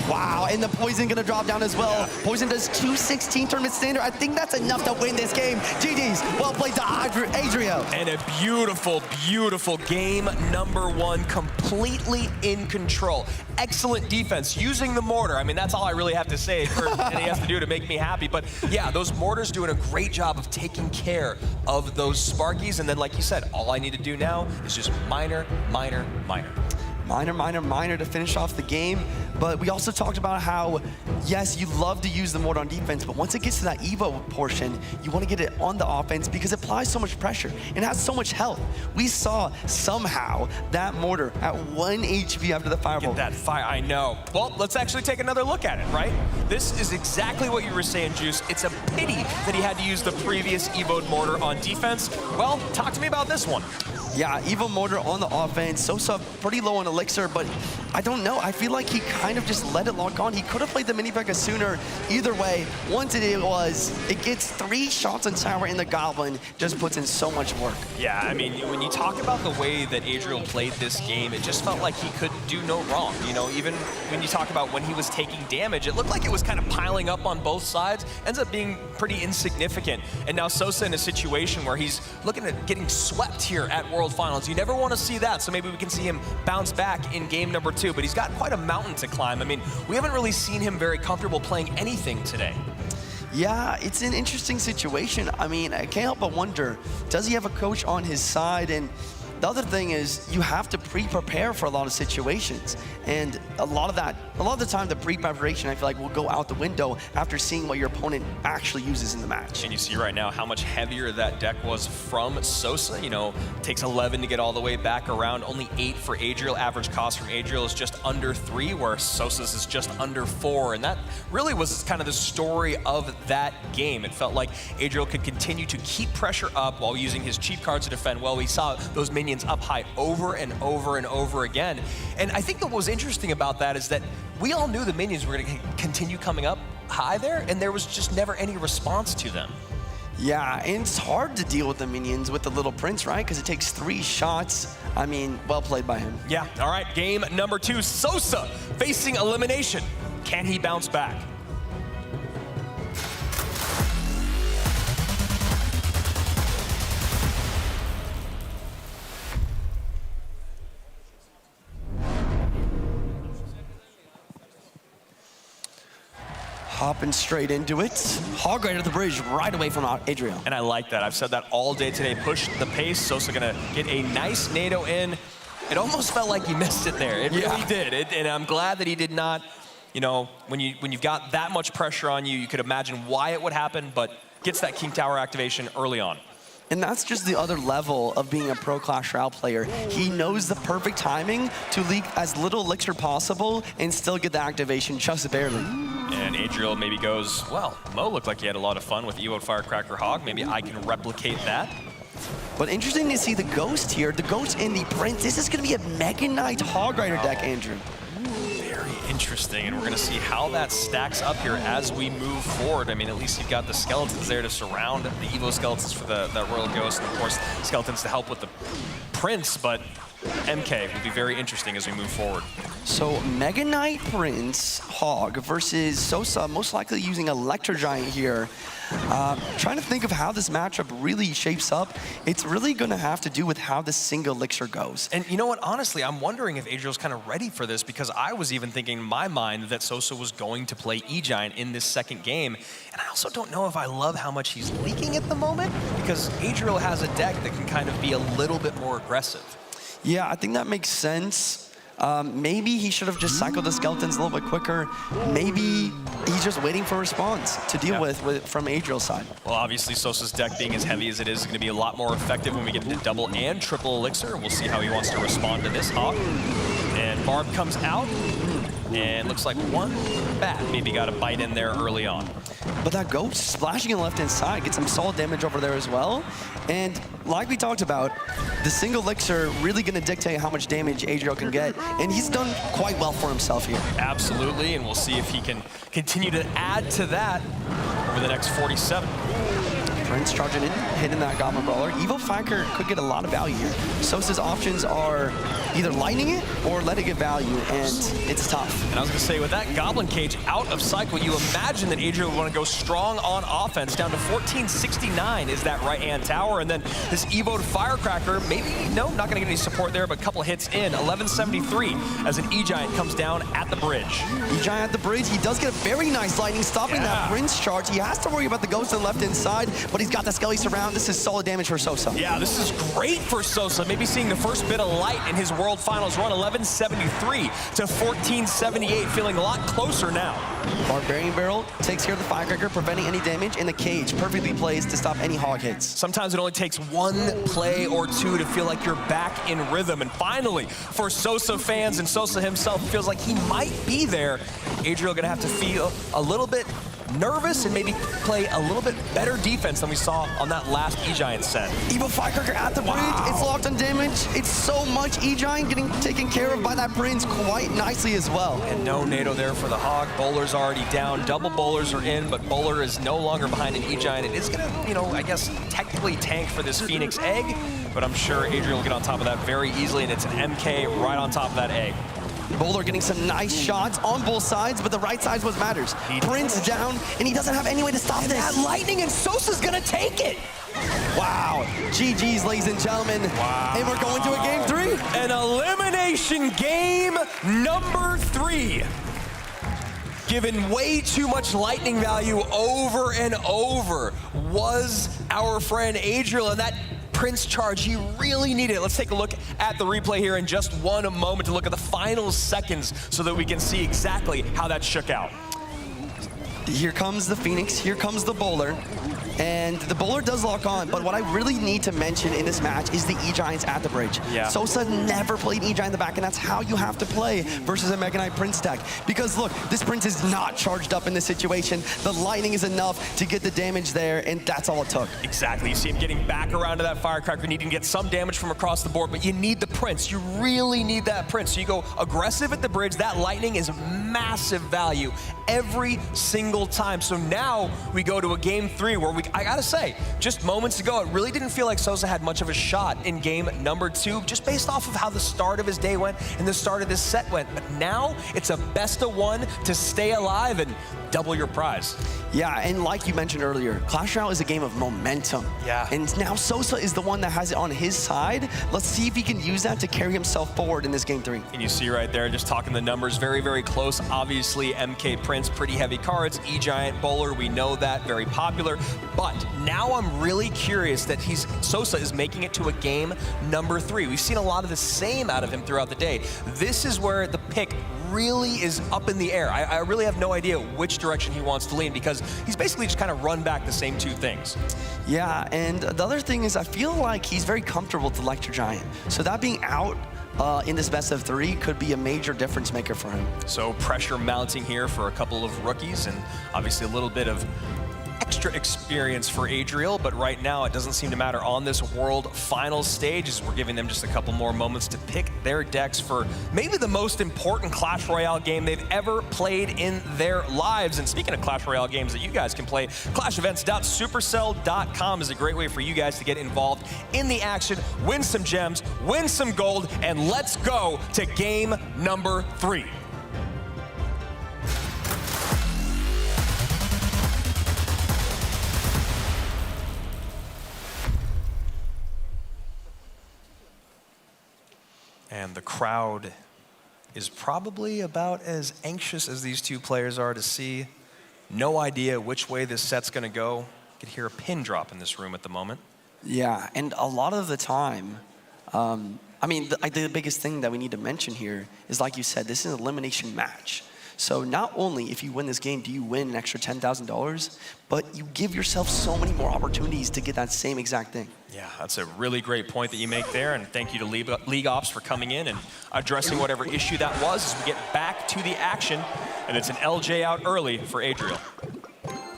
Wow, and the Poison gonna drop down as well. Yeah. Poison does 216 tournament standard. I think that's enough to win this game. GG's, well played to Adriel. And a beautiful, beautiful game number one, completely in control. Excellent defense, using the mortar. I mean, that's all I really have to say for and he has to do to make me happy. But yeah, those mortars doing a great job of taking care of those Sparkies. And then, like you said, all I need to do now is just Miner, Miner, Miner. Miner, Miner, Miner to finish off the game. But we also talked about how, yes, you love to use the mortar on defense, but once it gets to that Evo portion, you want to get it on the offense because it applies so much pressure and has so much health. We saw somehow that mortar at 1 HP after the Fireball. Get that fire, I know. Well, let's actually take another look at it, right? This is exactly what you were saying, Juice. It's a pity that he had to use the previous Evo'd mortar on defense. Well, talk to me about this one. Yeah, Evo mortar on the offense. Sosa pretty low on Elixir, but I don't know. I feel like he kind of just let it lock on. He could have played the mini P.E.K.K.A sooner. Either way, once it gets 3 shots on tower in the Goblin, just puts in so much work. Yeah, I mean, when you talk about the way that Adriel played this game, it just felt like he could do no wrong. You know, even when you talk about when he was taking damage, it looked like it was kind of piling up on both sides. Ends up being pretty insignificant. And now Sosa in a situation where he's looking at getting swept here at World Finals. You never want to see that, so maybe we can see him bounce back in game number 2, but he's got quite a mountain to climb. I mean, we haven't really seen him very comfortable playing anything today. Yeah, it's an interesting situation. I mean, I can't help but wonder, does he have a coach on his side? And the other thing is you have to pre-prepare for a lot of situations. And a lot of the time, the pre-preparation, I feel like, will go out the window after seeing what your opponent actually uses in the match. And you see right now how much heavier that deck was from Sosa. You know, takes 11 to get all the way back around, only 8 for Adriel. Average cost from Adriel is just under 3, where Sosa's is just under 4. And that really was kind of the story of that game. It felt like Adriel could continue to keep pressure up while using his cheap cards to defend well. We saw those minions up high over and over and over again. And I think that what was interesting about that is that we all knew the minions were going to continue coming up high there, and there was just never any response to them. Yeah, and it's hard to deal with the minions with the Little Prince, right? Because it takes 3 shots. I mean, well played by him. Yeah, all right, game number 2, Sosa facing elimination. Can he bounce back? Hopping straight into it. Hog right at the bridge right away from Adriel. And I like that. I've said that all day today. Push the pace. Sosa gonna get a nice NATO in. It almost felt like he missed it there. It really did. And I'm glad that he did not. You know, when you've got that much pressure on you, you could imagine why it would happen, but gets that King Tower activation early on. And that's just the other level of being a pro Clash Royale player. He knows the perfect timing to leak as little elixir possible and still get the activation just barely. And Adriel maybe goes, well, Mo looked like he had a lot of fun with Evo Firecracker Hog. Maybe I can replicate that. But interesting to see the Ghost here. The Ghost and the Prince. This is going to be a Mega Knight Hog Rider deck, Andrew. Very interesting, and we're going to see how that stacks up here as we move forward. I mean, at least you've got the skeletons there to surround the Evo skeletons for the Royal Ghost, and of course, skeletons to help with the Prince, but MK will be very interesting as we move forward. So Mega Knight Prince Hog versus Sosa, most likely using Electro Giant here. Trying to think of how this matchup really shapes up. It's really going to have to do with how the single elixir goes. And you know what? Honestly, I'm wondering if Adriel's kind of ready for this, because I was even thinking in my mind that Sosa was going to play E-Giant in this second game. And I also don't know if I love how much he's leaking at the moment, because Adriel has a deck that can kind of be a little bit more aggressive. Yeah, I think that makes sense. Maybe he should have just cycled the skeletons a little bit quicker. Maybe he's just waiting for a response to deal with from Adriel's side. Well, obviously, Sosa's deck being as heavy as it is going to be a lot more effective when we get into double and triple elixir. We'll see how he wants to respond to this Hog. And Barb comes out, and looks like one bat maybe got a bite in there early on. But that Ghost splashing on the left-hand side gets some solid damage over there as well. And like we talked about, the single elixir really going to dictate how much damage Adriel can get. And he's done quite well for himself here. Absolutely, and we'll see if he can continue to add to that over the next 47. Prince charging in, hitting that Goblin Brawler. Evo Fiker could get a lot of value here. Sosa's options are either lightning it or let it get value, and it's tough. And I was going to say, with that Goblin Cage out of cycle, you imagine that Adriel would want to go strong on offense. Down to 1469 is that right-hand tower, and then this Evoed Firecracker, maybe, no, not going to get any support there, but a couple hits in. 1173 as an E-Giant comes down at the bridge. E-Giant at the bridge, he does get a very nice lightning, stopping that Prince charge. He has to worry about the Ghost on the left-hand side, but he's got the Skelly Surround. This is solid damage for Sosa. Yeah, this is great for Sosa. Maybe seeing the first bit of light in his World Finals run. 1173 to 1478, feeling a lot closer now. Barbarian Barrel takes care of the Firecracker, preventing any damage, and the Cage perfectly plays to stop any Hog hits. Sometimes it only takes one play or two to feel like you're back in rhythm. And finally, for Sosa fans and Sosa himself, feels like he might be there. Adriel gonna have to feel a little bit nervous and maybe play a little bit better defense than we saw on that last E-Giant set. Evo Firecracker at the bridge. It's locked on damage. It's so much E-Giant getting taken care of by that Prince quite nicely as well. And no NATO there for the Hog. Bowler's already down. Double Bowlers are in, but Bowler is no longer behind an E-Giant. It is gonna, you know, I guess technically tank for this Phoenix Egg, but I'm sure Adriel will get on top of that very easily, and it's an MK right on top of that egg. Bowler getting some nice shots on both sides, but the right side's what matters. Prince down, and he doesn't have any way to stop this. That lightning, and Sosa's gonna take it. Wow. GG's, ladies and gentlemen. Wow. And we're going to a game 3. An elimination game number 3. Given way too much lightning value over and over was our friend Adriel, and that Prince charge, he really needed it. Let's take a look at the replay here in just one moment to look at the final seconds so that we can see exactly how that shook out. Here comes the Phoenix, here comes the Bowler, and the Bowler does lock on, but what I really need to mention in this match is the E-Giants at the bridge. Yeah. Sosa never played E-Giant in the back, and that's how you have to play versus a Mega Knight Prince deck. Because look, this Prince is not charged up in this situation. The lightning is enough to get the damage there, and that's all it took. Exactly, you see him getting back around to that Firecracker, needing to get some damage from across the board, but you need the Prince. You really need that Prince. So you go aggressive at the bridge. That lightning is massive value every single time. So now we go to a game 3 where I gotta say, just moments ago, it really didn't feel like Sosa had much of a shot in game number 2, just based off of how the start of his day went and the start of this set went. But now it's a best of 1 to stay alive and double your prize. Yeah, and like you mentioned earlier, Clash Royale is a game of momentum. Yeah. And now Sosa is the one that has it on his side. Let's see if he can use that to carry himself forward in this game 3. And you see right there, just talking the numbers, very, very close. Obviously, MK Prince, pretty heavy cards. E-Giant Bowler, we know that, very popular. But now I'm really curious that Sosa is making it to a game number 3. We've seen a lot of the same out of him throughout the day. This is where the pick really is up in the air. I really have no idea which direction he wants to lean, because he's basically just kind of run back the same 2 things. Yeah, and the other thing is I feel like he's very comfortable with Electro Giant. So that being out in this best of 3 could be a major difference maker for him. So pressure mounting here for a couple of rookies, and obviously a little bit of extra experience for Adriel, but right now it doesn't seem to matter on this World Finals stage, as we're giving them just a couple more moments to pick their decks for maybe the most important Clash Royale game they've ever played in their lives. And speaking of Clash Royale games that you guys can play, clashevents.supercell.com is a great way for you guys to get involved in the action, win some gems, win some gold, and let's go to game number 3. And the crowd is probably about as anxious as these two players are to see. No idea which way this set's gonna go. You could hear a pin drop in this room at the moment. Yeah, and a lot of the time, I mean, the biggest thing that we need to mention here is, like you said, this is an elimination match. So not only if you win this game do you win an extra $10,000, but you give yourself so many more opportunities to get that same exact thing. Yeah, that's a really great point that you make there, and thank you to League Ops for coming in and addressing whatever issue that was as we get back to the action, and it's an LJ out early for Adriel.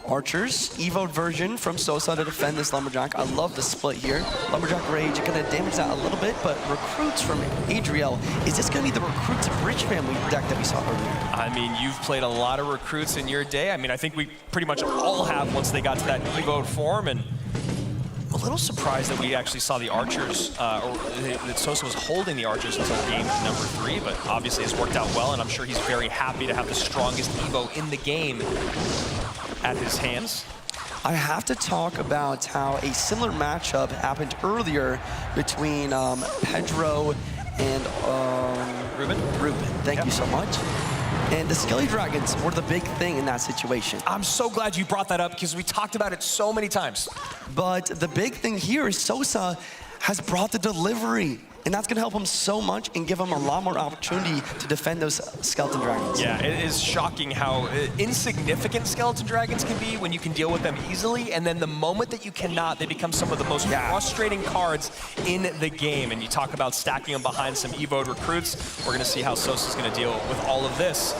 Archers, Evo version from Sosa to defend this Lumberjack. I love the split here. Lumberjack Rage, gonna damage that a little bit, but recruits from Adriel. Is this gonna be the Recruits Bridge family deck that we saw earlier? I mean, you've played a lot of recruits in your day. I mean, I think we pretty much all have once they got to that Evo form, and I'm a little surprised that we actually saw the Archers, or that Sosa was holding the Archers until game number 3, but obviously it's worked out well, and I'm sure he's very happy to have the strongest Evo in the game at his hands. I have to talk about how a similar matchup happened earlier between Pedro and Ruben. Thank you so much. And the Skelly Dragons were the big thing in that situation. I'm so glad you brought that up because we talked about it so many times. But the big thing here is Sosa has brought the delivery. And that's gonna help him so much and give him a lot more opportunity to defend those Skeleton Dragons. Yeah, it is shocking how insignificant Skeleton Dragons can be when you can deal with them easily, and then the moment that you cannot, they become some of the most frustrating cards in the game. And you talk about stacking them behind some Evo'd recruits. We're gonna see how Sosa's gonna deal with all of this.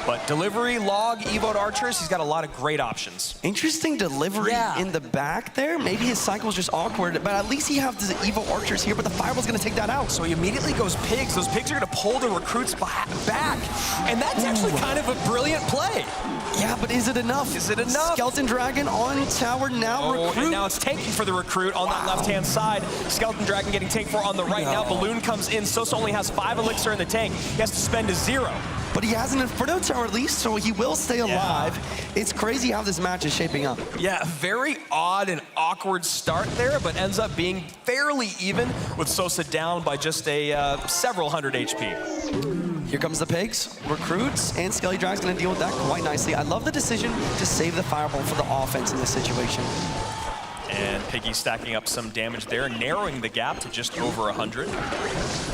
But delivery, log, Evo'd Archers, he's got a lot of great options. Interesting delivery in the back there. Maybe his cycle is just awkward, but at least he has the Evo Archers here, but the Fireball's gonna take that out. So he immediately goes Pigs. Those Pigs are gonna pull the recruits back. And that's actually kind of a brilliant play. Yeah, but is it enough? Is it enough? Skeleton Dragon on tower now, recruit. And now it's tanking for the recruit on that left-hand side. Skeleton Dragon getting tanked for on the right. Now Balloon comes in. Sosa only has 5 elixir in the tank. He has to spend a 0. But he has an Inferno Tower at least, so he will stay alive. It's crazy how this match is shaping up. Yeah, very odd and awkward start there, but ends up being fairly even with Sosa down by just a several hundred HP. Here comes the Pigs, recruits, and Skelly Drag's gonna deal with that quite nicely. I love the decision to save the Fireball for the offense in this situation. And Piggy stacking up some damage there, narrowing the gap to just over 100.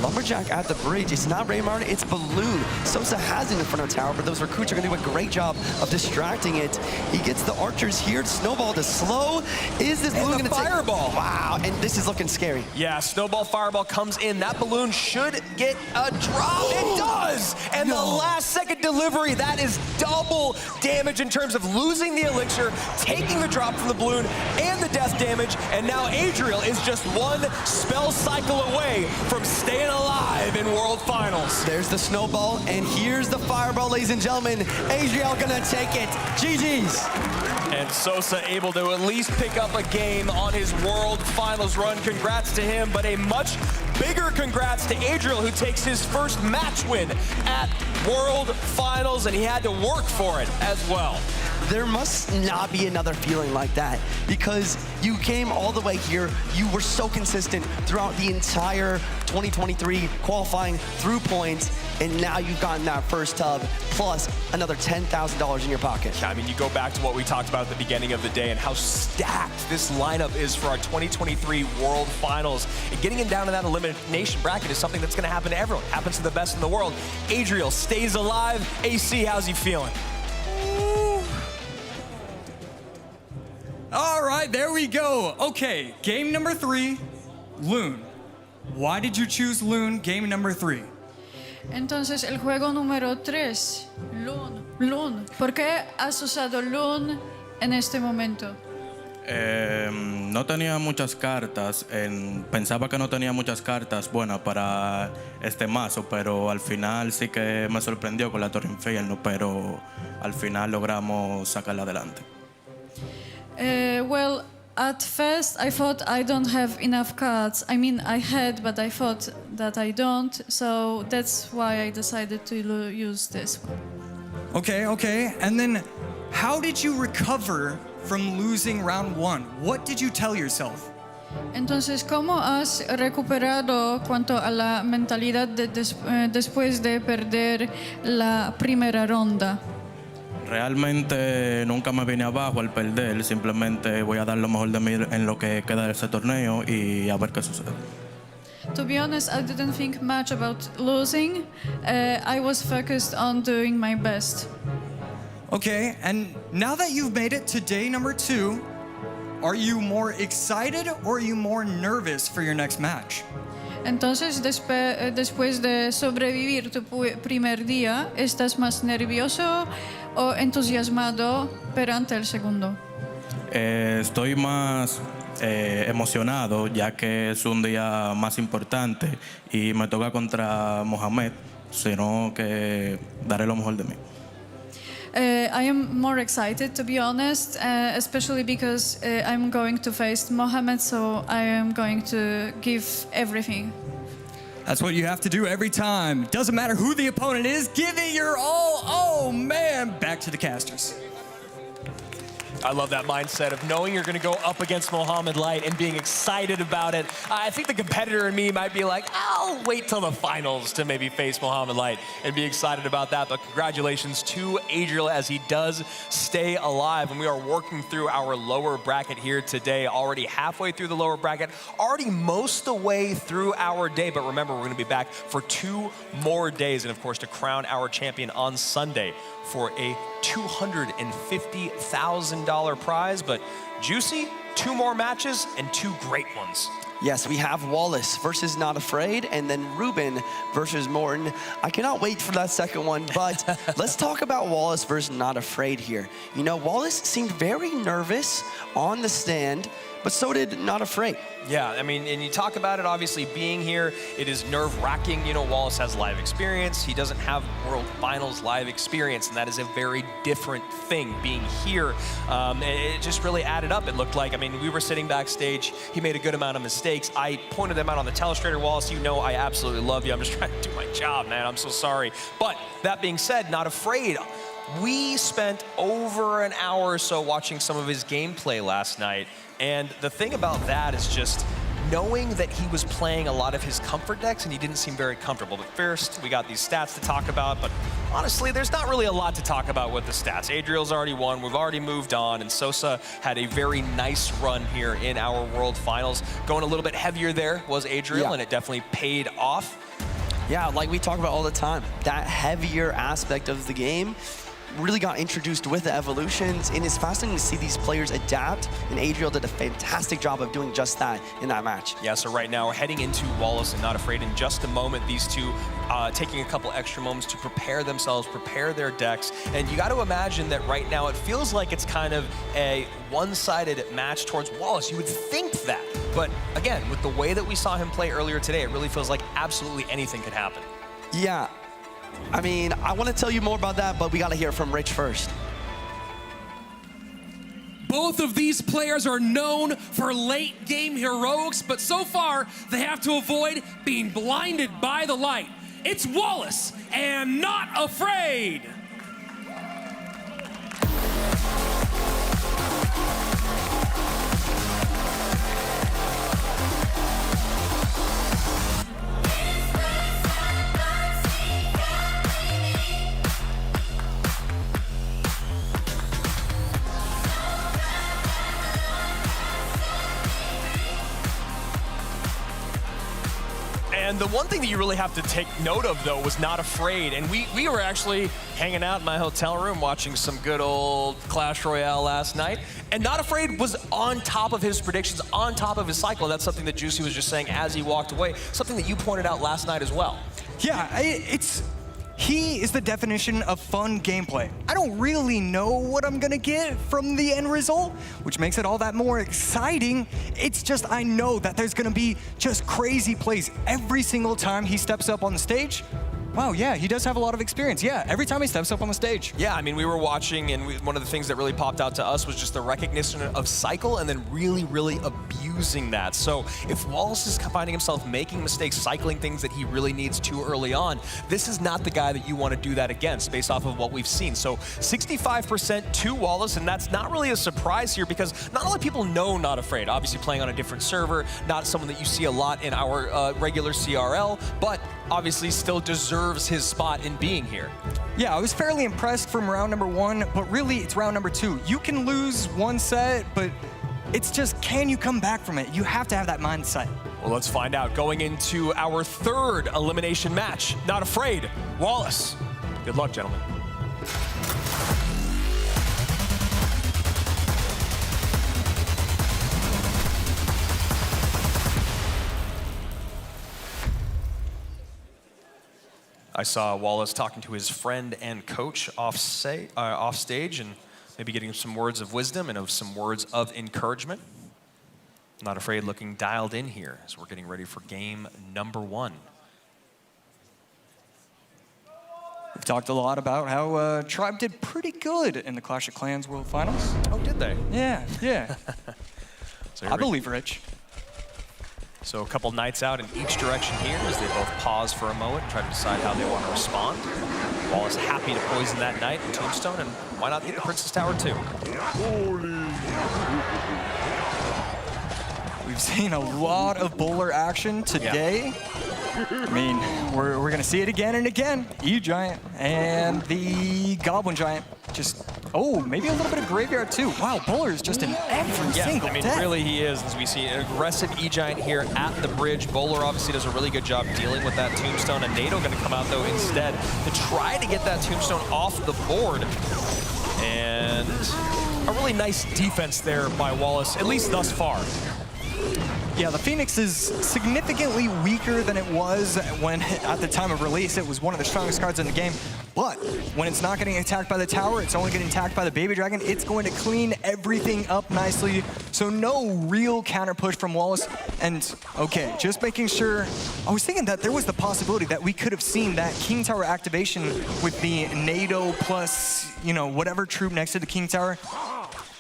Lumberjack at the bridge. It's not Ray Martin, it's Balloon. Sosa has an Inferno Tower, but those recruits are gonna do a great job of distracting it. He gets the Archers here. Snowball to slow. Is this Balloon gonna Fireball. take? Wow, and this is looking scary. Yeah, Snowball Fireball comes in. That Balloon should get a drop. It does! And the last second delivery, that is double damage in terms of losing the elixir, taking the drop from the Balloon, and the death damage, and now Adriel is just one spell cycle away from staying alive in World Finals. There's the Snowball, and here's the Fireball, ladies and gentlemen. Adriel gonna take it. GG's. And Sosa able to at least pick up a game on his World Finals run. Congrats to him, but a much bigger congrats to Adriel, who takes his first match win at World Finals, and he had to work for it as well. There must not be another feeling like that, because you came all the way here. You were so consistent throughout the entire 2023 qualifying through points, and now you've gotten that first tub plus another $10,000 in your pocket. Yeah, I mean, you go back to what we talked about at the beginning of the day and how stacked this lineup is for our 2023 World Finals. And getting it down to that elimination bracket is something that's going to happen to everyone. Happens to the best in the world. Adriel stays alive. AC, how's he feeling? All right, there we go. Okay, game number 3, Loon. Why did you choose Loon, game number 3? Entonces, el juego número 3, Loon. ¿Por qué has usado Loon en este momento? No tenía muchas cartas, pensaba que no tenía muchas cartas buenas para este mazo, pero al final sí que me sorprendió con la Torre Infierno, pero al final logramos sacarla adelante. Well, at first I thought I don't have enough cards. I mean, I had, but I thought that I don't, so that's why I decided to use this one. Okay. And then how did you recover from losing round 1? What did you tell yourself? Entonces, ¿cómo has recuperado cuanto a la mentalidad después de perder la primera ronda? Realmente nunca me vine abajo al perder, simplemente voy a dar lo mejor de mí en lo que queda de ese torneo y a ver qué sucede. To be honest, I didn't think much about losing. I was focused on doing my best. Okay, and now that you've made it to day number 2, are you more excited or are you more nervous for your next match? Entonces, después de sobrevivir tu primer día, ¿estás más nervioso o entusiasmado perante el segundo? Estoy más emocionado ya que es un día más importante y me toca contra Mohamed, sino que daré lo mejor de mí. I am more excited, to be honest, especially because I'm going to face Mohamed, so I am going to give everything. That's what you have to do every time. Doesn't matter who the opponent is, give it your all. Oh man, back to the casters. I love that mindset of knowing you're going to go up against Mohamed Light and being excited about it. I think the competitor in me might be like, I'll wait till the finals to maybe face Mohamed Light and be excited about that. But congratulations to Adriel as he does stay alive. And we are working through our lower bracket here today, already halfway through the lower bracket, already most of the way through our day. But remember, we're going to be back for 2 more days. And of course, to crown our champion on Sunday for a $250,000 prize, but juicy, 2 more matches and 2 great ones. Yes, we have Wallace versus Not Afraid, and then Ruben versus Morton. I cannot wait for that second one, but let's talk about Wallace versus Not Afraid here. You know, Wallace seemed very nervous on the stand, but so did Not Afraid. Yeah, I mean, and you talk about it, obviously being here, it is nerve-wracking. You know, Wallace has live experience. He doesn't have World Finals live experience, and that is a very different thing being here. It just really added up, it looked like. I mean, we were sitting backstage. He made a good amount of mistakes. I pointed them out on the telestrator. Wallace, you know I absolutely love you. I'm just trying to do my job, man. I'm so sorry. But that being said, Not Afraid. We spent over an hour or so watching some of his gameplay last night. And the thing about that is just knowing that he was playing a lot of his comfort decks and he didn't seem very comfortable. But first, we got these stats to talk about, but honestly, there's not really a lot to talk about with the stats. Adriel's already won, we've already moved on, and Sosa had a very nice run here in our World Finals. Going a little bit heavier there was Adriel, and it definitely paid off. Yeah, like we talk about all the time, that heavier aspect of the game really got introduced with the evolutions, and it's fascinating to see these players adapt, and Adriel did a fantastic job of doing just that in that match. Yeah, so right now we're heading into Wallace and Not Afraid in just a moment. These two taking a couple extra moments to prepare themselves, prepare their decks, and you got to imagine that right now it feels like it's kind of a one-sided match towards Wallace. You would think that, but again, with the way that we saw him play earlier today, it really feels like absolutely anything could happen. Yeah. I mean, I want to tell you more about that, but we got to hear from Rich first. Both of these players are known for late game heroics, but so far they have to avoid being blinded by the light. It's Wallace and Not Afraid. And the one thing that you really have to take note of, though, was Not Afraid. And we were actually hanging out in my hotel room watching some good old Clash Royale last night. And Not Afraid was on top of his predictions, on top of his cycle. That's something that Juicy was just saying as he walked away, something that you pointed out last night as well. Yeah, he is the definition of fun gameplay. I don't really know what I'm gonna get from the end result, which makes it all that more exciting. It's just I know that there's gonna be just crazy plays every single time he steps up on the stage. Wow, yeah, he does have a lot of experience. Yeah, every time he steps up on the stage. Yeah, I mean, we were watching, and one of the things that really popped out to us was just the recognition of cycle and then really, really abusing that. So if Wallace is finding himself making mistakes, cycling things that he really needs too early on, this is not the guy that you want to do that against based off of what we've seen. So 65% to Wallace, and that's not really a surprise here because not a lot of people know Not Afraid. Obviously playing on a different server, not someone that you see a lot in our regular CRL, but obviously still deserves his spot in being here. Yeah, I was fairly impressed from round number 1, but really it's round number 2. You can lose one set, but it's just, can you come back from it? You have to have that mindset. Well, let's find out. Going into our 3rd elimination match, Not Afraid, Wallace. Good luck, gentlemen. I saw Wallace talking to his friend and coach off stage and maybe getting some words of wisdom and some words of encouragement. Not Afraid looking dialed in here as we're getting ready for game number 1. We've talked a lot about how Tribe did pretty good in the Clash of Clans World Finals. Oh, did they? Yeah, yeah. So I believe Rich. So a couple knights out in each direction here as they both pause for a moment, try to decide how they want to respond. Wallace happy to poison that knight in Tombstone, and why not hit the Princess Tower too? We've seen a lot of bowler action today. Yeah. I mean, we're gonna see it again and again. E-Giant and the Goblin Giant just, maybe a little bit of Graveyard too. Wow, bowler is just in every single deck. Really he is, as we see an aggressive E-Giant here at the bridge. Bowler obviously does a really good job dealing with that Tombstone, and NATO gonna come out though instead to try to get that Tombstone off the board. And a really nice defense there by Wallace, at least thus far. Yeah, the Phoenix is significantly weaker than it was when, at the time of release, it was one of the strongest cards in the game. But when it's not getting attacked by the tower, it's only getting attacked by the Baby Dragon, it's going to clean everything up nicely. So no real counter push from Wallace. And okay, just making sure, I was thinking that there was the possibility that we could have seen that King Tower activation with the NATO plus, you know, whatever troop next to the King Tower.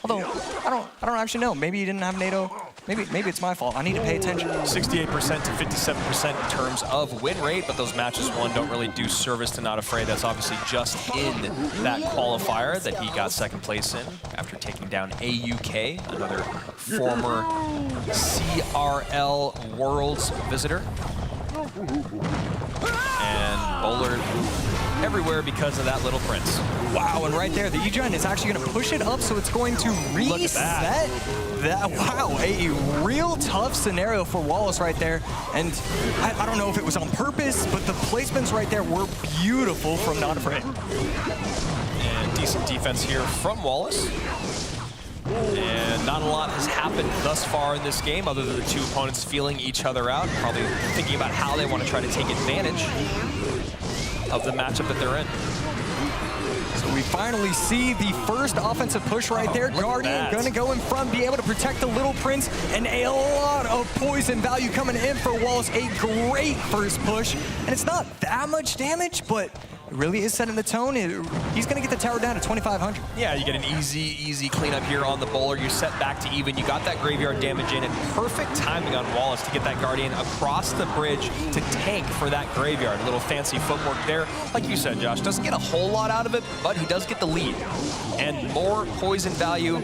Although, I don't actually know. Maybe he didn't have NATO. Maybe it's my fault. I need to pay attention. 68% to 57% in terms of win rate, but those matches won don't really do service to Not Afraid. That's obviously just in that qualifier that he got 2nd place in after taking down AUK, another former CRL Worlds visitor. And Bowler everywhere because of that Little Prince. Wow, and right there, the E-Giant is actually going to push it up, so it's going to reset. Wow, a real tough scenario for Wallace right there. And I don't know if it was on purpose, but the placements right there were beautiful from Not Afraid. And decent defense here from Wallace. And not a lot has happened thus far in this game other than the two opponents feeling each other out, probably thinking about how they want to try to take advantage of the matchup that they're in. So we finally see the first offensive push right there. Guardian gonna go in front, be able to protect the Little Prince, and a lot of poison value coming in for Wallace. A great first push, and it's not that much damage, but it really is setting the tone. He's gonna get the tower down to 2,500. Yeah, you get an easy cleanup here on the Bowler. You're set back to even. You got that Graveyard damage in, and perfect timing on Wallace to get that Guardian across the bridge to tank for that Graveyard. A little fancy footwork there. Like you said, Josh, doesn't get a whole lot out of it, but he does get the lead. And more poison value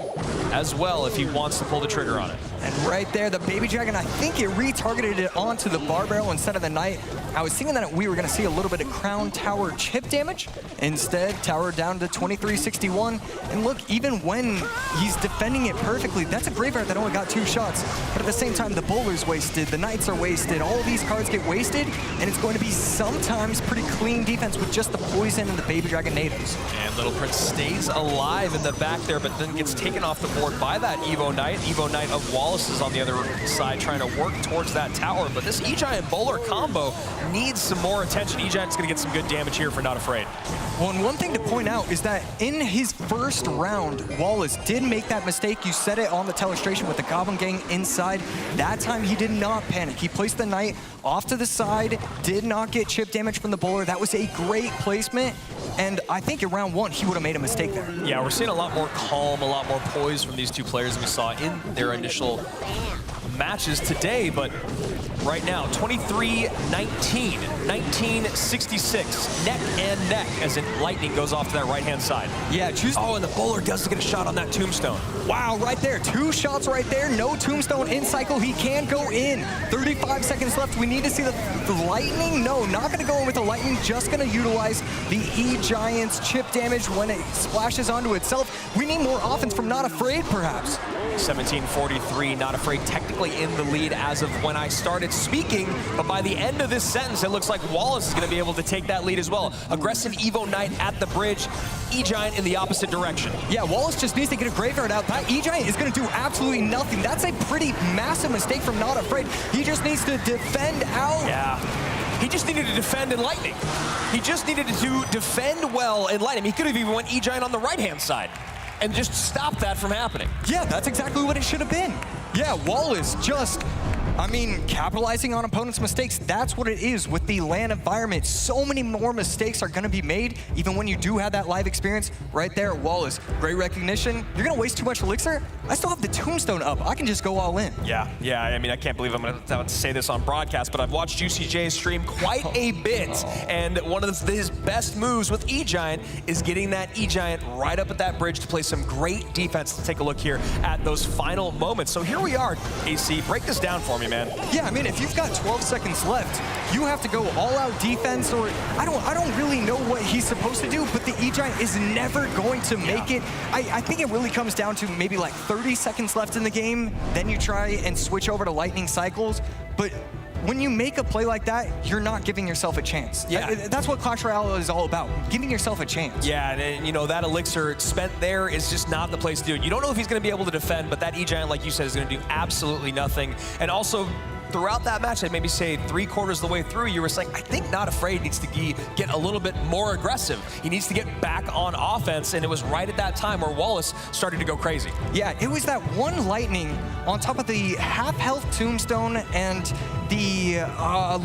as well if he wants to pull the trigger on it. And right there, the Baby Dragon, I think it retargeted it onto the Barbaro instead of the Knight. I was thinking that we were gonna see a little bit of Crown Tower chip damage. Instead, Tower down to 2361. And look, even when he's defending it perfectly, that's a Graveyard that only got 2 shots. But at the same time, the Bowler's wasted, the Knights are wasted, all of these cards get wasted, and it's going to be sometimes pretty clean defense with just the poison and the Baby Dragon natives. And Little Prince stays alive in the back there, but then gets taken off the board by that Evo Knight. Evo Knight of Wallace is on the other side trying to work towards that tower, but this E-Giant Bowler combo needs some more attention. E-Giant's gonna get some good damage here for Not Afraid. Well, and one thing to point out is that in his first round, Wallace did make that mistake. You said it on the telestration with the Goblin Gang inside. That time he did not panic. He placed the Knight off to the side, did not get chip damage from the bowler. That was a great placement. And I think in round 1, he would have made a mistake there. Yeah, we're seeing a lot more calm, a lot more poise from these two players than we saw in their initial matches today, but right now, 23-19, 19-66, neck and neck as Lightning goes off to that right-hand side. Yeah, Oh, and the bowler does get a shot on that tombstone. Wow, right there. 2 shots right there. No tombstone in cycle. He can go in. 35 seconds left. We need to see the Lightning. No, not going to go in with the Lightning. Just going to utilize the E-Giant's chip damage when it splashes onto itself. We need more offense from Not Afraid, perhaps. 17:43, Not Afraid technically in the lead as of when I started speaking, but by the end of this sentence, it looks like Wallace is going to be able to take that lead as well. Aggressive Evo Knight at the bridge, E-Giant in the opposite direction. Yeah, Wallace just needs to get a graveyard out. That E-Giant is going to do absolutely nothing. That's a pretty massive mistake from Not Afraid. He just needs to defend out. Yeah. He just needed to defend in Lightning. He just needed to defend well in Lightning. He could have even went E-Giant on the right-hand side and just stop that from happening. Yeah, that's exactly what it should have been. Yeah, Wallace just, I mean, capitalizing on opponents' mistakes. That's what it is with the LAN environment. So many more mistakes are going to be made, even when you do have that live experience. Right there, Wallace, great recognition. You're going to waste too much elixir? I still have the tombstone up. I can just go all in. Yeah, I mean, I can't believe I'm going to say this on broadcast, but I've watched UCJ stream quite a bit, and one of his best moves with E-Giant is getting that E-Giant right up at that bridge to play some great defense. Let's take a look here at those final moments. So here we are, AC. Break this down for me, man. Yeah, I mean, if you've got 12 seconds left, you have to go all-out defense, or I don't really know what he's supposed to do, but the E-Giant is never going to make it. I think it really comes down to maybe like 30 seconds left in the game, then you try and switch over to Lightning cycles, but when you make a play like that, you're not giving yourself a chance. Yeah. That's what Clash Royale is all about, giving yourself a chance. Yeah, and you know, that elixir spent there is just not the place to do it. You don't know if he's going to be able to defend, but that E-Giant, like you said, is going to do absolutely nothing. And also, throughout that match, I'd maybe say 3/4 of the way through, you were saying, I think Not Afraid needs to get a little bit more aggressive. He needs to get back on offense, and it was right at that time where Wallace started to go crazy. Yeah, it was that one Lightning on top of the half-health tombstone and the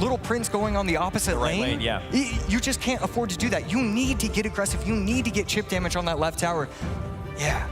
Little Prince going on the opposite lane. Yeah. You just can't afford to do that. You need to get aggressive. You need to get chip damage on that left tower. Yeah,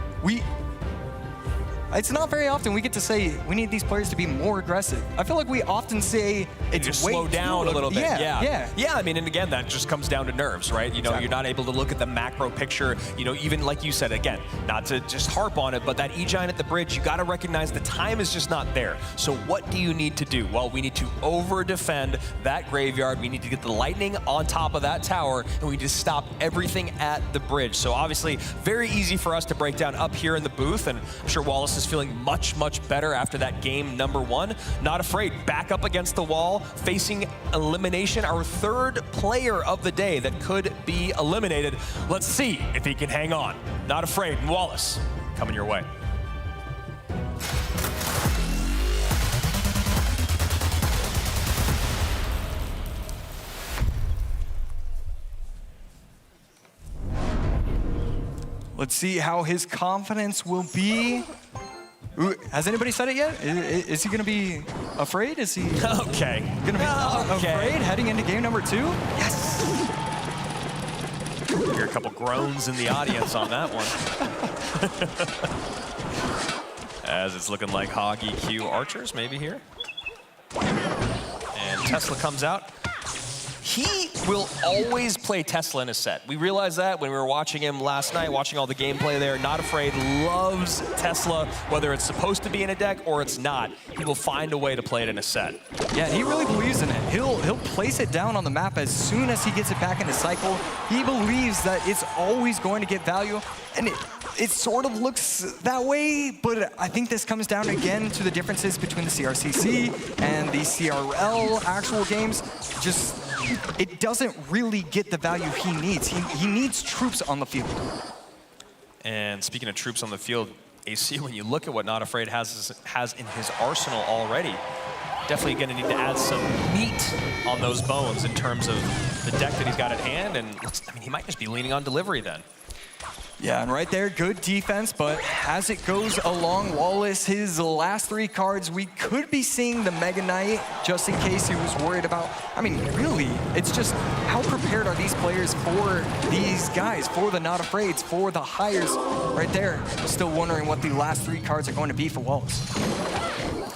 it's not very often we get to say we need these players to be more aggressive. I feel like we often say it's just way slow down a little bit. Yeah. I mean, and again, that just comes down to nerves, right? You know, You're not able to look at the macro picture. You know, even like you said, again, not to just harp on it, but that E-Giant at the bridge, you got to recognize the time is just not there. So what do you need to do? Well, we need to over-defend that graveyard. We need to get the Lightning on top of that tower, and we just stop everything at the bridge. So obviously, very easy for us to break down up here in the booth, and I'm sure Wallace is feeling much, much better after that game number 1. Not Afraid, back up against the wall, facing elimination, our 3rd player of the day that could be eliminated. Let's see if he can hang on. Not Afraid, and Wallace, coming your way. Let's see how his confidence will be. Ooh, has anybody said it yet? Is he going to be afraid? Is he okay? Going to be afraid heading into game number 2? Yes. Hear a couple groans in the audience on that one. As it's looking like Hog EQ Archers maybe here. And Tesla comes out. He will always play Tesla in a set. We realized that when we were watching him last night, watching all the gameplay there. Not Afraid loves Tesla, whether it's supposed to be in a deck or it's not. He will find a way to play it in a set. Yeah, he really believes in it. He'll place it down on the map as soon as he gets it back into cycle. He believes that it's always going to get value, and it sort of looks that way, but I think this comes down again to the differences between the CRCC and the CRL actual games. Just, it doesn't really get the value he needs. He needs troops on the field. And speaking of troops on the field, AC, when you look at what Not Afraid has in his arsenal already, definitely going to need to add some meat on those bones in terms of the deck that he's got at hand. And I mean, he might just be leaning on delivery then. Yeah, and right there, good defense, but as it goes along, Wallace, his last 3 cards, we could be seeing the Mega Knight, just in case he was worried about. I mean, really, it's just how prepared are these players for these guys, for the Not Afraids, for the hires right there. Still wondering what the last 3 cards are going to be for Wallace.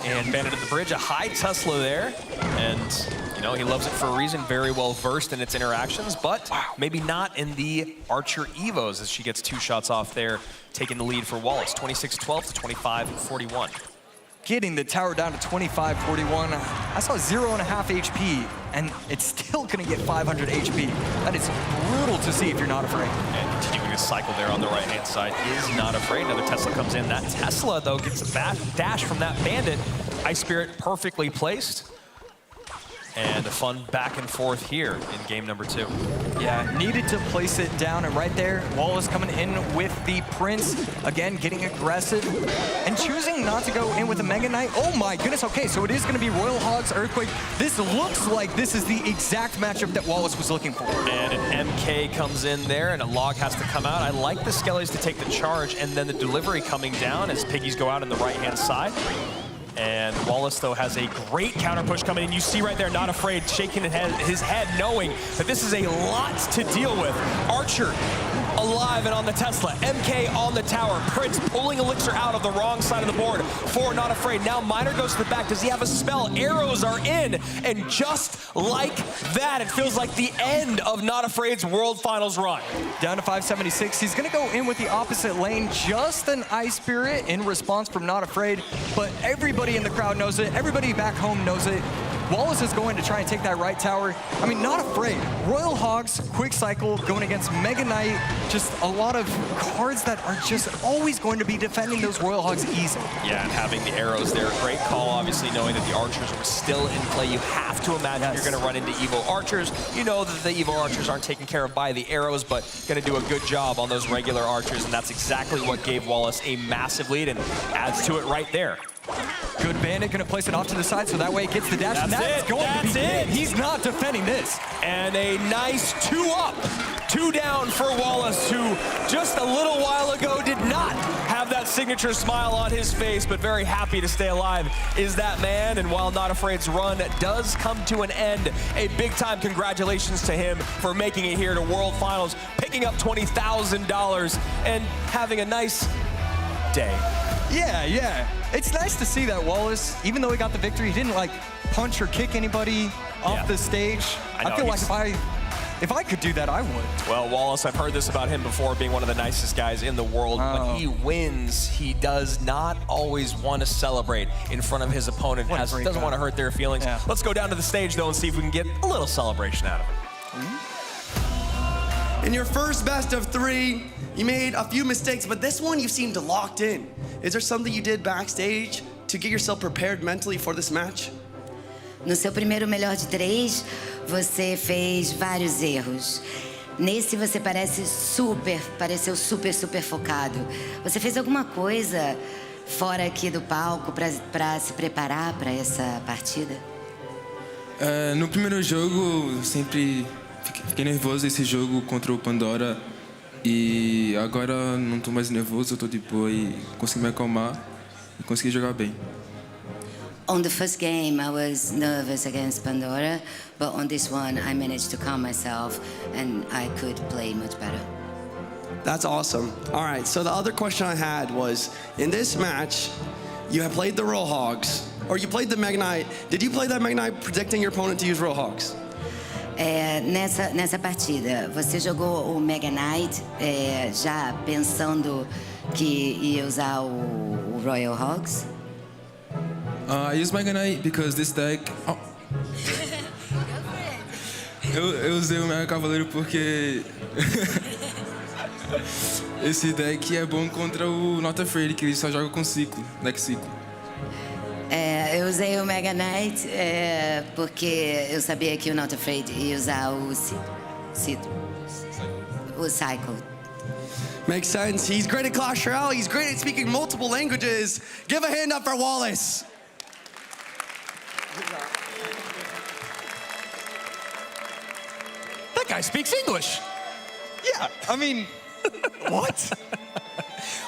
And Bandit at the bridge, a high Tesla there, and you know, he loves it for a reason, very well versed in its interactions, but maybe not in the Archer Evos as she gets 2 shots off there, taking the lead for Wallace, 26-12 to 25-41. Getting the tower down to 25-41. I saw 0.5 HP, and it's still gonna get 500 HP. That is brutal to see if you're Not Afraid. And continuing to cycle there on the right-hand side is Not Afraid. Another Tesla comes in. That Tesla, though, gets a dash from that Bandit. Ice Spirit perfectly placed. And a fun back and forth here in game number 2. Yeah, needed to place it down, and right there, Wallace coming in with the Prince, again, getting aggressive, and choosing not to go in with the Mega Knight. Oh my goodness, okay, so it is gonna be Royal Hogs, Earthquake. This looks like this is the exact matchup that Wallace was looking for. And an MK comes in there, and a Log has to come out. I like the Skellies to take the charge, and then the delivery coming down as Piggies go out on the right-hand side. And Wallace, though, has a great counter push coming in. You see right there, Not Afraid, shaking his head, knowing that this is a lot to deal with. Archer alive and on the Tesla. MK on the tower. Prince pulling Elixir out of the wrong side of the board for Not Afraid. Now Miner goes to the back. Does he have a spell? Arrows are in. And just like that, it feels like the end of Not Afraid's World Finals run. Down to 576. He's going to go in with the opposite lane. Just an Ice Spirit in response from Not Afraid. But everybody in the crowd knows it. Everybody back home knows it. Wallace is going to try and take that right tower. I mean, Not Afraid. Royal Hogs, quick cycle, going against Mega Knight. Just a lot of cards that are just always going to be defending those Royal Hogs easy. Yeah, and having the arrows there, great call, obviously, knowing that the Archers were still in play. You have to imagine you're going to run into Evo Archers. You know that the Evo Archers aren't taken care of by the arrows, but going to do a good job on those regular Archers, and that's exactly what gave Wallace a massive lead and adds to it right there. Good Bandit, gonna place it off to the side so that way it gets the dash. That's it. He's not defending this. And a nice 2-up, 2 down for Wallace, who just a little while ago did not have that signature smile on his face, but very happy to stay alive is that man. And while Not Afraid's run does come to an end, a big time congratulations to him for making it here to World Finals, picking up $20,000 and having a nice day. Yeah. It's nice to see that Wallace, even though he got the victory, he didn't like punch or kick anybody off the stage. I feel like if I could do that, I would. Well, Wallace, I've heard this about him before, being one of the nicest guys in the world. When he wins, he does not always want to celebrate in front of his opponent. Doesn't want to hurt their feelings. Yeah. Let's go down to the stage, though, and see if we can get a little celebration out of it. In your first best of 3, you made a few mistakes, but this one you seemed locked in. Is there something you did backstage to get yourself prepared mentally for this match? No seu primeiro melhor de 3, você fez vários erros. Nesse você pareceu super focado. Você fez alguma coisa fora aqui do palco para se preparar para essa partida? No primeiro jogo, sempre fiquei nervoso esse jogo contra o Pandora. E agora não estou mais nervoso, eu estou de boa e consegui me acalmar e consegui jogar bem. On the first game, I was nervous against Pandora, but on this one, I managed to calm myself and I could play much better. That's awesome. All right, so the other question I had was, in this match, you have played the Royal Hogs, or you played the Mega Knight. Did you play that Mega Knight predicting your opponent to use Royal Hogs? Nessa partida, você jogou o Mega Knight já pensando que ia usar o Royal Hogs? I use Mega Knight because this deck... Oh. eu usei o Mega Cavaleiro porque... esse deck é bom contra o Not Afraid, que ele só joga com ciclo, deck ciclo. Eu usei o Mega Knight porque eu sabia que o Not Afraid ia usar o Cycle. Makes sense. He's great at Clash Royale. He's great at speaking multiple languages. Give a hand up for Wallace. That guy speaks English. Yeah, I mean, what?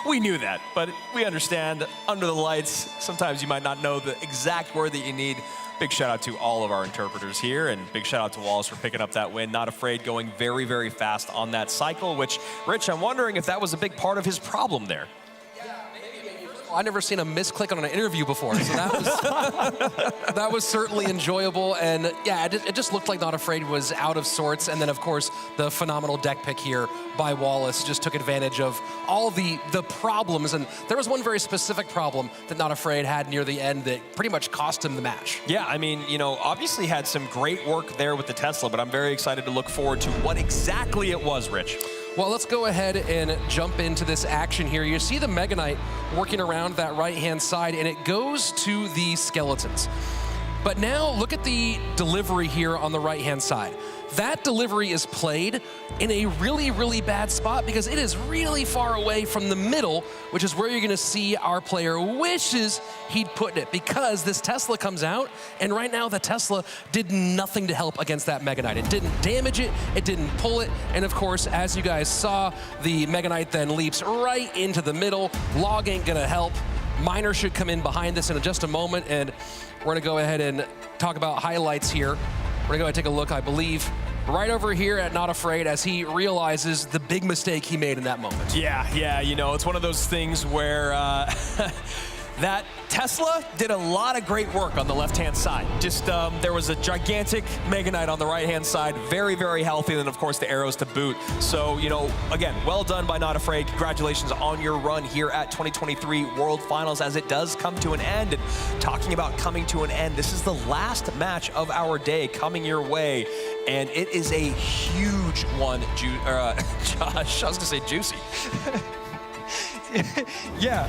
We knew that, but we understand under the lights, sometimes you might not know the exact word that you need. Big shout out to all of our interpreters here, and big shout out to Wallace for picking up that win. Not afraid, going very, very fast on that cycle, which, Rich, I'm wondering if that was a big part of his problem there. I've never seen a misclick on an interview before, so that was certainly enjoyable. And yeah, it just looked like Not Afraid was out of sorts. And then, of course, the phenomenal deck pick here by Wallace just took advantage of all the problems. And there was one very specific problem that Not Afraid had near the end that pretty much cost him the match. Yeah, I mean, you know, obviously had some great work there with the Tesla, but I'm very excited to look forward to what exactly it was, Rich. Well, let's go ahead and jump into this action here. You see the Mega Knight working around that right-hand side, and it goes to the skeletons. But now look at the delivery here on the right-hand side. That delivery is played in a really, really bad spot because it is really far away from the middle, which is where you're gonna see our player wishes he'd put it, because this Tesla comes out, and right now the Tesla did nothing to help against that Mega Knight. It didn't damage it, it didn't pull it, and of course, as you guys saw, the Mega Knight then leaps right into the middle. Log ain't gonna help. Miner should come in behind this in just a moment, and we're gonna go ahead and talk about highlights here. We're gonna go ahead and take a look, I believe, right over here at Not Afraid as he realizes the big mistake he made in that moment. Yeah, you know, it's one of those things where that Tesla did a lot of great work on the left-hand side. Just, there was a gigantic Mega Knight on the right-hand side, very, very healthy, and then of course the arrows to boot. So, you know, again, well done by Not Afraid. Congratulations on your run here at 2023 World Finals as it does come to an end. And talking about coming to an end, this is the last match of our day coming your way. And it is a huge one, Josh, I was gonna say juicy. Yeah,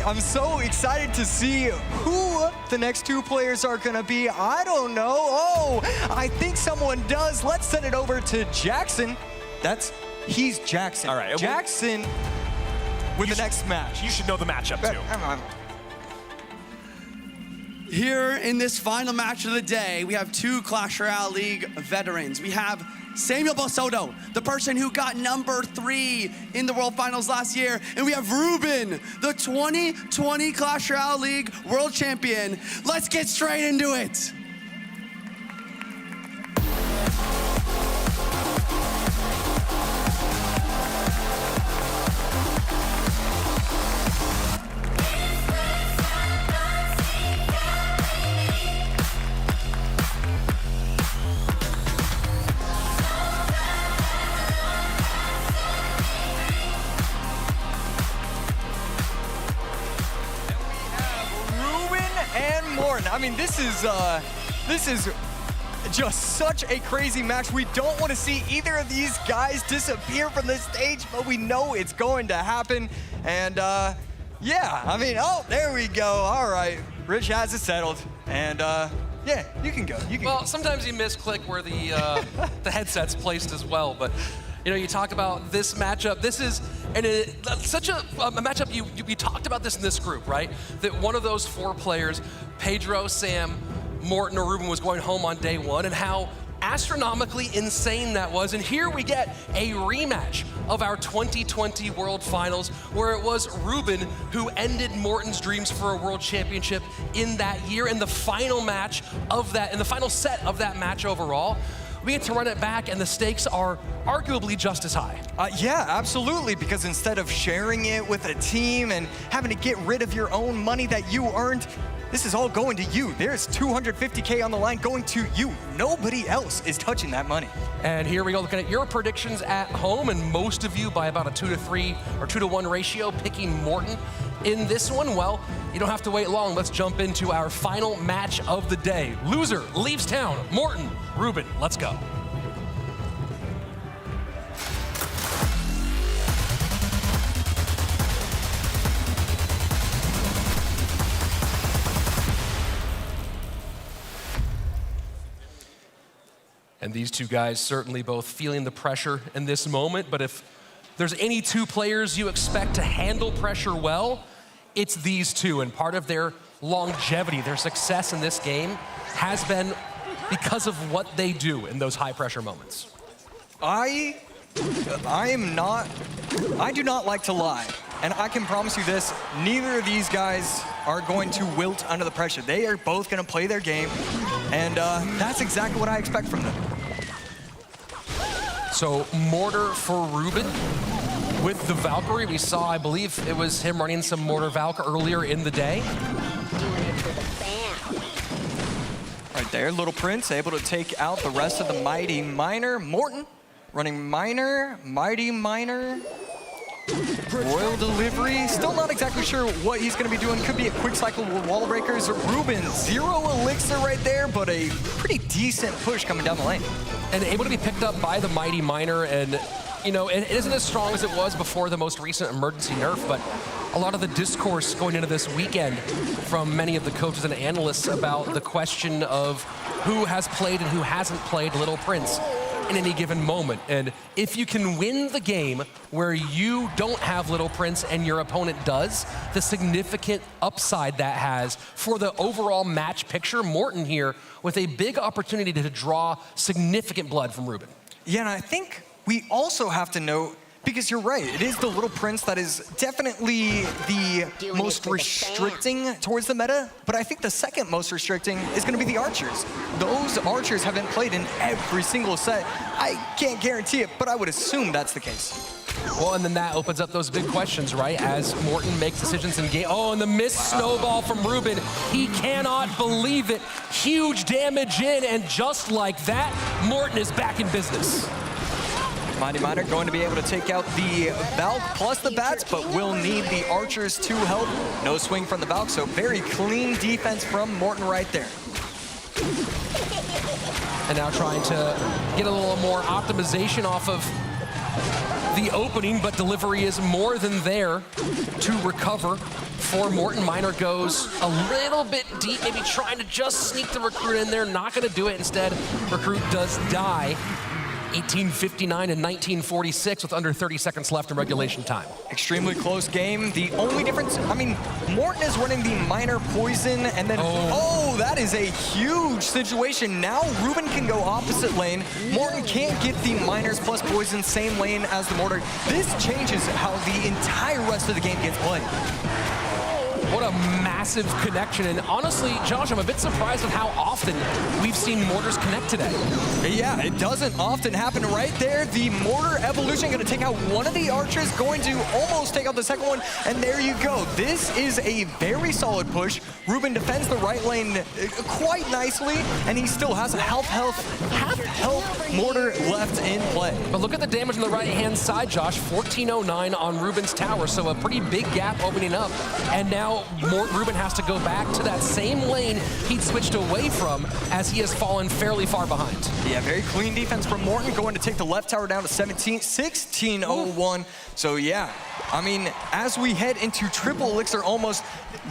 I'm so excited to see who the next two players are gonna be. I don't know. Oh, I think someone does. Let's send it over to Jackson. He's Jackson. All right. Jackson with the next match. You should know the matchup too. Here in this final match of the day, we have two Clash Royale League veterans. We have Samuel Bosoto, the person who got number 3 in the World Finals last year. And we have Ruben, the 2020 Clash Royale League World Champion. Let's get straight into it. I mean, this is just such a crazy match. We don't want to see either of these guys disappear from the stage, but we know it's going to happen. And yeah, I mean, oh, there we go. All right, Rich has it settled. And yeah, you can go. Well, sometimes you misclick where the headset's placed as well, but you know, you talk about this matchup. This is such a matchup. You talked about this in this group, right? That one of those 4 players, Pedro, Sam, Morten, or Ruben, was going home on day 1, and how astronomically insane that was. And here we get a rematch of our 2020 World Finals, where it was Ruben who ended Morten's dreams for a world championship in that year. In the final match of that, in the final set of that match overall, we get to run it back, and the stakes are arguably just as high. Yeah, absolutely, because instead of sharing it with a team and having to get rid of your own money that you earned, this is all going to you. There's $250K on the line going to you. Nobody else is touching that money. And here we go, looking at your predictions at home, and most of you by about a 2-to-3 or 2-to-1 ratio picking Morten in this one. Well, you don't have to wait long. Let's jump into our final match of the day. Loser leaves town. Morten, Ruben, let's go. And these two guys certainly both feeling the pressure in this moment, but if there's any 2 players you expect to handle pressure well, it's these 2. And part of their longevity, their success in this game has been because of what they do in those high pressure moments. I do not like to lie. And I can promise you this, neither of these guys are going to wilt under the pressure. They are both going to play their game, and that's exactly what I expect from them. So Mortar for Ruben with the Valkyrie. We saw, I believe it was him running some Mortar Valk earlier in the day. Right there, Little Prince able to take out the rest of the Mighty Miner. Morton running Miner, Mighty Miner. Royal Delivery, still not exactly sure what he's going to be doing. Could be a quick cycle with wall breakers. Ruben, 0 elixir right there, but a pretty decent push coming down the lane. And able to be picked up by the Mighty Miner, and you know, it isn't as strong as it was before the most recent emergency nerf, but a lot of the discourse going into this weekend from many of the coaches and analysts about the question of who has played and who hasn't played Little Prince in any given moment. And if you can win the game where you don't have Little Prince and your opponent does, the significant upside that has for the overall match picture. Morton here with a big opportunity to draw significant blood from Ruben. Yeah, and I think we also have to note, because you're right, it is the Little Prince that is definitely the most restricting towards the meta, but I think the second most restricting is going to be the Archers. Those Archers have been played in every single set. I can't guarantee it, but I would assume that's the case. Well, and then that opens up those big questions, right? As Morton makes decisions in game. Oh, and the missed snowball from Ruben. He cannot believe it. Huge damage in, and just like that, Morton is back in business. Mighty Miner going to be able to take out the Valk plus the bats, but will need the Archers to help. No swing from the Valk, so very clean defense from Morton right there. And now trying to get a little more optimization off of the opening, but delivery is more than there to recover for Morton. Miner goes a little bit deep, maybe trying to just sneak the Recruit in there, not gonna do it. Instead, Recruit does die. 1859 and 1946 with under 30 seconds left in regulation time. Extremely close game. The only difference, I mean, Morton is running the Miner Poison, and then, oh, that is a huge situation. Now Ruben can go opposite lane. Morton can't get the Miners plus Poison same lane as the Mortar. This changes how the entire rest of the game gets played. What a massive connection. And honestly, Josh, I'm a bit surprised at how often we've seen Mortars connect today. Yeah, it doesn't often happen right there. The Mortar Evolution going to take out one of the Archers, going to almost take out the second one, and there you go. This is a very solid push. Ruben defends the right lane quite nicely, and he still has a half health Mortar left in play. But look at the damage on the right-hand side, Josh. 1409 on Ruben's tower, so a pretty big gap opening up. And now Ruben has to go back to that same lane he'd switched away from, as he has fallen fairly far behind. Yeah, very clean defense from Morton, going to take the left tower down to 1601. So yeah, I mean, as we head into triple elixir almost,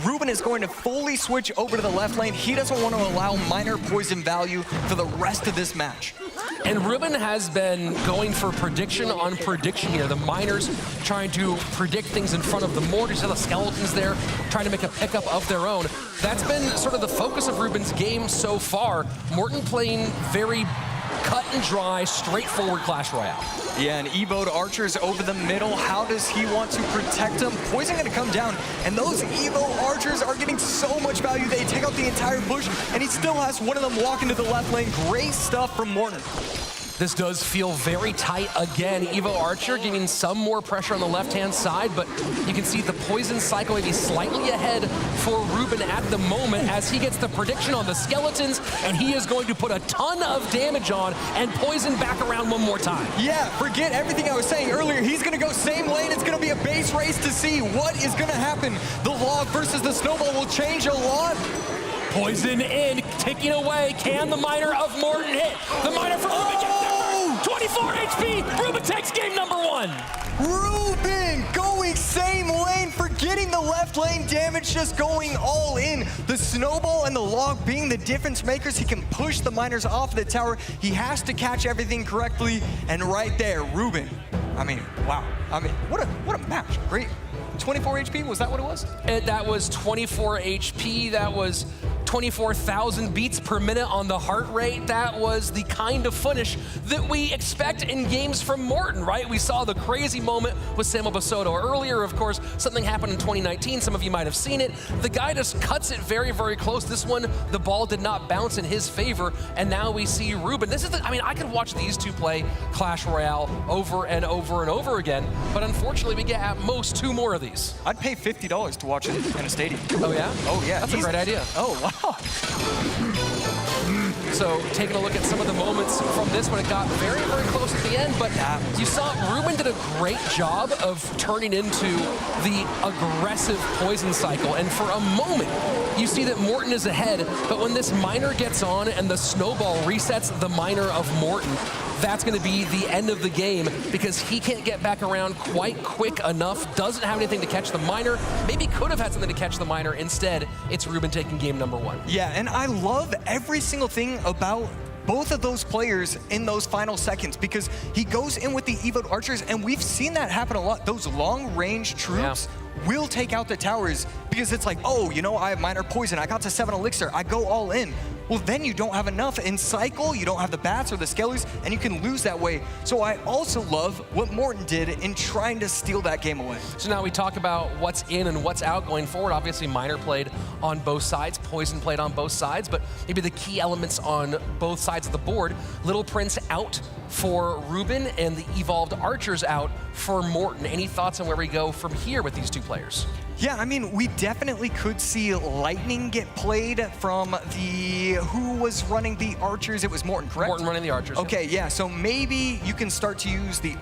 Ruben is going to fully switch over to the left lane. He doesn't want to allow Miner Poison value for the rest of this match. And Ruben has been going for prediction on prediction here. The Miners trying to predict things in front of the Mortars, the Skeletons there, trying to make a pickup of their own. That's been sort of the focus of Ruben's game so far. Morton playing very cut and dry, straightforward Clash Royale. Yeah, and Evo'd Archers over the middle. How does he want to protect them? Poison going to come down, and those Evo Archers are getting so much value. They take out the entire push, and he still has one of them walk into the left lane. Great stuff from Morton. This does feel very tight again. Evo Archer giving some more pressure on the left-hand side, but you can see the Poison cycle maybe slightly ahead for Ruben at the moment as he gets the prediction on the Skeletons, and he is going to put a ton of damage on and Poison back around one more time. Yeah, forget everything I was saying earlier. He's going to go same lane. It's going to be a base race to see what is going to happen. The Log versus the Snowball will change a lot. Poison in, ticking away. Can the Miner of Morton hit? The Miner from Ruben gets there. 24 HP. Ruben takes game number 1. Ruben going same lane, forgetting the left lane damage, just going all in. The Snowball and the Log being the difference makers. He can push the Miners off the tower. He has to catch everything correctly. And right there, Ruben, I mean, wow. I mean, what a match. Great 24 HP? Was that what it was? That was 24 HP. That was 24,000 beats per minute on the heart rate. That was the kind of finish that we expect in games from Morten, right? We saw the crazy moment with Samuel Basoto earlier. Of course, something happened in 2019. Some of you might have seen it. The guy just cuts it very, very close. This one, the ball did not bounce in his favor. And now we see Ruben. This is I could watch these two play Clash Royale over and over and over again. But unfortunately, we get at most 2 more of these. I'd pay $50 to watch it in a stadium. Oh, yeah? Oh, yeah. That's a great idea. Oh, wow. So taking a look at some of the moments from this when it got very, very close at the end, but you saw Ruben did a great job of turning into the aggressive poison cycle. And for a moment, you see that Morten is ahead, but when this miner gets on and the snowball resets the miner of Morten, that's going to be the end of the game because he can't get back around quite quick enough, doesn't have anything to catch the miner, maybe could have had something to catch the miner. Instead, it's Ruben taking game number 1. Yeah, and I love every single thing about both of those players in those final seconds because he goes in with the Evoed Archers, and we've seen that happen a lot. Those long-range troops will take out the towers because it's like, oh, you know, I have Miner Poison, I got to 7 Elixir, I go all in. Well, then you don't have enough in cycle, you don't have the bats or the skellies, and you can lose that way. So I also love what Morten did in trying to steal that game away. So now we talk about what's in and what's out going forward. Obviously, Miner played on both sides, Poison played on both sides, but maybe the key elements on both sides of the board. Little Prince out for Ruben and the Evolved Archers out for Morten. Any thoughts on where we go from here with these two players? Yeah, I mean, we definitely could see Lightning get played from who was running the Archers? It was Morten, correct? Morten running the Archers. Okay, yeah, so maybe you can start to use the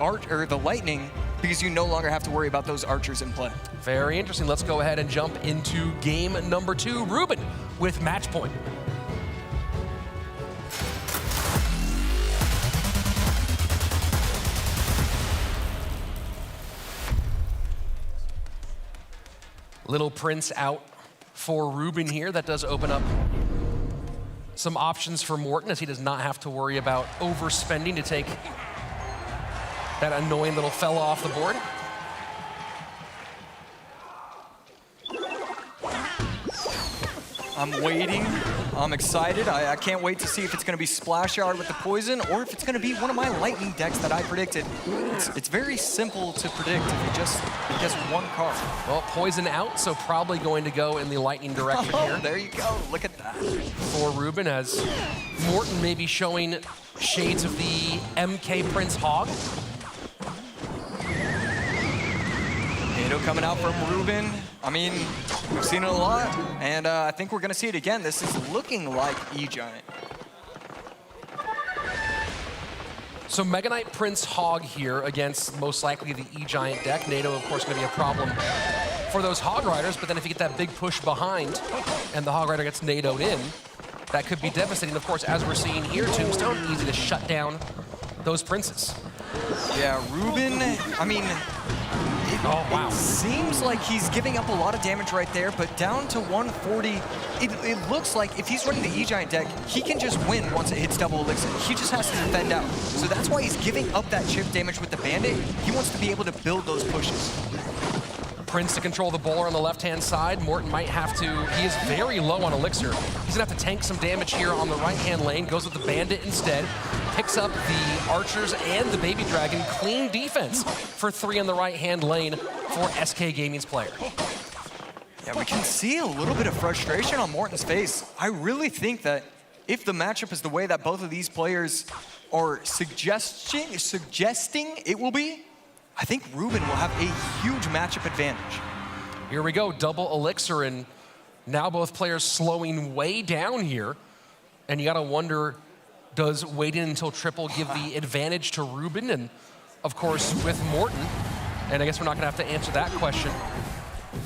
Lightning because you no longer have to worry about those Archers in play. Very interesting. Let's go ahead and jump into game number 2. Ruben with match point. Little Prince out for Ruben here. That does open up some options for Morten as he does not have to worry about overspending to take that annoying little fella off the board. I'm waiting. I'm excited. I can't wait to see if it's going to be Splash Yard with the Poison or if it's going to be one of my Lightning decks that I predicted. It's very simple to predict if you just guess one card. Well, Poison out, so probably going to go in the Lightning direction here. There you go. Look at that. For Ruben, as Morten may be showing shades of the MK Prince Hog. Nato coming out from Ruben. I mean, we've seen it a lot, and I think we're going to see it again. This is looking like E-Giant. So Mega Knight Prince Hog here against most likely the E-Giant deck. Nato, of course, going to be a problem for those Hog Riders, but then if you get that big push behind and the Hog Rider gets NATO'd in, that could be devastating. Of course, as we're seeing here, Tombstone, easy to shut down those Princes. Yeah, Ruben, I mean, it seems like he's giving up a lot of damage right there, but down to 140, it looks like if he's running the E-Giant deck, he can just win once it hits double Elixir. He just has to defend out. So that's why he's giving up that chip damage with the Bandit. He wants to be able to build those pushes. Prince to control the bowler on the left-hand side. Morten might have to, he is very low on Elixir. He's gonna have to tank some damage here on the right-hand lane, goes with the Bandit instead, picks up the Archers and the Baby Dragon. Clean defense for 3 on the right-hand lane for SK Gaming's player. Yeah, we can see a little bit of frustration on Morten's face. I really think that if the matchup is the way that both of these players are suggesting it will be, I think Ruben will have a huge matchup advantage. Here we go, double Elixir, and now both players slowing way down here. And you gotta wonder, does waiting until triple give the advantage to Ruben? And of course, with Morten, and I guess we're not gonna have to answer that question.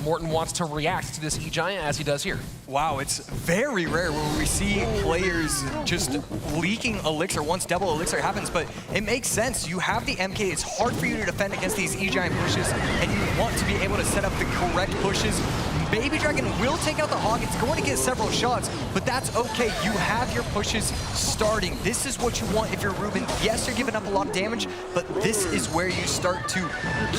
Morten wants to react to this E-Giant as he does here. Wow, it's very rare where we see players just leaking Elixir once double Elixir happens, but it makes sense. You have the MK, it's hard for you to defend against these E-Giant pushes, and you want to be able to set up the correct pushes. Baby Dragon will take out the Hog. It's going to get several shots, but that's okay. You have your pushes starting. This is what you want if you're Ruben. Yes, you're giving up a lot of damage, but this is where you start to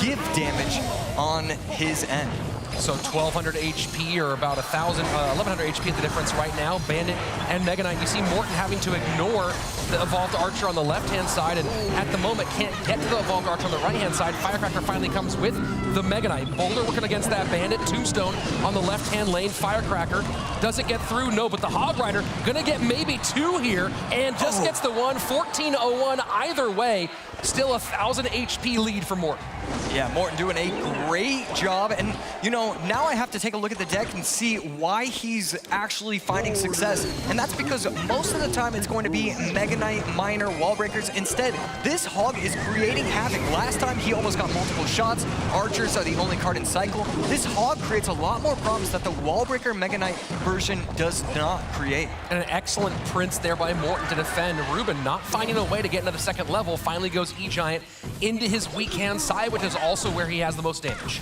give damage on his end. So 1,200 HP or about 1,100 HP at the difference right now. Bandit and Mega Knight. You see Morten having to ignore the Evolved Archer on the left-hand side, and at the moment can't get to the Evolved Archer on the right-hand side. Firecracker finally comes with the Mega Knight. Boulder working against that Bandit. Tombstone on the left-hand lane. Firecracker doesn't get through, no, but the Hog Rider gonna get maybe 2 here, and just gets the 1. 14-01 either way. Still 1,000 HP lead for Morten. Yeah, Morten doing a great job. And, you know, now I have to take a look at the deck and see why he's actually finding success. And that's because most of the time it's going to be Mega Knight, Miner, Wall Breakers. Instead, this Hog is creating havoc. Last time he almost got multiple shots. Archers are the only card in cycle. This Hog creates a lot more problems that the Wall Breaker Mega Knight version does not create. And an excellent Prince there by Morten to defend. Ruben not finding a way to get into the second level. Finally goes E-Giant into his weak hand side, which is also where he has the most damage.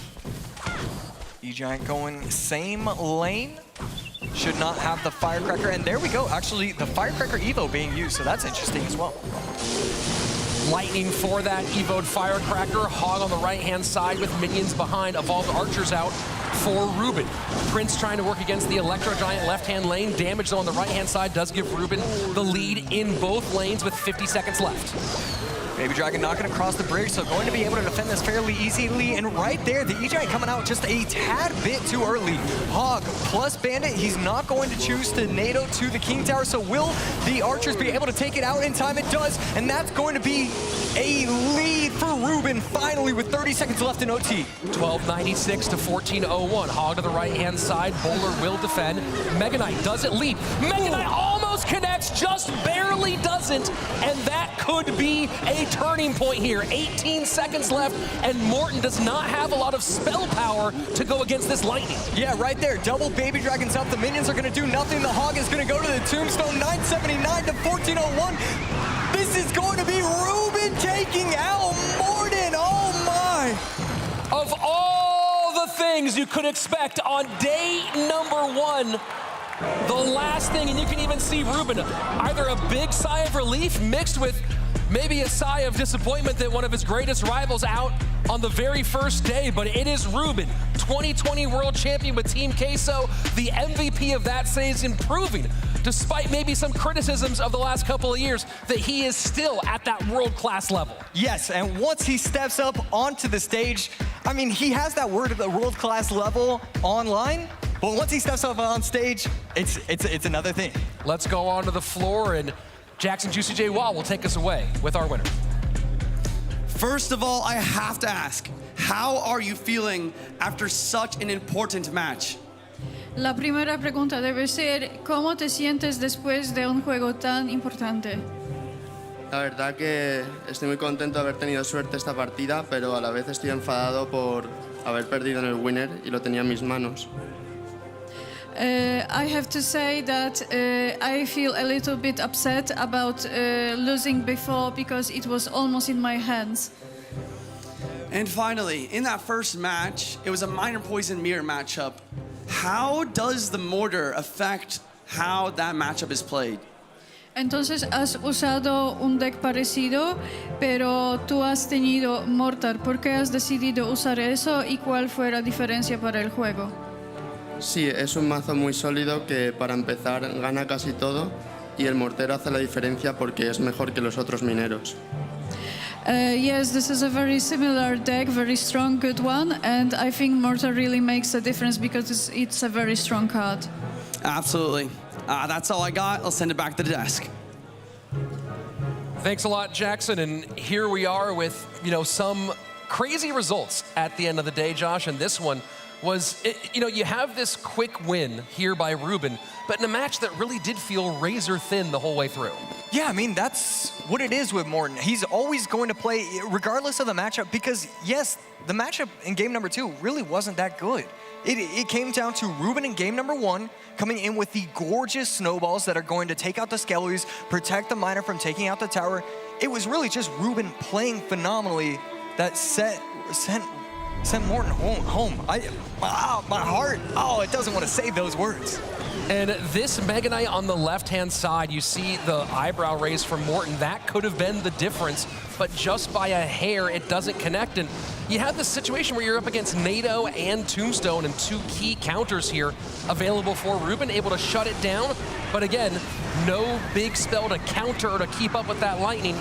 E-Giant going same lane. Should not have the Firecracker. And there we go. Actually, the Firecracker Evo being used, so that's interesting as well. Lightning for that Evo'd Firecracker. Hog on the right-hand side with minions behind. Evolved Archers out for Ruben. Prince trying to work against the Electro Giant left-hand lane. Damage though on the right-hand side does give Ruben the lead in both lanes with 50 seconds left. Baby Dragon not going to cross the bridge, so going to be able to defend this fairly easily. And right there, the E-Giant coming out just a tad bit too early. Hog plus Bandit, he's not going to choose to NATO to the King Tower, so will the Archers be able to take it out in time? It does, and that's going to be a lead for Ruben, finally, with 30 seconds left in OT. 1296 to 1401. Hog to the right-hand side. Bowler will defend. Mega Knight doesn't leap. Mega Knight almost connects, just barely doesn't, and that could be a turning point here. 18 seconds left, and Morten does not have a lot of spell power to go against this lightning. Yeah, right there. Double Baby Dragons up. The minions are going to do nothing. The Hog is going to go to the Tombstone. 979 to 1401. This is going to be Ruben taking out Morten. Oh my! Of all the things you could expect on day number 1, the last thing, and you can even see Ruben, either a big sigh of relief mixed with maybe a sigh of disappointment that one of his greatest rivals out on the very first day, but it is Ruben, 2020 World Champion with Team Queso, the MVP of that season, proving, despite maybe some criticisms of the last couple of years, that he is still at that world-class level. Yes, and once he steps up onto the stage, I mean, he has that word of the world-class level online, but once he steps up on stage, it's another thing. Let's go onto the floor, and Jackson Juicy J. Wall will take us away with our winner. First of all, I have to ask, how are you feeling after such an important match? La primera pregunta debe ser, ¿cómo te sientes después de un juego tan importante? La verdad que estoy muy contento de haber tenido suerte esta partida, pero a la vez estoy enfadado por haber perdido en el winner y lo tenía en mis manos. I have to say that I feel a little bit upset about losing before because it was almost in my hands. And finally, in that first match, it was a Miner Poison Mirror matchup. How does the mortar affect how that matchup is played? Entonces has usado un deck parecido, pero tú has tenido Mortar. ¿Por qué has decidido usar eso y cuál fue la diferencia para el juego? Sí, es un mazo muy sólido que para empezar gana casi todo y el mortero hace la diferencia porque es mejor que los otros mineros. Yes, this is a very similar deck, very strong, good one, and I think Mortar really makes a difference because it's a very strong card. Absolutely. That's all I got. I'll send it back to the desk. Thanks a lot, Jackson, and here we are with, some crazy results at the end of the day, Josh, and this one was, you have this quick win here by Ruben, but in a match that really did feel razor thin the whole way through. Yeah, I mean, that's what it is with Morten. He's always going to play regardless of the matchup because, yes, the matchup in game number 2 really wasn't that good. It came down to Ruben in game number 1 coming in with the gorgeous snowballs that are going to take out the Skellies, protect the miner from taking out the tower. It was really just Ruben playing phenomenally that sent sent Morten home. My heart, it doesn't want to say those words. And this Mega Knight on the left-hand side, you see the eyebrow raise from Morten. That could have been the difference, but just by a hair, it doesn't connect. And you have this situation where you're up against NATO and Tombstone and two key counters here available for Ruben, able to shut it down. But again, no big spell to counter or to keep up with that lightning.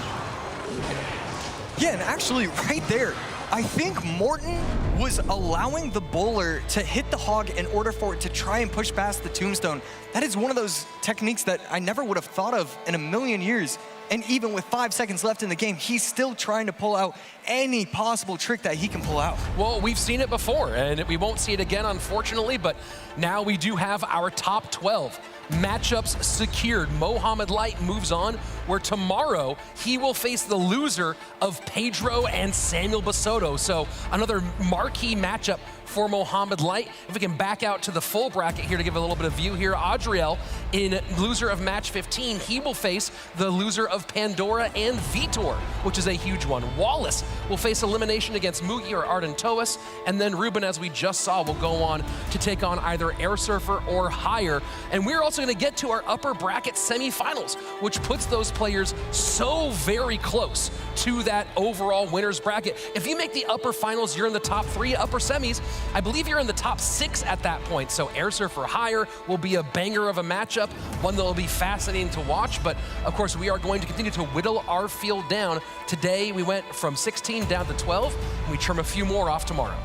Yeah, and actually right there, I think Morten was allowing the bowler to hit the hog in order for it to try and push past the Tombstone. That is one of those techniques that I never would have thought of in a million years. And even with 5 seconds left in the game, he's still trying to pull out any possible trick that he can pull out. Well, we've seen it before, and we won't see it again, unfortunately, but now we do have our top 12 matchups secured. Mohamed Light moves on, where tomorrow he will face the loser of Pedro and Samuel Basoto. So another marquee matchup for Mohamed Light. If we can back out to the full bracket here to give a little bit of view here, Adriel, in loser of match 15, he will face the loser of Pandora and Vitor, which is a huge one. Wallace will face elimination against Mugi or Arden Toas, and then Ruben, as we just saw, will go on to take on either Air Surfer or Higher. And we're also going to get to our upper bracket semifinals, which puts those players so very close to that overall winner's bracket. If you make the upper finals, you're in the top 3. Upper semis, I believe you're in the top 6 at that point. So Air Surfer Higher will be a banger of a matchup, one that will be fascinating to watch. But of course, we are going to continue to whittle our field down. Today, we went from 16 down to 12, and we trim a few more off tomorrow.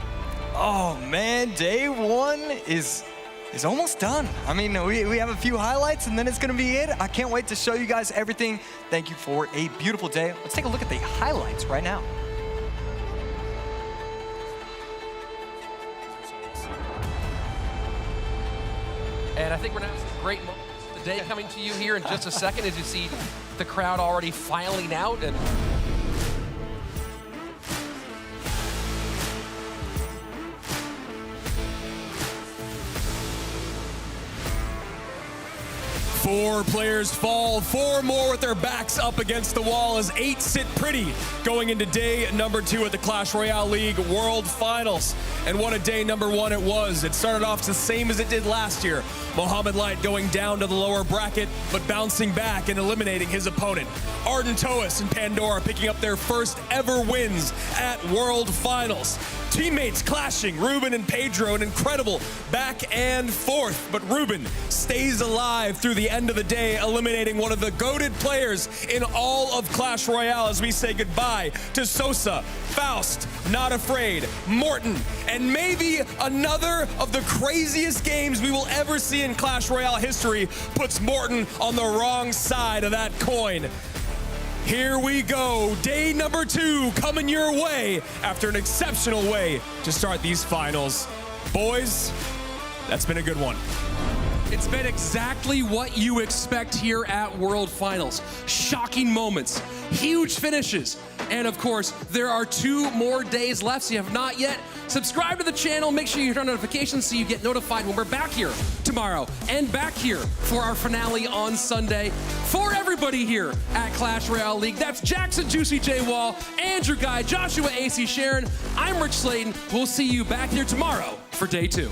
Oh man, day one is almost done. I mean, we have a few highlights and then it's gonna be it. I can't wait to show you guys everything. Thank you for a beautiful day. Let's take a look at the highlights right now. And I think we're going to have some great moments today coming to you here in just a second as you see the crowd already filing out. And Four players fall, 4 more with their backs up against the wall as 8 sit pretty going into day number 2 at the Clash Royale League World Finals. And what a day number 1 it was. It started off the same as it did last year. Mohamed Light going down to the lower bracket, but bouncing back and eliminating his opponent. Arden Toas and Pandora picking up their first ever wins at World Finals. Teammates clashing, Ruben and Pedro, an incredible back and forth, but Ruben stays alive through the end of the day, eliminating one of the goated players in all of Clash Royale as we say goodbye to Sosa, Faust, Not Afraid, Morten, and maybe another of the craziest games we will ever see in Clash Royale history puts Morten on the wrong side of that coin. Here we go, day number 2 coming your way after an exceptional way to start these finals. Boys, that's been a good one. It's been exactly what you expect here at World Finals. Shocking moments, huge finishes, and of course, there are 2 more days left, so you have not yet subscribed to the channel. Make sure you turn on notifications so you get notified when we're back here tomorrow and back here for our finale on Sunday. For everybody here at Clash Royale League, that's Jackson Juicy J Wall, Andrew Guy, Joshua AC Sharon. I'm Rich Slayton. We'll see you back here tomorrow for day 2.